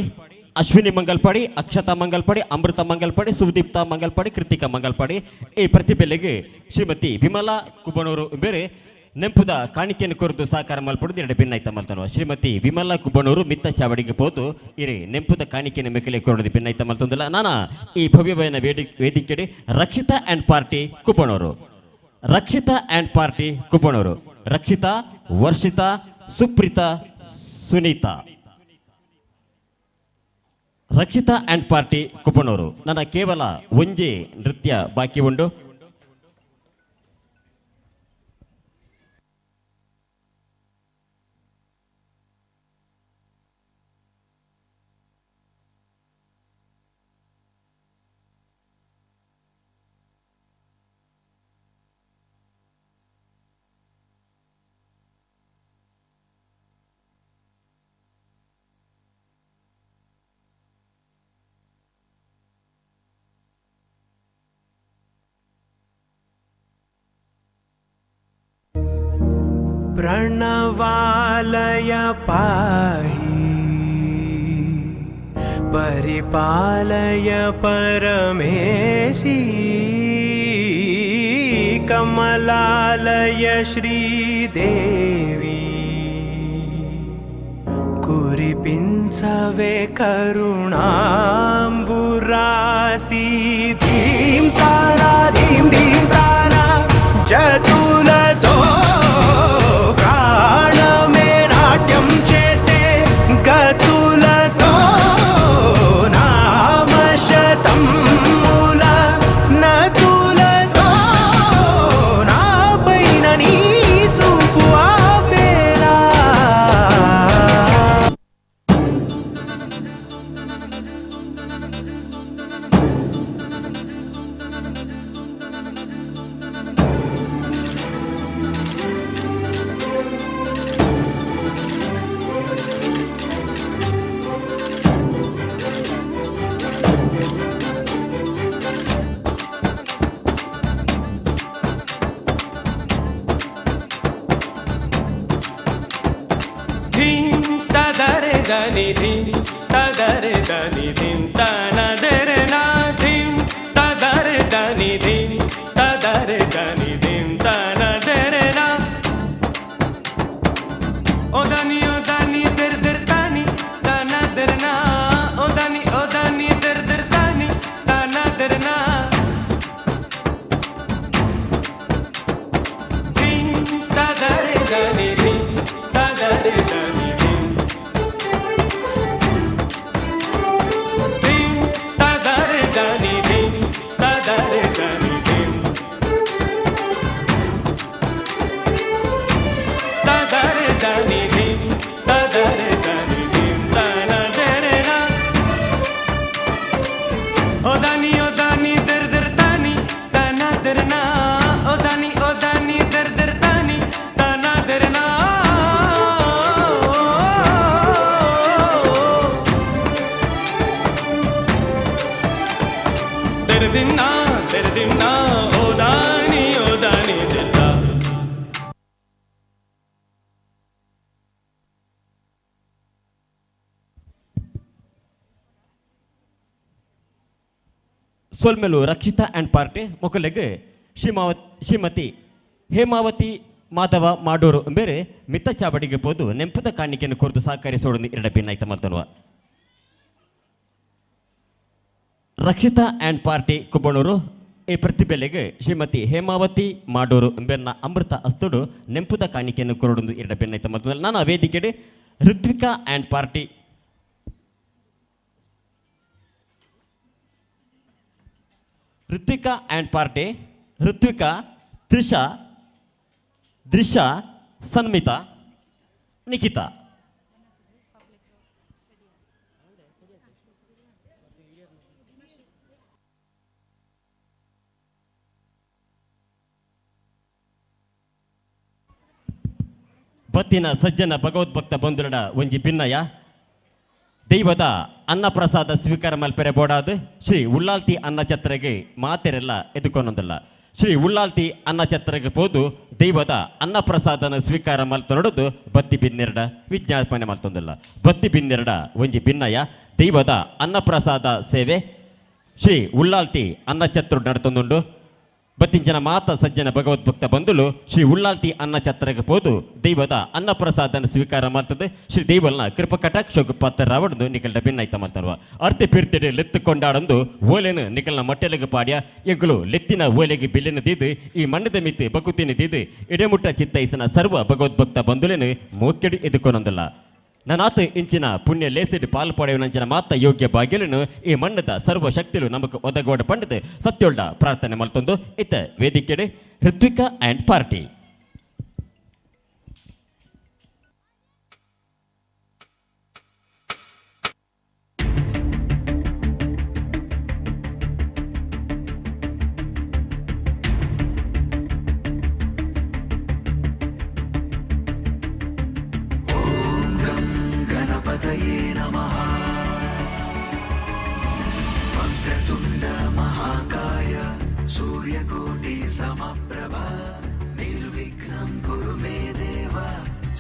ಅಶ್ವಿನಿ ಮಂಗಲ್ಪಾಡಿ, ಅಕ್ಷತಾ ಮಂಗಲ್ಪಾಡಿ, ಅಮೃತ ಮಂಗಲ್ಪಾಡಿ, ಸುದೀಪ್ತಾ ಮಂಗಲ್ಪಾಡಿ, ಕೃತಿಕಾ ಮಂಗಲ್ಪಾಡಿ ಈ ಪ್ರತಿಭೆಲೆಗೆ ಶ್ರೀಮತಿ ವಿಮಲಾ ಕುಬ್ಬಣೂರು ಬೇರೆ ನೆಂಪುದ ಕಾಣಿಕೆಯನ್ನು ಕೊರದು ಸಹಕಾರ ಮಲ್ಪಡುದು ಎರಡು ಭಿನ್ನಾಯ್ತ ಮಲ್ತನವ. ಶ್ರೀಮತಿ ವಿಮಲಾ ಕುಬ್ಬಣೂರು ಮಿತ್ತ ಚಾವಡಿಗೆ ಹೋದು ಇರಿ ನೆಂಪುದ ಕಾಣಿಕೆಯನ್ನು ಮೆಕ್ಕಲೆ ಕೊರದು ಭಿನ್ನಾಯ್ತ ಮಲ್ತೊಂದಿಲ್ಲ. ನಾನು ಈ ಭವ್ಯವಯನ ವೇದಿಕೆಡೆ Rakshitha and party Kubbanur, Rakshitha and party Kubbanur, Rakshitha, Varshitha, Supreetha, Sunitha, Rakshitha and party Kuppanur. ನನ್ನ ಕೇವಲ ಒಂಜೆ ನೃತ್ಯ ಬಾಕಿ ಉಂಡು. प्रणवालय पाहि परिपालय परमेशी कमलालय श्रीदेवी कुरिपिंचवे करुणाम्बुरासी धीं तारा जतुलतो प्राणमे नाट्यं चेसे गतुलतो नाम शतं मूल नतुलतो ना पैननी चुपुआ बेला. धिं तदरे दनि धिं तदरे दनि धिं तनदरे ना धिं तदरे दनि धिं तदरे दनि धिं तनदरे ना ओ दनि दर दर तानि तनदर ना ओ दनि दर दर तानि तनदर ना धिं तदरे दनि धिं तदरे दनि ಸೋಲ್ಮೆಲು ರಕ್ಷಿತಾ ಆ್ಯಂಡ್ ಪಾರ್ಟಿ ಮೊಕಲೆಗೆ ಶ್ರೀಮತಿ ಹೇಮಾವತಿ ಮಾಧವ ಮಾಡೂರು ಬೇರೆ ಮಿತ್ತ ಚಾವಡಿಗೆ ಹೋದು ನೆಂಪುದ ಕಾಣಿಕೆಯನ್ನು ಕೊರದು ಸಹಕರಿಸೋಡು ಎರಡು ಭಿನ್ನಾಯ್ತ ಮಲ್ತನ್ವ. ರಕ್ಷಿತಾ ಆ್ಯಂಡ್ ಪಾರ್ಟಿ ಕುಬ್ಬಣೂರು ಈ ಪ್ರತಿಭೆಲೆಗೆ ಶ್ರೀಮತಿ ಹೇಮಾವತಿ ಮಾಡೂರು ಎಂಬೆನ್ನ ಅಮೃತ ಅಸ್ತುಡು ನೆಂಪುದ ಕಾಣಿಕೆಯನ್ನು ಕೊರಡು ಎರಡು ಭಿನ್ನಾಯ್ತ ಮಲ್ತನ್ವ. ನಾನು ವೇದಿಕೆಡೆ Ritvika and party Ritvika and party Ritvika, Trisha, Drishya, Sanmitha, Nikhita. ಬತ್ತಿನ ಸಜ್ಜನ ಭಗವದ್ಭಕ್ತ ಬಂಧುರಡ ಒಂಜಿ ಭಿನ್ನಯ ದೈವದ ಅನ್ನಪ್ರಸಾದ ಸ್ವೀಕಾರ ಮಲ್ಪೆರೆ ಬೋಡಾದು ಶ್ರೀ ಉಳ್ಳಾಲ್ತಿ ಅನ್ನ ಛತ್ರೆಗೆ ಮಾತೆರೆಲ್ಲ ಎದುಕೊಂಡೊಂದಲ್ಲ. ಶ್ರೀ ಉಳ್ಳಾಲ್ತಿ ಅನ್ನ ಛತ್ರಕ್ಕೆ ಹೋದು ದೈವದ ಅನ್ನಪ್ರಸಾದನ ಸ್ವೀಕಾರ ಮಲ್ತೊನಡುದು ಬತ್ತಿ ಬಿನ್ನೆರಡ ವಿಜ್ಞಾಪನೆ ಮಲ್ತೊಂದಿಲ್ಲ. ಬತ್ತಿ ಬಿನ್ನೆರಡ ಒಂಜಿ ಭಿನ್ನಯ ದೈವದ ಅನ್ನಪ್ರಸಾದ ಸೇವೆ ಶ್ರೀ ಉಳ್ಳಾಲ್ತಿ ಅನ್ನ ಛತ್ರ ನಡ್ತೊಂದುಂಡು. ಬತ್ತಿಂಚನ ಮಾತ ಸಜ್ಜನ ಭಗವದ್ಭಕ್ತ ಬಂಧುಲು ಶ್ರೀ ಉಳ್ಳಾಲ್ತಿ ಅನ್ನ ಛತ್ರಕ್ಕೆ ಹೋದು ದೈವದ ಅನ್ನಪ್ರಸಾದನ ಸ್ವೀಕಾರ ಮಾಡ್ತದೆ. ಶ್ರೀ ದೈವಲ್ನ ಕೃಪ ಕಟಾಕ್ಷ ಪಾತ್ರ ರಾವಣದು ನಿಕಲ್ನ ಭಿನ್ನಾಯ್ತ ಮಾಡ್ತಾರ. ಅರ್ಥ ಪಿರ್ತಿಡೆ ಲೆತ್ತು ಕೊಂಡಾಡಂದು ಓಲೆನು ನಿಕಲ್ನ ಮೊಟ್ಟೆಲೆಗೆ ಪಾಡ್ಯ ಎಂಕುಲು ಲೆತ್ತಿನ ಓಲೆಗೆ ಬಿಲ್ಲಿನ ದೀದು ಈ ಮಣ್ಣದ ಮಿತ್ತಿ ಬಕುತಿನ ದೀದು ಇಡೆಮುಟ್ಟ ಚಿತ್ತೈಸನ ಸರ್ವ ಭಗವದ್ಭಕ್ತ ಬಂಧುಲೇನು ಮೋಕೆಡಿ ಎದುಕೊಂಡೊಂದಲ್ಲ. ನನಾತ್ ಇಂಚಿನ ಪುಣ್ಯ ಲೇಸಿಡ್ ಪಾಲು ಪಡೆಯುವಂಚಿನ ಮಾತ ಯೋಗ್ಯ ಭಾಗ್ಯలను ಈ ಮಣ್ಣದ ಸರ್ವ ಶಕ್ತಿಲು ನಮಕ್ ಒದಗೋಡ ಪಂಡಿತ ಸತ್ಯೋಳ್ಡ ಪ್ರಾರ್ಥನೆ ಮಲ್ತೊಂದು ಇತ್ತ ವೇದಿಕೆಡೆ ಋತ್ವಿಕಾ ಆ್ಯಂಡ್ ಪಾರ್ಟಿ. सूर्यकोटि समप्रभ निर्विघ्नं कुरु मे देव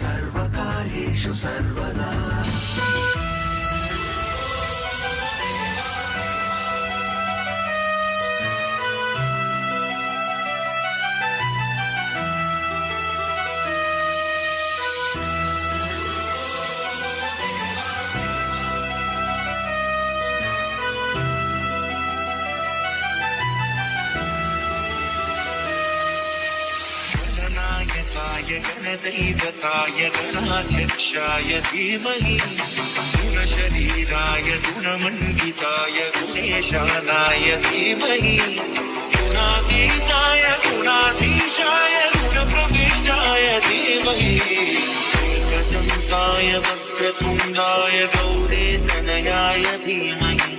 सर्वकार्येषु सर्वदा. गणदैवताय गणाध्यक्षाय धीमहि गुणशरीराय गुणमण्डिताय गुणेशानाय धीमहि गुणातीताय गुणाधीशाय गुणप्रविष्टाय धीमहि एकदन्ताय वक्रतुण्डाय गौरीतनयाय धीमहि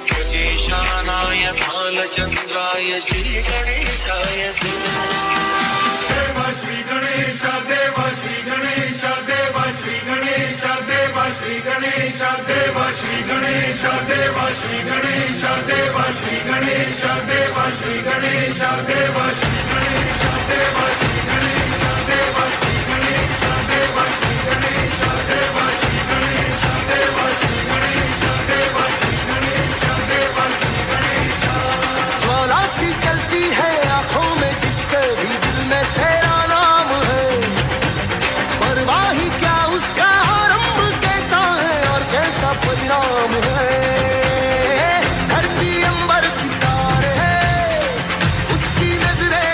गजेशानाय बालचन्द्राय श्रीगणेशाय देवा श्री गणेश देवा श्री गणेश देवा श्री गणेश देवा श्री गणेश देवा श्री गणेश देवा श्री गणेश देवा श्री गणेश देवा श्री गणेश देवा श्री गणेश देवा श्री गणेश देवा श्री गणेश देवा श्री गणेश देवा श्री गणेश देवा श्री गणेश देवा श्री गणेश देवा श्री गणेश. ज्वाला सी चलती है आंखों में जिसके भी दिल में तेरा नाम है. परवाह ही क्या उसका आरंभ कैसा है और कैसा परिणाम है. धरती अंबर सितारे है उसकी नजरें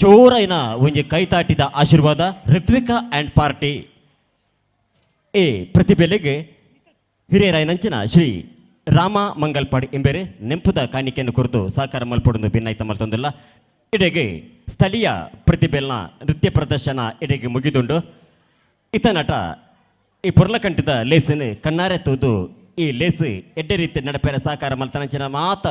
ಜೋರೈನ ಒಂಜಿ ಕೈತಾಟಿದ ಆಶೀರ್ವಾದ ಋತ್ವಿಕಾ ಆ್ಯಂಡ್ ಪಾರ್ಟಿ ಎ ಪ್ರತಿಭೆಲೆಗೆ ಹಿರಿಯರಾಯನಂಚಿನ ಶ್ರೀ ರಾಮ ಮಂಗಲ್ಪಾಡ್ ಎಂಬೆರೆ ನೆಂಪುದ ಕಾಣಿಕೆಯನ್ನು ಕುರಿತು ಸಹಕಾರ ಮಲ್ಪಡೊಂದು ಭಿನ್ನಾಯ್ತ ಮಲ್ತೊಂದಿಲ್ಲ ಇಡೆಗೆ ಸ್ಥಳೀಯ ಪ್ರತಿಭೆಲ್ನ ನೃತ್ಯ ಪ್ರದರ್ಶನ ಎಡೆಗೆ ಮುಗಿದುಂಡು ಇತ ನಟ ಈ ಪುರ್ಲಕಂಠದ ಲೇಸನ್ನು ಕಣ್ಣಾರೆ ತೂದು ಈ ಲೇಸು ಎಡ್ಡೆ ರೀತಿ ನಡಪೆರ ಸಹಕಾರ ಮಲ್ತನಂಚಿನ ಮಾತ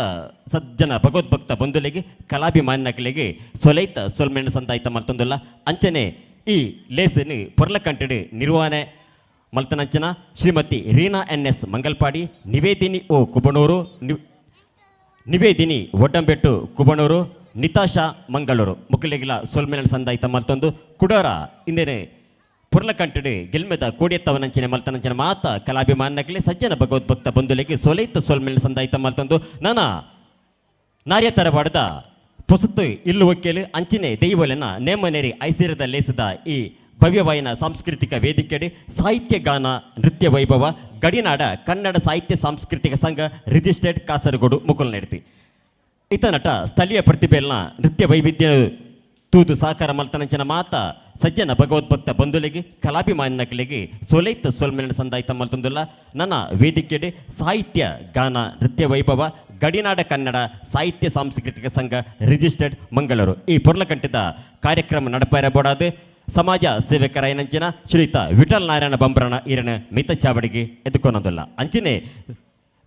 ಸಜ್ಜನ ಭಗವದ್ಭಕ್ತ ಬಂಧುಲಿಗೆ ಕಲಾಭಿಮಾನಗಳಿಗೆ ಸೊಲೈತ ಸೊಲ್ಮೆಣ್ಣ ಸಂತಾಯ್ತ ಮಲ್ತೊಂದಿಲ್ಲ ಅಂಚನೆ ಈ ಲೇಸನ್ನು ಪುರ್ಲಕಂಠಡು ನಿರ್ವಹಣೆ ಮಲ್ತನಂಚನ ಶ್ರೀಮತಿ ರೀನಾ ಎನ್.ಎಸ್. ಮಂಗಲ್ಪಾಡಿ, ನಿವೇದಿನಿ ಓ ಕುಬಣೂರು, ನಿವೇದಿನಿ ಒಡ್ಡಂಬೆಟ್ಟು ಕುಬಣೂರು, ನಿತಾಶಾ ಮಂಗಳೂರು ಮುಕ್ಕಲಿಗಿಲ ಸೊಲ್ಮೆನ ಸಂದಾಯಿತ ಮಲ್ತೊಂದು ಕುಡೋರ ಇಂದೇನೆ ಪುರ್ಲಕಂಠಡು ಗೆಲ್ಮೆದ ಕೋಡಿಯತ್ತವನಂಚಿನ ಮಲ್ತನಂಚಿನ ಮಾತ ಕಲಾಭಿಮಾನಕ್ಕೆ ಸಜ್ಜನ ಭಗವದ್ಭಕ್ತ ಬಂಧುಲಿಗೆ ಸೊಲೈತ ಸೊಲ್ಮೆನ ಸಂದಾಯಿತ ಮಲ್ತೊಂದು ನಾನಾ ನಾರ್ಯ ತರಬಾಡದ ಪೊಸತ್ತು ಇಲ್ಲು ಒಕ್ಕೇಲು ಅಂಚಿನೆ ದೈವಲೆನ ನೇಮನೇರಿ ಐಸಿರದ ಲೇಸದ ಈ ಭವ್ಯವಾಯಿನ ಸಾಂಸ್ಕೃತಿಕ ವೇದಿಕೆಯಡಿ ಸಾಹಿತ್ಯ ಗಾನ ನೃತ್ಯ ವೈಭವ ಗಡಿನಾಡ ಕನ್ನಡ ಸಾಹಿತ್ಯ ಸಾಂಸ್ಕೃತಿಕ ಸಂಘ ರಿಜಿಸ್ಟರ್ಡ್ ಕಾಸರಗೋಡು ಮುಕುಲ್ ನಡೆತಿ ಇತ ನಟ ಸ್ಥಳೀಯ ಪ್ರತಿಭೆಲ್ನ ನೃತ್ಯ ವೈವಿಧ್ಯ ತೂದು ಸಹಕಾರ ಮಲ್ತನಂಚಿನ ಮಾತ ಸಜ್ಜನ ಭಗವದ್ಭಕ್ತ ಬಂಧುಲಿಗೆ ಕಲಾಭಿಮಾನಗಳಿಗೆ ಸೊಲೈತ ಸೊಲ್ಮೆನ ಸಂದಾಯಿತ ಮಲ್ತೊಂದಿಲ್ಲ ನನ್ನ ವೇದಿಕೆಯಡಿ ಸಾಹಿತ್ಯ ಗಾನ ನೃತ್ಯ ವೈಭವ ಗಡಿನಾಡ ಕನ್ನಡ ಸಾಹಿತ್ಯ ಸಾಂಸ್ಕೃತಿಕ ಸಂಘ ರಿಜಿಸ್ಟರ್ಡ್ ಮಂಗಳೂರು ಈ ಪುರ್ಲಕಂಠದ ಕಾರ್ಯಕ್ರಮ ನಡಪೇರಬೋಡಾದು ಸಮಾಜ ಸೇವಕರಾಯನಂಚಿನ ಶ್ರೀಯುತ ವಿಠಲ್ ನಾರಾಯಣ ಬಂಬ್ರಣ ಈರನ ಮಿತ ಚಾವಡಿಗೆ ಎದುಕೊನೋದಿಲ್ಲ ಅಂಚಿನೆ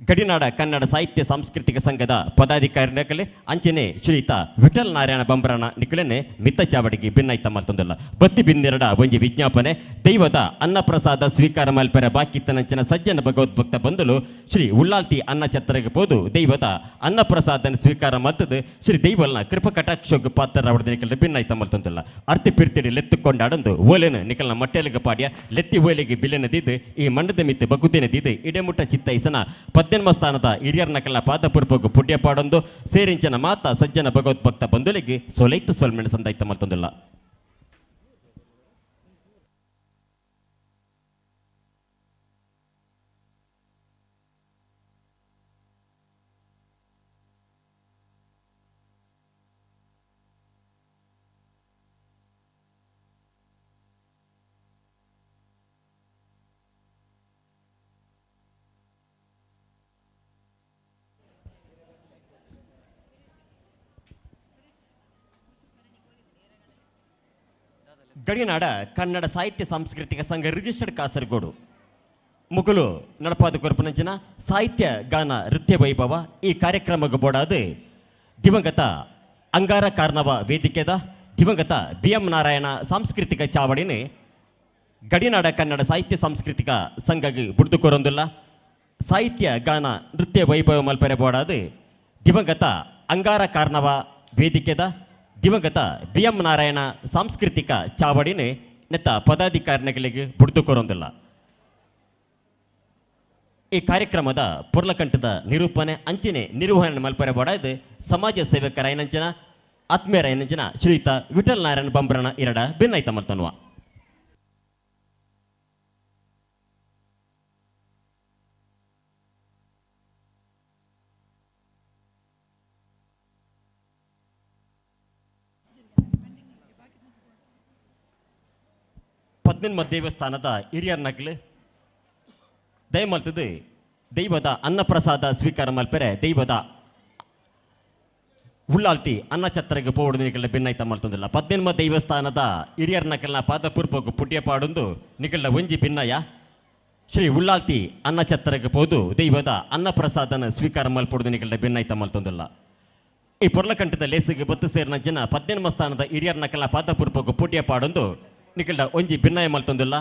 ಗಡಿನಾಡ ಕನ್ನಡ ಸಾಹಿತ್ಯ ಸಾಂಸ್ಕೃತಿಕ ಸಂಘದ ಪದಾಧಿಕಾರಿಗಳೇ ಅಂಚನೆ ಶ್ರೀಯುತ ವಿಠಲ್ ನಾರಾಯಣ ಬಂಬ್ರಣ ನಿಖಲನೆ ಮಿತ ಚಾವಡಿಗೆ ಭಿನ್ನಾಯ್ತ ಮಲ್ತೊಂದಿಲ್ಲ ಬತ್ತಿ ಬಿಂದೆರಡ ಒಂಜಿ ವಿಜ್ಞಾಪನೆ ದೈವದ ಅನ್ನಪ್ರಸಾದ ಸ್ವೀಕಾರ ಮಲ್ಪೆರ ಬಾಕಿತ್ತನಂಚಿನ ಸಜ್ಜನ ಭಗವದ್ಭಕ್ತ ಬಂಧುಲು ಶ್ರೀ ಉಳ್ಳಾಲ್ತಿ ಅನ್ನ ಛತ್ರಗೆ ಪೋದು ದೈವದ ಅನ್ನಪ್ರಸಾದನ ಸ್ವೀಕಾರ ಮಲ್ತದು ಶ್ರೀ ದೈವಲ್ನ ಕೃಪ ಕಟಾಕ್ಷೋಗ ಪಾತ್ರ ಅವಡ ನಿಖಲ ಭಿನ್ನಾಯ್ತ ಮಲ್ತೊಂದಿಲ್ಲ ಅರ್ತಿ ಪಿರ್ತಿಡಿ ಲೆತ್ತುಕೊಂಡಾಡಂದು ಓಲೆನ ನಿಖಲ್ನ ಮಟ್ಟೆಲಿಗ ಪಾಡ್ಯ ಲೆತ್ತಿ ಓಲೆಗೆ ಬಿಲೆನದಿದ್ದು ಈ ಮಂಡದ ಮಿತ್ತು ಬಗುದಿನದಿದ್ದು ಇಡೆಮುಟ್ಟ ಚಿತ್ತೈಸನ ಪದ್ನೆನ್ಮ ಸ್ಥಾನದ ಹಿರಿಯರ ನಕಲ ಪಾದಪೂರ್ವಕ ಪುಡ್ಯ ಪಾಡೊಂದು ಸೇರಿಂಚನ ಮಾತ ಸಜ್ಜನ ಭಗವದ್ಭಕ್ತ ಬಂಧುಲಿಗೆ ಸೊಲೈತ ಸೊಲ್ಮೆಣ ಸಂದಾಯ್ತ ಮಲ್ತೊಂದಿಲ್ಲ ಗಡಿನಾಡ ಕನ್ನಡ ಸಾಹಿತ್ಯ ಸಾಂಸ್ಕೃತಿಕ ಸಂಘ ರಿಜಿಸ್ಟರ್ಡ್ ಕಾಸರಗೋಡು ಮುಗುಲು ನಡಪಾದ ಕೊರಪನಂಚಿನ ಸಾಹಿತ್ಯ ಗಾನ ನೃತ್ಯ ವೈಭವ ಈ ಕಾರ್ಯಕ್ರಮಕ್ಕೆ ಬೋಡಾದು ದಿವಂಗತ ಅಂಗಾರ ಕಾರ್ನವ ವೇದಿಕೆದ ದಿವಂಗತ ಬಿ.ಎಂ. ನಾರಾಯಣ ಸಾಂಸ್ಕೃತಿಕ ಚಾವಡಿನ ಗಡಿನಾಡ ಕನ್ನಡ ಸಾಹಿತ್ಯ ಸಾಂಸ್ಕೃತಿಕ ಸಂಘಗೆ ಬುಡ್ದು ಕೊರೊಂದಿಲ್ಲ ಸಾಹಿತ್ಯ ಗಾನ ನೃತ್ಯ ವೈಭವ ಮಲ್ಪೆರೆ ಬೋಡಾದು ದಿವಂಗತ ಅಂಗಾರ ಕಾರ್ನವ ವೇದಿಕೆದ ದಿವಂಗತ ಬಿ.ಎಂ. ನಾರಾಯಣ ಸಾಂಸ್ಕೃತಿಕ ಚಾವಡಿನ ನೆತ್ತ ಪದಾಧಿಕಾರಿಗಳಿಗೆ ಬುಡ್ದು ಕೊರೊಂದಿಲ್ಲ ಈ ಕಾರ್ಯಕ್ರಮದ ಪುರ್ಲಕಂಠದ ನಿರೂಪಣೆ ಅಂಚಿನೆ ನಿರ್ವಹಣೆ ಮಲ್ಪೆರೆ ಬೋಡಾದು ಸಮಾಜ ಸೇವಕರಾಯನಂಚನ ಆತ್ಮೀಯರಾಯನಂಚನ ಶ್ರೀಯುತ ವಿಠಲ್ ನಾರಾಯಣ ಬಂಬ್ರಣ ಎರಡ ಭಿನ್ನಾಯ್ತ ಮಲ್ತನ್ವ ಪದ್ನೆನ್ಮ ದೇವಸ್ಥಾನದ ಹಿರಿಯರ ನಗಲು ದಯಮಲ್ತದು ದೈವದ ಅನ್ನಪ್ರಸಾದ ಸ್ವೀಕಾರ ಮಲ್ಪೆರೆ ದೈವದ ಉಳ್ಳಾಲ್ತಿ ಅನ್ನ ಛತ್ರಗೆ ಪೋಡುದು ಭಿನ್ನಾಯ್ತ ಮಲ್ತೊಂದಿಲ್ಲ ಪದ್ನೆನ್ಮ ದೇವಸ್ಥಾನದ ಹಿರಿಯರ ನಕಲ್ನ ಪಾದಪೂರ್ವಕ ಪುಡ್ಯ ಪಾಡೊಂದು ನಿಕಲ್ನ ಒಂಜಿ ಭಿನ್ನಯ ಶ್ರೀ ಉಳ್ಳಾಲ್ತಿ ಅನ್ನ ಛತ್ರಗೆ ಪೋದು ದೈವದ ಅನ್ನಪ್ರಸಾದನ ಸ್ವೀಕಾರ ಮಲ್ಪೊಡುದು ನಿಕಲ್ನ ಭಿನ್ನಾಯ್ತ ಮಲ್ತೊಂದಿಲ್ಲ ಈ ಪುರ್ಲಕಂಠದ ಲೇಸಿಗೆ ಬತ್ತು ಸೇರಿನ ಜನ ಪದ್ನೆನ್ಮ ಸ್ಥಾನದ ಹಿರಿಯರ ನಕಲ್ನ ಪಾದಪೂರ್ವಕ ಪುಡ್ಯ ಪಾಡೊಂದು ನಿಕಲ್ನ ಒಂಜಿ ಭಿನ್ನಯ ಮಲ್ತೊಂದಿಲ್ಲ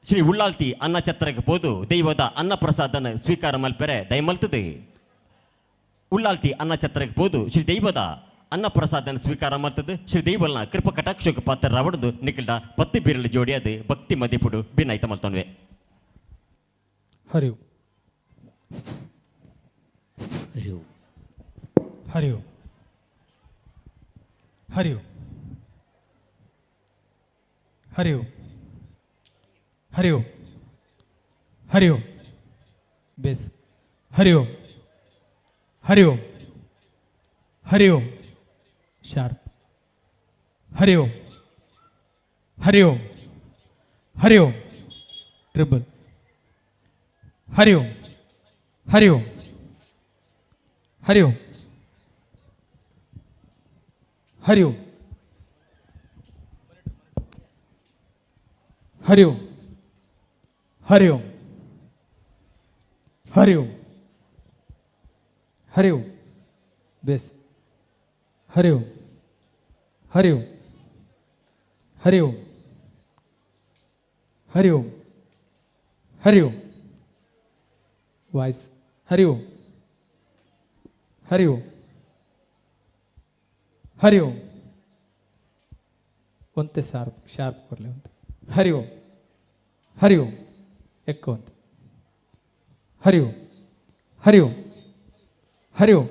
ಶ್ರೀ ಉಳ್ಳಾಲ್ತಿ ಅನ್ನ ಛತ್ರಗೆ ಪೋದು ದೈವದ ಅನ್ನಪ್ರಸಾದನ ಸ್ವೀಕಾರ ಮಲ್ಪೆರೆ ದಯಮಲ್ತದೆ ಉಳ್ಳಾಲ್ತಿ ಅನ್ನ ಛತ್ರಗೆ ಪೋದು ಶ್ರೀ ದೈವದ ಅನ್ನಪ್ರಸಾದನ ಸ್ವೀಕಾರ ಮಲ್ತದು ಶ್ರೀ ದೈವಲ್ನ ಕೃಪ ಕಟಾಕ್ಷಕ ಪಾತ್ರ ರಾವಣದು ನಿಕಲ್ಡ ಪತ್ತಿ ಬೀರಲು ಜೋಡಿಯದು ಭಕ್ತಿ ಮಧ್ಯಪುಡು ಭಿನ್ನಾಯ್ತ ಮಲ್ತೊನ್ವೆ ಹರಿ ಹರಿ ಹರಿ ಹರಿ ಹರಿ ಹರಿ ಹರಿ ಬೇಸ್ ಹರಿ ಹರಿ ಹರಿ ಶಾರ್ಪ್ ಹರಿ ಓಂ ಹರಿ ಓಂ ಹರಿ ಓಂ ಟ್ರಿಬಲ್ ಹರಿ ಓಂ ಹರಿ ಓಂ ಹರಿ ಓಂ ಹರಿ ಓಂ ಹರಿ ಓಂ ಹರಿ ಓಂ ಹರಿ ಓಂ ಹರಿ ಓಂ ಬೇಸ್ ಹರಿ ಓಂ ಹರಿ ಓಂ ಹರಿ ಓಂ ಹರಿ ಓಂ ಹರಿ ಓಂ ವಾಯ್ಸ್ ಹರಿ ಓಂ ಹರಿ ಓಂ ಹರಿ ಓಂ ಒಂತೆ ಶಾರ್ಪ್ ಬರಲಿ ಅಂತ ಹರಿ ಓಂ ಹರಿ ಓಂ ಎಕ್ಕೋ ಅಂತ ಹರಿ ಓಂ ಹರಿ ಓಂ ಹರಿ ಓಂ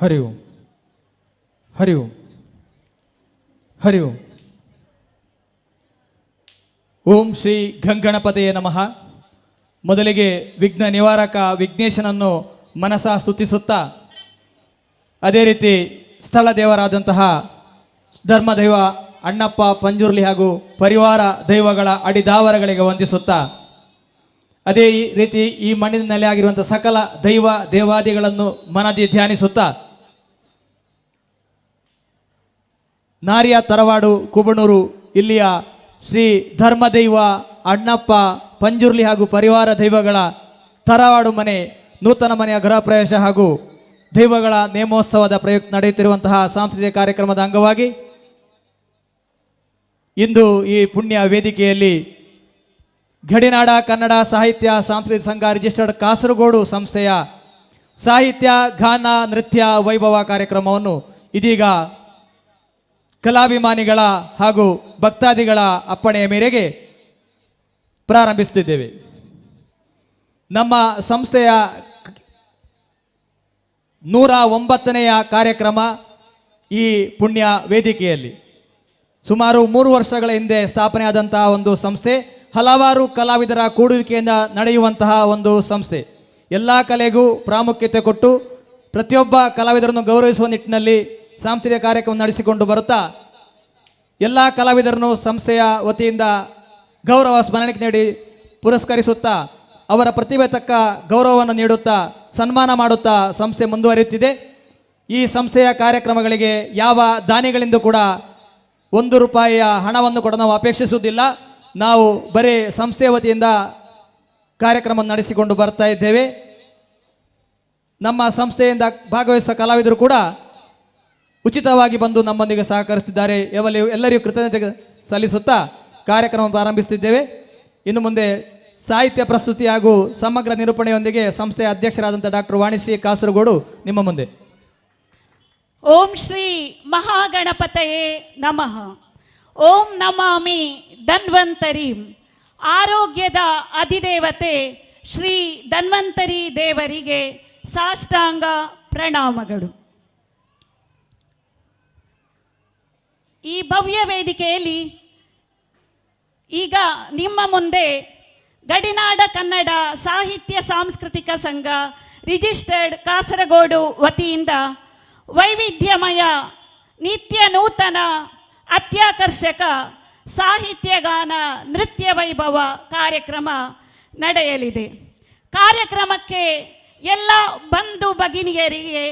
ಹರಿ ಓಂ ಹರಿ ಓಂ ಹರಿ ಓಂ ಓಂ ಶ್ರೀ ಗಂಗಣಪತಿಯೇ ನಮಃ. ಮೊದಲಿಗೆ ವಿಘ್ನ ನಿವಾರಕ ವಿಘ್ನೇಶನನ್ನು ಮನಸ ಸ್ತುತಿಸುತ್ತಾ, ಅದೇ ರೀತಿ ಸ್ಥಳ ದೇವರಾದಂತಹ ಧರ್ಮದೈವ ಅಣ್ಣಪ್ಪ ಪಂಜುರ್ಲಿ ಹಾಗೂ ಪರಿವಾರ ದೈವಗಳ ಅಡಿದಾವರಗಳಿಗೆ ವಂದಿಸುತ್ತಾ, ಅದೇ ರೀತಿ ಈ ಮಣ್ಣಿನಲ್ಲಿ ಆಗಿರುವಂಥ ಸಕಲ ದೈವ ದೇವಾದಿಗಳನ್ನು ಮನದಿ ಧ್ಯಾನಿಸುತ್ತಾ, ನಾರಿಯ ತರವಾಡು ಕುಬಣೂರು ಇಲ್ಲಿಯ ಶ್ರೀ ಧರ್ಮದೈವ ಅಣ್ಣಪ್ಪ ಪಂಜುರ್ಲಿ ಹಾಗೂ ಪರಿವಾರ ದೈವಗಳ ತರವಾಡು ಮನೆ ನೂತನ ಮನೆಯ ಗೃಹ ಪ್ರವೇಶ ಹಾಗೂ ದೈವಗಳ ನೇಮೋತ್ಸವದ ಪ್ರಯುಕ್ತ ನಡೆಯುತ್ತಿರುವಂತಹ ಸಾಂಸ್ಕೃತಿಕ ಕಾರ್ಯಕ್ರಮದ ಅಂಗವಾಗಿ ಇಂದು ಈ ಪುಣ್ಯ ವೇದಿಕೆಯಲ್ಲಿ ಗಡಿನಾಡ ಕನ್ನಡ ಸಾಹಿತ್ಯ ಸಾಂಸ್ಕೃತಿಕ ಸಂಘ ರಿಜಿಸ್ಟರ್ಡ್ ಕಾಸರಗೋಡು ಸಂಸ್ಥೆಯ ಸಾಹಿತ್ಯ ಗಾನ ನೃತ್ಯ ವೈಭವ ಕಾರ್ಯಕ್ರಮವನ್ನು ಇದೀಗ ಕಲಾಭಿಮಾನಿಗಳ ಹಾಗೂ ಭಕ್ತಾದಿಗಳ ಅಪ್ಪಣೆಯ ಮೇರೆಗೆ ಪ್ರಾರಂಭಿಸುತ್ತಿದ್ದೇವೆ. ನಮ್ಮ ಸಂಸ್ಥೆಯ 109ನೆಯ ಕಾರ್ಯಕ್ರಮ ಈ ಪುಣ್ಯ ವೇದಿಕೆಯಲ್ಲಿ ಸುಮಾರು 3 ವರ್ಷಗಳ ಹಿಂದೆ ಸ್ಥಾಪನೆಯಾದಂತಹ ಒಂದು ಸಂಸ್ಥೆ, ಹಲವಾರು ಕಲಾವಿದರ ಕೂಡುವಿಕೆಯಿಂದ ನಡೆಯುವಂತಹ ಒಂದು ಸಂಸ್ಥೆ. ಎಲ್ಲ ಕಲೆಗೂ ಪ್ರಾಮುಖ್ಯತೆ ಕೊಟ್ಟು ಪ್ರತಿಯೊಬ್ಬ ಕಲಾವಿದರನ್ನು ಗೌರವಿಸುವ ನಿಟ್ಟಿನಲ್ಲಿ ಸಾಂಸ್ಕೃತಿಕ ಕಾರ್ಯಕ್ರಮ ನಡೆಸಿಕೊಂಡು ಬರುತ್ತಾ, ಎಲ್ಲ ಕಲಾವಿದರನ್ನು ಸಂಸ್ಥೆಯ ವತಿಯಿಂದ ಗೌರವ ಸ್ಮರಣೆಗೆ ನೀಡಿ ಪುರಸ್ಕರಿಸುತ್ತಾ, ಅವರ ಪ್ರತಿಭೆ ತಕ್ಕ ಗೌರವವನ್ನು ನೀಡುತ್ತಾ ಸನ್ಮಾನ ಮಾಡುತ್ತಾ ಸಂಸ್ಥೆ ಮುಂದುವರಿಯುತ್ತಿದೆ. ಈ ಸಂಸ್ಥೆಯ ಕಾರ್ಯಕ್ರಮಗಳಿಗೆ ಯಾವ ದಾನಿಗಳಿಂದ ಕೂಡ 1 ರೂಪಾಯಿಯ ಹಣವನ್ನು ಕೂಡ ನಾವು ಅಪೇಕ್ಷಿಸುವುದಿಲ್ಲ. ನಾವು ಬರೀ ಸಂಸ್ಥೆಯ ವತಿಯಿಂದ ಕಾರ್ಯಕ್ರಮ ನಡೆಸಿಕೊಂಡು ಬರ್ತಾ ಇದ್ದೇವೆ. ನಮ್ಮ ಸಂಸ್ಥೆಯಿಂದ ಭಾಗವಹಿಸುವ ಕಲಾವಿದರು ಕೂಡ ಉಚಿತವಾಗಿ ಬಂದು ನಮ್ಮೊಂದಿಗೆ ಸಹಕರಿಸುತ್ತಿದ್ದಾರೆ. ಎಲ್ಲರಿಗೂ ಕೃತಜ್ಞತೆ ಸಲ್ಲಿಸುತ್ತಾ ಕಾರ್ಯಕ್ರಮ ಪ್ರಾರಂಭಿಸುತ್ತಿದ್ದೇವೆ. ಇನ್ನು ಮುಂದೆ ಸಾಹಿತ್ಯ ಪ್ರಸ್ತುತಿ ಹಾಗೂ ಸಮಗ್ರ ನಿರೂಪಣೆಯೊಂದಿಗೆ ಸಂಸ್ಥೆಯ ಅಧ್ಯಕ್ಷರಾದಂಥ ಡಾಕ್ಟರ್ ವಾಣಿಶ್ರೀ ಕಾಸರಗೋಡು ನಿಮ್ಮ ಮುಂದೆ. ಓಂ ಶ್ರೀ ಮಹಾಗಣಪತಯೇ ನಮಃ. ಓಂ ನಮಾಮಿ ಧನ್ವಂತರಿ. ಆರೋಗ್ಯದ ಅಧಿದೇವತೆ ಶ್ರೀ ಧನ್ವಂತರಿ ದೇವರಿಗೆ ಸಾಷ್ಟಾಂಗ ಪ್ರಣಾಮಗಳು. ಈ ಭವ್ಯ ವೇದಿಕೆಯಲ್ಲಿ ಈಗ ನಿಮ್ಮ ಮುಂದೆ ಗಡಿನಾಡ ಕನ್ನಡ ಸಾಹಿತ್ಯ ಸಾಂಸ್ಕೃತಿಕ ಸಂಘ ರಿಜಿಸ್ಟರ್ಡ್ ಕಾಸರಗೋಡು ವತಿಯಿಂದ ವೈವಿಧ್ಯಮಯ ನಿತ್ಯ ನೂತನ ಅತ್ಯಾಕರ್ಷಕ ಸಾಹಿತ್ಯಗಾನ ನೃತ್ಯ ವೈಭವ ಕಾರ್ಯಕ್ರಮ ನಡೆಯಲಿದೆ. ಕಾರ್ಯಕ್ರಮಕ್ಕೆ ಎಲ್ಲ ಬಂಧು ಭಗಿನಿಯರಿಗೆ,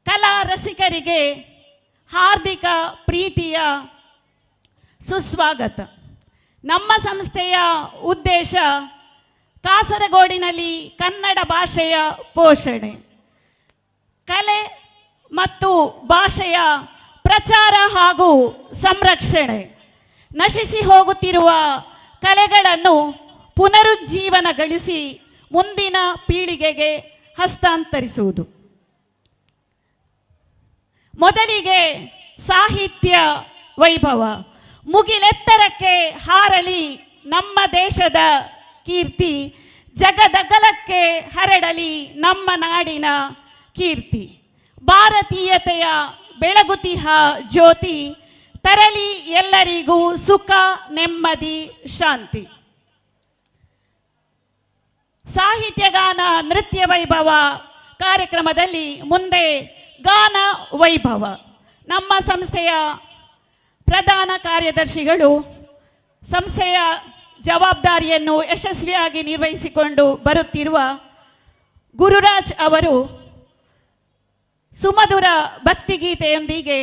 ಕಲಾ ರಸಿಕರಿಗೆ ಹಾರ್ದಿಕ ಪ್ರೀತಿಯ ಸುಸ್ವಾಗತ. ನಮ್ಮ ಸಂಸ್ಥೆಯ ಉದ್ದೇಶ ಕಾಸರಗೋಡಿನಲ್ಲಿ ಕನ್ನಡ ಭಾಷೆಯ ಪೋಷಣೆ, ಕಲೆ ಮತ್ತು ಭಾಷೆಯ ಪ್ರಚಾರ ಹಾಗೂ ಸಂರಕ್ಷಣೆ, ನಶಿಸಿ ಹೋಗುತ್ತಿರುವ ಕಲೆಗಳನ್ನು ಪುನರುಜ್ಜೀವನಗೊಳಿಸಿ ಮುಂದಿನ ಪೀಳಿಗೆಗೆ ಹಸ್ತಾಂತರಿಸುವುದು. ಮೊದಲಿಗೆ ಸಾಹಿತ್ಯ ವೈಭವ ಮುಗಿಲೆತ್ತರಕ್ಕೆ ಹಾರಲಿ ನಮ್ಮ ದೇಶದ ಕೀರ್ತಿ, ಜಗದಗಲಕ್ಕೆ ಹರಡಲಿ ನಮ್ಮ ನಾಡಿನ ಕೀರ್ತಿ. ಭಾರತೀಯತೆಯ ಬೆಳಗುತಿಹ ಜ್ಯೋತಿ ತರಲಿ ಎಲ್ಲರಿಗೂ ಸುಖ, ನೆಮ್ಮದಿ, ಶಾಂತಿ. ಸಾಹಿತ್ಯ ಗಾನ ನೃತ್ಯ ವೈಭವ ಕಾರ್ಯಕ್ರಮದಲ್ಲಿ ಮುಂದೆ ಗಾನ ವೈಭವ. ನಮ್ಮ ಸಂಸ್ಥೆಯ ಪ್ರಧಾನ ಕಾರ್ಯದರ್ಶಿಗಳು ಸಂಸ್ಥೆಯ ಜವಾಬ್ದಾರಿಯನ್ನು ಯಶಸ್ವಿಯಾಗಿ ನಿರ್ವಹಿಸಿಕೊಂಡು ಬರುತ್ತಿರುವ ಗುರುರಾಜ್ ಅವರು ಸುಮಧುರ ಭಕ್ತಿಗೀತೆಯೊಂದಿಗೆ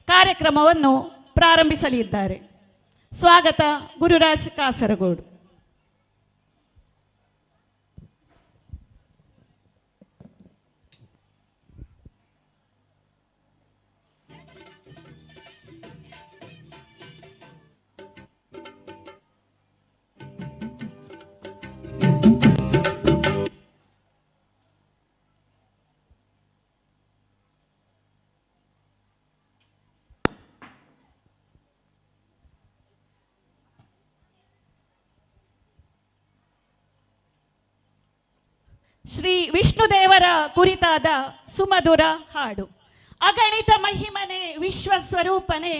ಕಾರ್ಯಕ್ರಮವನ್ನು ಪ್ರಾರಂಭಿಸಲಿದ್ದಾರೆ. ಸ್ವಾಗತ, ಗುರುರಾಜ್ ಕಾಸರಗೋಡು. ಶ್ರೀ ವಿಷ್ಣುದೇವರ ಕುರಿತಾದ ಸುಮಧುರ ಹಾಡು. ಅಗಣಿತ ಮಹಿಮನೆ ವಿಶ್ವಸ್ವರೂಪನೆ,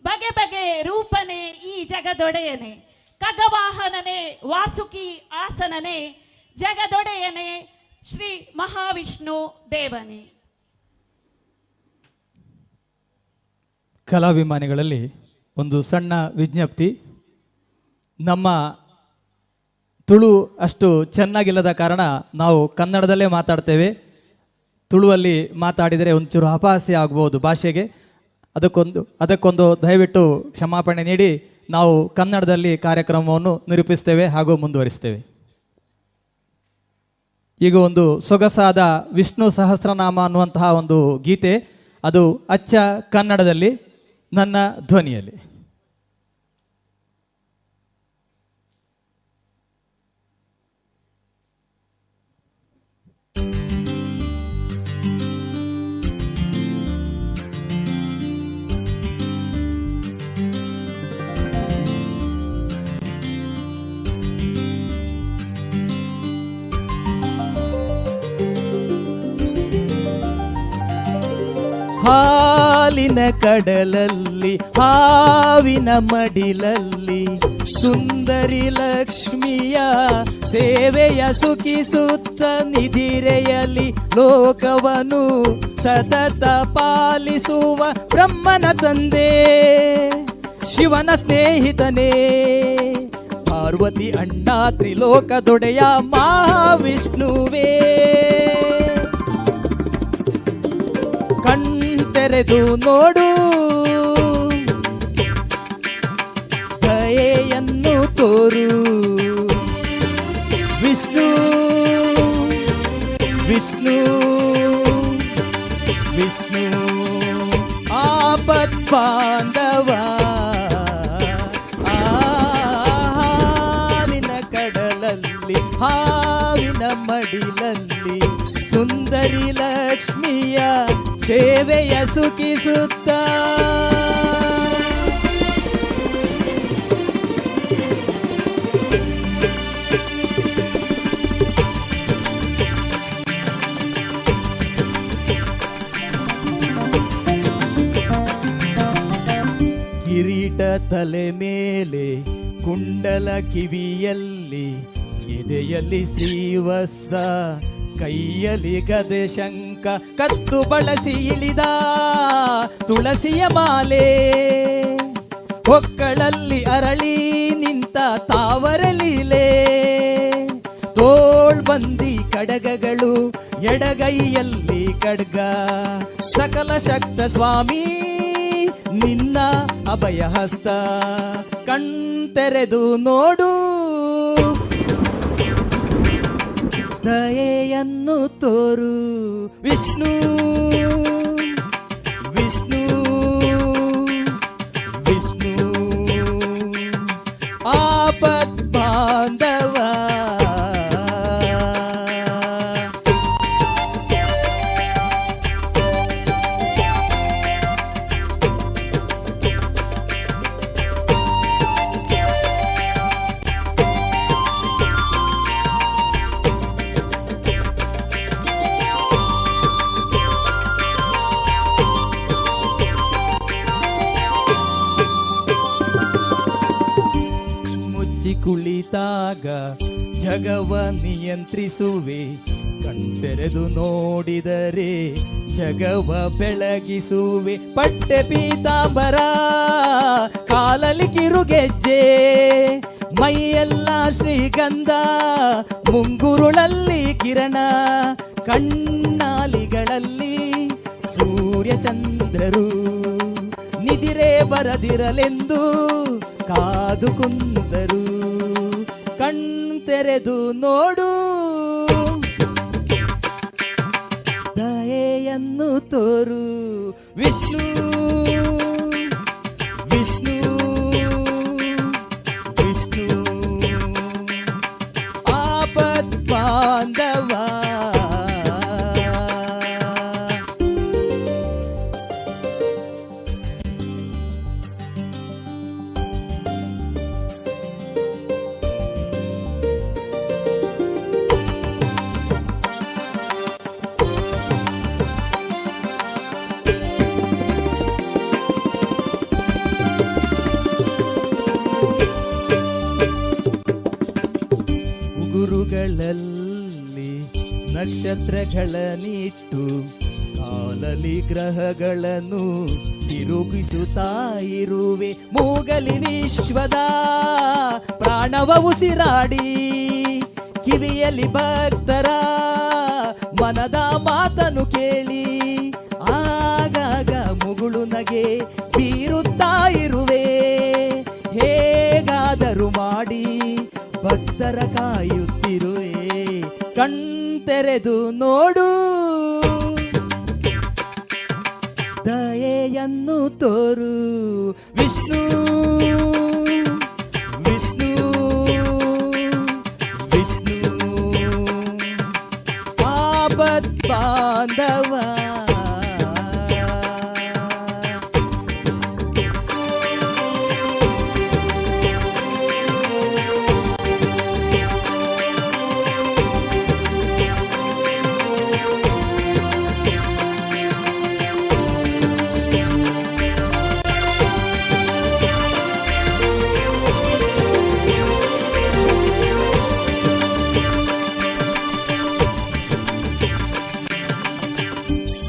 ಬಗೆ ಬಗೆ ರೂಪನೆ ಈ ಜಗದೊಡೆಯನೆ, ಖಗವಾಹನನೆ ವಾಸುಕಿ ಆಸನನೆ, ಜಗದೊಡೆಯನೆ ಶ್ರೀ ಮಹಾವಿಷ್ಣು ದೇವನೇ. ಕಲಾಭಿಮಾನಿಗಳಲ್ಲಿ ಒಂದು ಸಣ್ಣ ವಿಜ್ಞಪ್ತಿ. ನಮ್ಮ ತುಳು ಅಷ್ಟು ಚೆನ್ನಾಗಿಲ್ಲದ ಕಾರಣ ನಾವು ಕನ್ನಡದಲ್ಲೇ ಮಾತಾಡ್ತೇವೆ. ತುಳುವಲ್ಲಿ ಮಾತಾಡಿದರೆ ಒಂಚೂರು ಅಪಹಾಸ್ಯ ಆಗ್ಬೋದು ಭಾಷೆಗೆ. ಅದಕ್ಕೊಂದು ದಯವಿಟ್ಟು ಕ್ಷಮಾಪಣೆ ನೀಡಿ ನಾವು ಕನ್ನಡದಲ್ಲಿ ಕಾರ್ಯಕ್ರಮವನ್ನು ನಿರೂಪಿಸ್ತೇವೆ ಹಾಗೂ ಮುಂದುವರಿಸ್ತೇವೆ. ಈಗ ಒಂದು ಸೊಗಸಾದ ವಿಷ್ಣು ಸಹಸ್ರನಾಮ ಅನ್ನುವಂತಹ ಒಂದು ಗೀತೆ, ಅದು ಅಚ್ಚ ಕನ್ನಡದಲ್ಲಿ ನನ್ನ ಧ್ವನಿಯಲ್ಲಿ. ಹಾಲಿನ ಕಡಲಲ್ಲಿ ಹಾವಿನ ಮಡಿಲಲ್ಲಿ ಸುಂದರಿ ಲಕ್ಷ್ಮಿಯ ಸೇವೆಯ ಸುಖಿಸುತ್ತ ನಿಧಿರೆಯಲಿ ಲೋಕವನು ಸತತ ಪಾಲಿಸುವ ಬ್ರಹ್ಮನ ತಂದೆ ಶಿವನ ಸ್ನೇಹಿತನೇ ಪಾರ್ವತಿ ಅಣ್ಣ ತ್ರಿಲೋಕದೊಡೆಯ ಮಹಾವಿಷ್ಣುವೇ. ಕಣ್ತೆರೆದು ನೋಡು ದಯೆಯನ್ನು ತೋರು ವಿಷ್ಣು ವಿಷ್ಣು ವಿಷ್ಣು ಆಪತ್ ಬಾಂಧವ. ಹಾಲಿನ ಕಡಲಲ್ಲಿ ಹಾವಿನ ಮಡಿಲಲ್ಲಿ ಸುಂದರಿ ಲಕ್ಷ್ಮಿಯ ಸೇವೆಯ ಸುಖಿಸುತ್ತ ಕಿರೀಟ ತಲೆ ಮೇಲೆ ಕುಂಡಲ ಕಿವಿಯಲ್ಲಿ ಎದೆಯಲ್ಲಿ ಶ್ರೀವತ್ಸ ಕೈಯಲ್ಲಿ ಗದೆ ಶಂಕ ಕತ್ತು ಬಳಸಿ ಇಳಿದ ತುಳಸಿಯ ಮಾಲೆ ಹೊಕ್ಕಳಲ್ಲಿ ಅರಳಿ ನಿಂತ ತಾವರ ಲೀಲೆ ತೋಳ್ಬಂದಿ ಕಡಗಗಳು ಎಡಗೈಯಲ್ಲಿ ಖಡ್ಗ ಸಕಲ ಶಕ್ತ ಸ್ವಾಮಿ ನಿನ್ನ ಅಭಯ ಹಸ್ತ ದಯೆಯನ್ನು ತೋರು ವಿಷ್ಣು ವಿಷ್ಣು ವಿಷ್ಣು ಆಪತ್ ಬಾಂಧವ ಕುಳಿತಾಗ ಜಗವ ನಿಯಂತ್ರಿಸುವೆ, ಕಣ್ತೆರೆದು ನೋಡಿದರೆ ಜಗವ ಬೆಳಗಿಸುವೆ. ಪಟ್ಟೆ ಪೀತಾಂಬರ ಕಾಲಲ್ಲಿ ಕಿರುಗೆಜ್ಜೆ, ಮೈಯೆಲ್ಲ ಶ್ರೀಗಂಧ, ಮುಂಗುರುಳಲ್ಲಿ ಕಿರಣ, ಕಣ್ಣಾಲಿಗಳಲ್ಲಿ ಸೂರ್ಯ ಚಂದ್ರರು. ನಿದಿರೆ ಬರದಿರಲೆಂದು ಕಾದು ಕುಂದರು, ಕಣ್ತೆರೆದು ನೋಡು, ದಯೆಯನ್ನು ತೋರು ವಿಷ್ಣು ವಿಷ್ಣು ವಿಷ್ಣು ಆಪತ್ ಬಾಂಧವ. ಗುರುಗಳಲ್ಲಿ ನಕ್ಷತ್ರಗಳನ್ನಿಟ್ಟು ಕಾಲಲಿ ಗ್ರಹಗಳನ್ನು ತಿರುಗಿಸುತ್ತಾ ಇರುವೆ. ಮೂಗಲಿ ವಿಶ್ವದ ಪ್ರಾಣವ ಉಸಿರಾಡಿ, ಕಿವಿಯಲ್ಲಿ ಭಕ್ತರ ಮನದ ಮಾತನ್ನು ಕೇಳಿ, ಆಗಾಗ ಮುಗುಳು ನಗೆ ಬೀರುತ್ತಾ ಇರುವೆ. ಹೇಗಾದರೂ ಮಾಡಿ ಭಕ್ತರ ಕಾಯುತ್ತಿರುವೆ, ಕಣ್ತೆರೆದು ನೋಡು, ದಯೆಯನ್ನು ತೋರು ವಿಷ್ಣು ವಿಷ್ಣು ವಿಷ್ಣು ಆಪತ್ ಬಾಂಧವ.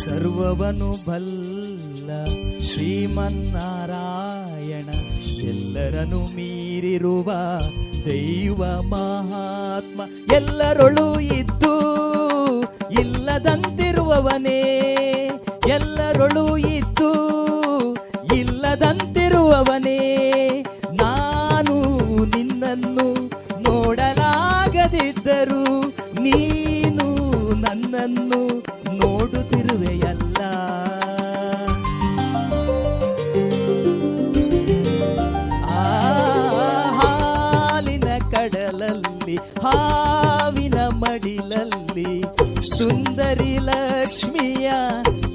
ಸರ್ವವನು ಬಲ್ಲ ಶ್ರೀಮನ್ನಾರಾಯಣ, ಎಲ್ಲರನ್ನು ಮೀರಿರುವ ದೈವ ಮಹಾತ್ಮ. ಎಲ್ಲರೊಳು ಇದ್ದು ಇಲ್ಲದಂತಿರುವವನೇ, ಎಲ್ಲರೊಳು ಇದ್ದು ಇಲ್ಲದಂತಿರುವವನೇ. ನಾನು ನಿನ್ನನ್ನು ನೋಡಲಾಗದಿದ್ದರೂ ನೀನು ನನ್ನನ್ನು ನೋಡುತ್ತಿರುವೆಯಲ್ಲ. ಹಾಲಿನ ಕಡಲಲ್ಲಿ ಹಾವಿನ ಮಡಿಲಲ್ಲಿ ಸುಂದರಿ ಲಕ್ಷ್ಮಿಯ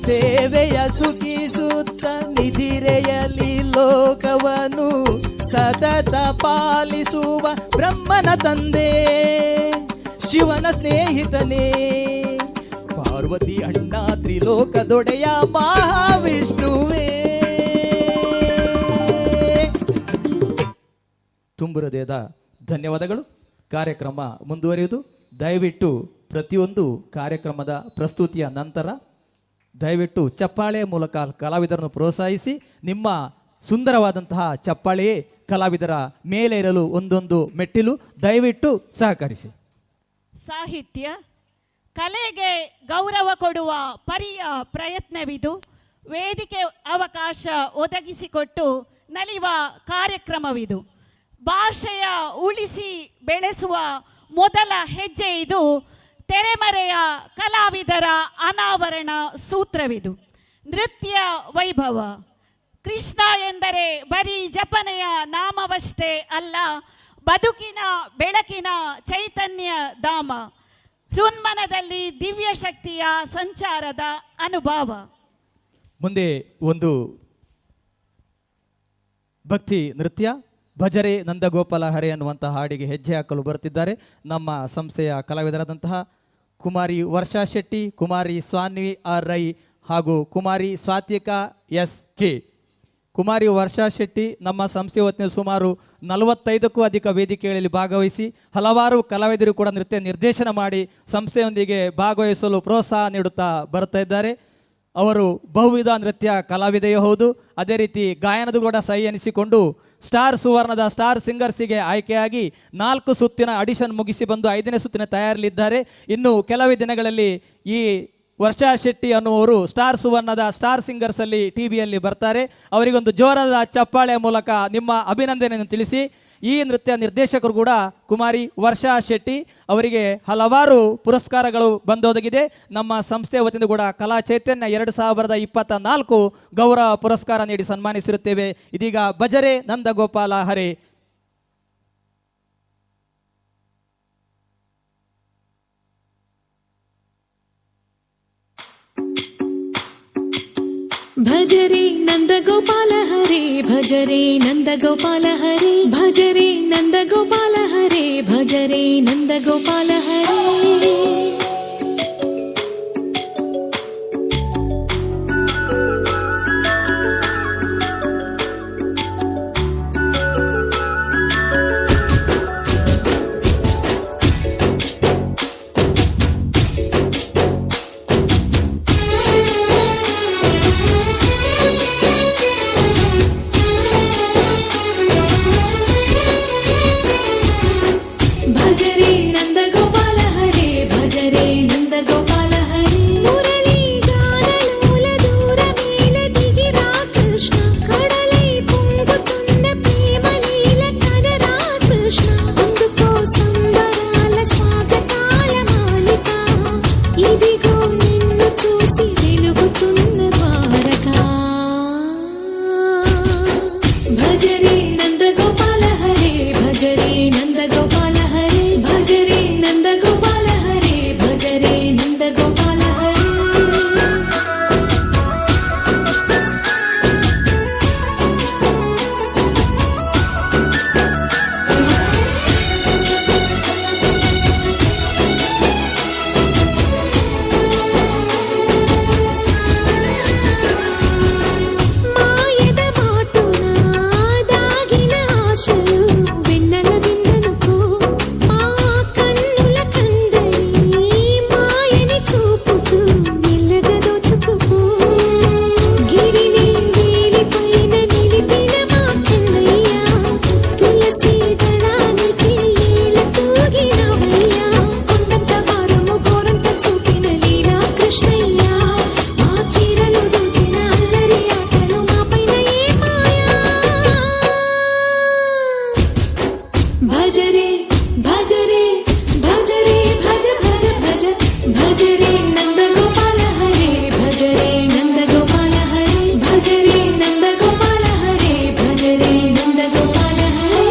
ಸೇವೆಯ ಸುಖಿಸುತ್ತ ನಿಧಿರೆಯಲಿ ಲೋಕವನು ಸತತ ಪಾಲಿಸುವ ಬ್ರಹ್ಮನ ತಂದೆ, ಶಿವನ ಸ್ನೇಹಿತನೇ, ಪಾರ್ವತಿ ಅಣ್ಣ, ತ್ರಿಲೋಕದೊಡೆಯ ಮಹಾವಿಷ್ಣುವೇ. ತುಂಬು ಹೃದಯದ ಧನ್ಯವಾದಗಳು. ಕಾರ್ಯಕ್ರಮ ಮುಂದುವರಿಯುವುದು. ದಯವಿಟ್ಟು ಪ್ರತಿಯೊಂದು ಕಾರ್ಯಕ್ರಮದ ಪ್ರಸ್ತುತಿಯ ನಂತರ ದಯವಿಟ್ಟು ಚಪ್ಪಾಳೆಯ ಮೂಲಕ ಕಲಾವಿದರನ್ನು ಪ್ರೋತ್ಸಾಹಿಸಿ. ನಿಮ್ಮ ಸುಂದರವಾದಂತಹ ಚಪ್ಪಾಳೆಯೇ ಕಲಾವಿದರ ಮೇಲೆ ಇರಲು ಒಂದೊಂದು ಮೆಟ್ಟಿಲು. ದಯವಿಟ್ಟು ಸಹಕರಿಸಿ. ಸಾಹಿತ್ಯ ಕಲೆಗೆ ಗೌರವ ಕೊಡುವ ಪರಿಯ ಪ್ರಯತ್ನವಿದು. ವೇದಿಕೆ ಅವಕಾಶ ಒದಗಿಸಿಕೊಟ್ಟು ನಲಿವ ಕಾರ್ಯಕ್ರಮವಿದು. ಭಾಷೆಯ ಉಳಿಸಿ ಬೆಳೆಸುವ ಮೊದಲ ಹೆಜ್ಜೆ ಇದು. ತೆರೆಮರೆಯ ಕಲಾವಿದರ ಅನಾವರಣ ಸೂತ್ರವಿದು. ನೃತ್ಯ ವೈಭವ. ಕೃಷ್ಣ ಎಂದರೆ ಬರೀ ಜಪನೆಯ ನಾಮವಷ್ಟೇ ಅಲ್ಲ, ಬದುಕಿನ ಬೆಳಕಿನ ಚೈತನ್ಯ ಧಾಮ, ಹೃನ್ಮನದಲ್ಲಿ ದಿವ್ಯ ಶಕ್ತಿಯ ಸಂಚಾರದ ಅನುಭವ. ಮುಂದೆ ಒಂದು ಭಕ್ತಿ ನೃತ್ಯ ಭಜರೆ ನಂದಗೋಪಾಲ ಹರೆ ಅನ್ನುವಂತಹ ಹಾಡಿಗೆ ಹೆಜ್ಜೆ ಹಾಕಲು ಬರುತ್ತಿದ್ದಾರೆ ನಮ್ಮ ಸಂಸ್ಥೆಯ ಕಲಾವಿದರಾದಂತಹ ಕುಮಾರಿ ವರ್ಷಾ ಶೆಟ್ಟಿ, ಕುಮಾರಿ ಸ್ವಾನ್ವಿ ಆರ್ ರೈ ಹಾಗೂ ಕುಮಾರಿ ಸಾತ್ವಿಕಾ ಎಸ್ ಕೆ. ಕುಮಾರಿ ವರ್ಷಾ ಶೆಟ್ಟಿ ನಮ್ಮ ಸಂಸ್ಥೆ ವತಿಯಿಂದ ಸುಮಾರು 45ಕ್ಕೂ ಅಧಿಕ ವೇದಿಕೆಗಳಲ್ಲಿ ಭಾಗವಹಿಸಿ ಹಲವಾರು ಕಲಾವಿದರು ಕೂಡ ನೃತ್ಯ ನಿರ್ದೇಶನ ಮಾಡಿ ಸಂಸ್ಥೆಯೊಂದಿಗೆ ಭಾಗವಹಿಸಲು ಪ್ರೋತ್ಸಾಹ ನೀಡುತ್ತಾ ಬರುತ್ತಾ ಇದ್ದಾರೆ. ಅವರು ಬಹುವಿಧ ನೃತ್ಯ ಕಲಾವಿದೆಯೂ ಹೌದು, ಅದೇ ರೀತಿ ಗಾಯನದ ಕೂಡ ಸಹಿ ಎನಿಸಿಕೊಂಡು ಸ್ಟಾರ್ ಸುವರ್ಣದ ಸ್ಟಾರ್ ಸಿಂಗರ್ಸಿಗೆ ಆಯ್ಕೆಯಾಗಿ 4 ಸುತ್ತಿನ ಆಡಿಷನ್ ಮುಗಿಸಿ ಬಂದು 5ನೇ ಸುತ್ತಿನ ತಯಾರಿಲಿದ್ದಾರೆ. ಇನ್ನು ಕೆಲವೇ ದಿನಗಳಲ್ಲಿ ಈ ವರ್ಷಾ ಶೆಟ್ಟಿ ಅನ್ನುವರು ಸ್ಟಾರ್ ಸುವರ್ಣದ ಸ್ಟಾರ್ ಸಿಂಗರ್ಸಲ್ಲಿ ಟಿವಿಯಲ್ಲಿ ಬರ್ತಾರೆ. ಅವರಿಗೊಂದು ಜೋರಾದ ಚಪ್ಪಾಳೆಯ ಮೂಲಕ ನಿಮ್ಮ ಅಭಿನಂದನೆಯನ್ನು ತಿಳಿಸಿ. ಈ ನೃತ್ಯ ನಿರ್ದೇಶಕರು ಕೂಡ ಕುಮಾರಿ ವರ್ಷಾ ಶೆಟ್ಟಿ, ಅವರಿಗೆ ಹಲವಾರು ಪುರಸ್ಕಾರಗಳು ಬಂದೊದಗಿದೆ. ನಮ್ಮ ಸಂಸ್ಥೆ ವತಿಯಿಂದ ಕೂಡ ಕಲಾ ಚೈತನ್ಯ 2024 ಗೌರವ ಪುರಸ್ಕಾರ ನೀಡಿ ಸನ್ಮಾನಿಸಿರುತ್ತೇವೆ. ಇದೀಗ ಭಜರೆ ನಂದಗೋಪಾಲ ಹರೆ. ಭಜರೆ ನಂದಗೋಪಾಲ ಹರೆ, ಭಜರೆ ನಂದಗೋಪಾಲ ಹರೆ, ಭಜರೆ ನಂದಗೋಪಾಲ ಹರೆ, ಭಜರೆ ನಂದಗೋಪಾಲ ಹರೆ. ಭಜರೆ ನಂದಗೋಪಾಲ ಹರೆ, ಭಜರೆ ನಂದಗೋಪಾಲ ಹರೆ. ಮುರಳಿ ಗಾನಲೋಲ ದೂರ ಮೇಲೆ ದಿಗಿರಾ ಕೃಷ್ಣ, ಕಡಲೈ పొంగుతున్న ప్రేమ నీల కనరా కృష్ణ. అందుకో సంబరాల స్వాగతాల మాలిక, ఇదిగో నిన్ను చూసి వెలుగుతున్న ద్వారక. భజరే నందగోపాల హరే, భజరే నందగోపాల హరే, భజరే నందగోపాల హరే, భజరే నందగోపాల హరే. మాయద మాటున దాగిన ఆశలు వెన్నెల దిండనుకో, మా కన్నుల కందరి మాయని చూపుతూ మెల్లగా దోచుకుపో. గిరిని వేలిపైన నిలిపిన మా కన్నయ్య, తులసి దళానికి ఏల తూగినవయ్య. కొండంత భారము గోరంత చూపిన లీలా కృష్ణయ్య, మా చీరలు దోచిన అల్లరి ఆటలు మా పైన ఏ మాయా. భజరే భజరే భజరే భజ భజ భజ, భజరే నందగోపాల హరే, భజరే నందగోపాల హరే, భజరే నందగోపాల హరే, భజరే నందగోపాల హరే.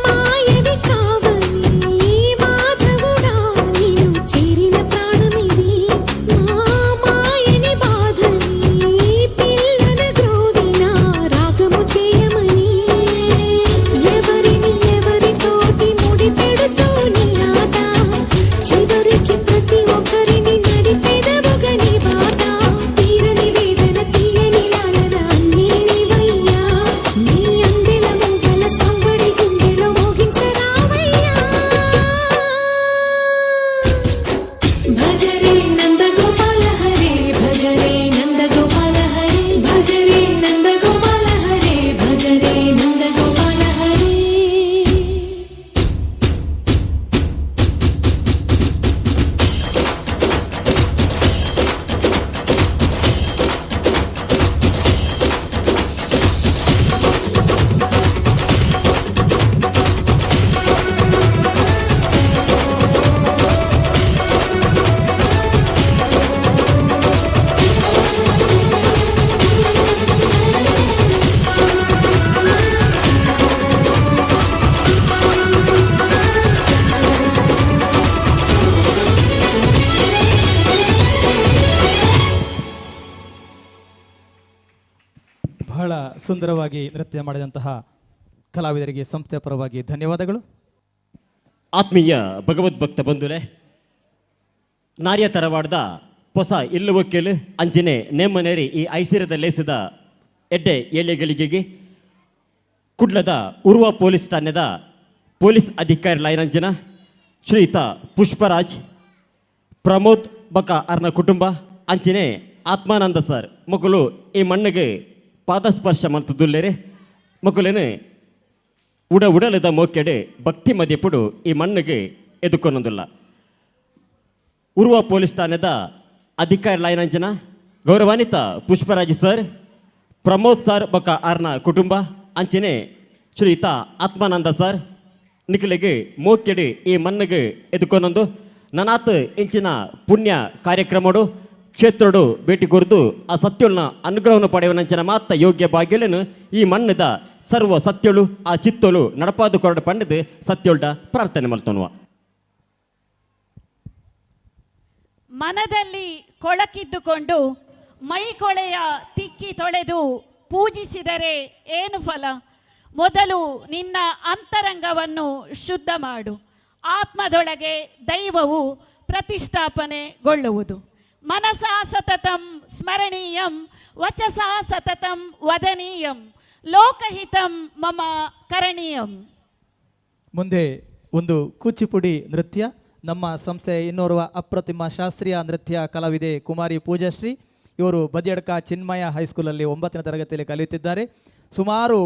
మాయవి కావని మాధవుడా, నీవు చేరిన ప్రాణమిది. మా మాయని ಬಹಳ ಸುಂದರವಾಗಿ ನೃತ್ಯ ಮಾಡಿದಂತಹ ಕಲಾವಿದರಿಗೆ ಸಂಸ್ಥೆಯ ಪರವಾಗಿ ಧನ್ಯವಾದಗಳು. ಆತ್ಮೀಯ ಭಗವದ್ಭಕ್ತ ಬಂಧುಲೆ, ನಾರ್ಯ ತರವಾಡ್ದ ಹೊಸ ಇಲ್ಲುವಕ್ಕೆಲು ಅಂಜನೆ ನೇಮನೇರಿ ಈ ಐಸಿರದ ಲೇಸಿದ ಎಡ್ಡೆ ಏಳೆಗಳಿಗೆ ಕುಡ್ಲದ ಉರ್ವ ಪೊಲೀಸ್ ಠಾಣೆದ ಪೊಲೀಸ್ ಅಧಿಕಾರಿ ಲೈನಂಜನ ಶ್ರೀಯುತ ಪುಷ್ಪರಾಜ್ ಪ್ರಮೋದ್ ಬಕ ಅರ್ನ ಕುಟುಂಬ ಅಂಚನೆ ಆತ್ಮಾನಂದ ಸರ್ ಮಕ್ಕಳು ಈ ಮಣ್ಣಿಗೆ ಪಾದಸ್ಪರ್ಶ ಮಂತದುಲ್ಲೇರೆ ಮಕ್ಕಳೇನು ಉಡಲದ ಮೋಕೆಡೆ ಭಕ್ತಿ ಮಧ್ಯಪುಡು ಈ ಮಣ್ಣಿಗೆ ಎದುಕೊನ್ನೊಂದಿಲ್ಲ. ಉರ್ವ ಪೊಲೀಸ್ ಠಾಣೆದ ಅಧಿಕಾರಿ ಲೈನಂಜನ ಗೌರವಾನ್ವಿತ ಪುಷ್ಪರಾಜ್ ಸರ್ ಪ್ರಮೋದ್ ಸರ್ ಬಕ ಆರ್ನ ಕುಟುಂಬ ಅಂಚನೆ ಶ್ರೀಯುತ ಆತ್ಮಾನಂದ ಸರ್ ನಿಖಿಲಿಗೆ ಮೋಕೆಡೆ ಈ ಮಣ್ಣಿಗೆ ಎದುಕೊನ್ನೊಂದು ನನಾತ್ ಇಂಚಿನ ಪುಣ್ಯ ಕಾರ್ಯಕ್ರಮಡು ಕ್ಷೇತ್ರಡು ಭೇಟಿ ಕೊರ್ದು ಆ ಸತ್ಯಳನ್ನ ಅನುಗ್ರಹವನ್ನು ಪಡೆಯುವನಂಚಿನ ಮಾತ್ರ ಯೋಗ್ಯ ಭಾಗ್ಯలను ಈ ಮಣ್ಣದ ಸರ್ವ ಸತ್ಯಳು ಆ ಚಿತ್ತೋಳು ನಡಪಾದು ಕೊರಡು ಪಂಡದು ಸತ್ಯೋಳ್ಡ ಪ್ರಾರ್ಥನೆ ಮಾಡ್ತೋನ್ವ. ಮನದಲ್ಲಿ ಕೊಳಕಿದ್ದುಕೊಂಡು ಮೈಕೊಳೆಯ ತಿಕ್ಕಿ ತೊಳೆದು ಪೂಜಿಸಿದರೆ ಏನು ಫಲ? ಮೊದಲು ನಿನ್ನ ಅಂತರಂಗವನ್ನು ಶುದ್ಧ ಮಾಡು. ಆತ್ಮದೊಳಗೆ ದೈವವು ಪ್ರತಿಷ್ಠಾಪನೆಗೊಳ್ಳುವುದು. ಮನಸಾ ಸತತಂ ಸ್ಮರಣೀಯಂ ವಚಸಾ ಸತತಂ ವದನೀಯಂ ಲೋಕಹಿತಂ ಮಮ ಕರಣೀಯಂ. ಮುಂದೆ ಒಂದು ಕೂಚಿಪುಡಿ ನೃತ್ಯ. ನಮ್ಮ ಸಂಸ್ಥೆಯ ಇನ್ನೋರ್ವ ಅಪ್ರತಿಮ ಶಾಸ್ತ್ರೀಯ ನೃತ್ಯ ಕಲಾವಿದೆ ಕುಮಾರಿ ಪೂಜಾಶ್ರೀ. ಇವರು ಬದಿಯಡ್ಕ ಚಿನ್ಮಯ ಹೈಸ್ಕೂಲಲ್ಲಿ 9ನೇ ತರಗತಿಯಲ್ಲಿ ಕಲಿಯುತ್ತಿದ್ದಾರೆ. ಸುಮಾರು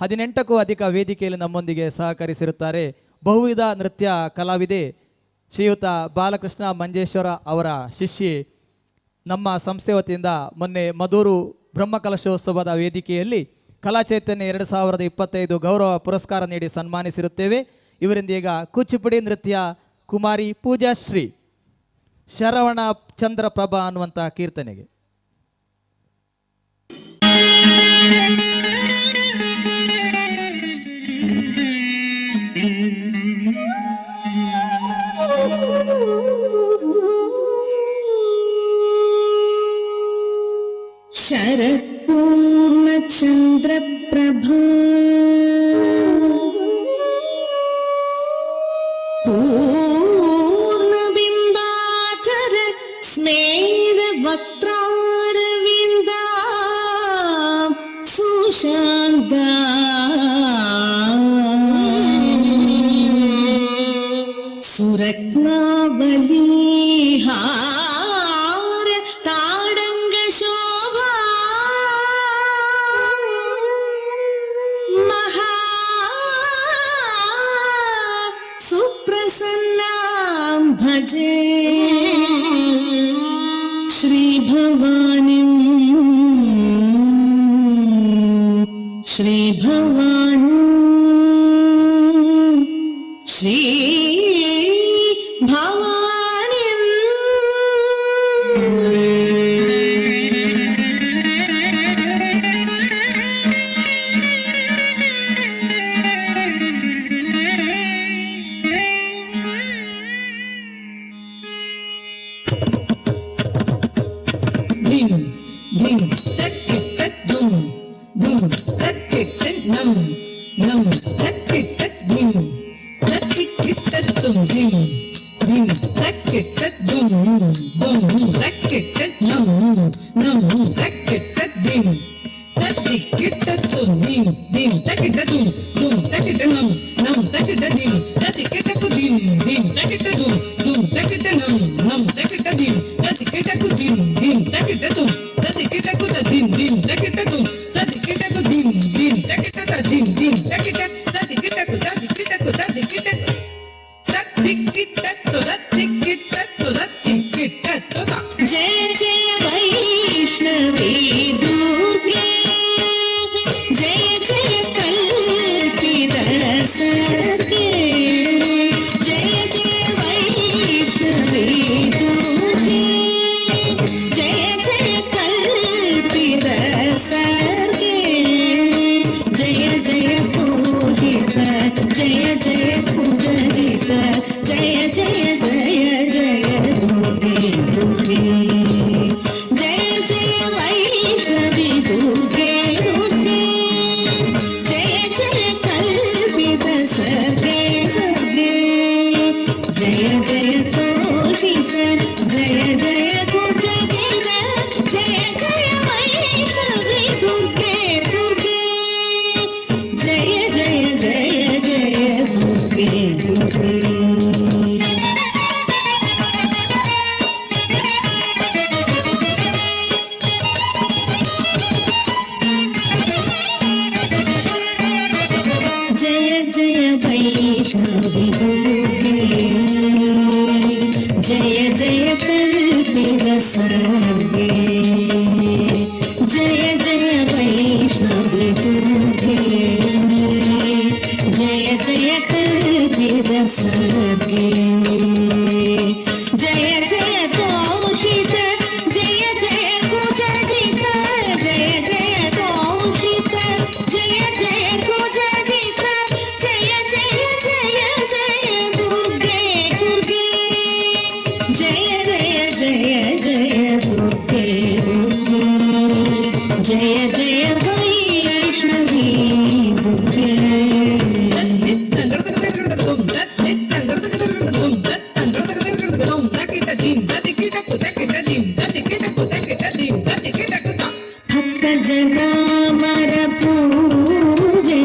18ಕ್ಕೂ ಅಧಿಕ ವೇದಿಕೆಯಲ್ಲಿ ನಮ್ಮೊಂದಿಗೆ ಸಹಕರಿಸಿರುತ್ತಾರೆ. ಬಹುವಿಧ ನೃತ್ಯ ಕಲಾವಿದೆ ಶ್ರೀಯುತ ಬಾಲಕೃಷ್ಣ ಮಂಜೇಶ್ವರ ಅವರ ಶಿಷ್ಯೆ. ನಮ್ಮ ಸಂಸ್ಥೆ ವತಿಯಿಂದ ಮೊನ್ನೆ ಮಧೂರು ಬ್ರಹ್ಮಕಲಶೋತ್ಸವದ ವೇದಿಕೆಯಲ್ಲಿ ಕಲಾಚೈತನ್ಯ 2025 ಗೌರವ ಪುರಸ್ಕಾರ ನೀಡಿ ಸನ್ಮಾನಿಸಿರುತ್ತೇವೆ. ಇವರಿಂದ ಈಗ ಕೂಚಿಪುಡಿ ನೃತ್ಯ ಕುಮಾರಿ ಪೂಜಾಶ್ರೀ ಶರವಣ ಚಂದ್ರಪ್ರಭಾ ಅನ್ನುವಂಥ ಕೀರ್ತನೆಗೆ. ಶರತ್ಪೂರ್ಣ ಚಂದ್ರಪ್ರಭಾ ಪೂರ್ಣ ಬಿಂಬಾಧರ ಸ್ಮೇರ ವಕ್ರಾರವಿಂದ ಸುಶಾಂತ ಸುರತ್ನಾವಲಿ ತಾಡಂಗ ಶೋಭಾ ಮಹಾ ಸುಪ್ರಸನ್ನಾಂ ಭಜೆ ಶ್ರೀ ಭವಾನಿಂ ಶ್ರೀ ಭವಾನಿ ಶ್ರೀ ಭವಾನಿಂ. ಧಿಂ ಧಿಂ ತಕ್ಕಿಟ್ಟ ಧುಂ ಧುಂ ತಕ್ಕಿಟ್ಟ ನಂ ನಂ ತಕ್ಕಿಟ್ಟ ಧಿಂ ತಕ್ಕಿಟ್ಟ ಧುಂ ಧಿಂ ಧಿಂ ತಕ್ಕಿಟ್ಟ ಧುಂ ಧುಂ ತಕ್ಕಿಟ್ಟ ನಂ ನಂ ತಕ್ಕಿಟ್ಟ ಧಿಂ ತಕ್ಕಿಟ್ಟ ಧುಂ ಧಿಂ ಧಿಂ ತಕ್ಕಿಟ್ಟ ಧುಂ ಧುಂ ತಕ್ಕಿಟ್ಟ ನಂ ನಂ ತಕ್ಕಿಟ್ಟ ಧಿಂ ತಕ್ಕಿಟ್ಟ ಕು ಧಿಂ ಧಿಂ ತಕ್ಕಿಟ್ಟ ಧುಂ ಧುಂ ತಕ್ಕಿಟ್ಟ ನಂ ನಂ ತಕ್ಕಿಟ್ಟ ಧಿಂ ತಕ್ಕಿಟ್ಟ ಕು ಧಿಂ ಧಿಂ ತಕ್ಕಿಟ್ಟ ಧುಂ ತಕ್ಕಿಟ್ಟ ಕು ಧಿಂ ಧಿಂ ತಕ್ಕಿಟ್ಟ ಧುಂ ತಕ್ಕಿಟ್ಟ ಕು ಧಿಂ ಧಿಂ ತಕ್ಕಿಟ್ಟ ಧಿಂ ಧಿಂ ತಕ್ಕಿಟ್ಟ ತಕ್ಕಿಟ್ಟ ಕು ತಕ್ಕಿಟ್ಟ ಕು ತಕ್ಕಿಟ್ಟ जय जय वैष्णवी दुर्गे जय जय कल्पित सर्गे जय जय वैष्णवी दुर्गे जय जय कल्पित सर्गे जय जय पूजित जय जय पूजित जय जय जय जय दुर्गे दुर्गे जय जय वैष्णवी दुर्गे दुर्गे जय जय तोषित जय जय कुच जिन जय जय वैष्णवी दुर्गे दुर्गे जय जय जय जय दुर्गे दुर्गे जय जय वैष्णवी दुर्गे जय जय कल्पिवसर्गे जय जय वैष्णवी दुर्गे जय जय कल्पिवसर्गे जय जय तोषित जय जय कुचजित जय जय तोषित जय जय कुचजित जय जय जय जय दुर्गे दुर्गे जय जय जय जय दुर्गे दुर्गे जय जय वैष्णवी दुर्गे भक्त जनामर पूजे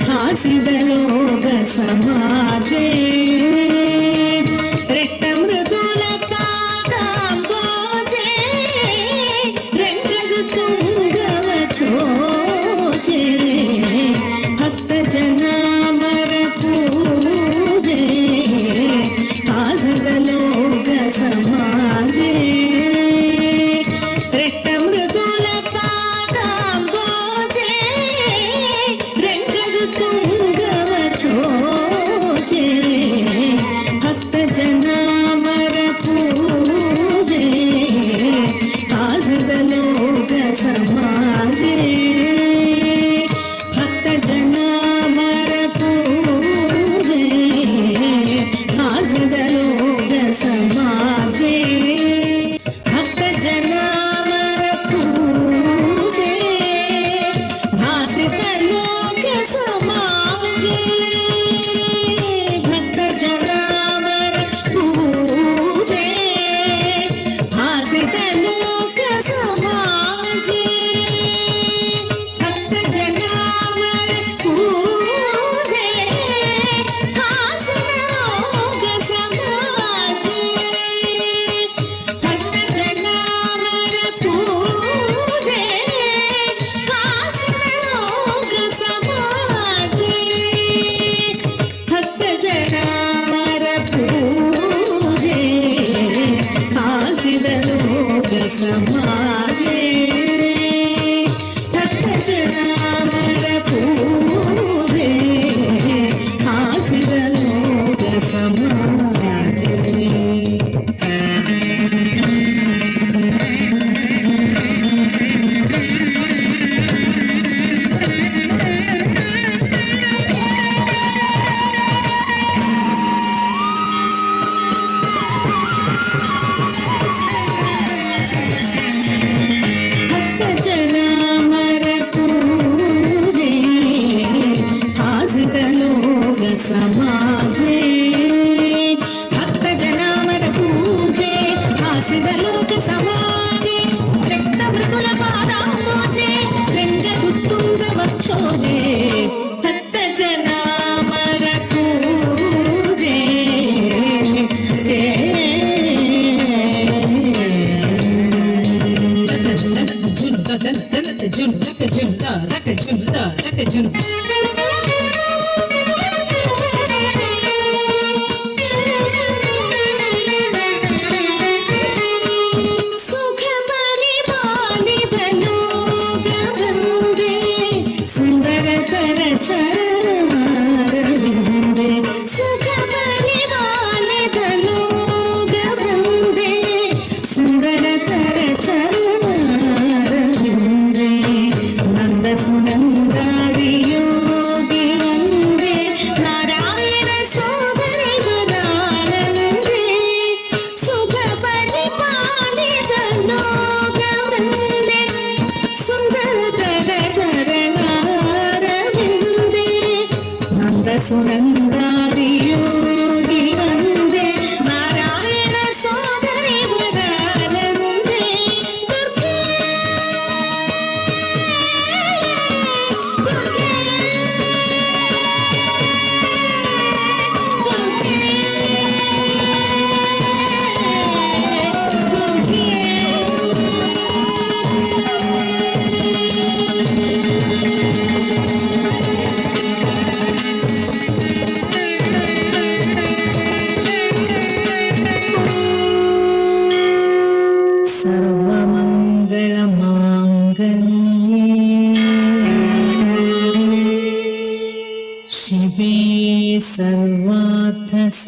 हासिद लोग समाजे रक्त मृदुल पादांबोजे रंगग तुंगव खोजे भक्त जनामर पूजे हासिद लोग समाजे रक्त मृदुल पादांबोजे रंगग तुंगव खोजे भक्त जनामर पूजे हासिद लोग समाजे भक्त जनामर पूजे हासिद लोग समाजे भक्त जनामर पूजे हासिद लोग समाजे भक्त जनामर पूजे हासिद लोग समाजे भक्त जनामर पूजे हासिद लोग समाजे भक्त जनामर पूजे हासिद लोग समाजे भक्त जनामर पूजे हासिद लोग समाजे भक्त जनामर पूजे हासिद लोग समाजे भक्त जनामर पूजे हासिद लोग समाजे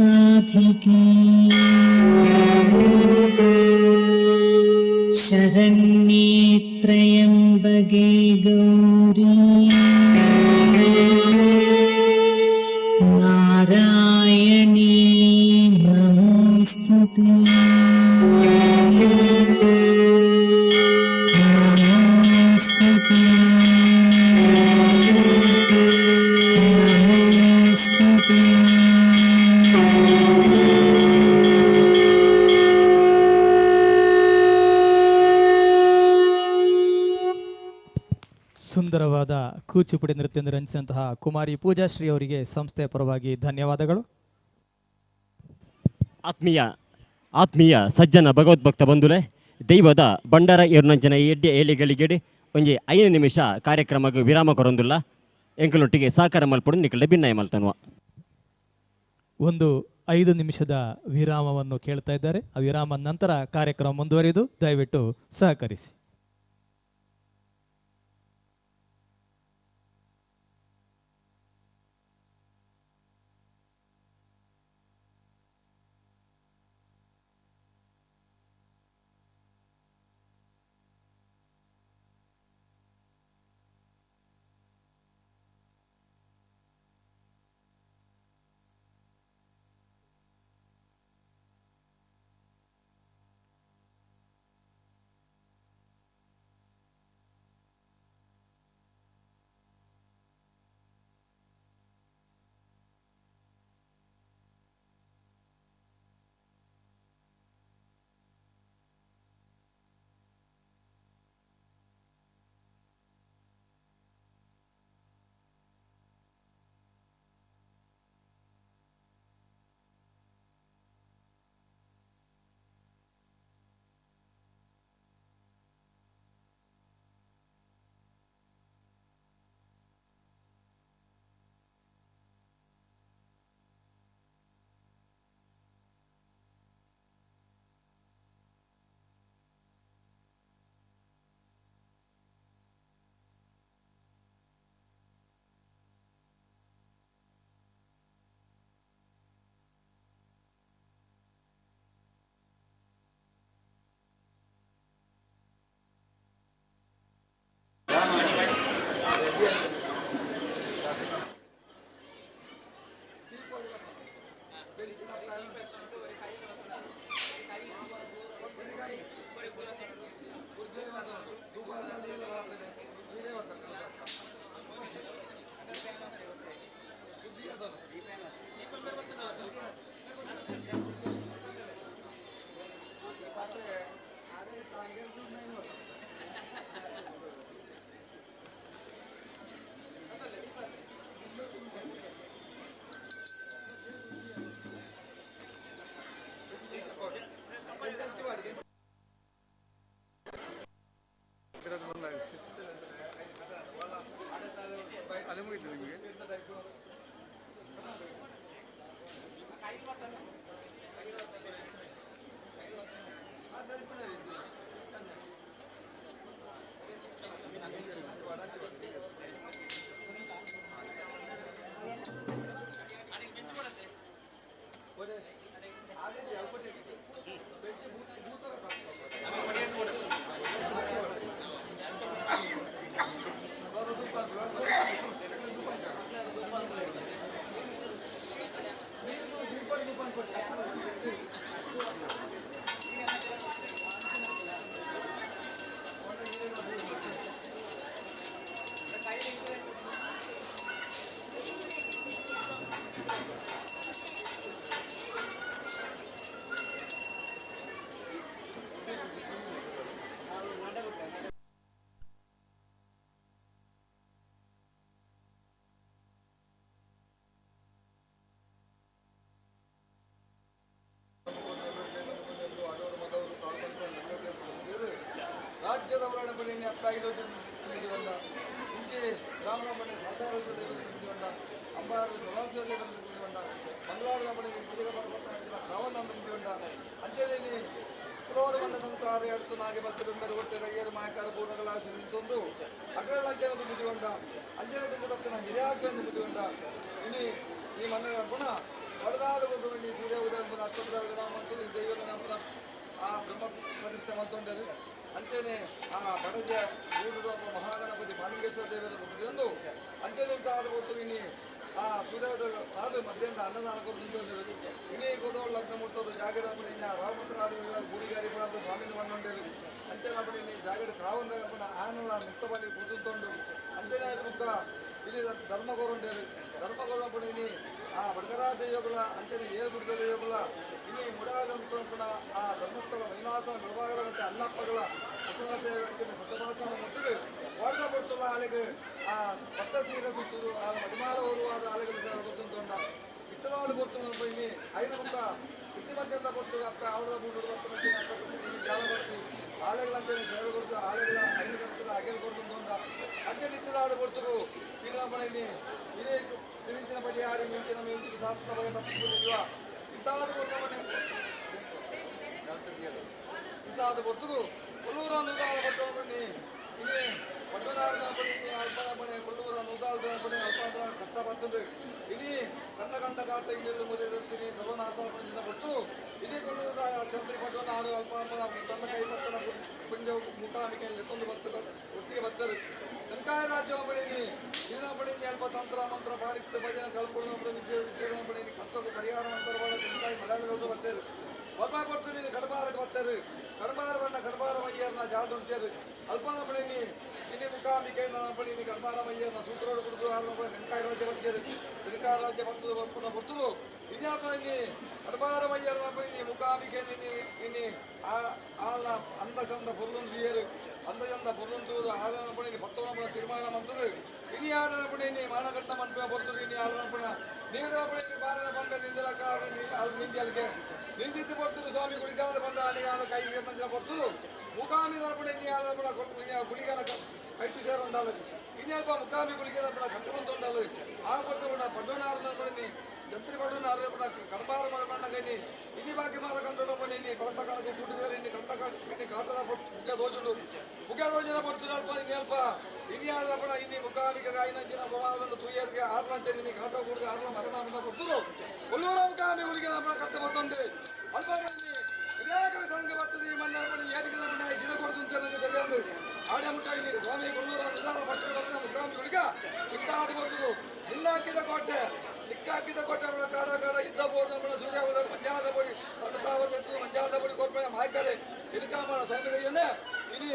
साधिके शरण्ये त्र्यम्बके गौरी नारायणी नमोस्तुते नमोस्तुते नमोस्तुते। ಸುಂದರವಾದ ಕೂಚಿಪುಡಿ ನೃತ್ಯ ರಂಜಿಸಿದಂತಹ ಕುಮಾರಿ ಪೂಜಾಶ್ರೀ ಅವರಿಗೆ ಸಂಸ್ಥೆಯ ಪರವಾಗಿ ಧನ್ಯವಾದಗಳು. ಆತ್ಮೀಯ ಸಜ್ಜನ ಭಗವದ್ಭಕ್ತ ಬಂಧುಲೆ ದೈವದ ಬಂಡಾರ ಏರ್ನಂಚಿನ ಎಡ್ಡೆ ಏಲಿಗಳಿಗೆಡೆ ಒಂಜಿ 5 ನಿಮಿಷ ಕಾರ್ಯಕ್ರಮಕ್ಕೆ ವಿರಾಮ ಕೊರೊಂದುಲ್ಲ ಎಂಕಲೊಟ್ಟಿಗೆ ಸಹಕಾರ ಮಲ್ಪಡು ನಿಕಲ್ಡೆ ಭಿನ್ನಯ ಮಲ್ತನ್ವ. ಒಂದು 5 ನಿಮಿಷದ ವಿರಾಮವನ್ನು ಕೇಳ್ತಾ ಇದ್ದಾರೆ. ಆ ವಿರಾಮ ನಂತರ ಕಾರ್ಯಕ್ರಮ ಮುಂದುವರಿದು ದಯವಿಟ್ಟು ಸಹಕರಿಸಿ. ಬಡದಾದ ಒಂದು ಈ ಸೂರ್ಯ ಉದಯ ನಕ್ಷತ್ರ ಮತ್ತು ದೈವದ ನಮ್ಮ ಆ ಬ್ರಹ್ಮ ಪ್ರತಿಷ್ಠೆ ಮಂತೊಂಡರು ಅಂತೆಯೇ ಆ ಬಡಜ ಊರು ಮಹಾಗಣಪತಿ ಮಾಲಿಂಗೇಶ್ವರ ದೇವರ ಪ್ರತಿಯೊಂದು ಅಂತೆಯೇ ಆದ ಕೊಟ್ಟು ಇನ್ನಿ ಆ ಸೂರ್ಯೋದ ಆದ ಮಧ್ಯಾಹ್ನ ಅನ್ನದಾನ ಕೊಟ್ಟು ಇನ್ನೇ ಗೋದವಳು ಲಗ್ನ ಮುಟ್ಟೋದು ಜಾಗದ ಇನ್ನ ರಾಮಪುತ್ರ ಗುಡಿಗಾರಿ ಕೂಡ ಸ್ವಾಮಿ ಮಣ್ಣೊಂಡರು ಅಂತೆನప్పుడు ಇನ್ನಿ ಜಾಗದ ಕಾವಂದ ಆನಲ ಮುಕ್ತಬಲ್ಲಿ ಕೂತುಕೊಂಡು ಅಂತೆನೇ ಮುಖ ಇಲ್ಲಿ ಧರ್ಮಗೋರುಂಡರು ಧರ್ಮಗೋರప్పుడు ಇನ್ನಿ ಆ ಬಡಗರಾಜ ಯೋಗುಲ ಅಂತೆನೇ ಏರ್ಗುಡ್ಡದ ಯೋಗುಲ ಇನ್ನಿ ಮುಡಾಗಂಪುಣ ಆ ಧರ್ಮಸ್ಥಳ ಮೈನಾಸ ನಿರ್ಭಾಗದಂತೆ ಅನ್ನಪ್ಪಗಳ ಸತಭಾಷಣ ಮುಟ್ಟಿಗೆ ಓಟ ಕೊಡ್ತುള്ള ಆಲೆಗೆ ಆ ಪಟ್ಟ ಸೀರೆ ಸುತ್ತುದು ಆ ಮಡಿಮಾಳ ಉರುವಾದ ಆಲೆಗಳು ಗೊತ್ತುಂಟು ಇಷ್ಟವಾದ ಕೊಡ್ತು ಇನ್ನಿ ಐದು ಮುಖ ಇತಿಮಧ್ಯದ ಕೊಟ್ಟು ಅಕ್ಕ ಅವರ ಮೂರು ಜಾಲ ಬರ್ತು ಆಲೆಗಳಂತೆ ಸೇವೆ ಕೊಡ್ತು ಆಲೆಗಳ ಐದು ಕರ್ತದ ಅಗೆಲ್ ಕೊಡ್ತು ಅಂತೆ ನಿತ್ಯದಾದ ಕೊಡ್ತು ಈಗ ನಮ್ಮ ಇನ್ನಿ ಇದೇ ತಿಳಿಸಿನ ಬಡಿ ಆಡಿ ಮಿಂಚಿನ ಮಿಂಚಿನ ಶಾಸ್ತ್ರ ತಪ್ಪಿಸುವುದಿಲ್ವ ಇಂಥವಾದ ಕೊಡ್ತು ಇಂಥವಾದ ಕೊಡ್ತು ಕೊಲ್ಲೂರ ನೂದಾಳ ಪಟ್ಟಣಿ ಇನ್ನೇ ಪಟ್ಟಣಾರ್ದ ಪಡಿ ಅಲ್ಪನ ಪಣೆ ಕೊಲ್ಲೂರ ನೂದಾಳದ ಪಣೆ ಅಲ್ಪ ಕಷ್ಟ ಬರ್ತದೆ ಇಡೀ ಕಂಡ ಕಾಟ ಇಲ್ಲಿ ಮುರಿದಿರ್ತೀನಿ ಸರ್ವನಾಶ ಪಂಚಿನ ಕೊಟ್ಟು ಇಡೀ ಕೊಲ್ಲೂರ ಚಂದ್ರಿ ಪಟ್ಟಣ ಆರು ಅಲ್ಪ ತನ್ನ ಕೈ ಪಟ್ಟಣ ಪಂಜ ಮುಖಾಮಿಕೆಯಲ್ಲಿ ಎತ್ತೊಂದು ಬರ್ತದೆ ಒಟ್ಟಿಗೆ ಬರ್ತದೆ ತನಕಾಯ ರಾಜ್ಯ ಪಡೀನಿ ಇದನ್ನ ಪಡೀನಿ ಅಲ್ಪ ತಂತ್ರ ಮಂತ್ರ ಪಾಡಿತ್ತು ಭಜನೆ ಕಲ್ಪುಡ ವಿದ್ಯೆ ಪಡೀನಿ ಕತ್ತೊಂದು ಪರಿಹಾರ ಮಂತ್ರ ತನಕಾಯ ಮಲಯಾಳದಲ್ಲೂ ಬರ್ತೇವೆ ಒಬ್ಬ ಕೊಟ್ಟು ನೀನು ಕಡಬಾರಕ್ಕೆ ಬರ್ತಾರೆ ಕಡಬಾರ ಬಣ್ಣ ಕಡಬಾರ ಮಯ್ಯರ್ನ ಜಾಡ್ ಅಂತೇಳಿ ಅಲ್ಪನ ಪಡೀನಿ ಇಲ್ಲಿ ಮುಖಾಂಬಿಕೆಯನ್ನು ಪಡೀನಿ ಕಡಬಾರ ಮಯ್ಯರ್ನ ಸೂತ್ರೋಡು ಕುಡಿದು ತನಕಾಯ ರಾಜ್ಯ ಬರ್ತಾರೆ ತನಕಾಯ ರಾಜ್ಯ ಬರ್ತದೆ ಬರ್ತದು ಇದ್ಯಾಪ ಇಲ್ಲಿ ಕಡಬಾರ ಮಯ್ಯರ್ನ ಪಡೀನಿ ಮುಖಾಂಬಿಕೆ ನಿನ್ನೆ ಆಳ ಅಂದ ಚಂದ ಪೊರ್ಲೊಂದು ಬಿಯರು ಅಂದ ಚಂದ ಪೊರ್ಲೊಂದು ಆಳನ ಪಡೀನಿ ಪತ್ತೊಂಬಳ ತೀರ್ಮಾನ ಮಂತದು ಇನಿ ಆಳನ ಪಡೀನಿ ಮಾನಗಟ್ಟ ಮಂತ್ರ ಬರ್ತದೆ ಇನಿ ಆಳನ ಪಡ ನೀರು ಪಡೀನಿ ಬಾರನ ಬಂದ ನಿಂದಲ ಕಾಲ ನಿಂದಿ ಅಲ್ಲಿಗೆ ನಿಂದಿದ್ದು ಬರ್ತದೆ ಸ್ವಾಮಿ ಗುಳಿಗಾದ ಬಂದ ಅಲ್ಲಿಗಾದ ಕೈ ಬರ್ತದು ಮುಖಾಮಿ ನರಪಡೆ ಇನಿ ಆಳನ ಪಡ ಗುಳಿಗಾನ ಕಟ್ಟಿ ಸೇರುಂಡಾಲು ಇನ್ನಲ್ಪ ಮುಖಾಮಿ ಗುಳಿಗಾದ ಪಡ ಕಟ್ಟು ಬಂದು ಉಂಡಾಲು ಆ ಬರ್ತದೆ ಪಡ್ಡೋಣ ಪಡೀನಿ ಜಂತ್ರಿ ಪಡ್ಡೋಣ ಕಡಬಾರ ಬಣ್ಣ ಕೈನಿ ಇನಿ ಬಾಕಿ ಮಾರ ಕಂಡು ಪಡೀನಿ ಬಳತ ಕಾಲಕ್ಕೆ ಕೂಟಿದರೆ ಇನ್ನು ಇನ್ನು ಕಾಟದ ಮುಖ್ಯ ದೋಜುಂಡು ಮುಖ್ಯ ದೋಜನ ಬರ್ತದೆ ಅಲ್ಪ ಇನ್ನಲ್ಪ ಇನಿ ಆದ ಪಡ ಇನ್ನಿ ಮುಖಾಮಿಗೆ ಗಾಯಿನಂಚಿನ ಪ್ರಮಾಣವನ್ನು ತುಯ್ಯರಿಗೆ ಆರ್ಲಂತೆ ನಿನ್ನ ಕಾಟ ಕೂಡಿಗೆ ಆರ್ಲ ಮರಣ ಅಂತ ಬರ್ತದೆ ಒಳ್ಳೂರ ಮುಖಾಮಿ ಗುಳಿಗೆ ನಮ್ಮ ಕತ್ತೆ ಬರ್ತುಂಟು ಅಲ್ಪ ವಿನಾಯಕರ ಸಂಘ ಬರ್ತದೆ ಈ ಮಣ್ಣ ಪಡಿ ಏಟಿಗೆ ನಮ್ಮ ಜಿನ ಕೊಡ್ತು ಅಂತ ನನಗೆ ತಿಳಿಯಂದು ಆಡೆ ಮುಟ್ಟಾಗಿ ಸ್ವಾಮಿ ಕೊಲ್ಲೂರ ನಿಧಾನ ಪಟ್ಟಣ ಬರ್ತದೆ ಮುಖಾಮಿ ಗುಳಿಗ ಇಂತಾದ ಬರ್ತದು ನಿನ್ನಾಕಿದ ಕೋಟೆ ನಿಕ್ಕಾಕಿದ ಕೋಟೆ ಕಾಡ ಕಾಡ ಇದ್ದ ಬೋದು ಸೂರ್ಯ ಮಂಜಾದ ಬಡಿ ಮಂಜಾದ ಬಡಿ ಕೊರ್ಪಣೆ ಮಾಯ್ಕಡೆ ಇರುಕಾಮಣ ಸ್ವಾಮಿಗಳನ್ನೇ ಇನಿ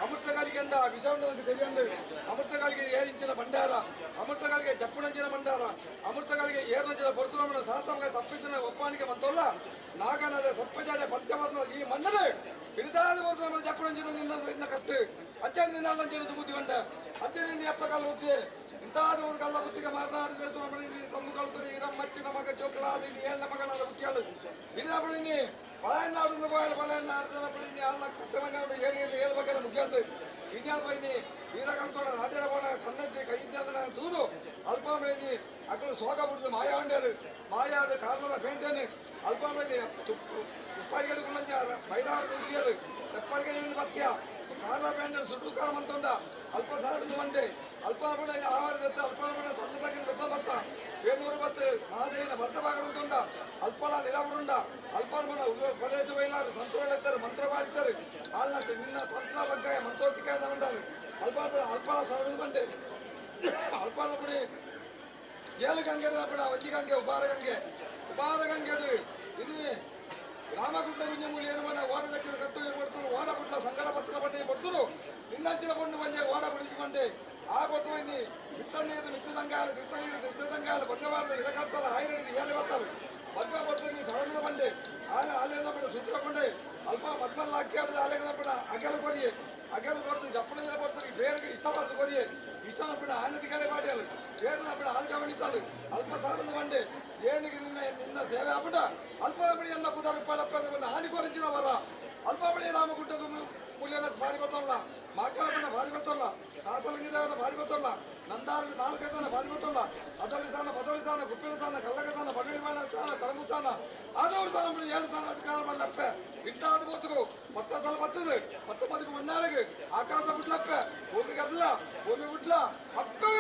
ಅಮೃತಗಾಳಿಗೆಂಡ ವಿಷವನ್ನು ತಿಳಿಯಂದು ಅಮೃತಗಾಳಿಗೆ ಏರಿಂಚಿನ ಭಂಡಾರ ಅಮೃತಗಾಳಿಗೆ ಜಪ್ಪುಣಂಚಿನ ಭಂಡಾರ ಅಮೃತಗಾಳಿಗೆ ಏರ್ನಂಚಿನ ಪರಶುರಾಮನ ಸಹಸ್ರಮಗೆ ತಪ್ಪಿಸಿನ ಒಪ್ಪಾನಿಗೆ ಬಂತಲ್ಲ ನಾಗನದ ಸಪ್ಪಜಾಡೆ ಪಂಚವರ್ಣ ಈ ಮಣ್ಣನೆ ಹಿಡಿದಾದ ಪರಶುರಾಮನ ಜಪ್ಪುಣಂಚಿನ ನಿನ್ನ ಕತ್ತು ಅಚ್ಚ ನಿನ್ನ ಬುದ್ಧಿ ಬಂಡ ಅಚ್ಚ ನಿನ್ನ ಎಪ್ಪ ಕಾಲ ಹುಚ್ಚಿ ಇಂತಾದ ಒಂದು ಕಳ್ಳ ಬುತ್ತಿಗೆ ಮಾತನಾಡಿದ್ರೆ ತಮ್ಮ ಕಳ್ಕೊಂಡು ಇರಂ ಮಚ್ಚಿನ ಮಗ ಚೋಕಲಾದ ಏಳ ಮಗನಾದ ಹುಟ್ಟಿಯಾಳು ಇನ್ನ ಪಲಾಯನಾಡು ಪಲಾಯನಾಡ್ತಾನ ಪಡಿನಿ ಅಲ್ಲ ಕಟ್ಟಮಂಗ ಹೇಳ್ಬೇಕಲ್ಲ ಮುಖ್ಯಂದು ಇನ್ಯಾಲ್ ಬೈನಿ ವೀರ ಕಲ್ಕೊಂಡ ರಾಜ್ಯದ ಬೋಣ ಕನ್ನಜ್ಜಿ ಕೈದ್ಯಾದ ದೂರು ಅಲ್ಪ ಬೈನಿ ಅಕ್ಕಳು ಸೋಗ ಬಿಡುದು ಮಾಯ ಹೊಂಡ್ಯಾರು ಮಾಯಾದ ಕಾರಣದ ಪೇಂಟೇನು ಅಲ್ಪ ಬೈನಿ ಉಪ್ಪಾಯಿಗಡೆ ಕುಳ್ಳಂಜ ಬೈರಾಡು ದುಡ್ಡಿಯರು ತೆಪ್ಪರಿಗೆ ಪಥ್ಯ ಕಾರಣ ಪೇಂಟೇನು ಸುಟ್ಟು ಕಾರ ಮಂತೊಂಡ ಅಲ್ಪ ಸಾಡುದು ಮಂಡೆ ಅಲ್ಪ ಬಡ ಆವಾರದ ಅಲ್ಪ ಬಡ ತೊಂದ ತಗ್ಗಿನ ಬೆತ್ತ ಬರ್ತ 710 ಮಹಾದೇವಿನ ಭರ್ತ ಭಾಗವಂತುಂಡ ಅಲ್ಪಲ ನಿಲವುಂಡ ಅಲ್ಪನ ಪ್ರದೇಶ ಬೈಲಾರು ಸಂತೋಳೆತ್ತಾರೆ ಮಂತ್ರ ಮಾಡಿದ್ದಾರೆ ಅಲ್ಲಕ್ಕೆ ನಿನ್ನ ತಂತ್ರ ಬಗ್ಗೆ ಮಂತ್ರೋತಿಕಾಯ ಉಂಟಾರು ಅಲ್ಪಲ ಸರಡು ಬಂಡೆ ಅಲ್ಪನ ಬಿಡಿ 7 ಗಂಗೆ ಬಿಡ ಒಂಜಿ ಗಂಗೆ ಉಪಾರ ಗಂಗೆ ಇದು ರಾಮಗುಡ್ಡ ಗುಂಜಮೂಲಿ ಏನು ಮನೆ ಓಡದಕ್ಕೆ ಕಟ್ಟು ಕೊಡ್ತಾರೆ ಓಡಗುಡ್ಡ ಸಂಗಡ ಪತ್ರ ಬಂಡೆ ಕೊಡ್ತರು ಇನ್ನಂಚಿನ ಬಂಡು ಬಂದೆ ಓಡ ಬಿಡಿಸಿ ಬಂಡೆ ಆ ಕೊಟ್ಟು ಬನ್ನಿ ಮಿತ್ತ ನೀರು ಮಿತ್ತದಂಗಾಲು ಮಿತ್ತದಂಗಾಲು ಬಂಗಬಾರ್ದು ಇದಕ್ಕರ್ತಾರ ಆಯ್ರಡಿದು ಏನೇ ಬರ್ತಾರೆ ಮದ್ಮ ಬರ್ತೀನಿ ಸರಳದ ಬಂಡೆ ಅಲ್ಲಿಂದ ಬಿಡ ಸುತ್ತಕೊಂಡೆ ಅಲ್ಪ ಮದ್ಮಲ್ಲ ಅಕ್ಕಿ ಆಡಿದ ಅಲೆಗದ ಬಿಡ ಅಗೆಲ್ ಕೊರಿಯೆ ಅಗೆಲ್ ಕೊಡ್ತೀವಿ ಜಪ್ಪಣದ ಕೊಡ್ತೀವಿ ಬೇರೆಗೆ ಇಷ್ಟವಾದ ಕೊರಿಯೆ ಇಷ್ಟನ ಬಿಡ ಆನದಿ ಕಲೆ ಮಾಡಿಯಲ್ಲ ಬೇರೆ ಬಿಡ ಹಾಲು ಗಮನಿಸಲು ಅಲ್ಪ ಸರಳದ ಬಂಡೆ ಏನಿಗೆ ನಿನ್ನ ಸೇವೆ ಆಗ್ಬಿಟ್ಟ ಅಲ್ಪ ಬಡಿ ಎಲ್ಲ ಪುದ ರೂಪಾಯಿ ಬಂದ ಹಾನಿ ಕೊರಂಚಿನ ವರ ಅಲ್ಪ ಬಡಿ ರಾಮಗುಡ್ಡದ ಮೂಲ್ಯನ ಭಾರಿ ಗೊತ್ತಲ್ಲ ಮಕ್ಕಳ ಬಣ್ಣ ಭಾರಿ ಗೊತ್ತಲ್ಲ ಶಾಸಲಿಂಗದೇವನ ಭಾರಿ ಗೊತ್ತಲ್ಲ ನಂದಾರಲ್ಲಿ 4 ತಾನ ಭಾರಿ ಗೊತ್ತಲ್ಲ ಅದರಲ್ಲಿ ತಾನ ಬದಲಿ ತಾನ ಗುಪ್ಪಿನ ತಾನ ಕಲ್ಲಗ ತಾನ ಬಗಳಿ ಮಾಡ ತಾನ ಕಳಂಬು ತಾನ ಆದವ್ರು ತಾನ 7 ತಾನ ಅಧಿಕಾರ ಮಾಡಲಪ್ಪೆ ಇಂತಾದ ಬರ್ತು 10 ಸಲ ಬರ್ತದೆ 19 ಮಣ್ಣಾರಿಗೆ ಆಕಾಶ ಬಿಡ್ಲಪ್ಪೆ ಭೂಮಿಗೆ ಅಲ್ಲ ಭೂಮಿ ಬಿಡ್ಲ ಅಪ್ಪೆ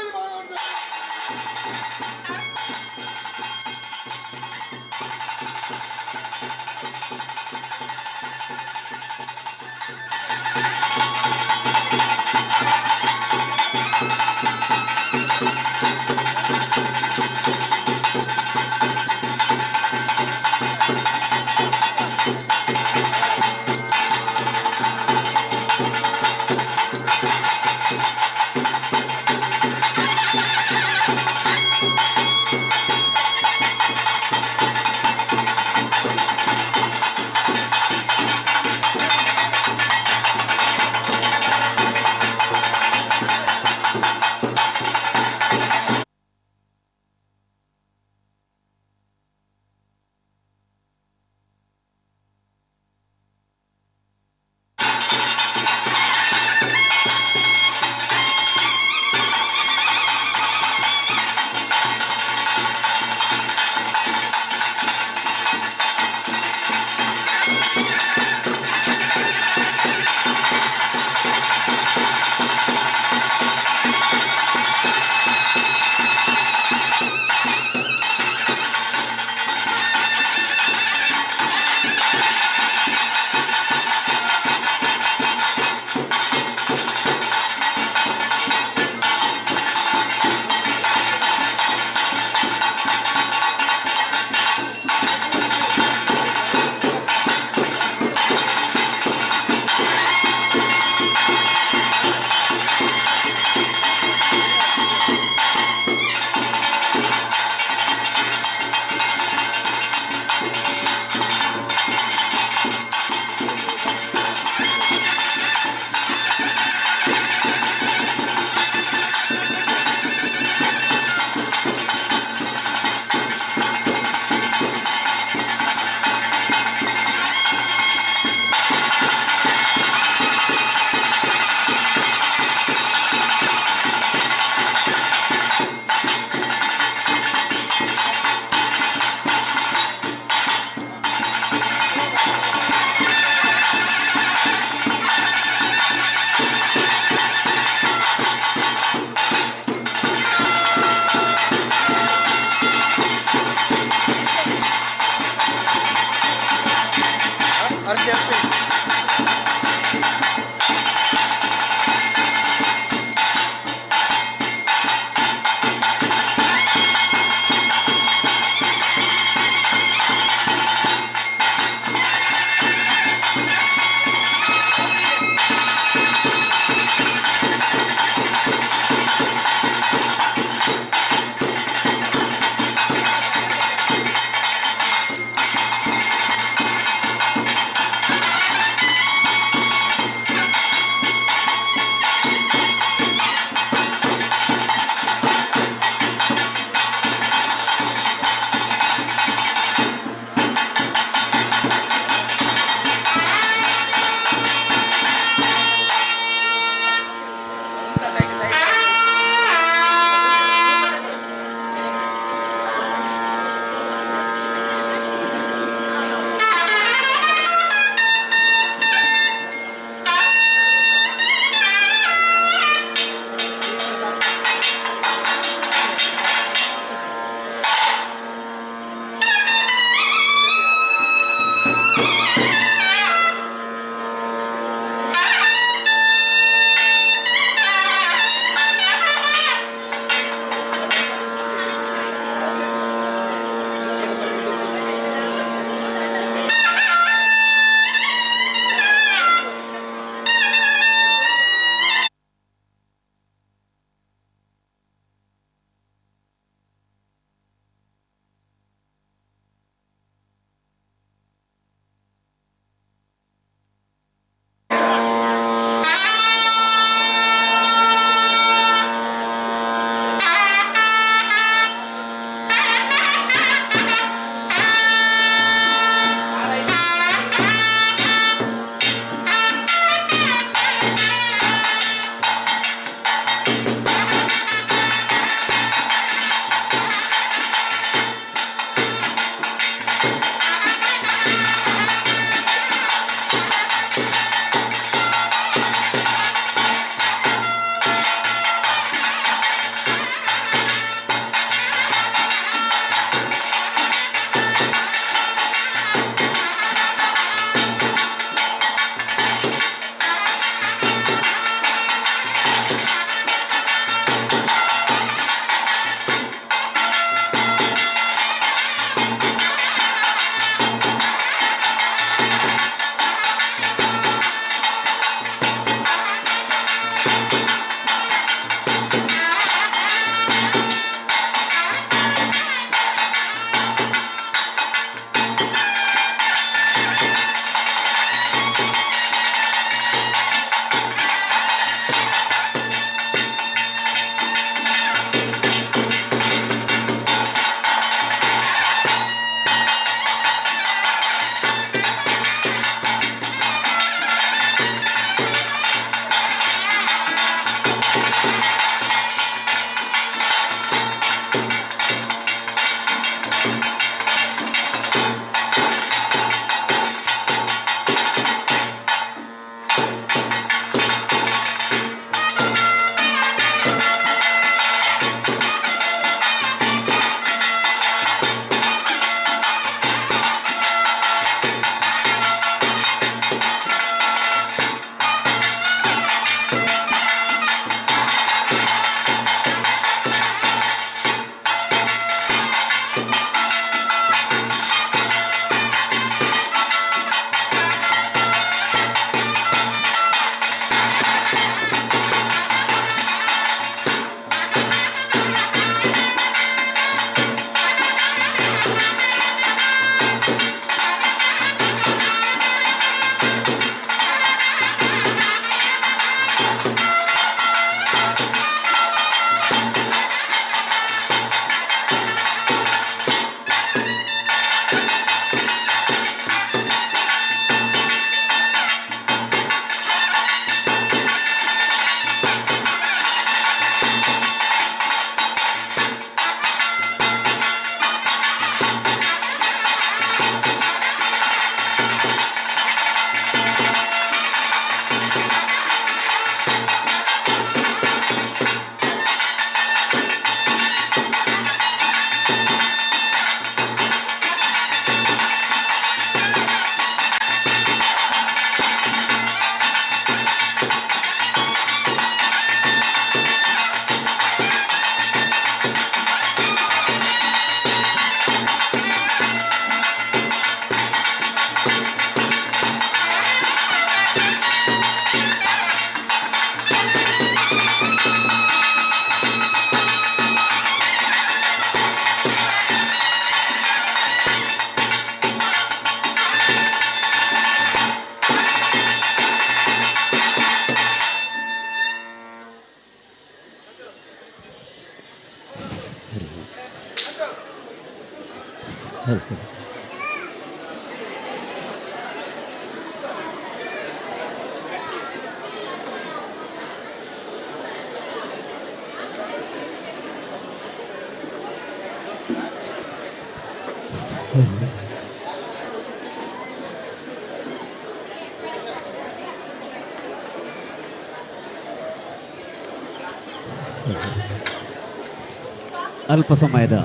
ಅಲ್ಪ ಸಮಯದ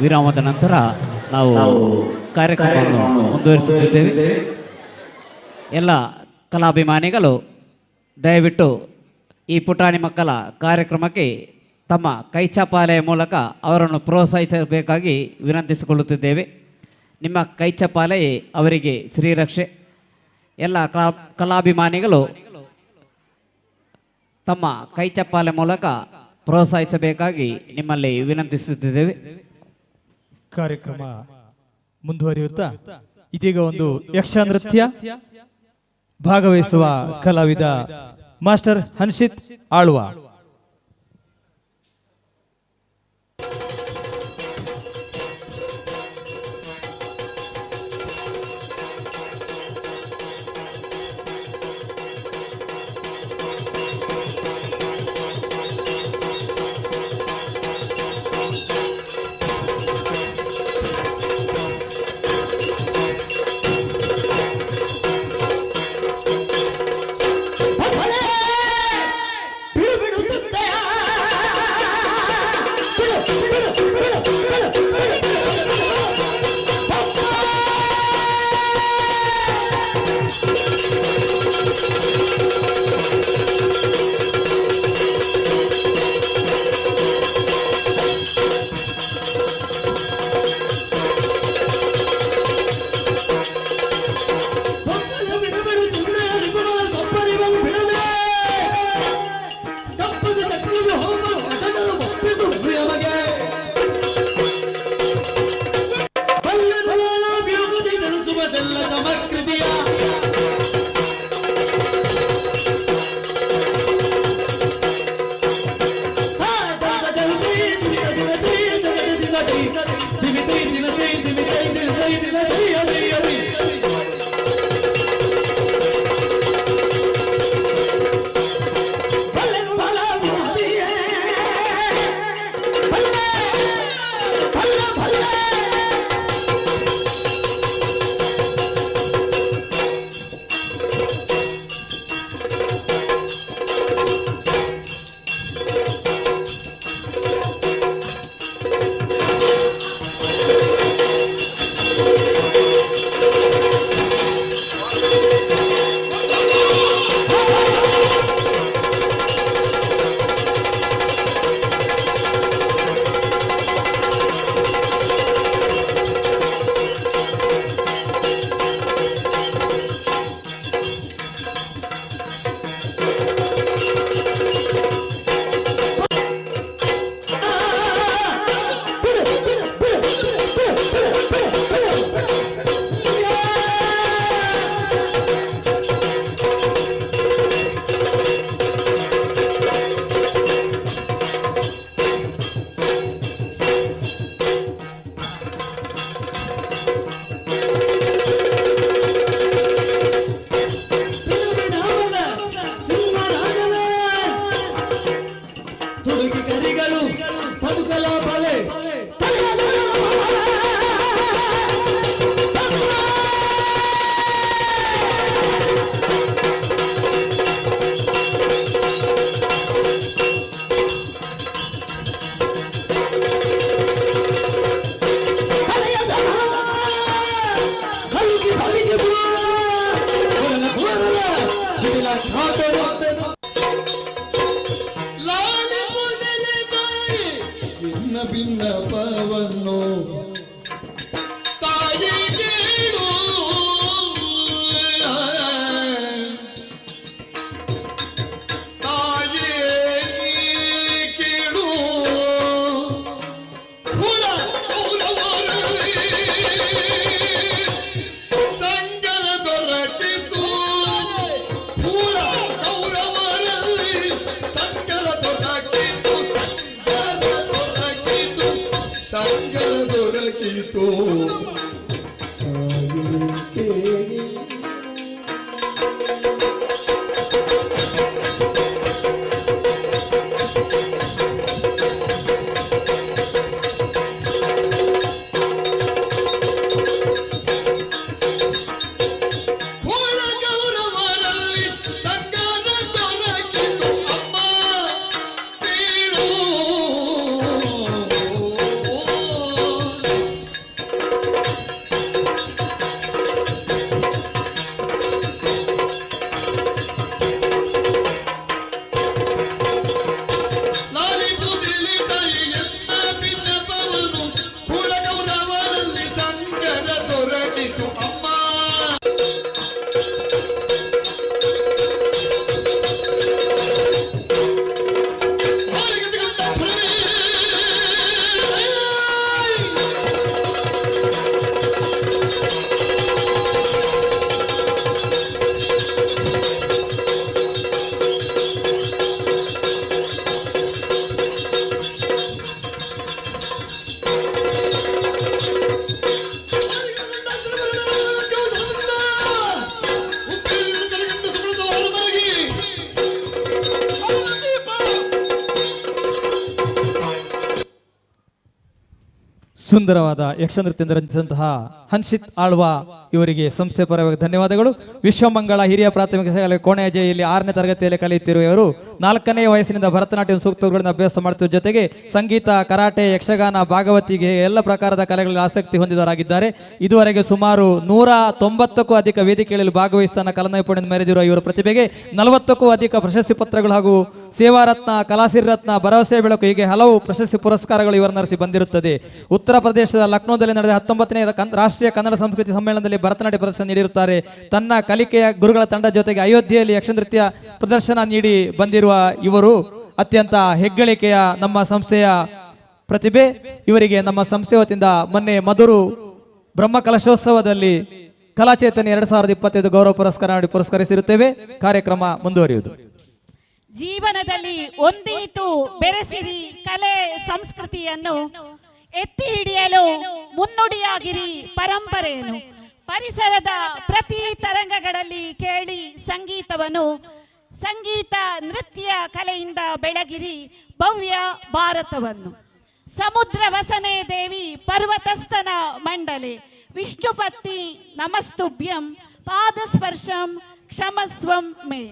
ವಿರಾಮದ ನಂತರ ನಾವು ಕಾರ್ಯಕ್ರಮವನ್ನು ಮುಂದುವರಿಸುತ್ತಿದ್ದೇವೆ. ಎಲ್ಲ ಕಲಾಭಿಮಾನಿಗಳು ದಯವಿಟ್ಟು ಈ ಪುಟಾಣಿ ಮಕ್ಕಳ ಕಾರ್ಯಕ್ರಮಕ್ಕೆ ತಮ್ಮ ಕೈಚಪಾಲೆಯ ಮೂಲಕ ಅವರನ್ನು ಪ್ರೋತ್ಸಾಹಿಸಬೇಕಾಗಿ ವಿನಂತಿಸಿಕೊಳ್ಳುತ್ತಿದ್ದೇವೆ. ನಿಮ್ಮ ಕೈಚಪಾಲೆಯೇ ಅವರಿಗೆ ಶ್ರೀರಕ್ಷೆ. ಎಲ್ಲ ಕಲಾಭಿಮಾನಿಗಳು ತಮ್ಮ ಕೈಚಪ್ಪಾಲೆ ಮೂಲಕ ಪ್ರೋತ್ಸಾಹಿಸಬೇಕಾಗಿ ನಿಮ್ಮಲ್ಲಿ ವಿನಂತಿಸುತ್ತಿದ್ದೇವೆ. ಕಾರ್ಯಕ್ರಮ ಮುಂದುವರಿಯುತ್ತಾ ಇದೀಗ ಒಂದು ಯಕ್ಷ ನೃತ್ಯ ಭಾಗವಹಿಸುವ ಕಲಾವಿದ ಮಾಸ್ಟರ್ ಹನ್ಷಿತ್ ಆಳ್ವ. ಬಿನ್ನಪವನ್ನು ತಾಯಿ ಕೇಳು ತಾಯಿ ಕೇಳು ಪುರ ಕೌರವರಲ್ಲಿ ಸಂಗನ ದೊರಕಿತು ಪುರ ಕೌರವ ಸುಂದರವಾದ ಯಕ್ಷನೃತ್ಯದಿಂದ ರಂಜಿಸಿದಂತಹ ಹನ್ಷಿತ್ ಆಳ್ವಾ ಇವರಿಗೆ ಸಂಸ್ಥೆ ಪರವಾಗಿ ಧನ್ಯವಾದಗಳು. ವಿಶ್ವಮಂಗಳ ಹಿರಿಯ ಪ್ರಾಥಮಿಕ ಶಾಲೆ ಕೋಣೆಜೆಯಲ್ಲಿ 6ನೇ ತರಗತಿಯಲ್ಲಿ ಕಲಿಯುತ್ತಿರುವ ಇವರು 4ನೇ ವಯಸ್ಸಿನಿಂದ ಭರತನಾಟ್ಯ ಸೂಕ್ತಗಳನ್ನು ಅಭ್ಯಾಸ ಮಾಡುತ್ತಿರುವ ಜೊತೆಗೆ ಸಂಗೀತ, ಕರಾಟೆ, ಯಕ್ಷಗಾನ, ಭಾಗವತಿಗೆ ಎಲ್ಲ ಪ್ರಕಾರದ ಕಲೆಗಳಲ್ಲಿ ಆಸಕ್ತಿ ಹೊಂದಿದವರಾಗಿದ್ದಾರೆ. ಇದುವರೆಗೆ ಸುಮಾರು 190ಕ್ಕೂ ಅಧಿಕ ವೇದಿಕೆಗಳಲ್ಲಿ ಭಾಗವಹಿಸಿ ಕಲನೈಪುಣ್ಯ ಮೆರೆದಿರುವ ಇವರ ಪ್ರತಿಭೆಗೆ 40ಕ್ಕೂ ಅಧಿಕ ಪ್ರಶಸ್ತಿ ಪತ್ರಗಳು ಹಾಗೂ ಸೇವಾರತ್ನ, ಕಲಾಸಿರಿರತ್ನ, ಭರವಸೆ ಬೆಳಕು ಹೀಗೆ ಹಲವು ಪ್ರಶಸ್ತಿ ಪುರಸ್ಕಾರಗಳು ಇವರನ್ನರಿಸಿ ಬಂದಿರುತ್ತದೆ. ಉತ್ತರ ಪ್ರದೇಶದ ಲಕ್ನೋದಲ್ಲಿ ನಡೆದ 19ನೇ ರಾಷ್ಟ್ರೀಯ ಕನ್ನಡ ಸಂಸ್ಕೃತಿ ಸಮ್ಮೇಳನದಲ್ಲಿ ಭರತನಾಟ್ಯ ಪ್ರದರ್ಶನ ನೀಡಿರುತ್ತಾರೆ. ತನ್ನ ಕಲಿಕೆಯ ಗುರುಗಳ ತಂಡ ಜೊತೆಗೆ ಅಯೋಧ್ಯೆಯಲ್ಲಿ ಯಕ್ಷನೃತ್ಯ ಪ್ರದರ್ಶನ ನೀಡಿ ಬಂದಿರುವ ಇವರು ಅತ್ಯಂತ ಹೆಗ್ಗಳಿಕೆಯ ನಮ್ಮ ಸಂಸ್ಥೆಯ ಪ್ರತಿಭೆ. ಇವರಿಗೆ ನಮ್ಮ ಸಂಸ್ಥೆ ವತಿಯಿಂದ ಮೊನ್ನೆ ಮಧುರು ಬ್ರಹ್ಮ ಕಲಶೋತ್ಸವದಲ್ಲಿ ಕಲಾಚೇತನ 2025 ಗೌರವ ಪುರಸ್ಕಾರ ನೀಡಿ ಪುರಸ್ಕರಿಸಿರುತ್ತೇವೆ. ಕಾರ್ಯಕ್ರಮ ಮುಂದುವರಿಯುವುದು. ಜೀವನದಲ್ಲಿ ಒಂದೀತು ಬೆರೆಸಿರಿ ಕಲೆ ಸಂಸ್ಕೃತಿಯನ್ನು ಎತ್ತಿ ಹಿಡಿಯಲು ಮುನ್ನುಡಿಯಾಗಿರಿ ಪರಂಪರೆಯನ್ನು. ಪರಿಸರದ ಪ್ರತಿ ತರಂಗಗಳಲ್ಲಿ ಕೇಳಿ ಸಂಗೀತವನ್ನು, ಸಂಗೀತ ನೃತ್ಯ ಕಲೆಯಿಂದ ಬೆಳಗಿರಿ ಭವ್ಯ ಭಾರತವನ್ನು. ಸಮುದ್ರ ವಸನೆ ದೇವಿ ಪರ್ವತಸ್ಥನ ಮಂಡಲೆ ವಿಷ್ಣುಪತ್ನಿ ನಮಸ್ತುಭ್ಯಂ ಪಾದಸ್ಪರ್ಶಂ ಕ್ಷಮಸ್ವಂ ಮೇ.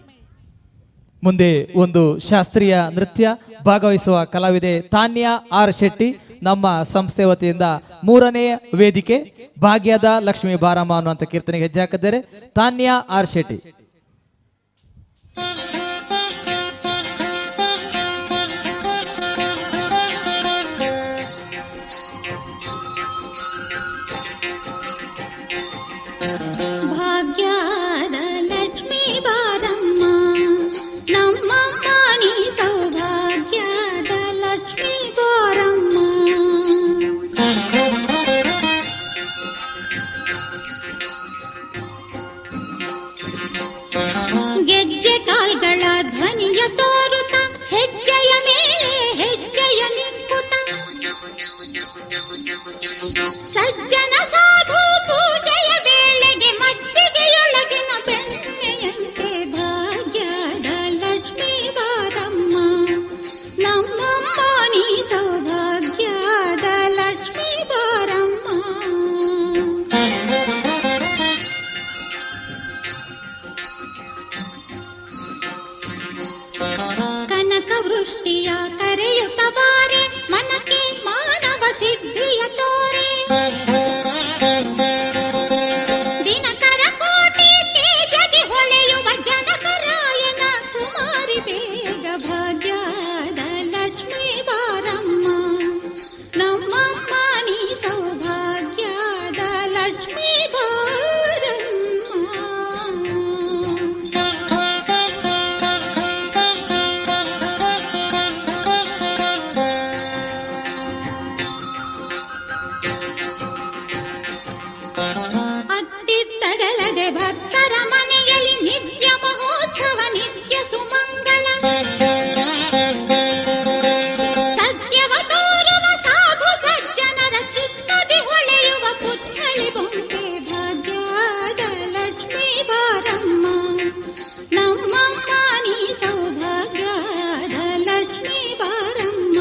ಮುಂದೆ ಒಂದು ಶಾಸ್ತ್ರೀಯ ನೃತ್ಯ ಭಾಗವಹಿಸುವ ಕಲಾವಿದೆ ತಾನ್ಯಾ ಆರ್ ಶೆಟ್ಟಿ ನಮ್ಮ ಸಂಸ್ಥೆ ವತಿಯಿಂದ 3ನೇ ವೇದಿಕೆ ಭಾಗ್ಯದ ಲಕ್ಷ್ಮೀ ಬಾರಮ್ಮ ಅನ್ನುವಂಥ ಕೀರ್ತನೆಗೆ ಹೆಜ್ಜೆ ಹಾಕಿದ್ದಾರೆ. ತಾನ್ಯಾ ಆರ್ ಶೆಟ್ಟಿ. ಭಾಗ್ಯದ ಲಕ್ಷ್ಮೀ ಬಾರಮ್ಮ ನಮ್ಮಮ್ಮ ನೀ ಸೌಭಾಗ್ಯದ ಲಕ್ಷ್ಮೀ ಬಾರಮ್ಮ. ಗೆಜ್ಜೆ ಕಾಲ್ಗಳ ಧ್ವನಿಯ ತೋರುತ್ತ ಹೆಜ್ಜೆಯ ಮೇಲೆ ಹೆಜ್ಜೆಯ ನಿಕ್ಕುತ್ತ ಸಜ್ಜನ ಸಾಧು ಪೂಜೆಯ ವೇಳೆಗೆ ಮಜ್ಜಿಗೆಯೊಳಗಿನ ಬೆಣ್ಣೆಯಂತೆ ಭಾಗ್ಯದ ಲಕ್ಷ್ಮೀ ಬಾರಮ್ಮ ನಮ್ಮಮ್ಮ ನೀ ಸೌಭಾಗ್ಯದ ಲಕ್ಷ್ಮೀ ಬಾರಮ್ಮ. ಕನಕ ವೃಷ್ಟಿಯ ಕರೆಯುತ್ತ ಬಾರೆ ಮನಕ್ಕೆ ಮಾನವ ಸಿದ್ಧಿಯ ತೋರೆ. ದಿನಕರ ಕೋಟೆ ತೇಜದಿ ಹೊಳೆಯುವ ಜನಕರಾಯನ ಕುಮಾರಿ ಬೇಗ ಭಾಗ್ಯದ ಲಕ್ಷ್ಮೀ ಬಾರಮ್ಮ ನಮ್ಮಮ್ಮ ನೀ ಸೌಭಾಗ್ಯದ ಲಕ್ಷ್ಮೀ ಬಾರಮ್ಮ. ಅತ್ತಿತ್ತಗಲದೆ ಭಕ್ತರ ಮನೆಯಲ್ಲಿ ನಿತ್ಯ ಮಹೋತ್ಸವ ನಿತ್ಯ ಸುಮಂಗಳ. ಸತ್ಯವ ತೋರುವ ಸಾಧು ಸಜ್ಜನರ ಚಿತ್ತದಿ ಹೊಳೆಯುವ ಪುತ್ಥಳಿ ಬೊಂಬೆ ಭಾಗ್ಯದ ಲಕ್ಷ್ಮೀ ಬಾರಮ್ಮ ನಮ್ಮಮ್ಮ ನೀ ಸೌಭಾಗ್ಯದ ಲಕ್ಷ್ಮೀ ಬಾರಮ್ಮ.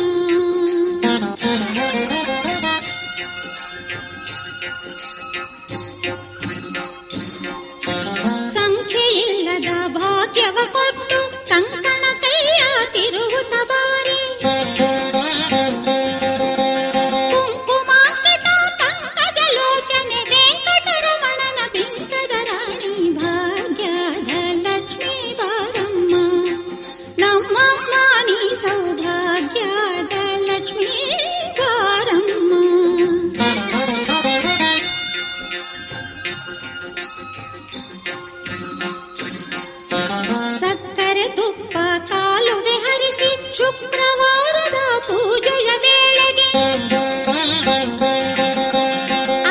ಸಂಖ್ಯೆಯಿಲ್ಲದ ಭಾಗ್ಯವ ಕೊಟ್ಟು ಕಂಕಣ ಕೈಯ ತಿರುಗುತ್ತ ಬಾರಿ. ಕುಂಕುಮಾಂಕಿತ ಪಂಕಜ ಲೋಚನೆ ವೆಂಕಟರಮಣನ ಬಿಂಕದ ರಾಣಿ ಭಾಗ್ಯದ ಲಕ್ಷ್ಮೀ ಬಾರಮ್ಮ ನಮ್ಮಮ್ಮ ನೀ ಸೌಭಾಗ್ಯದ ಲಕ್ಷ್ಮೀ ಬಾರಮ್ಮ. ಸಕ್ಕರೆ ತುಪ್ಪ ಕಾಲುವೆ ಹರಿಸಿ ಶುಕ್ರವಾರದ ಪೂಜೆಯ ವೇಳೆಗೆ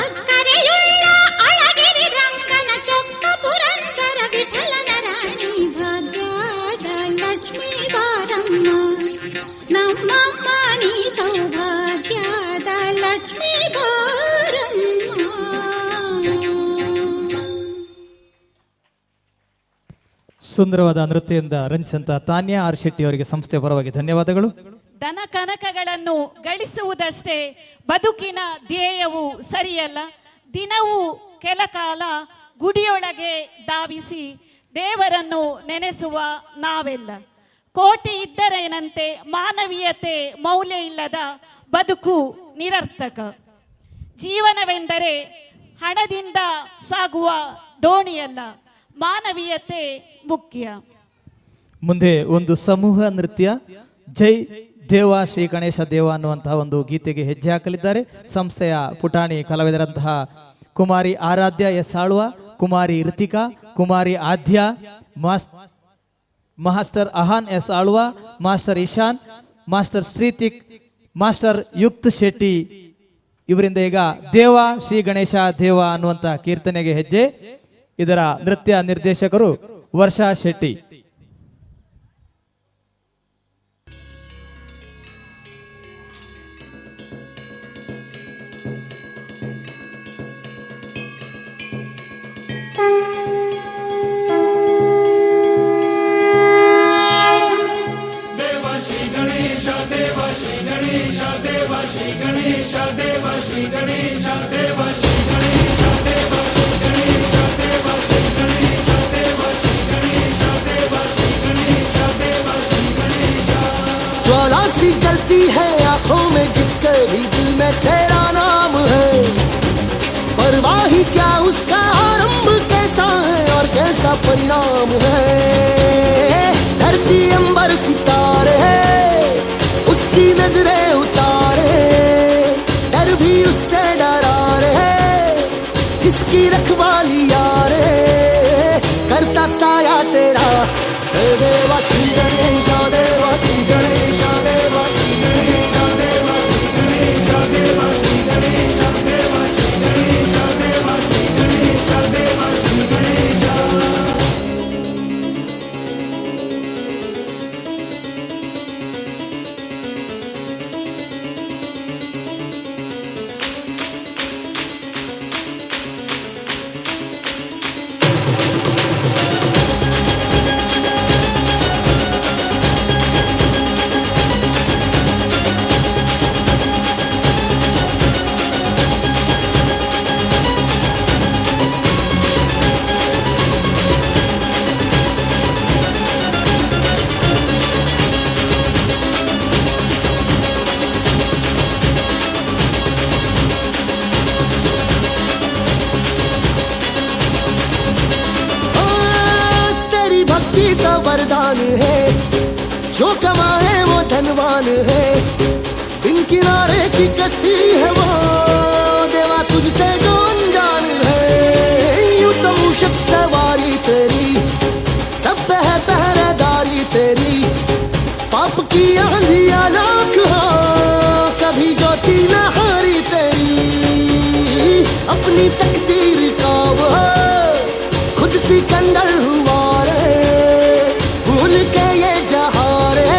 ಅಕ್ಕರೆಯುಳ್ಳ ಅಳಗಿರಿ ರಂಗನ ಚೊಕ್ಕ ಪುರಂದರ ವಿಠಲನ ರಾಣಿ ಭಾಗ್ಯದ ಲಕ್ಷ್ಮೀ ಬಾರಮ್ಮ ನಮ್ಮಮ್ಮ ನೀ ಸೌಭಾಗ್ಯದ ಲಕ್ಷ್ಮೀ ಬಾರಮ್ಮ. ಸುಂದರವಾದ ನೃತ್ಯದಿಂದ ರಂಜಿಸಿದಂಥ ತಾನ್ಯಾ ಆರ್ ಶೆಟ್ಟಿ ಅವರಿಗೆ ಸಂಸ್ಥೆ ಪರವಾಗಿ ಧನ್ಯವಾದಗಳು. ದನ ಕನಕಗಳನ್ನು ಗಳಿಸುವುದಷ್ಟೇ ಬದುಕಿನ ಧ್ಯೇಯವು ಸರಿಯಲ್ಲ. ದಿನವೂ ಕೆಲ ಕಾಲ ಗುಡಿಯೊಳಗೆ ಧಾವಿಸಿ ದೇವರನ್ನು ನೆನೆಸುವ ನಾವೆಲ್ಲ. ಕೋಟಿ ಇದ್ದರೇನಂತೆ ಮಾನವೀಯತೆ ಮೌಲ್ಯ ಇಲ್ಲದ ಬದುಕು ನಿರರ್ಥಕ. ಜೀವನವೆಂದರೆ ಹಣದಿಂದ ಸಾಗುವ ದೋಣಿಯಲ್ಲ, ಮಾನವೀಯತೆ ಮುಖ್ಯ. ಮುಂದೆ ಒಂದು ಸಮೂಹ ನೃತ್ಯ ಜೈ ದೇವ ಶ್ರೀ ಗಣೇಶ ದೇವ ಅನ್ನುವಂತಹ ಒಂದು ಗೀತೆಗೆ ಹೆಜ್ಜೆ ಹಾಕಲಿದ್ದಾರೆ. ಸಂಸ್ಥೆಯ ಪುಟಾಣಿ ಕಲಾವಿದರಂತಹ Kumari Aaradhya S Alva, Kumari Rithika, Kumari Aadya, master Ahan S Alva, master Ishan, master Shrithik, master Yukt Shetty ಇವರಿಂದ ಈಗ ದೇವ ಶ್ರೀ ಗಣೇಶ ದೇವ ಅನ್ನುವಂತ ಕೀರ್ತನೆಗೆ ಹೆಜ್ಜೆ. ಇದರ ನೃತ್ಯ ನಿರ್ದೇಶಕರು ವರ್ಷಾ ಶೆಟ್ಟಿ. ज्वाला सी जलती है आंखों में जिसके भी दिल में तेरा नाम है, परवाह ही क्या उसका आरंभ कैसा है और कैसा परिणाम है। धरती अंबर सितारे उसकी नजरें उतारे, डर भी उससे डरा रे जिसकी रखवाली यारे, करता साया तेरा देवा श्री गणेश देवा श्री गणेश देवा श्री गणेश देवा श्री गणेश देवा श्री गणेश देवा श्री गणेश देवा श्री गणेश देवा श्री गणेश। वरदान है जो कमाए वो धनवान है, बिन किनारे की कश्ती है वो देवा तुझसे जो अनजान है। यूं तो मूषक सवारी तेरी सब पे है पहरेदारी तेरी, पाप की आंधियां लाख हो कभी ज्योति न हारी तेरी, अपनी तकदीर का वो खुद सिकंदर हुआ रे, भूल के ये जहां रे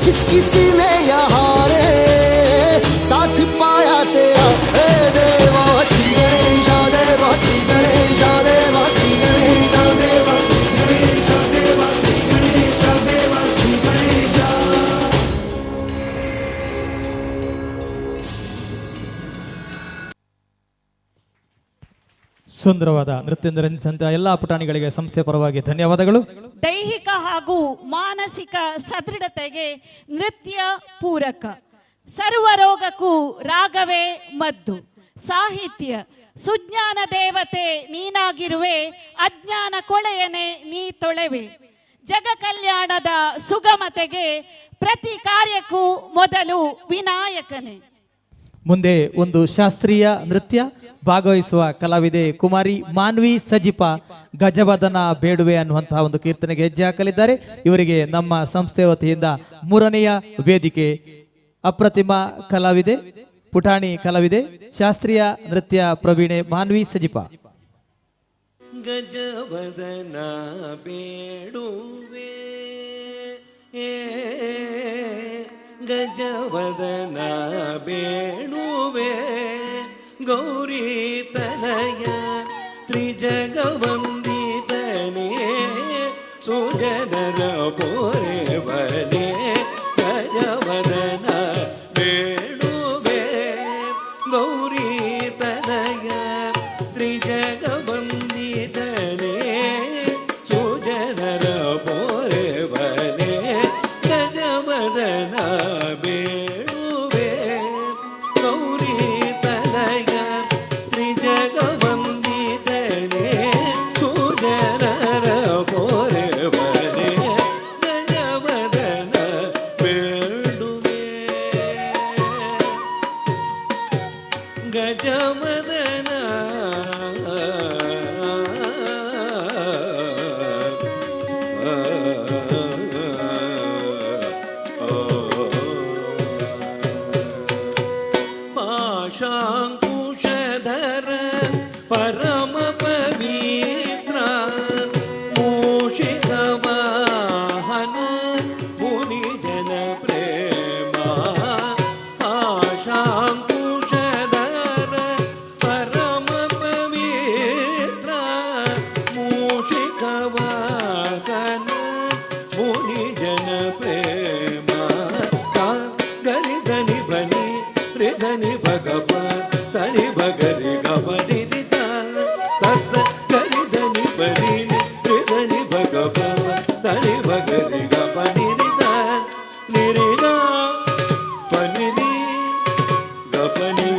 जिसकी सीने यहाँ रे, साथ पाया तेरा हे देवा श्री गणेश देवा श्री गणेश देवा श्री गणेश देवा श्री गणेश देवा श्री गणेश देवा श्री गणेश। ಸುಂದರವಾದ ನೃತ್ಯ ರಂಜಿಸಿದಂತಹ ಎಲ್ಲಾ ಪುಟಾಣಿಗಳಿಗೆ ಸಂಸ್ಥೆ ಪರವಾಗಿ ಧನ್ಯವಾದಗಳು. ದೈಹಿಕ ಹಾಗೂ ಮಾನಸಿಕ ಸದೃಢತೆಗೆ ನೃತ್ಯ ಪೂರಕ, ಸರ್ವ ರೋಗಕ್ಕೂ ರಾಗವೇ ಮದ್ದು. ಸಾಹಿತ್ಯ ಸುಜ್ಞಾನ ದೇವತೆ ನೀನಾಗಿರುವೆ, ಅಜ್ಞಾನ ಕೊಳೆಯನೆ ನೀ ತೊಳೆವೆ. ಜಗ ಕಲ್ಯಾಣದ ಸುಗಮತೆಗೆ ಪ್ರತಿ ಕಾರ್ಯಕ್ಕೂ ಮೊದಲು ವಿನಾಯಕನೇ. ಮುಂದೆ ಒಂದು ಶಾಸ್ತ್ರೀಯ ನೃತ್ಯ ಭಾಗವಹಿಸುವ ಕಲಾವಿದೆ ಕುಮಾರಿ ಮಾನ್ವಿ ಸಜಿಪ, ಗಜವದನ ಬೇಡುವೆ ಅನ್ನುವಂತಹ ಒಂದು ಕೀರ್ತನೆಗೆ ಹೆಜ್ಜೆ ಹಾಕಲಿದ್ದಾರೆ. ಇವರಿಗೆ ನಮ್ಮ ಸಂಸ್ಥೆ ವತಿಯಿಂದ 3ನೆಯ ವೇದಿಕೆ. ಅಪ್ರತಿಮ ಕಲಾವಿದೆ, ಪುಟಾಣಿ ಕಲಾವಿದೆ, ಶಾಸ್ತ್ರೀಯ ನೃತ್ಯ ಪ್ರವೀಣೆ ಮಾನ್ವಿ ಸಜಿಪ. ಗಜವದನ ಬೇಡುವೆ ಗಜವದನ ಬೇಡುವೆ, ಗೌರಿ ತನಯ ತ್ರಿಜಗವಂದಿತನೇ, ಸುಜನರ ಪೋರೆ ಬಲೆ ಗಜವ पाशाङ्कुशधर परम पवित्र मूषिकवाहन मुनिजन प्रेमा पाशाङ्कुशधर परम पवित्र मूषिकवाहन मुनिजन प्रेमा गरि धनि बनि ಧನಿ ಭಗಪ ಸರಿ ಭಗರಿ ಗಮನಿ ನಿತ ತತ್ತ ಗರಿ ಧನಿ ಬನಿ ಧನಿ ಭಗಪ ಸರಿ ಭಗರಿ ಗಮನಿ ನಿತ ನಿರಿಗ ಪನಿ ಗಪನಿ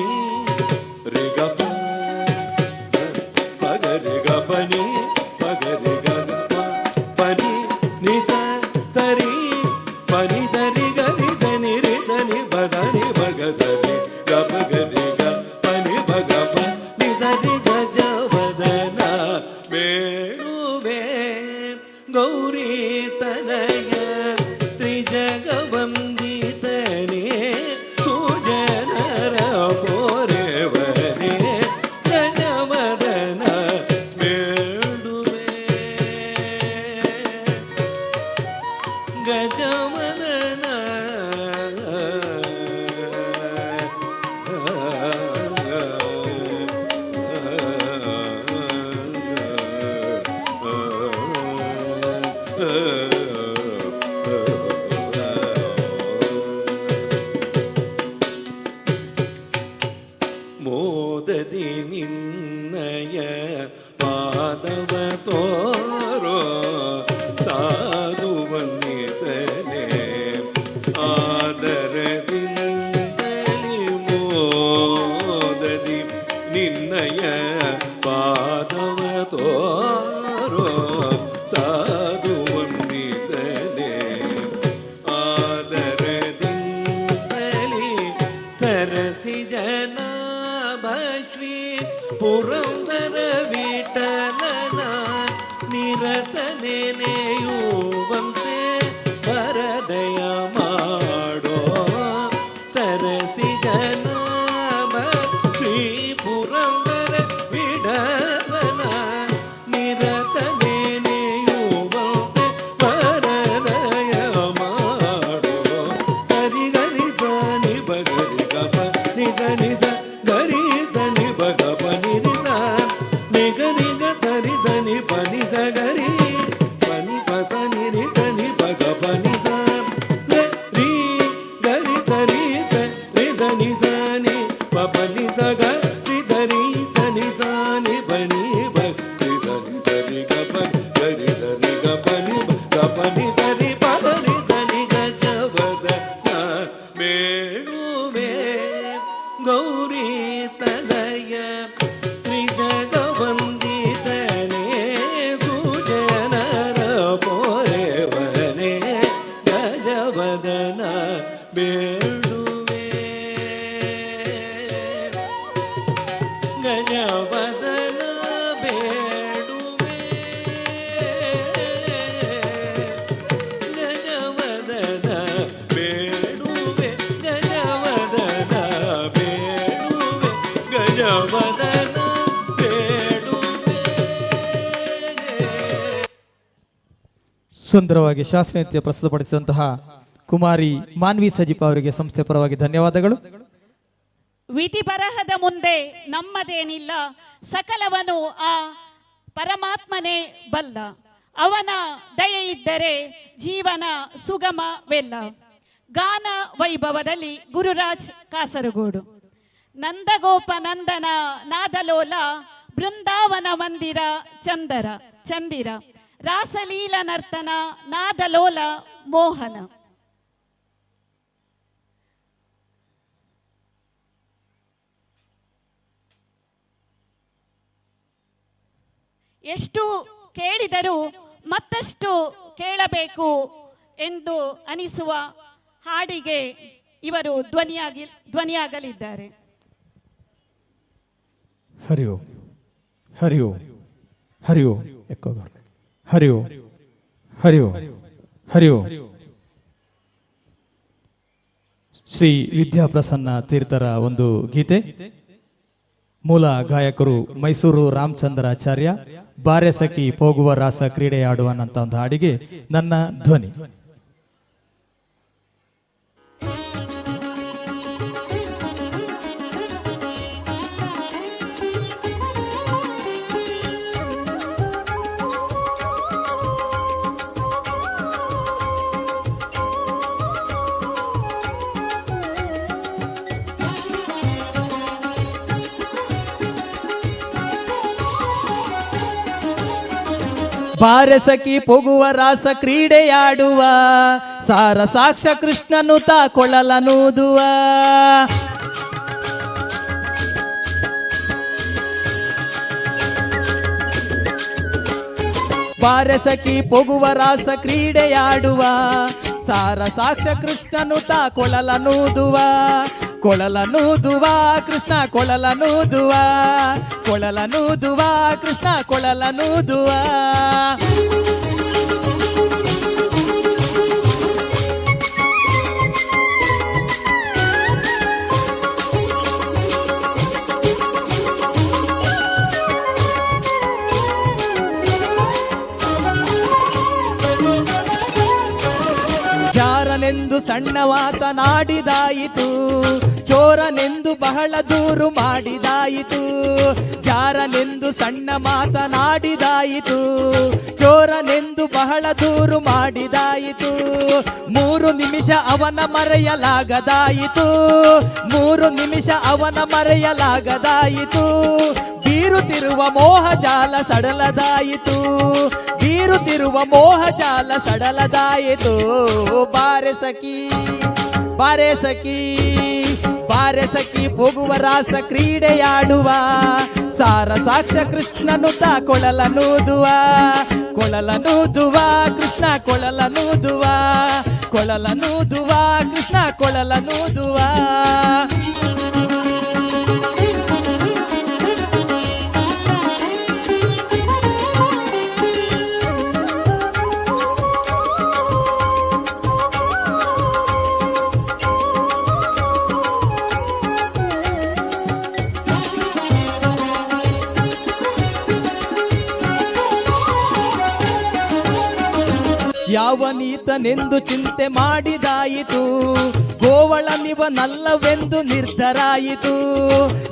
ರಿ ಗಪ ಭಗರಿ ಗಪನಿ ಭಗರಿ ಗಪ ಪನಿ ನಿತ ಸರಿ ಪನಿ ಧರಿ ಗರಿ ಧನಿ ರಿ ಧನಿ ಬದನಿ ಭಗದರಿ ಗಪ ಗರಿ ಗ ಪನಿ ಭಗಪ ನಿಧನಿ ಗಜವದನ ಬೇಡುವೆ ಗೌರಿ ತನಯ ತ್ರಿಜಗವಂದಿತನೇ ಸುಜನರ ಪೋರೆವನೇ ಗಜವದನ ಬೇಡುವೆ ಗಜವದನ ಮೋದದಿ ನಿನ್ನಯ ಪಾದವ ತೋರೋ ಸಾಧು ವಂದಿತನೆ ಆದರದಿಂದಲಿ ಮೋದದಿ ನಿನ್ನಯ ಪಾದವ ತೋರೋ ಸಾಧು ವಂದಿತನೆ ಆದರದಿಂದಲಿ ಸರಸಿ ಜನ ಶ್ರೀ ಪುರಂದರ ವಿಠಲನ ನಿರತ ನೆನೆಯುವಂತೆ ವರದಯ ಮಾಡೋ ಸರಸಿ ಜನ ಶ್ರೀ ಪುರಂದರ ವಿಠಲನ ನಿರತ ನೆನೆಯುವಂತೆ ವರದಯ ಮಾಡೋ ಸರಿ ಗರಿ ಧನಿ ಬಗರಿ ಗಪ ನಿಧ ನಿಧ ಗರಿ ಧನಿ ಭಗಪ ನಿರಿದ ನಿಗ ನಿಗ ಧರಿ ಧನಿ ಪನಿ ಗರಿ ಪನಿ ಪತ ನಿರಿ ಧನಿ ಭಗಪ ನಿಧ ರೀ ಗರಿ ಧರಿ ಧನಿ ಧನಿ ಪನಿ ಗ ರಿ ಧರಿ ಧನಿ ಧನಿ ಬನಿ ಭಕ್ತಿ ಧನಿ ಧರಿ ಗಪ ಗರಿ ಧನಿ ಗಪನಿ ಗಪನಿ ಧರಿ ಪನಿ ಧನಿ ಗಜವದ ಬೇಡುವೆ ಗೌರಿ ತನಯ ತ್ರಿಜಗವಂದಿತನೇ ಸುಜನರ ಪೋರೆವನೇ ಗಜವದನ ಬೇಡುವೆ ಗಜವದನ ಬೇಡುವೆ ಗಜವದನ ಬೇಡುವೆ ಗಜವದನ ಬೇಡುವೆ ಗಜವದನ ಬೇಡುವೆ. ಸುಂದರವಾಗಿ ಶಾಸ್ತ್ರೀಯ ಪ್ರಸ್ತುತಪಡಿಸಿದಂತಹ ಕುಮಾರಿ ಮಾನ್ವಿ ಸಜಿಪ ಅವರಿಗೆ ಸಂಸ್ಥೆ ಪರವಾಗಿ ಧನ್ಯವಾದಗಳು. ವಿಧಿ ಬರಹದ ಮುಂದೆ ನಮ್ಮದೇನಿಲ್ಲ, ಸಕಲವನು ಆ ಪರಮಾತ್ಮನೇ ಬಲ್ಲ. ಅವನ ದಯೆ ಇದ್ದರೆ ಜೀವನ ಸುಗಮವೆಲ್ಲ. ಗಾನ ವೈಭವದಲ್ಲಿ ಗುರುರಾಜ್ ಕಾಸರಗೋಡು. ನಂದಗೋಪ ನಂದನ ನಾದಲೋಲ ಬೃಂದಾವನ ಮಂದಿರ ಚಂದಿರ ರಾಸಲೀಲ ನರ್ತನ ನಾದಲೋಲ ಮೋಹನ. ಎಷ್ಟು ಕೇಳಿದರೂ ಮತ್ತಷ್ಟು ಕೇಳಬೇಕು ಎಂದು ಅನಿಸುವ ಹಾಡಿಗೆ ಇವರು ಧ್ವನಿಯಾಗಲಿದ್ದಾರೆ. ಹರಿ ಓಂ ಹರಿ ಓಂ ಹರಿ ಓಂ ಹರಿ ಓಂ ಹರಿ ಓಂ ಹರಿ ಓಂ. ಶ್ರೀ ವಿದ್ಯಾಪ್ರಸನ್ನ ತೀರ್ಥರ ಒಂದು ಗೀತೆ. ಮೂಲ ಗಾಯಕರು ಮೈಸೂರು ರಾಮಚಂದ್ರಾಚಾರ್ಯ. ಬಾರೆ ಸಖಿ ಹೋಗುವ ರಾಸ ಕ್ರೀಡೆ ಆಡುವನಂತ ಒಂದು ಹಾಡಿಗೆ ನನ್ನ ಧ್ವನಿ. ಬಾರೆ ಸಖಿ ಹೋಗುವ ರಾಸ ಕ್ರೀಡೆಯಾಡುವ, ಸಾರ ಸಾಕ್ಷ ಕೃಷ್ಣನು ತಾಕೊಳ್ಳಲನೂದುವ. ಬಾರೆ ಸಖಿ ಹೋಗುವ ರಾಸ ಕ್ರೀಡೆಯಾಡುವ, ಸಾರ ಸಾಕ್ಷ ಕೃಷ್ಣನು ತಾಕೊಳ್ಳಲನೂದುವ. ಕೊಳಲನೂದುವ ಕೃಷ್ಣ ಕೊಳಲನೂದುವ, ಕೊಳಲನೂದುವ ಕೃಷ್ಣ ಕೊಳಲನೂದುವ. ಜಾರನೆಂದು ಸಣ್ಣ ಮಾತನಾಡಿದಾಯಿತು, ಚೋರನೆಂದು ಬಹಳ ದೂರು ಮಾಡಿದಾಯಿತು. ಜಾರನೆಂದು ಸಣ್ಣ ಮಾತನಾಡಿದಾಯಿತು, ಚೋರನೆಂದು ಬಹಳ ದೂರು ಮಾಡಿದಾಯಿತು. 3 ನಿಮಿಷ ಅವನ ಮರೆಯಲಾಗದಾಯಿತು, 3 ನಿಮಿಷ ಅವನ ಮರೆಯಲಾಗದಾಯಿತು. ಬೀರುತ್ತಿರುವ ಮೋಹ ಜಾಲ ಸಡಲದಾಯಿತು, ಬೀರುತ್ತಿರುವ ಮೋಹ ಜಾಲ ಸಡಲದಾಯಿತು. ಬಾರೆ ಸಖಿ ಬಾರೆ ಸಖಿ ಬಾರೆ ಸಖಿ ಹೋಗುವ ರಾಸ ಕ್ರೀಡೆಯಾಡುವ, ಸಾರ ಸಾಕ್ಷ ಕೃಷ್ಣನು ತಾಕೊಳ್ಳಲನೂದುವ. ಕೊಳಲನೂದುವ ಕೃಷ್ಣ ಕೊಳಲನೂದುವ, ಕೊಳಲನೂದುವ ಕೃಷ್ಣ ಕೊಳಲನೂದುವ. ಯಾವನೀತನೆಂದು ಚಿಂತೆ ಮಾಡಿದಾಯಿತು, ಗೋವಳನಿವನಲ್ಲವೆಂದು ನಿರ್ಧರಾಯಿತು.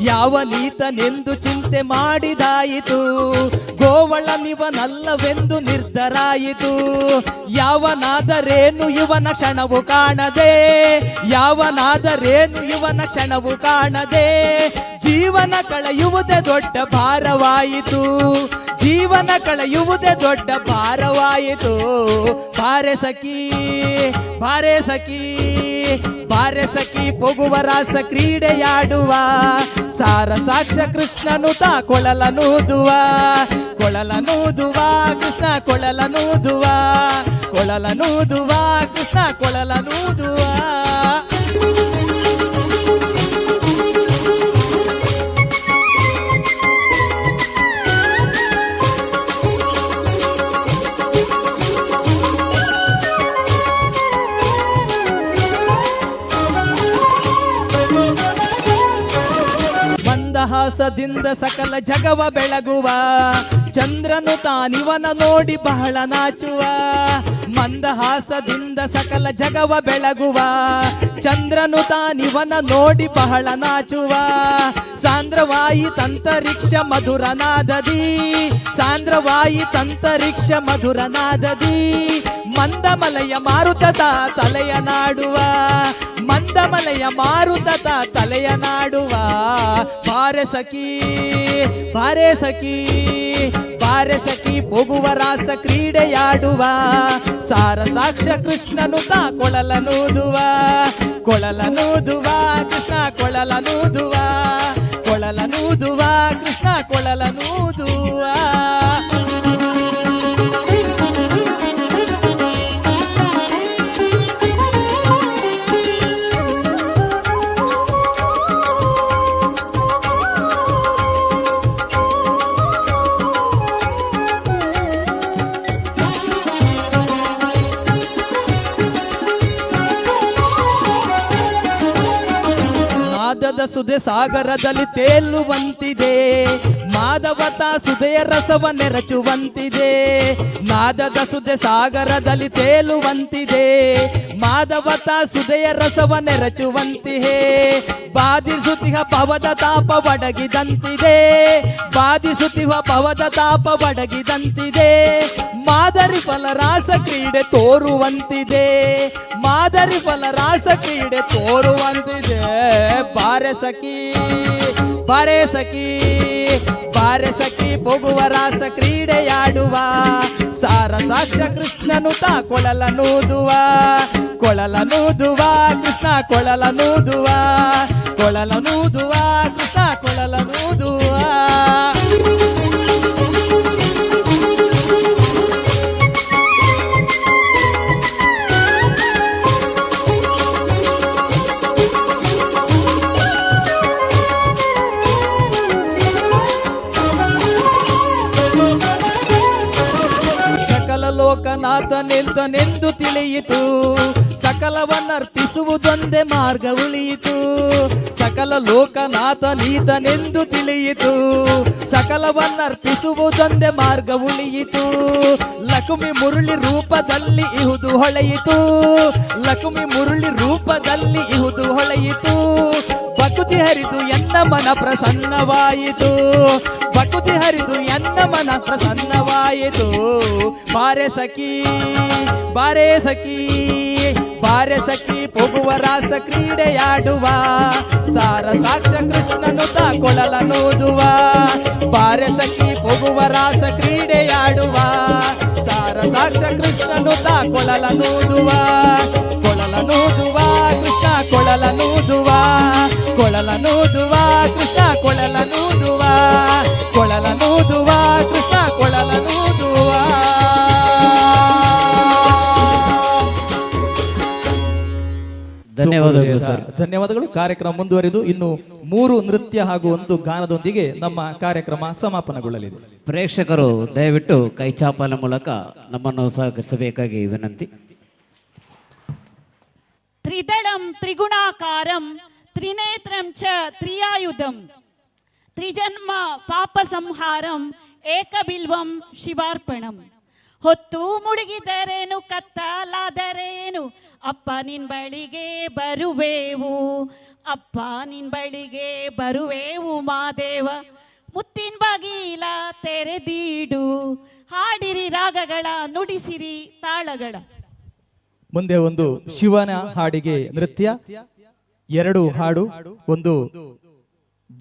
ಯಾವನೀತನೆಂದು ಚಿಂತೆ ಮಾಡಿದಾಯಿತು, ಗೋವಳನಿವನಲ್ಲವೆಂದು ನಿರ್ಧರಾಯಿತು. ಯಾವನಾದರೇನು ಇವನ ಕ್ಷಣವು ಕಾಣದೆ, ಯಾವನಾದರೇನು ಇವನ ಕ್ಷಣವು ಕಾಣದೆ. ಜೀವನ ಕಳೆಯುವುದೇ ದೊಡ್ಡ ಭಾರವಾಯಿತು, ಜೀವನ ಕಳೆಯುವುದೇ ದೊಡ್ಡ ಭಾರವಾಯಿತು. ಬಾರೆ ಸಖಿ ಬಾರೆ ಸಖಿ ಬಾರೆ ಸಖಿ ಹೋಗುವ ರಾಸ ಕ್ರೀಡೆಯಾಡುವ, ಸಾರ ಸಾಕ್ಷ ಕೃಷ್ಣನು ತಾಕೊಳ್ಳಲನೂದುವ. ಕೊಳಲನೂದುವ ಕೃಷ್ಣ ಕೊಳಲನೂದುವ, ಕೊಳಲನೂದುವ ಕೃಷ್ಣ ಕೊಳಲನೂದುವ. ಮಂದಹಾಸದಿಂದ ಸಕಲ ಜಗವ ಬೆಳಗುವ, ಚಂದ್ರನು ತಾನಿವನ ನೋಡಿ ಬಹಳ ನಾಚುವ. ಮಂದಹಾಸದಿಂದ ಸಕಲ ಜಗವ ಬೆಳಗುವ, ಚಂದ್ರನು ತಾನಿವನ ನೋಡಿ ಬಹಳ ನಾಚುವ. ಸಾಂದ್ರವಾಯಿ ತಂತರಿಕ್ಷ ಮಧುರನಾದದಿ, ಸಾಂದ್ರವಾಯಿ ತಂತರಿಕ್ಷ ಮಧುರನಾದದಿ. ಮಂದಮಲಯ ಮಾರುತದ ತಲೆಯ ನಾಡುವ, ಮಂದಮಲಯ ಮಾರುತದ ತಲೆಯ ನಾಡುವ. ಬಾರೆ ಸಖಿ ಬಾರೆ ಸಖಿ ಬಾರೆ ಸಖಿ ಹೋಗುವ ರಾಸ ಕ್ರೀಡೆಯಾಡುವ, ಸಾರ ಸಾಕ್ಷ ಕೃಷ್ಣನು ತಾಕೊಳ್ಳಲನೂದುವ. ಕೊಳಲನೂದುವ ಕೃಷ್ಣ ಕೊಳಲನೂದುವ, ಕೊಳಲನೂದುವ ಕೃಷ್ಣ ಕೊಳಲನೂದುವ. ಸುದೆ ಸಾಗರದಲ್ಲಿ ತೇಲುವಂತಿದೆ, ಮಾಧವತ ಸುದೆಯ ರಸವ ನೆರಚುವಂತಿದೆ. ನಾದದ ಸುದೆ ಸಾಗರದಲ್ಲಿ ತೇಲುವಂತಿದೆ, ಮಾಧವತ ಸುದೆಯ ರಸವ ನೆರಚುವಂತಿಹೆ. ಬಾಧಿಸುತ್ತಿಹ ಭವದ ತಾಪ ಒಡಗಿದಂತಿದೆ, ಬಾಧಿಸುತ್ತಿಹ ಭವದ ತಾಪ ಒಡಗಿದಂತಿದೆ. ಮಾದರಿ ಫಲರಾಸ ಕ್ರೀಡೆ ತೋರುವಂತಿದೆ, ಮಾದರಿ ಫಲರಾಸ ಕ್ರೀಡೆ ತೋರುವಂತಿದೆ. ಬಾರೆ ಸಖಿ ಬಾರೆ ಸಖಿ ಬಾರೆ ಸಖಿ ಹೋಗುವ ರಾಸ ಕ್ರೀಡೆಯಾಡುವ. ಸಾರ ಸಾಕ್ಷ ಕೃಷ್ಣನು ತಾ ಕೊಳಲನೂದುವ, ಕೊಳಲನೂದುವ ಕೃಷ್ಣ ಕೊಳಲನೂದುವ, ಕೊಳಲನೂದುವ ಕೃಷ್ಣ ಕೊಳಲನೂದುವ. ಲೋಕನಾಥನೆಂದು ತಿಳಿಯಿತು, ಸಕಲವನ್ನರ್ಪಿಸುವುದೊಂದೇ ಮಾರ್ಗ ಉಳಿಯಿತು. ಸಕಲ ಲೋಕನಾಥನೀತನೆಂದು ತಿಳಿಯಿತು, ಸಕಲವನ್ನರ್ಪಿಸುವುದೊಂದೇ ಮಾರ್ಗ ಉಳಿಯಿತು. ಲಕ್ಷ್ಮಿ ಮುರುಳಿ ರೂಪದಲ್ಲಿ ಇಹುದು ಹೊಳೆಯಿತು, ಲಕ್ಷ್ಮಿ ಮುರುಳಿ ರೂಪದಲ್ಲಿ ಇಹುದು ಹೊಳೆಯಿತು. ಭಕ್ತಿ ಹರಿದು ಎನ್ನ ಮನ ಪ್ರಸನ್ನವಾಯಿತು, ಭಕ್ತಿ ಹರಿದು ಎನ್ನ ಮನ ಪ್ರಸನ್ನವಾಯಿತು. ಬಾರೆ ಸಖಿ ಬಾರೆ ಸಖಿ ಬಾರೆ ಸಖಿ ಹೋಗುವ ರಾಸ ಕ್ರೀಡೆಯಾಡುವ. ಸಾರ ಸಾಕ್ಷ ಕೃಷ್ಣನು ತಾ ಕೊಳಲನೂದುವ, ಬಾರೆ ಸಖಿ ಹೋಗುವ ರಾಸ ಕ್ರೀಡೆಯಾಡುವ. ಸಾರ ಸಾಕ್ಷ ಕೃಷ್ಣನು ತಾ ಕೊಳಲನೂದುವ, ಕೊಳಲನೂದುವ ಕೃಷ್ಣ ಕೊಳಲನೂದುವ, ಕೊಳಲನೂದುವ ಕೃಷ್ಣ ಕೊಳಲನೂದುವ, ಕೊಳಲನೂದುವ ಕೃಷ್ಣ ಕೊಳಲನೂದುವ. ಧನ್ಯವಾದಗಳು ಸರ್. ಧನ್ಯವಾದಗಳು. ಕಾರ್ಯಕ್ರಮ ಮುಂದುವರಿದು ಇನ್ನು 3 ನೃತ್ಯ ಹಾಗೂ 1 ಗಾನದೊಂದಿಗೆ ನಮ್ಮ ಕಾರ್ಯಕ್ರಮ ಸಮಾಪನಗೊಳ್ಳಲಿದೆ. ಪ್ರೇಕ್ಷಕರು ದಯವಿಟ್ಟು ಕೈಚಾಪಲ ಮೂಲಕ ನಮ್ಮನ್ನು ಸಹಕರಿಸಬೇಕಾಗಿ ವಿನಂತಿ. ತ್ರಿದಳಂ ತ್ರಿಗುಣಾಕಾರಂ ತ್ರಿನೇತ್ರಂ ಚ ತ್ರಿಯಾಯುಧಂ ತ್ರಿಜನ್ಮ ಪಾಪ ಸಂಹಾರಂ ಏಕಬಿಲ್ವಂ ಶಿವಾರ್ಪಣಂ. ಹೊತ್ತು ಮುಳುಗಿದರೇನು ಕತ್ತಲಾದರೇನು, ಅಪ್ಪ ನಿನ್ ಬಳಿಗೆ ಬರುವೆವು, ಅಪ್ಪ ನಿನ್ ಬಳಿಗೆ ಬರುವೆವು ಮಾದೇವ. ಮುತ್ತಿನ ಬಾಗಿಲ ತೆರೆದೀಡು, ಹಾಡಿರಿ ರಾಗಗಳ ನುಡಿಸಿರಿ ತಾಳಗಳ. ಮುಂದೆ ಒಂದು ಶಿವನ ಹಾಡಿಗೆ ನೃತ್ಯ, 2 ಹಾಡು, ಒಂದು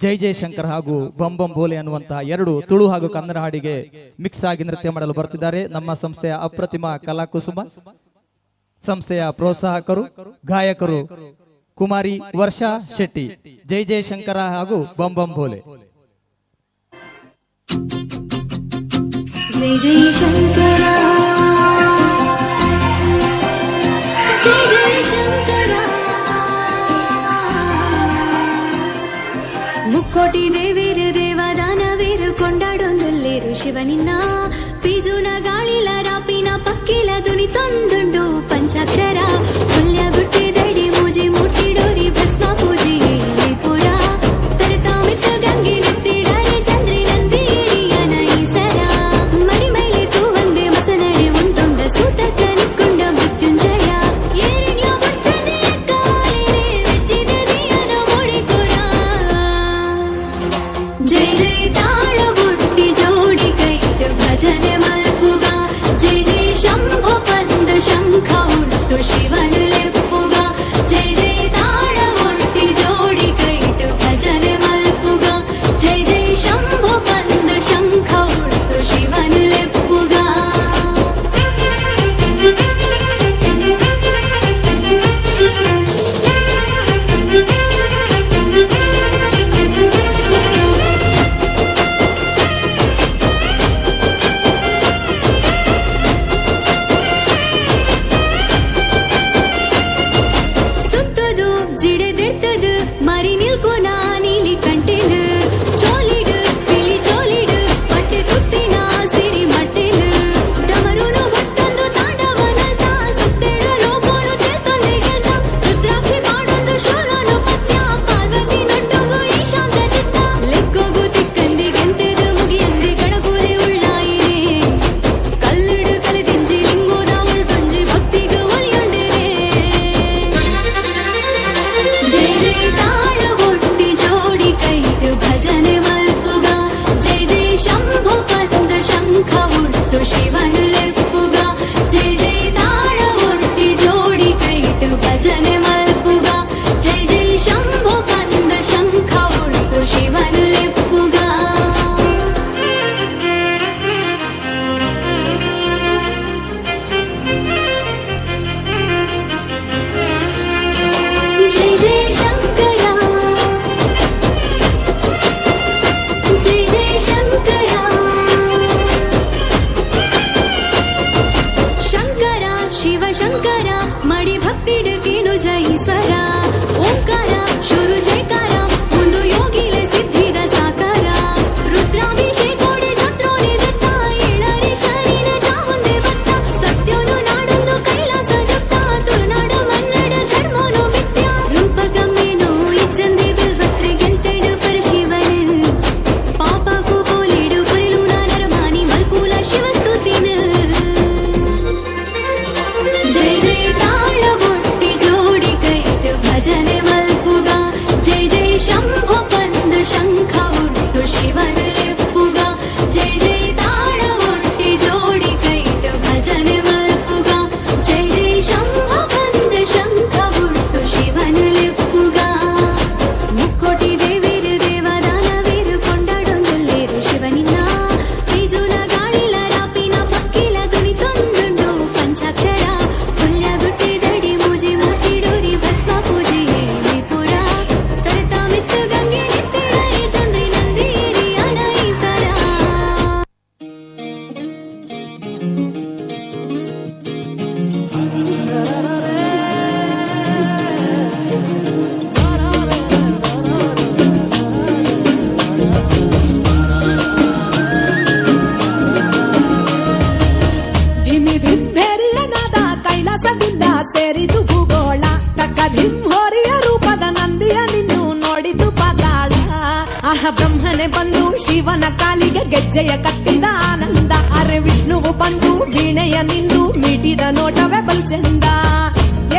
ಜೈ ಜೈ ಶಂಕರ್ ಹಾಗೂ ಬಂಬಂ ಬೋಲೆ ಅನ್ನುವಂತಹ 2 ತುಳು ಹಾಗೂ ಕನ್ನಡ ಹಾಡಿಗೆ ಮಿಕ್ಸ್ ಆಗಿ ನೃತ್ಯ ಮಾಡಲು ಬರ್ತಿದ್ದಾರೆ ನಮ್ಮ ಸಂಸ್ಥೆಯ ಅಪ್ರತಿಮ ಕಲಾಕುಸುಮ. ಸಂಸ್ಥೆಯ ಪ್ರೋತ್ಸಾಹಕರು ಗಾಯಕರು ಕುಮಾರಿ ವರ್ಷಾ ಶೆಟ್ಟಿ. ಜೈ ಜೈ ಶಂಕರ ಹಾಗೂ ಬಂಬಂ ಬೋಲೆ. ಜೈ ಜೈ ಶಂಕರ ಜೈ ಜೈ ಶಂಕರ. ಮುಕ್ಕೋಟಿ ದೇವೇರು ದೇವದಾನವೇರು ಕೊಂಡಾಡೊಂದಲ್ಲೇರು ಶಿವನಿನ್ನ. ಪಿಜುನ ಗಾಳಿಲ ರಾಪಿನ ಪಕ್ಕಿಲ ಧ್ವನಿ ತಂದುಂಡು ಪಂಚಾಕ್ಷರ. ಹುಲ್ಯ ಗುಟ್ಟಿದಡಿ ಮೂಜಿ ಮುಟ್ಟಿಡೋರಿ ಭಸ್ಮ ಪೂಜಿ ಪುರ. ಕರತಾಮಿತ ಗಂಗೆ ನೆತ್ತಿಡಾರೆ ಚಂದ್ರಿ ನಂದಿಯನ ಈಸರ. ಮರಿ ಮೈಲಿ ತೂವಂದೆ ಮಸನಡೆ ಉಂಟೊಂಡ ಸೂತಕ ನಿಕ್ಕೊಂಡ ಮೃತ್ಯುಂಜಯ. ಏರಿಗ್ಲ ಬುಚ್ಚನೆ ಕಾಲಿನೆ ವೆಚ್ಚಿದೆ ದಿಯನ ಮುಡಿಕುರ. ಜೈ ಜೈ ತಾಳ ಬುಟ್ಟಿ ಜೋಡಿ ಕೈಟ್ಟು ಬ್ರಹ್ಮನೆ ಬಂದು ಶಿವನ ಕಾಲಿಗೆ ಗೆಜ್ಜೆಯ ಕಟ್ಟಿದ ಆನಂದ. ಅರೆ ವಿಷ್ಣುವು ಬಂದು ವೀಣೆಯ ನಿಂದು ಮೀಟಿದ ನೋಟವೇ ಬಲು ಚಂದ.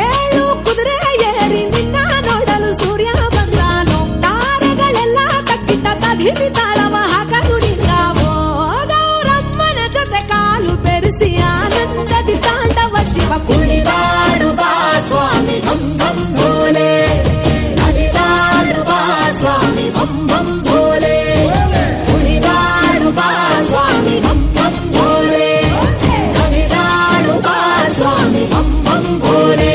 ಏಳು ಕುದುರೆ ಏರಿ ನಿನ್ನ ನೋಡಲು ಸೂರ್ಯ ಬಂದಾನೋ. ತಾರೆಗಳೆಲ್ಲ ತಕ್ಕಿಟ್ಟ ತದಿಮಿ ತಾಳವ ಹಾಕಲು ನಿಂದಾವೋ. ಗೌರಮ್ಮನ ಜೊತೆ ಕಾಲು ಬೆರೆಸಿ ಆನಂದದಿ ತಾಂಡವ ಶಿವ ಕುಣಿದಾಡುವ ಸ್ವಾಮಿ ಭಂ ಭಂ ಭೋಲೆ. ನಲಿದಾಡುವ ಸ್ವಾಮಿ ಭಂ ಭಂ ಭೋಲೆ. ಕುಣಿದಾಡುವ ಸ್ವಾಮಿ ಭಂ ಭಂ ಭೋಲೆ. ನಲಿದಾಡುವ ಸ್ವಾಮಿ ಭಂ ಭಂ ಭೋಲೆ.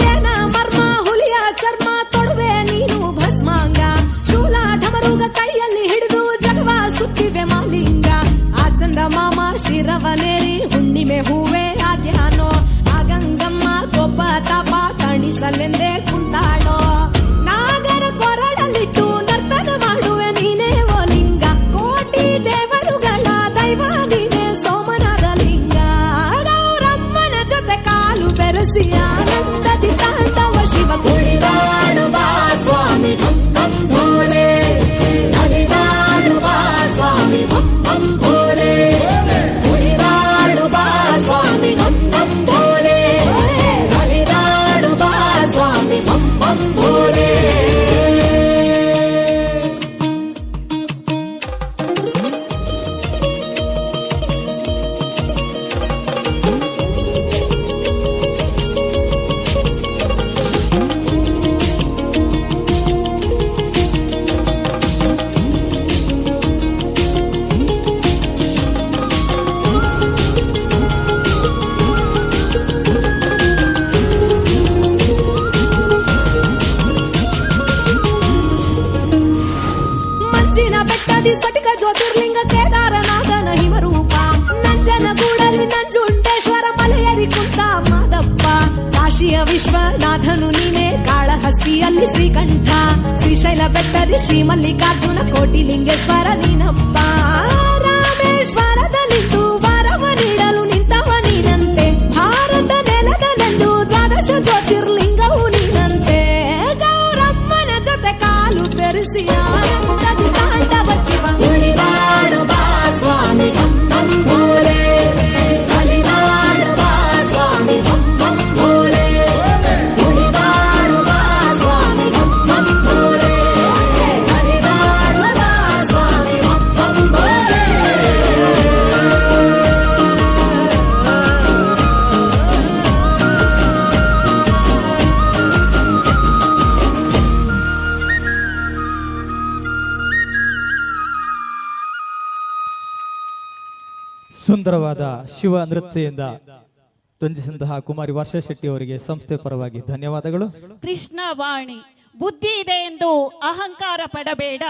ಏನ ಮರ್ಮ ಹುಲಿಯ ಚರ್ಮ ತೊಡುವೆ ನೀನು ಭಸ್ಮಾಂಗ. ಶೂಲ ಢಮರುಗ ಕೈಯಲ್ಲಿ ಹಿಡಿದು ಜಗವ ಸುತ್ತಿವೆ ಮಾಲಿಂಗ. ಆ ಚಂದ ಮಾಮ ಶಿರವನೇರಿ ಹುಣ್ಣಿಮೆ ಹೂವೆ ಆಗ್ಯಾನೋ. ಆ ಗಂಗಮ್ಮ ಕೋಪ ತಾಪ ತಣಿಸಲೆಂದೇ ಕುಂತಾಳೋ. ನಾಗರ ಕೊರಳಲಿಟ್ಟು ನರ್ತನ ಮಾಡುವೆ ನೀನೇ ಓ ಲಿಂಗ. ಕೋಟಿ ದೇವರುಗಳ ದೈವ ನೀನೇ ಸೋಮನಾದ ಲಿಂಗ. ಗೌರಮ್ಮನ ಜೊತೆ ಕಾಲು ಬೆರೆಸಿ ಆನಂದದಿ ತಾಂಡವ ಶಿವ ಕುಣಿದಾಡುವ ಸ್ವಾಮಿ ಭಂ ಭಂ ಭೋಲೆ. ನಲಿದಾಡುವ ಸ್ವಾಮಿ ಭಂ ಭಂ ಭೋಲೆ. ಕುಣಿದಾಡುವ ಸ್ವಾಮಿ ಭಂ ಭಂ ಭೋಲೆ. ನಲಿದಾಡುವ ಸ್ವಾಮಿ ಭಂ ಭಂ ಭೋಲೆ. ಮಂಜಿನ ಬೆಟ್ಟದಿ ಸ್ಫಟಿಕ ಜ್ಯೋತಿರ್ಲಿಂಗ ಕೇದಾರನಾಥನ ಹಿಮರೂಪ. ನಂಜನಗೂಡಲಿ ನಂಜುಂಡೇಶ್ವರ ಮಲೆಯರಿ ಕುಂತ ಮಾದಪ್ಪ. ಕಾಶಿಯ ವಿಶ್ವನಾಥನು ನೀನೆ ಕಾಳಹಸ್ತಿಯಲ್ಲಿ ಶ್ರೀಕಂಠ. ಶ್ರೀಶೈಲ ಬೆಟ್ಟದಿ ಶ್ರೀ ಮಲ್ಲಿಕಾರ್ಜುನ ಕೋಟಿ ಲಿಂಗೇಶ್ವರ ನೀನಪ್ಪ. ರಾಮೇಶ್ವರದಲ್ಲಿದ್ದು ವರವ ನೀಡಲು ನಿಂತವ ನೀನಂತೆ. ಭಾರತ ನೆಲದಲ್ಲೆಂದು ದ್ವಾದಶ ಜ್ಯೋತಿರ್ಲಿಂಗವು ನೀನಂತೆ. ಗೌರಮ್ಮನ ಜೊತೆ ಕಾಲು ಬೆರೆಸಿ ಆನಂದದಿ ತಾಂಡವ ಶಿವ ಕುಣಿದಾಡುವ ಸ್ವಾಮಿ ಭಂ ಭಂ ಭೋಲೆ. ನಲಿದಾಡುವ ಸ್ವಾಮಿ ಭಂ ಭಂ ಭೋಲೆ. ಕುಣಿದಾಡುವ ಸ್ವಾಮಿ ಭಂ ಭಂ ಭೋಲೆ. ನಲಿದಾಡುವ ಸ್ವಾಮಿ ಭಂ ಭಂ ಭೋಲೆ. ಸುಂದರವಾದ ಶಿವ ನೃತ್ಯದಿಂದ ರಂಜಿಸಿದಂತಹ ಕುಮಾರಿ ವರ್ಷಾ ಶೆಟ್ಟಿ ಅವರಿಗೆ ಸಂಸ್ಥೆ ಪರವಾಗಿ ಧನ್ಯವಾದಗಳು. ಕೃಷ್ಣವಾಣಿ ಬುದ್ಧಿ ಇದೆ ಎಂದು ಅಹಂಕಾರ ಪಡಬೇಡ.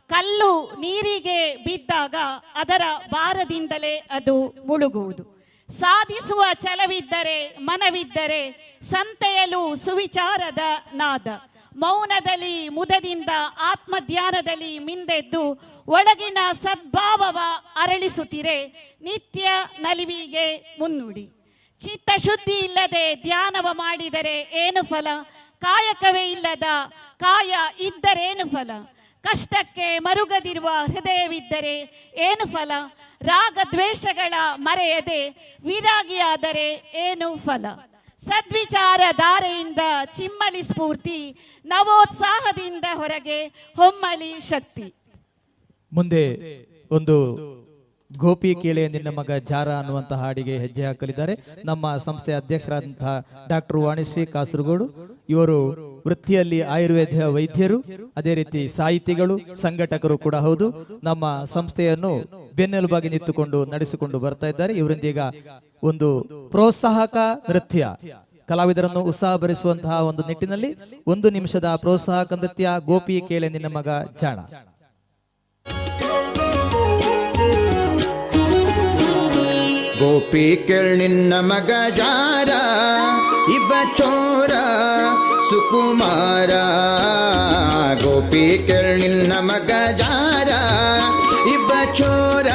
ಕಲ್ಲು ನೀರಿಗೆ ಬಿದ್ದಾಗ ಅದರ ಭಾರದಿಂದಲೇ ಅದು ಮುಳುಗುವುದು. ಸಾಧಿಸುವ ಛಲವಿದ್ದರೆ ಮನವಿದ್ದರೆ ಸಂತೆಯಲು ಸುವಿಚಾರದ ನಾದ. ಮೌನದಲ್ಲಿ ಮುದದಿಂದ ಆತ್ಮಧ್ಯಾನದಲ್ಲಿ ಮಿಂದೆದ್ದು ಒಳಗಿನ ಸದ್ಭಾವವ ಅರಳಿಸುತ್ತಿರೆ ನಿತ್ಯ ನಲಿವಿಗೆ ಮುನ್ನುಡಿ. ಚಿತ್ತಶುದ್ಧಿ ಇಲ್ಲದೆ ಧ್ಯಾನವ ಮಾಡಿದರೆ ಏನು ಫಲ? ಕಾಯಕವೇ ಇಲ್ಲದ ಕಾಯ ಇದ್ದರೇನು ಫಲ? ಕಷ್ಟಕ್ಕೆ ಮರುಗದಿರುವ ಹೃದಯವಿದ್ದರೆ ಏನು ಫಲ? ರಾಗ ದ್ವೇಷಗಳ ಮರೆಯದೆ ವಿರಾಗಿಯಾದರೆ ಏನು ಫಲ? ಸದ್ವಿಚಾರ ಧಾರೆಯಿಂದ ಚಿಮ್ಮಲಿ ಸ್ಫೂರ್ತಿ, ನವೋತ್ಸಾಹದಿಂದ ಹೊರಗೆ ಹೊಮ್ಮಲಿ ಶಕ್ತಿ. ಮುಂದೆ ಒಂದು ಗೋಪಿ ಕೇಳೆ ನಿನ್ನ ಮಗ ಜಾರ ಅನ್ನುವಂತಹ ಹಾಡಿಗೆ ಹೆಜ್ಜೆ ಹಾಕಲಿದ್ದಾರೆ ನಮ್ಮ ಸಂಸ್ಥೆಯ ಅಧ್ಯಕ್ಷರಾದಂತಹ ಡಾಕ್ಟರ್ ವಾಣಿಶ್ರೀ ಕಾಸರಗೋಡು. ಇವರು ವೃತ್ತಿಯಲ್ಲಿ ಆಯುರ್ವೇದ ವೈದ್ಯರು, ಅದೇ ರೀತಿ ಸಾಹಿತಿಗಳು, ಸಂಘಟಕರು ಕೂಡ ಹೌದು. ನಮ್ಮ ಸಂಸ್ಥೆಯನ್ನು ಬೆನ್ನೆಲುಬಾಗಿ ನಿಂತುಕೊಂಡು ನಡೆಸಿಕೊಂಡು ಬರ್ತಾ ಇದ್ದಾರೆ. ಇವರಿಂದೀಗ ಒಂದು ಪ್ರೋತ್ಸಾಹಕ ನೃತ್ಯ ಕಲಾವಿದರನ್ನು ಉತ್ಸಾಹ ಭರಿಸುವಂತಹ ಒಂದು ನಿಟ್ಟಿನಲ್ಲಿ 1 ನಿಮಿಷದ ಪ್ರೋತ್ಸಾಹಕ ನೃತ್ಯ ಗೋಪಿ ಕೇಳೆ ನಿನ್ನ ಮಗ ಜಾಣ. ಗೋಪಿ ಕೇಳ್ ನಿನ್ನ ಮಗ ಜಾರ ಇವ ಚೋರ ಸುಕುಮಾರ ಗೋಪಿ ಕೇಳ್ ನಿನ್ನ ಮಗ ಜಾರ ಇವ ಚೋರ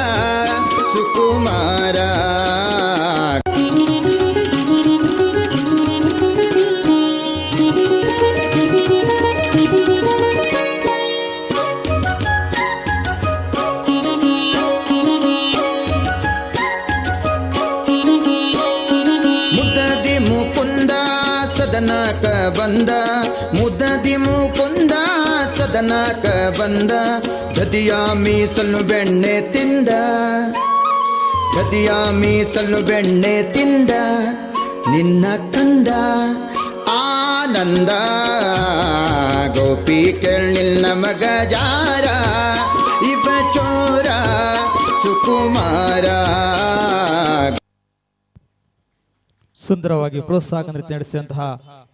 ಸುಕುಮಾರ ಮುದದಿ ಮುಕುಂದ ಸದನಕ ಬಂದ ಮುದದಿ ಮುಕುಂದ ಸದನಕ ಬಂದ ಗದಿಯ ಮೀಸಲು ಬೆಣ್ಣೆ ತಿಂದ ಗದಿಯ ಮೀಸಲು ಬೆಣ್ಣೆ ತಿಂದ ನಿನ್ನ ಕಂದ ಆನಂದ ಗೋಪಿ ಕೇಳ್ ನಿನ್ನ ಮಗ ಜಾರ ಇವ ಚೋರ ಸುಕುಮಾರ. ಸುಂದರವಾಗಿ ಪ್ರೋತ್ಸಾಹ ನೃತ್ಯ ನಡೆಸಿದಂತಹ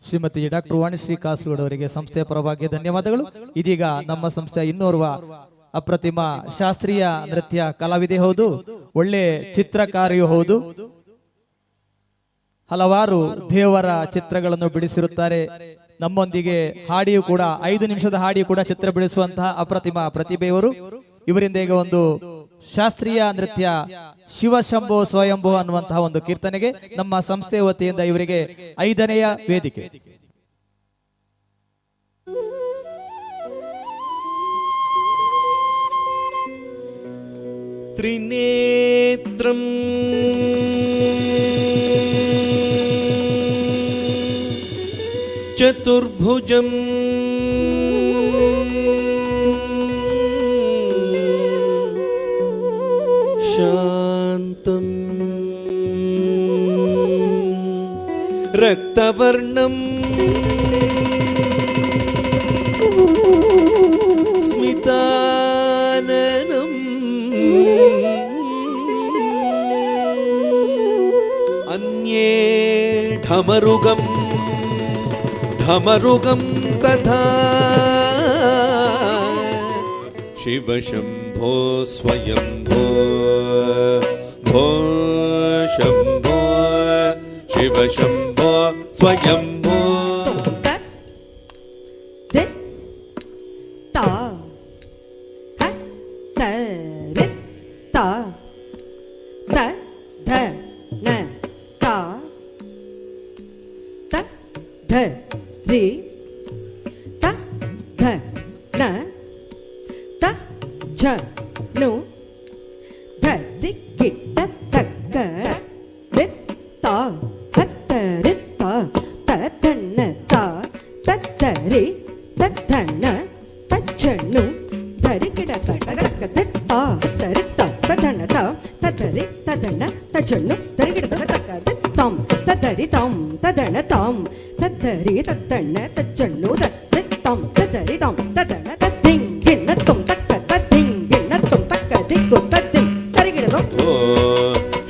ಶ್ರೀಮತಿ ಡಾಕ್ಟರ್ ವಾಣಿಶ್ರೀ ಕಾಸರಗೋಡು ಅವರಿಗೆ ಸಂಸ್ಥೆಯ ಪರವಾಗಿ ಧನ್ಯವಾದಗಳು. ಇದೀಗ ನಮ್ಮ ಸಂಸ್ಥೆಯ ಇನ್ನೋರ್ವ ಅಪ್ರತಿಮ ಶಾಸ್ತ್ರೀಯ ನೃತ್ಯ ಕಲಾವಿದೆ ಹೌದು, ಒಳ್ಳೆ ಚಿತ್ರಕಾರಿಯೂ ಹೌದು, ಹಲವಾರು ದೇವರ ಚಿತ್ರಗಳನ್ನು ಬಿಡಿಸಿರುತ್ತಾರೆ. ನಮ್ಮೊಂದಿಗೆ ಹಾಡಿಯೂ ಕೂಡ 5 ನಿಮಿಷದ ಹಾಡಿಯೂ ಕೂಡ ಚಿತ್ರ ಬಿಡಿಸುವಂತಹ ಅಪ್ರತಿಮ ಪ್ರತಿಭೆಯವರು. ಇವರಿಂದ ಈಗ ಒಂದು ಶಾಸ್ತ್ರೀಯ ನೃತ್ಯ ಶಿವಶಂಭೋ ಸ್ವಯಂಭೋ ಅನ್ನುವಂತಹ ಒಂದು ಕೀರ್ತನೆಗೆ ನಮ್ಮ ಸಂಸ್ಥೆ ವತಿಯಿಂದ ಇವರಿಗೆ 5ನೆಯ ವೇದಿಕೆ. ತ್ರಿನೇತ್ರಂ ಚತುರ್ಭುಜಂ ಶಾಂತಂ ರಕ್ತವರ್ಣಂ ಸ್ಮಿತಾನನಂ ಅನ್ಯೇ ಢಮರುಗಂ ಢಮರುಗಂ ತಥಾ ಶಿವಶಂಭೋ ಸ್ವಯಂಭೋ ಭೋ ಶಂಭೋ ಶಿವಶಂಭೋ ಸ್ವಯಂಭೋ.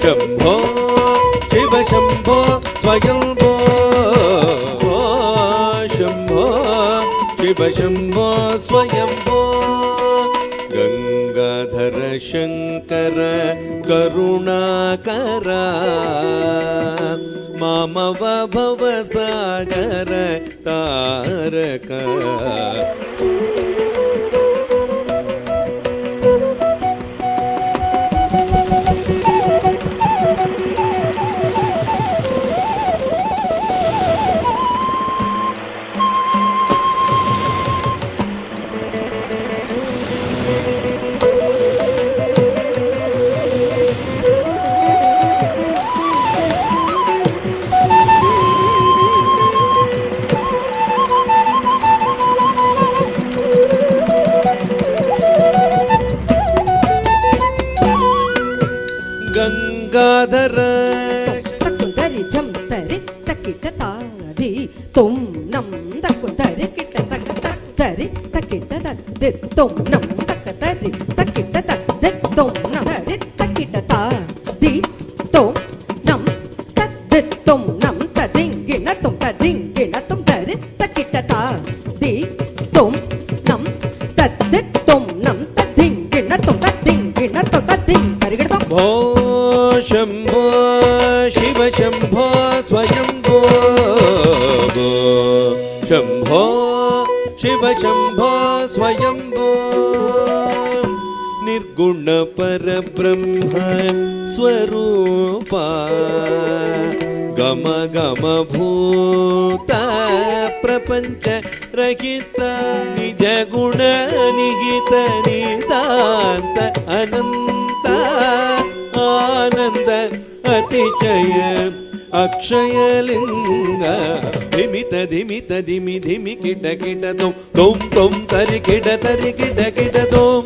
ಶಂಭೋ ಶಿವಶಂಭೋ ಸ್ವಯಂಭೋ ಶಂಭೋ ಶಿವಶಂಭೋ ಸ್ವಯಂಭೋ. ಗಂಗಾಧರ ಶಂಕರ ಕರುಣಾಕರ ಮಾಮವ ಭವಸಾಗರ ತಾರಕ. ಗಂಗಾಧರ ತಕ್ಕುಂದರಿ ಜಂತರಿ ತಕ್ಕಿಟ ತಾದಿ ತುಂ ನಂ ತಕ್ಕುಂದರಿ ಕಿಟ ತಕ್ಕ ತರಿ ತಕ್ಕಿಟ ತದ್ದಿ ತುಂ ನಂ ತಕ್ಕ ತರಿ ತಕ್ಕಿಟ ತದ್ದಿ ತುಂ ನಂ ತರಿ ತಕ್ಕಿಟ ತಾದಿ ತುಂ ನಂ ತದ್ದಿ ತುಂ ನಂ ತದಿಂಗಿಣ ತುಂ ತದಿಂಗಿಣ ತುಂ ತರಿ ತಕ್ಕಿಟ ತಾದಿ ತುಂ ನಂ ತದ್ದಿ ತುಂ ನಂ ತದಿಂಗಿಣ ತುಂ ತದಿಂಗಿಣ ತುಂ ತದಿಂಗ್ ತರಿಗಿಡ ತುಂ ಭೋ ಶಂಭೋ ಶಂಭೋ ಶಿವ ಶಂಭೋ ಸ್ವಯಂಭೋ ನಿರ್ಗುಣ ಪರಬ್ರಹ್ಮ ಸ್ವರೂಪ ಗಮ ಗಮ ಭೂತ ಪ್ರಪಂಚ ರಹಿತ ನಿಜ ಗುಣ ನಿಹಿತ ನಿತಾಂತ ಅನಂತ ಆನಂದ ಅತಿಶಯ ಅಕ್ಷಯಲಿಂಗ ಧಿಮಿತ ಧಿಮಿತ ಧಿಮಿ ಧಿಮಿ ಕಿಟ ಕಿಟ ತೊಂ ತೊಂ ತೊಂ ತರಿ ಕಿಟ ಕಿಟ ತೊಂ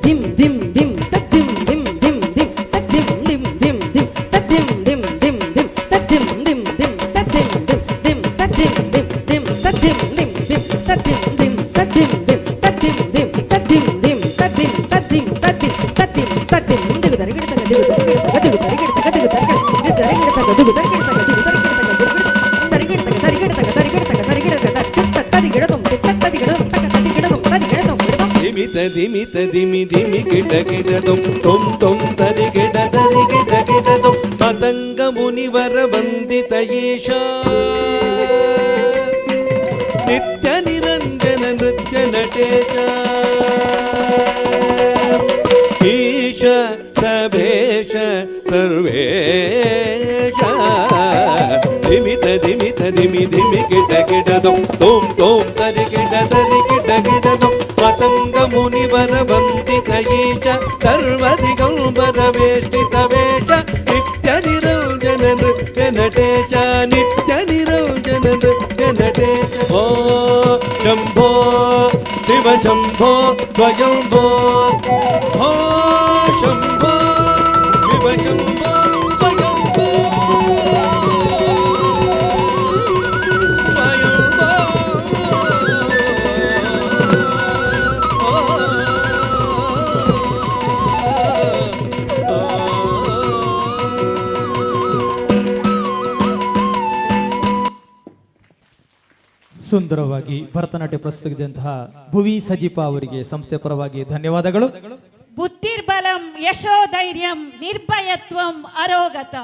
ಧಿಮ್ ಧಿಮ್ ಧಿಮ್ ತದ್ದಿಮ್ ಧಿಮ್ ಧಿಮ್ ಧಿಮ್ ತದ್ದಿಮ್ ಧಿಮ್ ಧಿಮ್ ಧಿಮ್ ತದ್ದಿಮ್ ಧಿಮ್ ಧಿಮ್ ಧಿಮ್ ತದ್ದಿಮ್ ಧಿಮ್ ಧಿಮ್ ತದ್ದಿಮ್ ಧಿಮ್ ಧಿಮ್ ತದ್ದಿಮ್ ಧಿಮ್ ಧಿಮ್ ತದ್ದಿಮ್ ಧಿಮ್ ಧಿಮ್ ತದ್ದಿಮ್ ಧಿಮ್ ತದ್ದಿಮ್ ಧಿಮ್ ತದ್ದಿಮ್ ಧಿಮ್ ತದ್ದಿಮ್ ಧಿಮ್ ತದ್ದಿಮ್ ತದ್ದಿಮ್ ತದ್ದಿಮ್ ತದ್ದಿಮ್ ತದ್ದಿಮ್ ಮುಂದಿಗೆ ದರಗಿಡ ತಗ ದಿಗು ದರಗಿಡ ತಗ ದಿಗು ದರಗಿಡ ತಗ ದಿಗು ದರಗಿಡ ತಗ ದಿಗು ದರಗಿಡ ತಗ ದರಗಿಡ ತಗ ದರಗಿಡ ತಗ ದರಗಿಡ ತಗ ತದಿಗಿಡ ತೊಂ ತದಿಗಿಡ ತಗ ತದಿಗಿಡ ತೊಂ ತದಿಗಿಡ ತೊಂ ಧಿಮಿತ ಧಿಮಿತ ಧಿಮಿ ಧಿಮಿ ಕಿಟ ತೊಂ ತೊಂ ತೊಂ ತರಿ ಕಿಟ ತೊಂ ಪತಂಗ ಮುನಿವರ ವಂದಿತ ಈಶ ನಿತ್ಯ ನಿರಂಜನ ನೃತ್ಯ ನಟೇಶ ಈಶ ಸಭೇಶ ಸರ್ವೇಶ ಧಿಮಿತ ಧಿಮಿತ ಧಿಮಿ ಧಿಮಿ ಕಿಟ ತೊಂ ತೊಂ ತೊಂ ತರಿ ಕಿಟ ತೊಂ ಪತಂಗ ಮುನಿವರ ವಂದಿತ ಈಶ ಸರ್ವದಿಗಂಬರ ವೇಷ್ಟಿತ ವೇಷ ನಿತ್ಯ ನಿರಂಜನ ನೃತ್ಯ ನಟೇಶ ನಿತ್ಯ ನಿರಂಜನ ನೃತ್ಯ ನಟೇಶ ಓ ಶಂಭೋ ಶಿವ ಶಂಭೋ ಸ್ವಯಂಭೋ ಓ ಶಂಭೋ ಶಿವ ಶಂಭೋ ಸ್ವಯಂಭೋ ಸುಂದರವಾಗಿ ಭರತನಾಟ್ಯ ಪ್ರಸ್ತುತವಾಗಿದ್ದಂತಹ ಭುವಿ ಸಜಿಪ ಅವರಿಗೆ ಸಂಸ್ಥೆ ಪರವಾಗಿ ಧನ್ಯವಾದಗಳು. ಬುದ್ಧಿರ್ಬಲಂ ಯಶೋಧೈರ್ಯಂ ನಿರ್ಭಯತ್ವಂ ಅರೋಗತ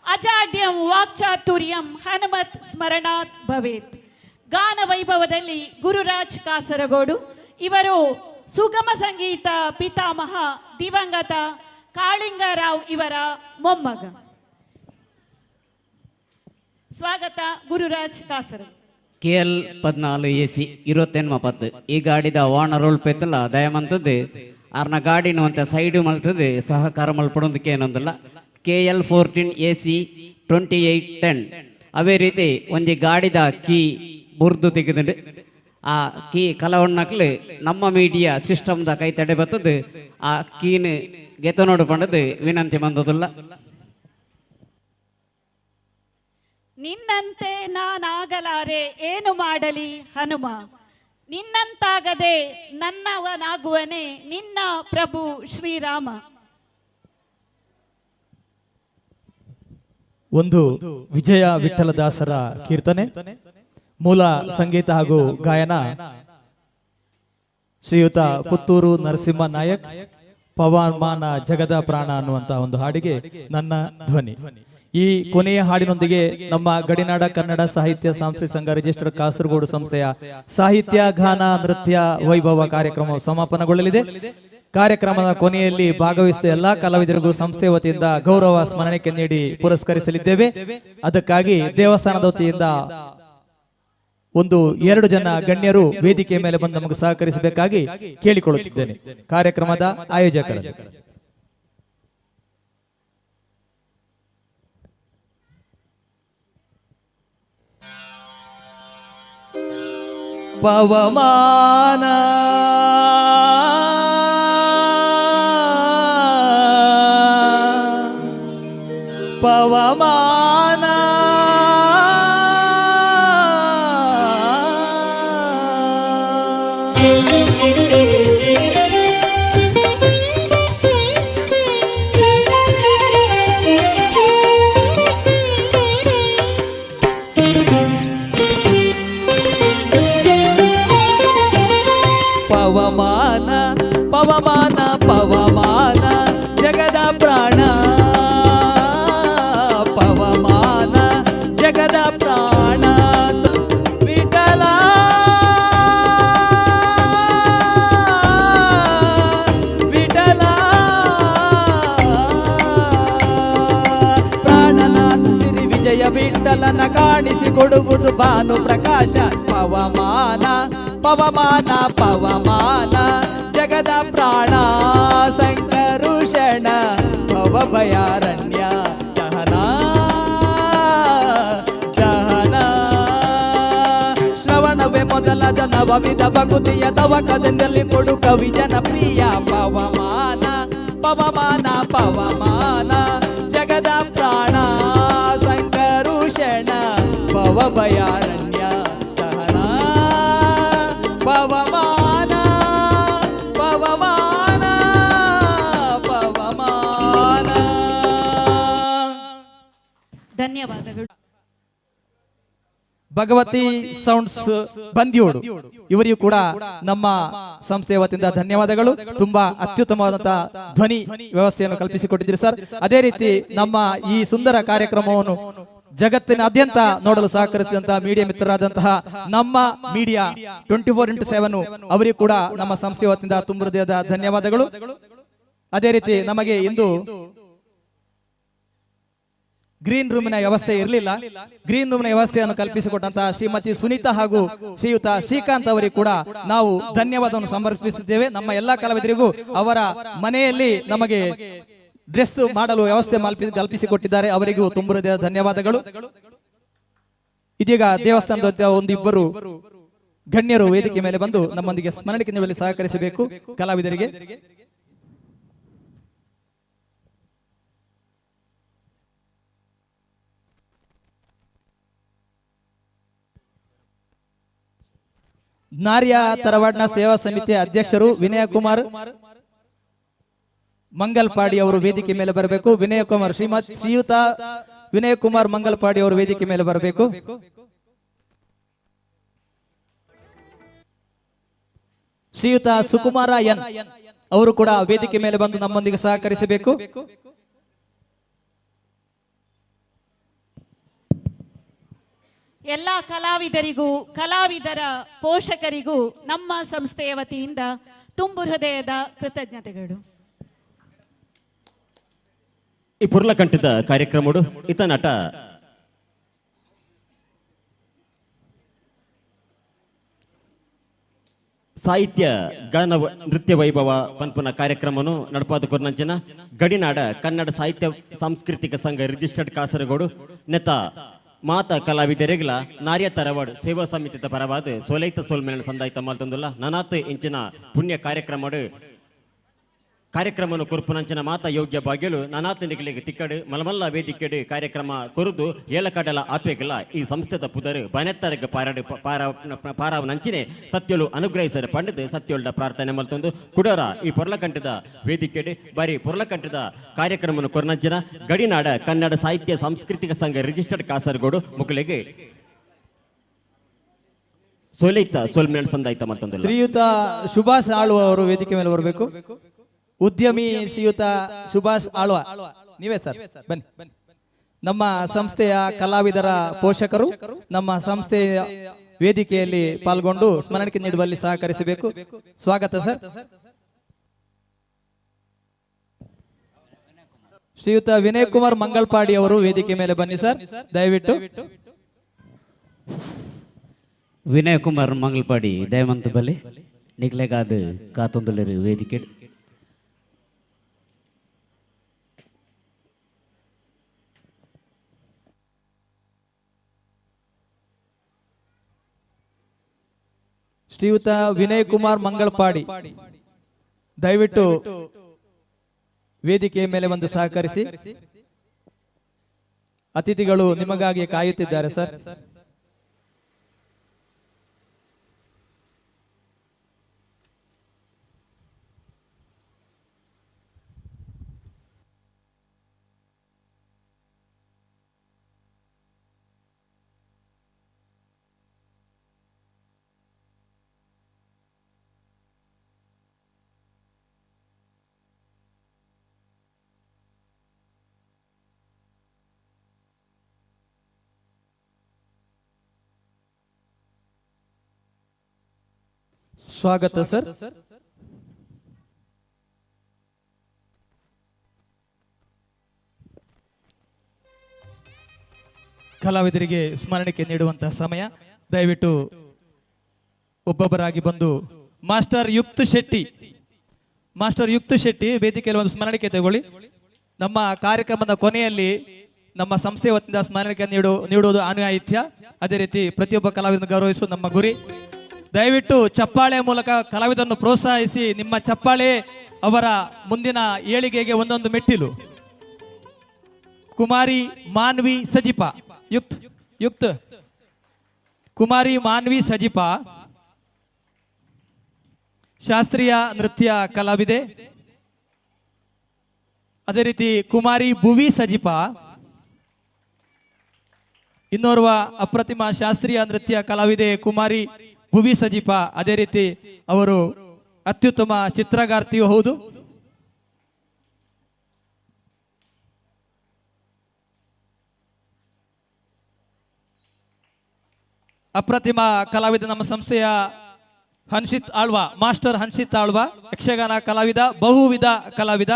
ಅಜಾಡ್ಯಂ ವಾಕ್ಚಾತುರ್ಯಂ ಹನುಮತ್ ಸ್ಮರಣಾತ್ ಭವೇತ್. ಗಾನ ವೈಭವದಲ್ಲಿ ಗುರುರಾಜ್ ಕಾಸರಗೋಡು ಇವರು ಸುಗಮ ಸಂಗೀತ ಪಿತಾಮಹ ದಿವಂಗತ ಕಾಳಿಂಗರಾವ್ ಇವರ ಮೊಮ್ಮಗ. ಸ್ವಾಗತ ಗುರುರಾಜ್ ಕಾಸರಗೋಡು. KL 14 AC 28 ಈ ಗಾಡಿದ ಓನರ್ ಉಳ್ಪೆತ್ತಲ್ಲ ದಯಮಂತದ್ದು ಅರ್ನ ಗಾಡಿನ ಅಂತ ಸೈಡ್ ಮಲ್ತದ್ದು ಸಹಕಾರ ಮಲ್ಪಡೋದಕ್ಕೆ ಏನೊಂದಲ್ಲ. KL 14 AC 2810 ಅವೇ ರೀತಿ ಒಂದು ಗಾಡಿದ ಕೀ ಬುರ್ದು ತೆಗೆದು ಆ ಕೀ ಕಲವಣ್ಣಕ್ಲು ನಮ್ಮ ಮೀಡಿಯಾ ಸಿಸ್ಟಮ್ದ ಕೈ ತಡೆ ಬರ್ತದ್ದು ಆ ಕೀನು ಗೆತ ನೋಡ್ಕೊಂಡದ್ದು ವಿನಂತಿ ಬಂದದಿಲ್ಲ. ನಿನ್ನಂತೆ ನಾನಾಗಲಾರೆ ಏನು ಮಾಡಲಿ ಹನುಮ, ನಿನ್ನಂತಾಗದೆ ನನ್ನವನಾಗುವನೇ ನಿನ್ನ ಪ್ರಭು ಶ್ರೀರಾಮ. ಒಂದು ವಿಜಯ ವಿಠಲದಾಸರ ಕೀರ್ತನೆ, ಮೂಲ ಸಂಗೀತ ಹಾಗೂ ಗಾಯನ ಶ್ರೀಯುತ ಪುತ್ತೂರು ನರಸಿಂಹ ನಾಯಕ್, ಪವಮಾನ ಜಗದ ಪ್ರಾಣ ಅನ್ನುವಂತಹ ಒಂದು ಹಾಡಿಗೆ ನನ್ನ ಧ್ವನಿ. ಈ ಕೊನೆಯ ಹಾಡಿನೊಂದಿಗೆ ನಮ್ಮ ಗಡಿನಾಡ ಕನ್ನಡ ಸಾಹಿತ್ಯ ಸಾಂಸ್ಕೃತಿಕ ಸಂಘ ರಿಜಿಸ್ಟರ್ ಕಾಸರಗೋಡು ಸಂಸ್ಥೆಯ ಸಾಹಿತ್ಯ ಗಾನ ನೃತ್ಯ ವೈಭವ ಕಾರ್ಯಕ್ರಮ ಸಮಾಪನಗೊಳ್ಳಲಿದೆ. ಕಾರ್ಯಕ್ರಮದ ಕೊನೆಯಲ್ಲಿ ಭಾಗವಹಿಸಿದ ಎಲ್ಲಾ ಕಲಾವಿದರಿಗೂ ಸಂಸ್ಥೆ ವತಿಯಿಂದ ಗೌರವ ಸ್ಮರಣೆ ನೀಡಿ ಪುರಸ್ಕರಿಸಲಿದ್ದೇವೆ. ಅದಕ್ಕಾಗಿ ದೇವಸ್ಥಾನದ ವತಿಯಿಂದ 2 ಜನ ಗಣ್ಯರು ವೇದಿಕೆ ಮೇಲೆ ಬಂದು ನಮಗೆ ಸಹಕರಿಸಬೇಕಾಗಿ ಕೇಳಿಕೊಳ್ಳುತ್ತಿದ್ದೇನೆ. ಕಾರ್ಯಕ್ರಮದ ಆಯೋಜಕರು ಪವಮಾನ ಪವಮಾನ ಪವಮಾನ ಪವಮಾನ ಪವಮಾನ ಜಗದ ಪ್ರಾಣ ಪವ ವಿಠಲನ ಕಾಣಿಸಿಕೊಡುವುದು ಭಾನು ಪ್ರಕಾಶ. ಪವಮಾನ ಪವಮಾನ ಪವಮಾನ ಜಗದ ಪ್ರಾಣ ಸಂಕರುಷಣ ಭವಭಯಾರಣ್ಯ ದಹನ ದಹನ. ಶ್ರವಣವೇ ಮೊದಲಾದ ನವವಿಧ ಭಕುತಿಯ ತವಕದಲ್ಲಿ ಕೊಡು ಕವಿ ಜನಪ್ರಿಯ. ಪವಮಾನ ಪವಮಾನ ಪವಮಾನ ಜಗದ ಪ್ರಾಣ ಸಂಕರುಷಣ ಭವಭಯಾರಣ್ಯ ದಹನ. ಪವಮಾನ ಪವಮಾನ ಪವಮಾನ. ಧನ್ಯವಾದಗಳು. ಭಗವತಿ ಸೌಂಡ್ಸ್ ಬಂದಿಯೋಡು ಇವರಿಗೂ ಕೂಡ ನಮ್ಮ ಸಂಸ್ಥೆಯ ವತಿಯಿಂದ ಧನ್ಯವಾದಗಳು. ತುಂಬಾ ಅತ್ಯುತ್ತಮವಾದಂತಹ ಧ್ವನಿ ವ್ಯವಸ್ಥೆಯನ್ನು ಕಲ್ಪಿಸಿಕೊಟ್ಟಿದ್ದೀರಿ ಸರ್. ಅದೇ ರೀತಿ ನಮ್ಮ ಈ ಸುಂದರ ಕಾರ್ಯಕ್ರಮವನ್ನು ಜಗತ್ತಿನಾದ್ಯಂತ ನೋಡಲು ಸಹಕರಿಸಿದಂತಹ ಮೀಡಿಯಾ ಮಿತ್ರರಾದಂತಹ ನಮ್ಮ ಮೀಡಿಯಾ 24x7 ಅವರಿಗೂ ಕೂಡ ನಮ್ಮ ಸಂಸ್ಥೆಯ ವತಿಯಿಂದ ತುಂಬ ಹೃದಯದ ಧನ್ಯವಾದಗಳು. ಅದೇ ರೀತಿ ನಮಗೆ ಇಂದು ಗ್ರೀನ್ ರೂಮಿನ ವ್ಯವಸ್ಥೆ ಇರಲಿಲ್ಲ. ಗ್ರೀನ್ ರೂಮಿನ ವ್ಯವಸ್ಥೆಯನ್ನು ಕಲ್ಪಿಸಿಕೊಟ್ಟಂತಹ ಶ್ರೀಮತಿ ಸುನೀತಾ ಹಾಗೂ ಶ್ರೀಯುತ ಶ್ರೀಕಾಂತ್ ಅವರಿಗೆ ಕೂಡ ನಾವು ಧನ್ಯವಾದವನ್ನು ಸಮರ್ಪಿಸುತ್ತೇವೆ. ನಮ್ಮ ಎಲ್ಲಾ ಕಲಾವಿದರಿಗೂ ಅವರ ಮನೆಯಲ್ಲಿ ನಮಗೆ ಡ್ರೆಸ್ ಮಾಡಲು ವ್ಯವಸ್ಥೆ ಕಲ್ಪಿಸಿಕೊಟ್ಟಿದ್ದಾರೆ. ಅವರಿಗೂ ತುಂಬ ಹೃದಯದ ಧನ್ಯವಾದಗಳು. ಇದೀಗ ದೇವಸ್ಥಾನದ ಒಂದಿಬ್ಬರು ಗಣ್ಯರು ವೇದಿಕೆ ಮೇಲೆ ಬಂದು ನಮ್ಮೊಂದಿಗೆ ಸ್ಮರಣಿಕೆ ನೀಡಲು ಸಹಕರಿಸಬೇಕು ಕಲಾವಿದರಿಗೆ. ನಾರ್ಯ ತರವಾಡ್ನ ಸೇವಾ ಸಮಿತಿಯ ಅಧ್ಯಕ್ಷರು ವಿನಯ ಕುಮಾರ್ ಮಂಗಲ್ಪಾಡಿ ಅವರು ವೇದಿಕೆ ಮೇಲೆ ಬರಬೇಕು. ವಿನಯ ಕುಮಾರ್ ಶ್ರೀಯುತ ವಿನಯ ಕುಮಾರ್ ಮಂಗಲ್ಪಾಡಿ ಅವರು ವೇದಿಕೆ ಮೇಲೆ ಬರಬೇಕು. ಶ್ರೀಯುತ ಸುಕುಮಾರ ಎನ್ ಅವರು ಕೂಡ ವೇದಿಕೆ ಮೇಲೆ ಬಂದು ನಮ್ಮೊಂದಿಗೆ ಸಹಕರಿಸಬೇಕು. ಎಲ್ಲ ಕಲಾವಿದರಿಗೂ ಕಲಾವಿದರ ಪೋಷಕರಿಗೂ ನಮ್ಮ ಸಂಸ್ಥೆಯ ವತಿಯಿಂದ ತುಂಬು ಹೃದಯದ ಕೃತಜ್ಞತೆಗಳು. ಈ ಪುರ್ಲಕಂಠದ ಕಾರ್ಯಕ್ರಮಡು ಇತ ನಟ ಸಾಹಿತ್ಯ ಗಾನ ನೃತ್ಯ ವೈಭವ ಪನ್ಪುನ ಕಾರ್ಯಕ್ರಮನು ನಡಪಾದ ಕೊರ್ನಂಚಿನ ಗಡಿನಾಡ ಕನ್ನಡ ಸಾಹಿತ್ಯ ಸಾಂಸ್ಕೃತಿಕ ಸಂಘ ರಿಜಿಸ್ಟರ್ಡ್ ಕಾಸರಗೋಡು ನೆತ ಮಾತ ಕಲಾವಿದರಿಗಲ ನಾರ್ಯ ತರವಾಡ್ ಸೇವಾ ಸಮಿತಿದ ಪರವಾದ ಸೋಲೈತ ಸೋಲ್ಮೇಳ ಸಂದಾಯಿತ ಮಾಲ್ತಂದುಲ್ಲ ನನಾತ್ ಇಂಚಿನ ಪುಣ್ಯ ಕಾರ್ಯಕ್ರಮವನ್ನು ಕೊರ್ಪುನಂಚಿನ ಮಾತ ಯೋಗ್ಯ ಭಾಗ್ಯಲು ನನಾತ್ ನಿಗಲಿಗೆ ತಿಕ್ಕಡು ಮಲಮಲ್ಲ ವೇದಿಕೆಡು ಕಾರ್ಯಕ್ರಮ ಕೊರುದು ಏಲಕಡಲ ಆಪೆಗಲ ಈ ಸಂಸ್ಥೆದ ಪುದರು ಬನೆತ್ತರಗ ಪಾರಾವ ನಂಚಿನೆ ಸತ್ಯಲು ಅನುಗ್ರಹಿಸರ ಪಂಡಿತ ಸತ್ಯೋಲ್ಡ ಪ್ರಾರ್ಥನೆ ಮಲ್ತೊಂದು ಕುಡರ ಈ ಪೊರ್ಲಕಂಠದ ವೇದಿಕೆಡು ಬಾರಿ ಪೊರ್ಲಕಂಠದ ಕಾರ್ಯಕ್ರಮವನ್ನು ಕೊರ್ನಂಚಿನ ಗಡಿನಾಡ ಕನ್ನಡ ಸಾಹಿತ್ಯ ಸಾಂಸ್ಕೃತಿಕ ಸಂಘ ರಿಜಿಸ್ಟರ್ಡ್ ಕಾಸರಗೋಡು ಮುಕಲಿಗೆ ಸೋಲೈತ ಸೋಲ್ಮೇಳ ಸಂದಾಯಿತ ಮಲ್ತೊಂದು ಶ್ರೀಯುತ ಸುಭಾಷ್ ಆಳ್ವ ಅವರು ವೇದಿಕೆ ಮೇಲೆ ಬರಬೇಕು. ಉದ್ಯಮಿ ಶ್ರೀಯುತ ಸುಭಾಷ್ ಆಳ್ವ ನೀವೇ ಸರ್ ಬನ್ನಿ. ನಮ್ಮ ಸಂಸ್ಥೆಯ ಕಲಾವಿದರ ಪೋಷಕರು ನಮ್ಮ ಸಂಸ್ಥೆಯ ವೇದಿಕೆಯಲ್ಲಿ ಪಾಲ್ಗೊಂಡು ಸ್ಮರಣಿಕೆ ನೀಡುವಲ್ಲಿ ಸಹಕರಿಸಬೇಕು. ಸ್ವಾಗತ ಸರ್. ಶ್ರೀಯುತ ವಿನಯ್ ಕುಮಾರ್ ಮಂಗಲ್ಪಾಡಿ ಅವರು ವೇದಿಕೆ ಮೇಲೆ ಬನ್ನಿ ಸರ್ ದಯವಿಟ್ಟು. ವಿನಯ್ ಕುಮಾರ್ ಮಂಗಲ್ಪಾಡಿ ದಯವಂತ ಬಲಿ ನಿಗ್ಲೆಗಾದ ಕಾತೊಂದುಲರು ವೇದಿಕೆ. ಶ್ರೀಯುತ ವಿನಯ್ ಕುಮಾರ್ ಮಂಗಲ್ಪಾಡಿ ದಯವಿಟ್ಟು ವೇದಿಕೆಯ ಮೇಲೆ ಬಂದು ಸಹಕರಿಸಿ. ಅತಿಥಿಗಳು ನಿಮಗಾಗಿ ಕಾಯುತ್ತಿದ್ದಾರೆ ಸರ್. ಸ್ವಾಗತ ಸರ್. ಕಲಾವಿದರಿಗೆ ಸ್ಮರಣಿಕೆ ನೀಡುವಂತಹ ಸಮಯ. ದಯವಿಟ್ಟು ಒಬ್ಬೊಬ್ಬರಾಗಿ ಬಂದು ಮಾಸ್ಟರ್ ಯುಕ್ತ ಶೆಟ್ಟಿ ವೇದಿಕೆಯಲ್ಲಿ ಒಂದು ಸ್ಮರಣಿಕೆ ತಗೊಳ್ಳಿ. ನಮ್ಮ ಕಾರ್ಯಕ್ರಮದ ಕೊನೆಯಲ್ಲಿ ನಮ್ಮ ಸಂಸ್ಥೆ ವತಿಯಿಂದ ಸ್ಮರಣಿಕೆ ನೀಡುವುದು ಅನ್ಯಾಯಿತ್ಯ. ಅದೇ ರೀತಿ ಪ್ರತಿಯೊಬ್ಬ ಕಲಾವಿದನ್ನು ಗೌರವಿಸುವುದು ನಮ್ಮ ಗುರಿ. ದಯವಿಟ್ಟು ಚಪ್ಪಾಳೆ ಮೂಲಕ ಕಲಾವಿದರನ್ನು ಪ್ರೋತ್ಸಾಹಿಸಿ. ನಿಮ್ಮ ಚಪ್ಪಾಳೆ ಅವರ ಮುಂದಿನ ಏಳಿಗೆಗೆ ಒಂದೊಂದು ಮೆಟ್ಟಿಲು. ಕುಮಾರಿ ಮಾನ್ವಿ ಸಜಿಪ ಯುಕ್ತ ಕುಮಾರಿ ಮಾನ್ವಿ ಸಜಿಪ ಶಾಸ್ತ್ರೀಯ ನೃತ್ಯ ಕಲಾವಿದೆ. ಅದೇ ರೀತಿ ಕುಮಾರಿ ಭುವಿ ಸಜಿಪ ಇನ್ನೋರ್ವ ಅಪ್ರತಿಮ ಶಾಸ್ತ್ರೀಯ ನೃತ್ಯ ಕಲಾವಿದೆ ಕುಮಾರಿ ಭುವಿ ಸಜಿಪ. ಅದೇ ರೀತಿ ಅವರು ಅತ್ಯುತ್ತಮ ಚಿತ್ರಗಾರ್ತಿಯೂ ಹೌದು. ಅಪ್ರತಿಮ ಕಲಾವಿದ ನಮ್ಮ ಸಂಸ್ಥೆಯ ಮಾಸ್ಟರ್ ಹನ್ಷಿತ್ ಆಳ್ವಾ ಯಕ್ಷಗಾನ ಕಲಾವಿದ, ಬಹುವಿಧ ಕಲಾವಿದ.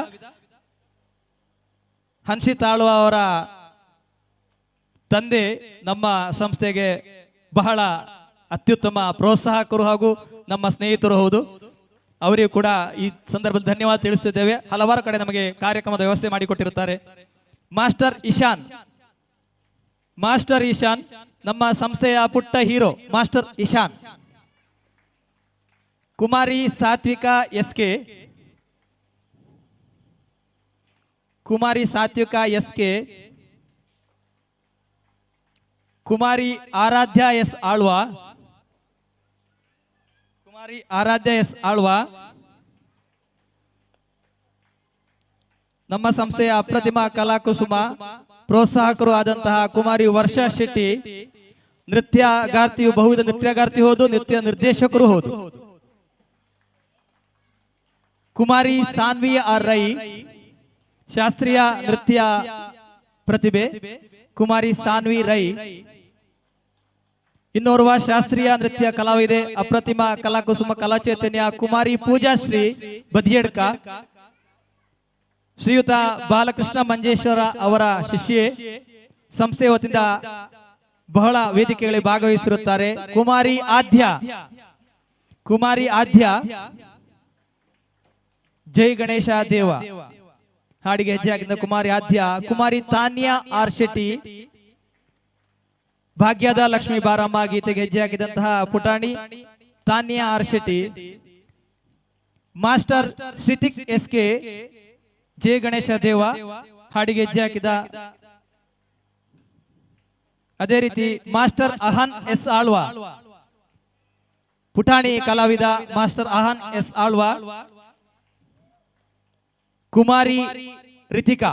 ಹನ್ಷಿತ್ ಆಳ್ವಾ ಅವರ ತಂದೆ ನಮ್ಮ ಸಂಸ್ಥೆಗೆ ಬಹಳ ಅತ್ಯುತ್ತಮ ಪ್ರೋತ್ಸಾಹಕರು ಹಾಗೂ ನಮ್ಮ ಸ್ನೇಹಿತರು ಹೌದು. ಅವರಿಗೂ ಕೂಡ ಈ ಸಂದರ್ಭದಲ್ಲಿ ಧನ್ಯವಾದ ತಿಳಿಸುತ್ತಿದ್ದೇವೆ. ಹಲವಾರು ಕಡೆ ನಮಗೆ ಕಾರ್ಯಕ್ರಮದ ವ್ಯವಸ್ಥೆ ಮಾಡಿಕೊಟ್ಟಿರುತ್ತಾರೆ. ಮಾಸ್ಟರ್ ಇಶಾನ್ ನಮ್ಮ ಸಂಸ್ಥೆಯ ಪುಟ್ಟ ಹೀರೋ ಮಾಸ್ಟರ್ ಇಶಾನ್. ಕುಮಾರಿ ಸಾತ್ವಿಕ ಎಸ್ಕೆ, ಕುಮಾರಿ ಆರಾಧ್ಯ ಎಸ್ ಆಳ್ವಾ ನಮ್ಮ ಸಂಸ್ಥೆಯ ಅಪ್ರತಿಮ ಕಲಾಕುಸುಮ ಪ್ರೋತ್ಸಾಹಕರು ಆದಂತಹ ಕುಮಾರಿ ವರ್ಷಾ ಶೆಟ್ಟಿ ನೃತ್ಯಗಾರ್ತಿಯು, ಬಹುವಿಧ ನೃತ್ಯಗಾರ್ತಿ ಹೌದು, ನೃತ್ಯ ನಿರ್ದೇಶಕರು ಹೌದು. ಕುಮಾರಿ ಸಾನ್ವಿ ಆರ್ ರೈ ಶಾಸ್ತ್ರೀಯ ನೃತ್ಯ ಪ್ರತಿಭೆ ಕುಮಾರಿ ಸಾನ್ವಿ ರೈ. ಇನ್ನೋರ್ವ ಶಾಸ್ತ್ರೀಯ ನೃತ್ಯ ಕಲಾವಿದೆ ಅಪ್ರತಿಮ ಕಲಾಕುಸುಮ ಕಲಾಚೈತನ್ಯ ಕುಮಾರಿ ಪೂಜಾಶ್ರೀ ಬದಿಯಡ್ಕ. ಶ್ರೀಯುತ ಬಾಲಕೃಷ್ಣ ಮಂಜೇಶ್ವರ ಅವರ ಶಿಷ್ಯೆ. ಸಂಸ್ಥೆ ವತಿಯಿಂದ ಬಹಳ ವೇದಿಕೆಗಳಲ್ಲಿ ಭಾಗವಹಿಸಿರುತ್ತಾರೆ. ಕುಮಾರಿ ಆದ್ಯ ಜೈ ಗಣೇಶ ದೇವ ಹಾಡಿಗೆ ಹೆಜ್ಜೆ ಹಾಕಿದ ಕುಮಾರಿ ಆದ್ಯ. ಕುಮಾರಿ ತಾನ್ಯಾ ಆರ್ ಶೆಟ್ಟಿ ಭಾಗ್ಯದ ಲಕ್ಷ್ಮೀ ಬಾರಮ್ಮ ಗೀತೆಗೆ ಹೆಜ್ಜೆ ಹಾಕಿದಂತಹ ಪುಟಾಣಿ Tanya R Shetty. Master Shrithik S K Jai Ganesha Deva ಹಾಡಿಗೆ ಹೆಜ್ಜೆ ಹಾಕಿದ. ಅದೇ ರೀತಿ ಮಾಸ್ಟರ್ ಅಹನ್ ಎಸ್ ಆಳ್ವಾ ಪುಟಾಣಿ ಕಲಾವಿದ ಮಾಸ್ಟರ್ ಅಹನ್ ಎಸ್ ಆಳ್ವಾ. ಕುಮಾರಿ ರಿತಿಕಾ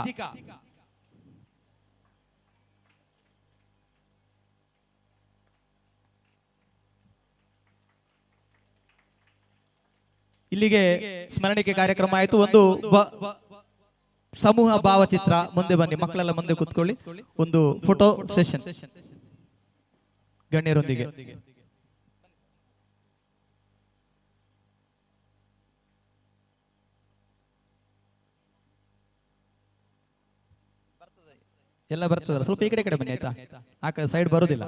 ಇಲ್ಲಿಗೆ ಸ್ಮರಣಿಕೆ ಕಾರ್ಯಕ್ರಮ ಆಯಿತು. ಒಂದು ಸಮೂಹ ಭಾವಚಿತ್ರ. ಮುಂದೆ ಬನ್ನಿ, ಮಕ್ಕಳೆಲ್ಲ ಮುಂದೆ ಕೂತ್ಕೊಳ್ಳಿ. ಒಂದು ಫೋಟೋ ಸೆಷನ್ ಗಣ್ಯರೊಂದಿಗೆ. ಎಲ್ಲ ಬರ್ತದಲ್ಲ, ಸ್ವಲ್ಪ ಈ ಕಡೆ ಬನ್ನಿ ಆಯ್ತಾ. ಆ ಕಡೆ ಸೈಡ್ ಬರೋದಿಲ್ಲ.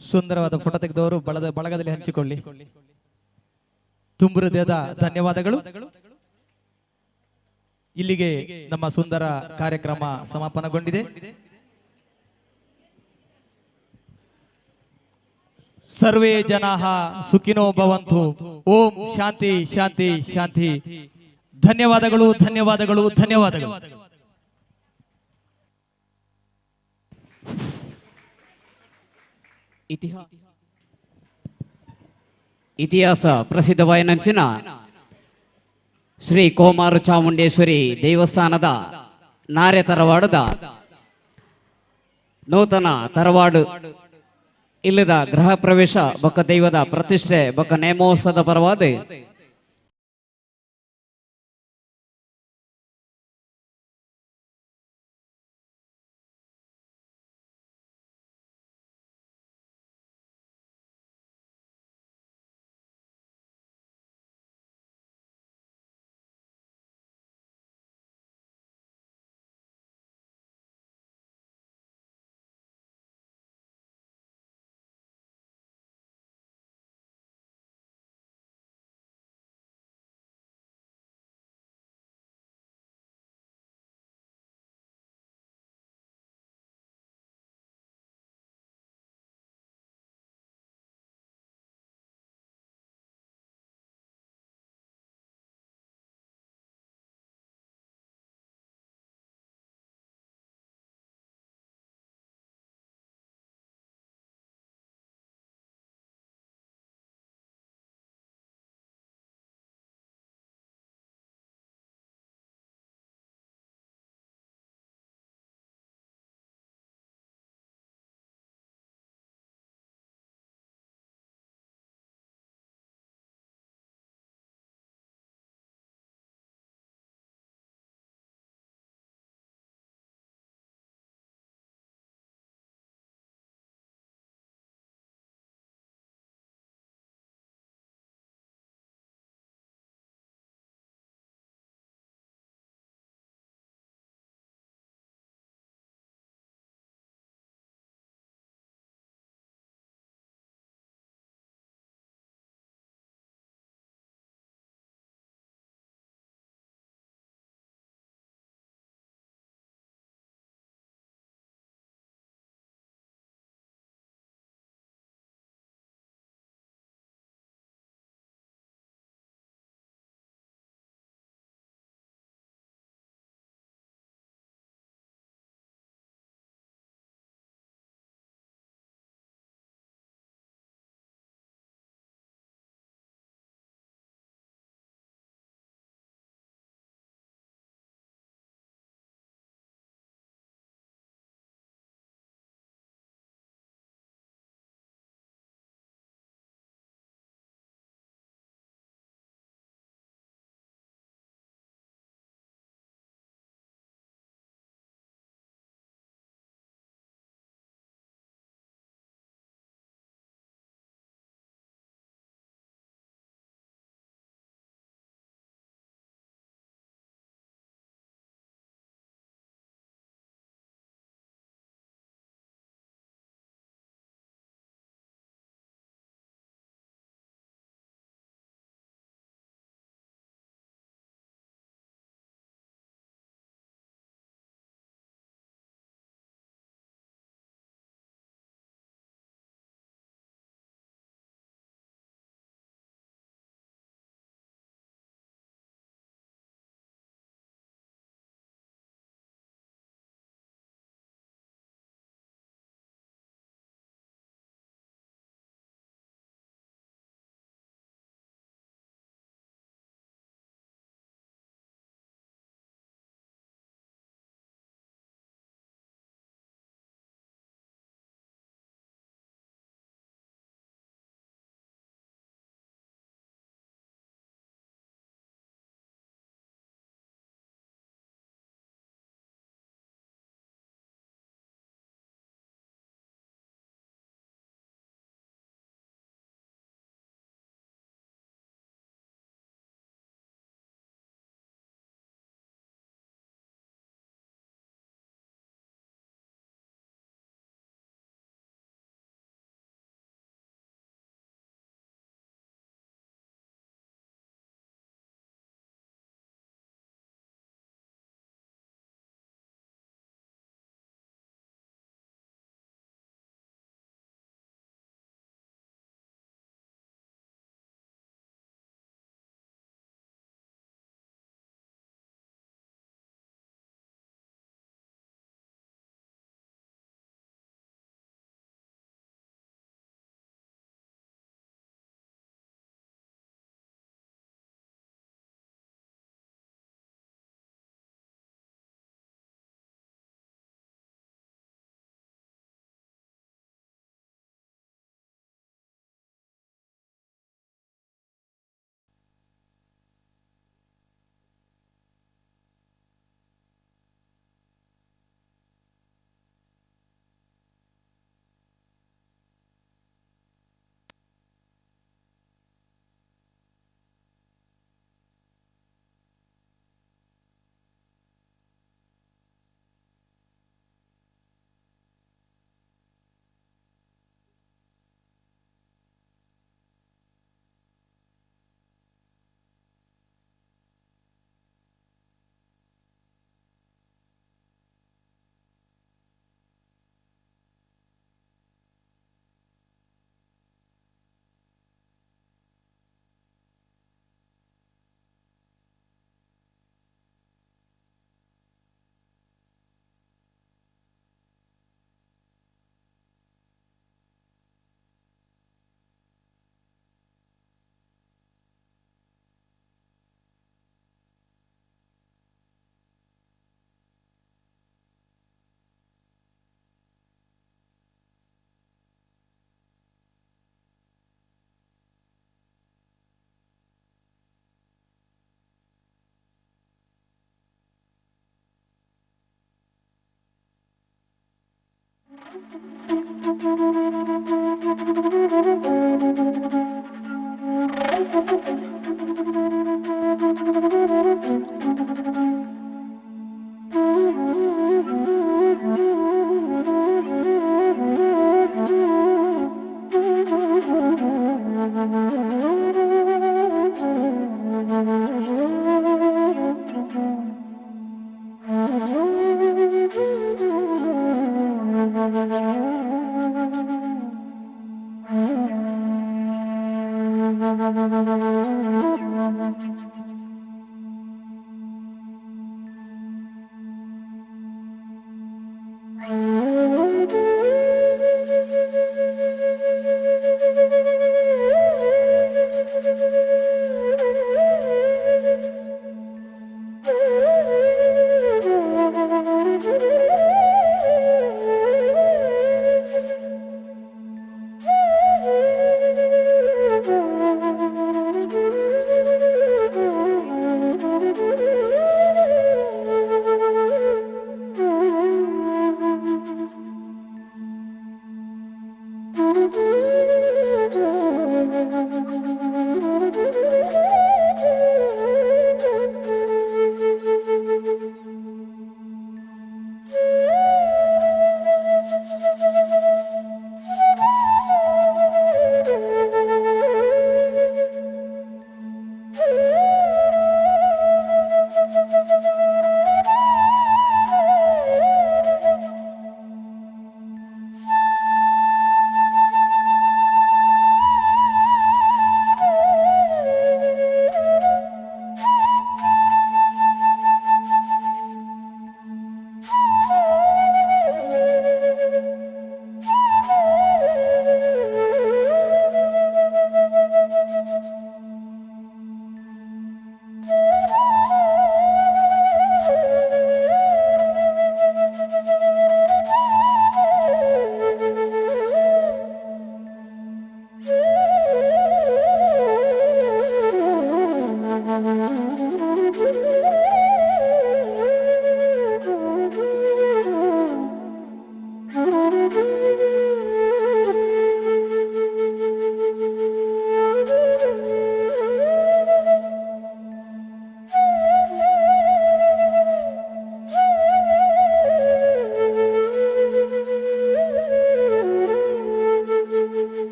ಸುಂದರವಾದ ಫೋಟೋ ತೆಗೆದವರು ಬಳಗದಲ್ಲಿ ಹಂಚಿಕೊಳ್ಳಿ. ತುಂಬು ಹೃದಯದ ಧನ್ಯವಾದಗಳು. ಇಲ್ಲಿಗೆ ನಮ್ಮ ಸುಂದರ ಕಾರ್ಯಕ್ರಮ ಸಮಾಪನಗೊಂಡಿದೆ. ಸರ್ವೇ ಜನಾಃ ಸುಖಿನೋ ಭವಂತು. ಓಂ ಶಾಂತಿ ಶಾಂತಿ ಶಾಂತಿ. ಧನ್ಯವಾದಗಳು ಧನ್ಯವಾದಗಳು ಧನ್ಯವಾದಗಳು. ಇತಿಹಾಸ ಪ್ರಸಿದ್ಧವಾಯಿನಂಚಿನ ಶ್ರೀ ಕೋಮಾರು ಚಾಮುಂಡೇಶ್ವರಿ ದೇವಸ್ಥಾನದ ನಾರೆ ತರವಾಡದ ನೂತನ ತರವಾಡು ಇಲ್ಲದ ಗೃಹ ಪ್ರವೇಶ ಬೊಕ್ಕ ದೈವದ ಪ್ರತಿಷ್ಠೆ ಬೊಕ್ಕ ನೇಮೋತ್ಸವದ ಪರವಾದ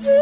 Thank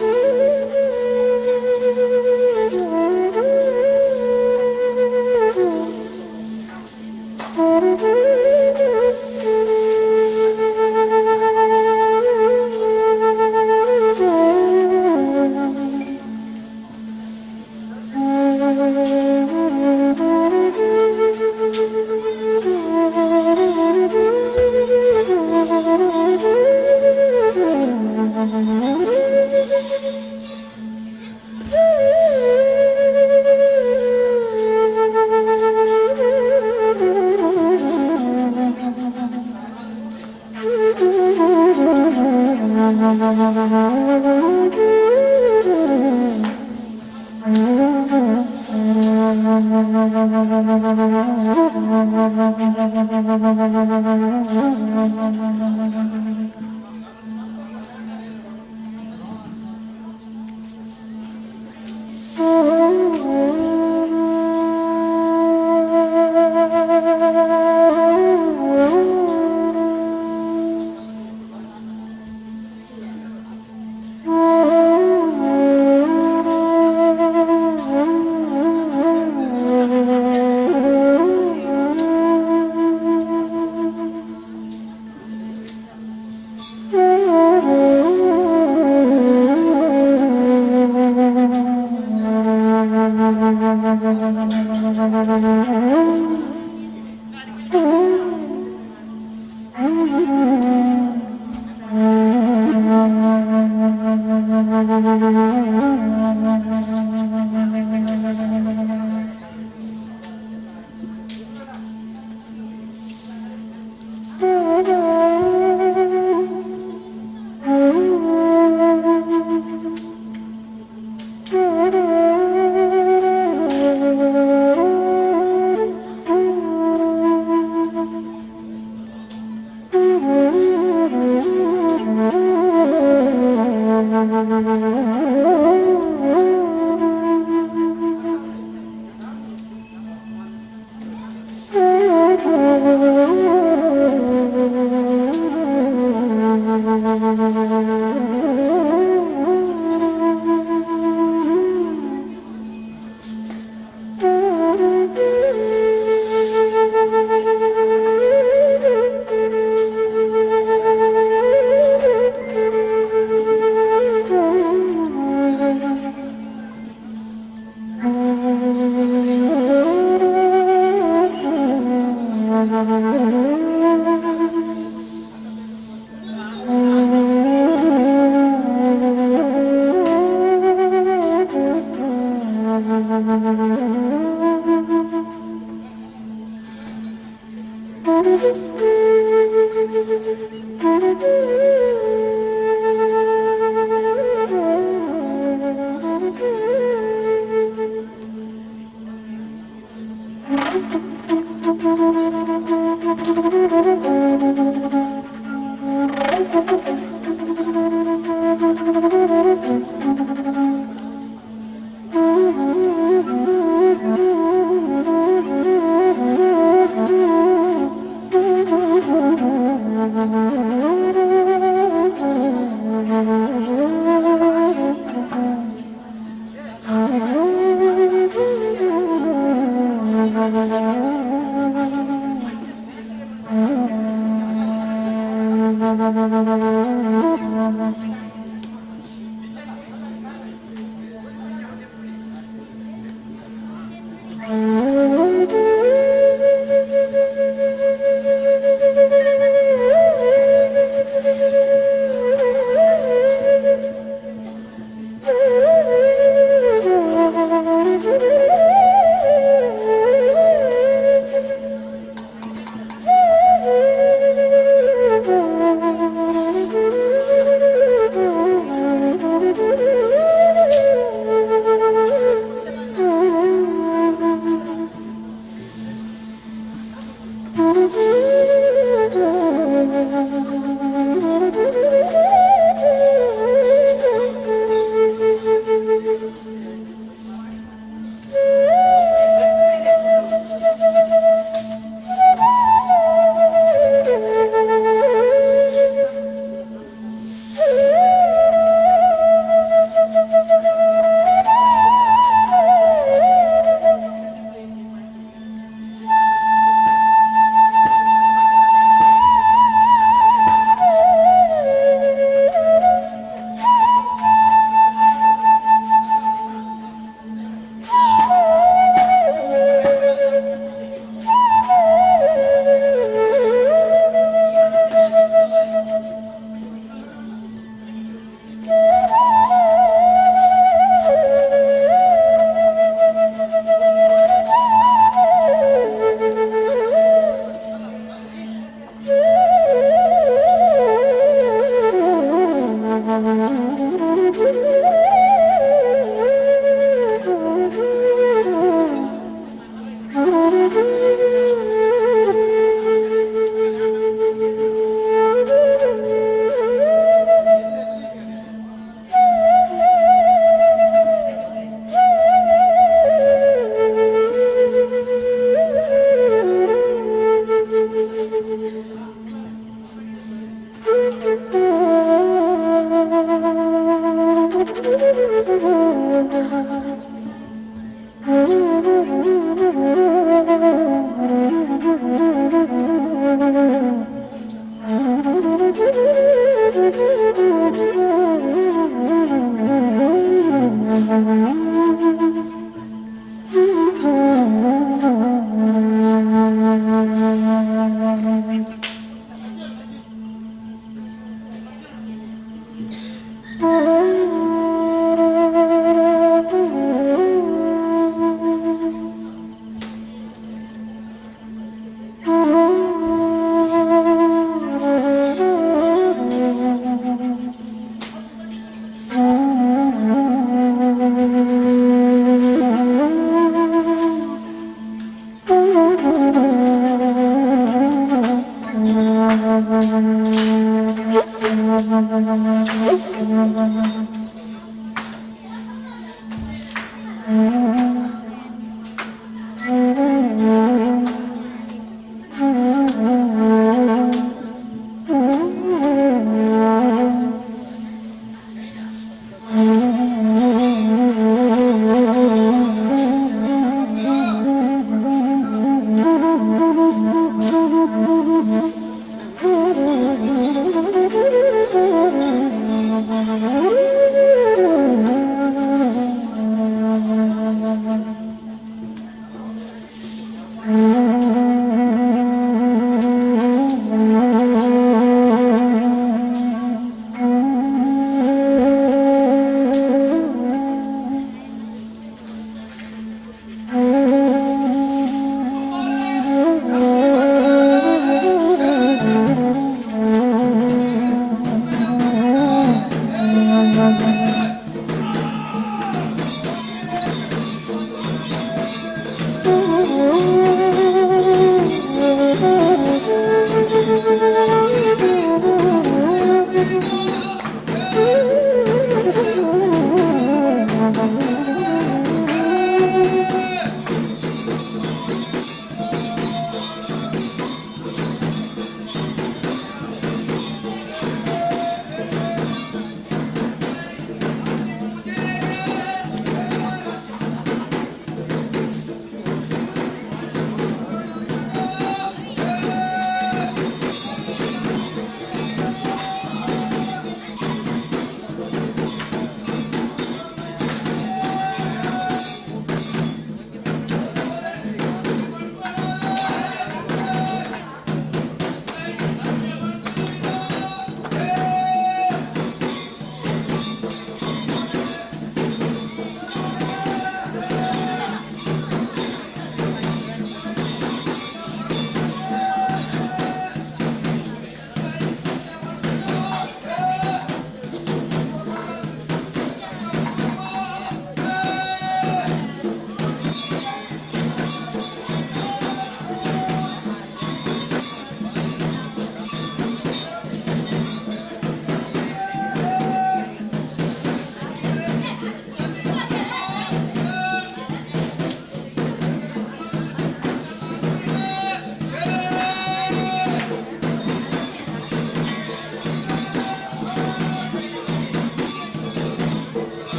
you.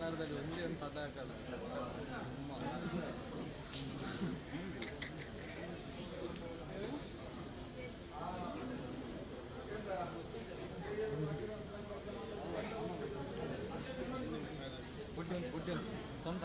ಕನ್ನಡದಲ್ಲಿ ಒಂದೇ ಒಂದು ಪದ ಹಾಕಲ್ಲ. ಬುಡ್ಡಿ ಸ್ವಂತ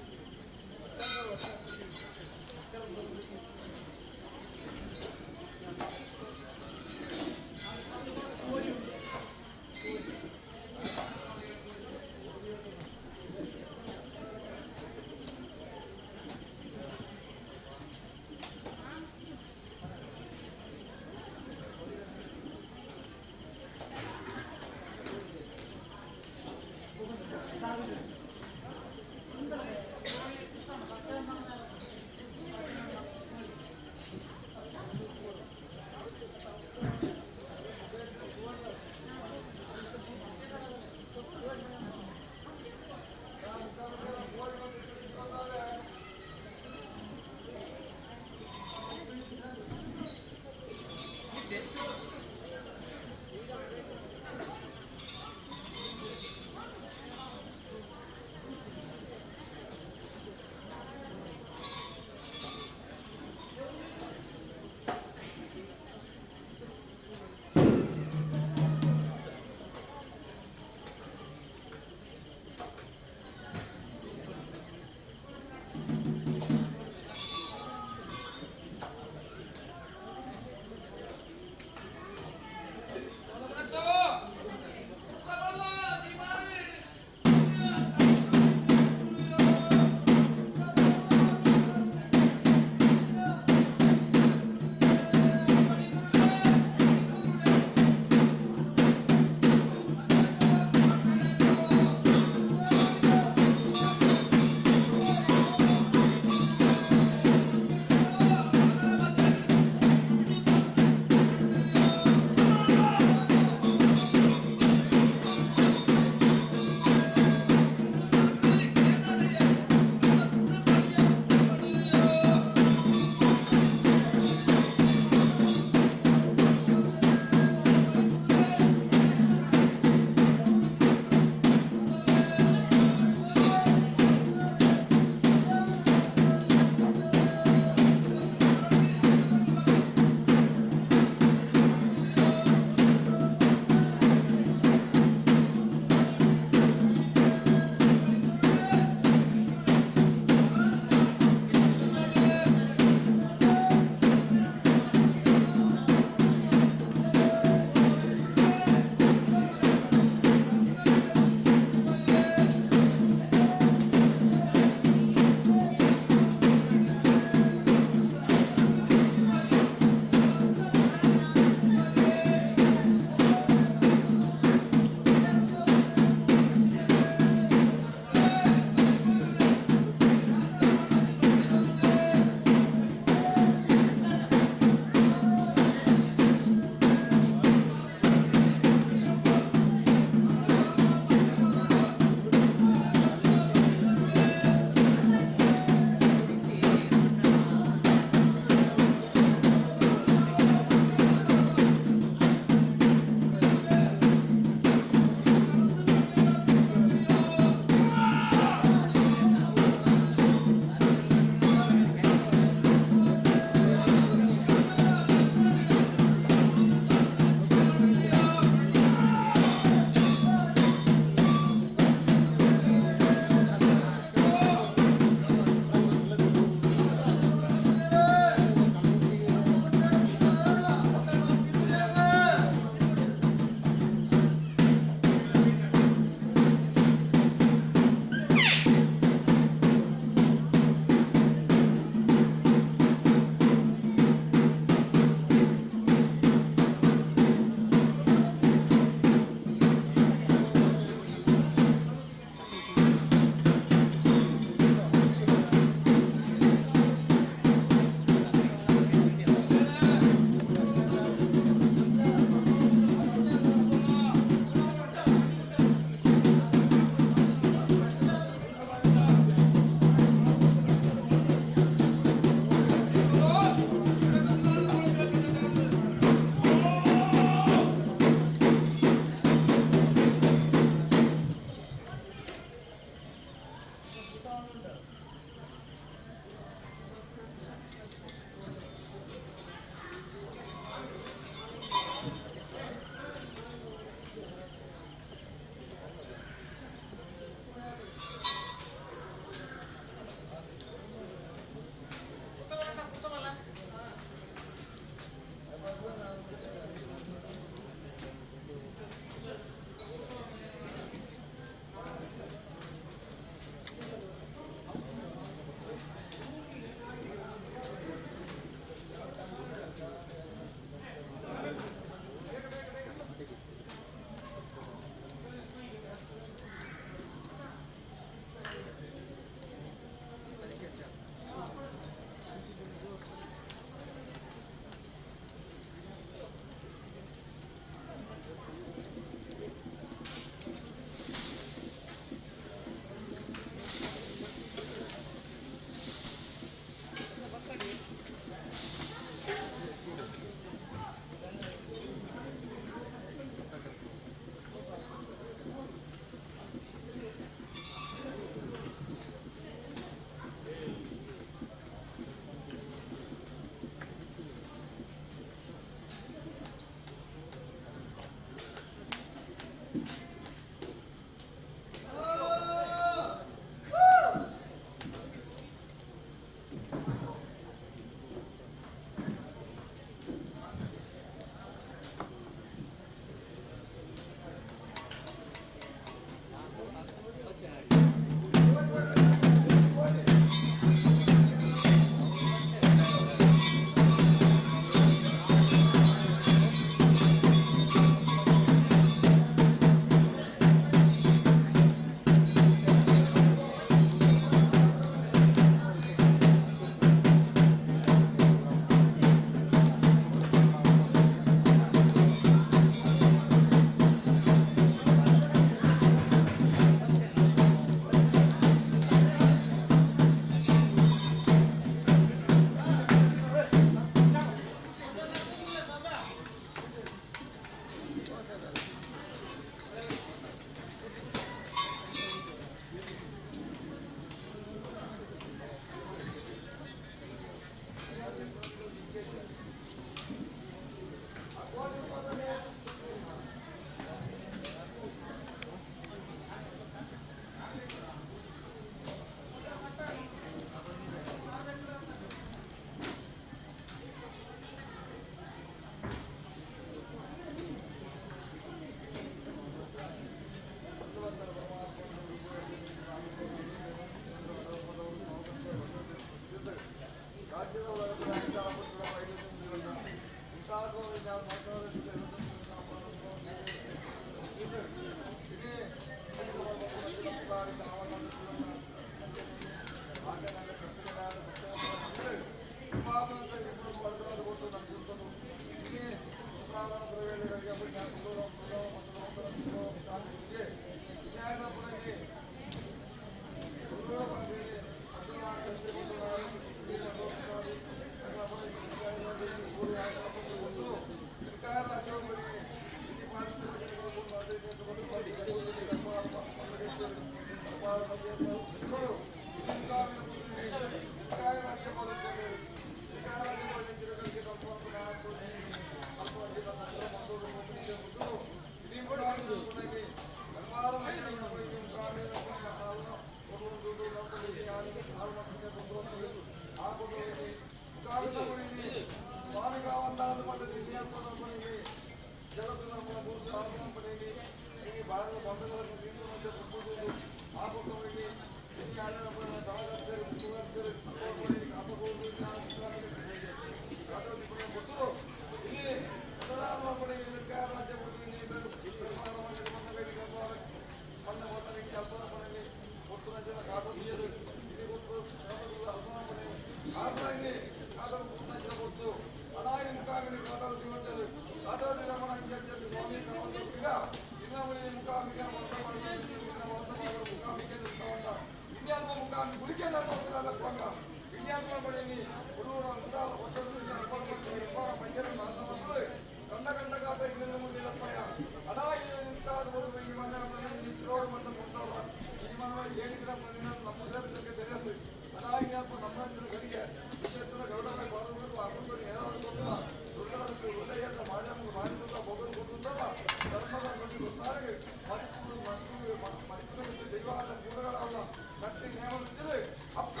Up to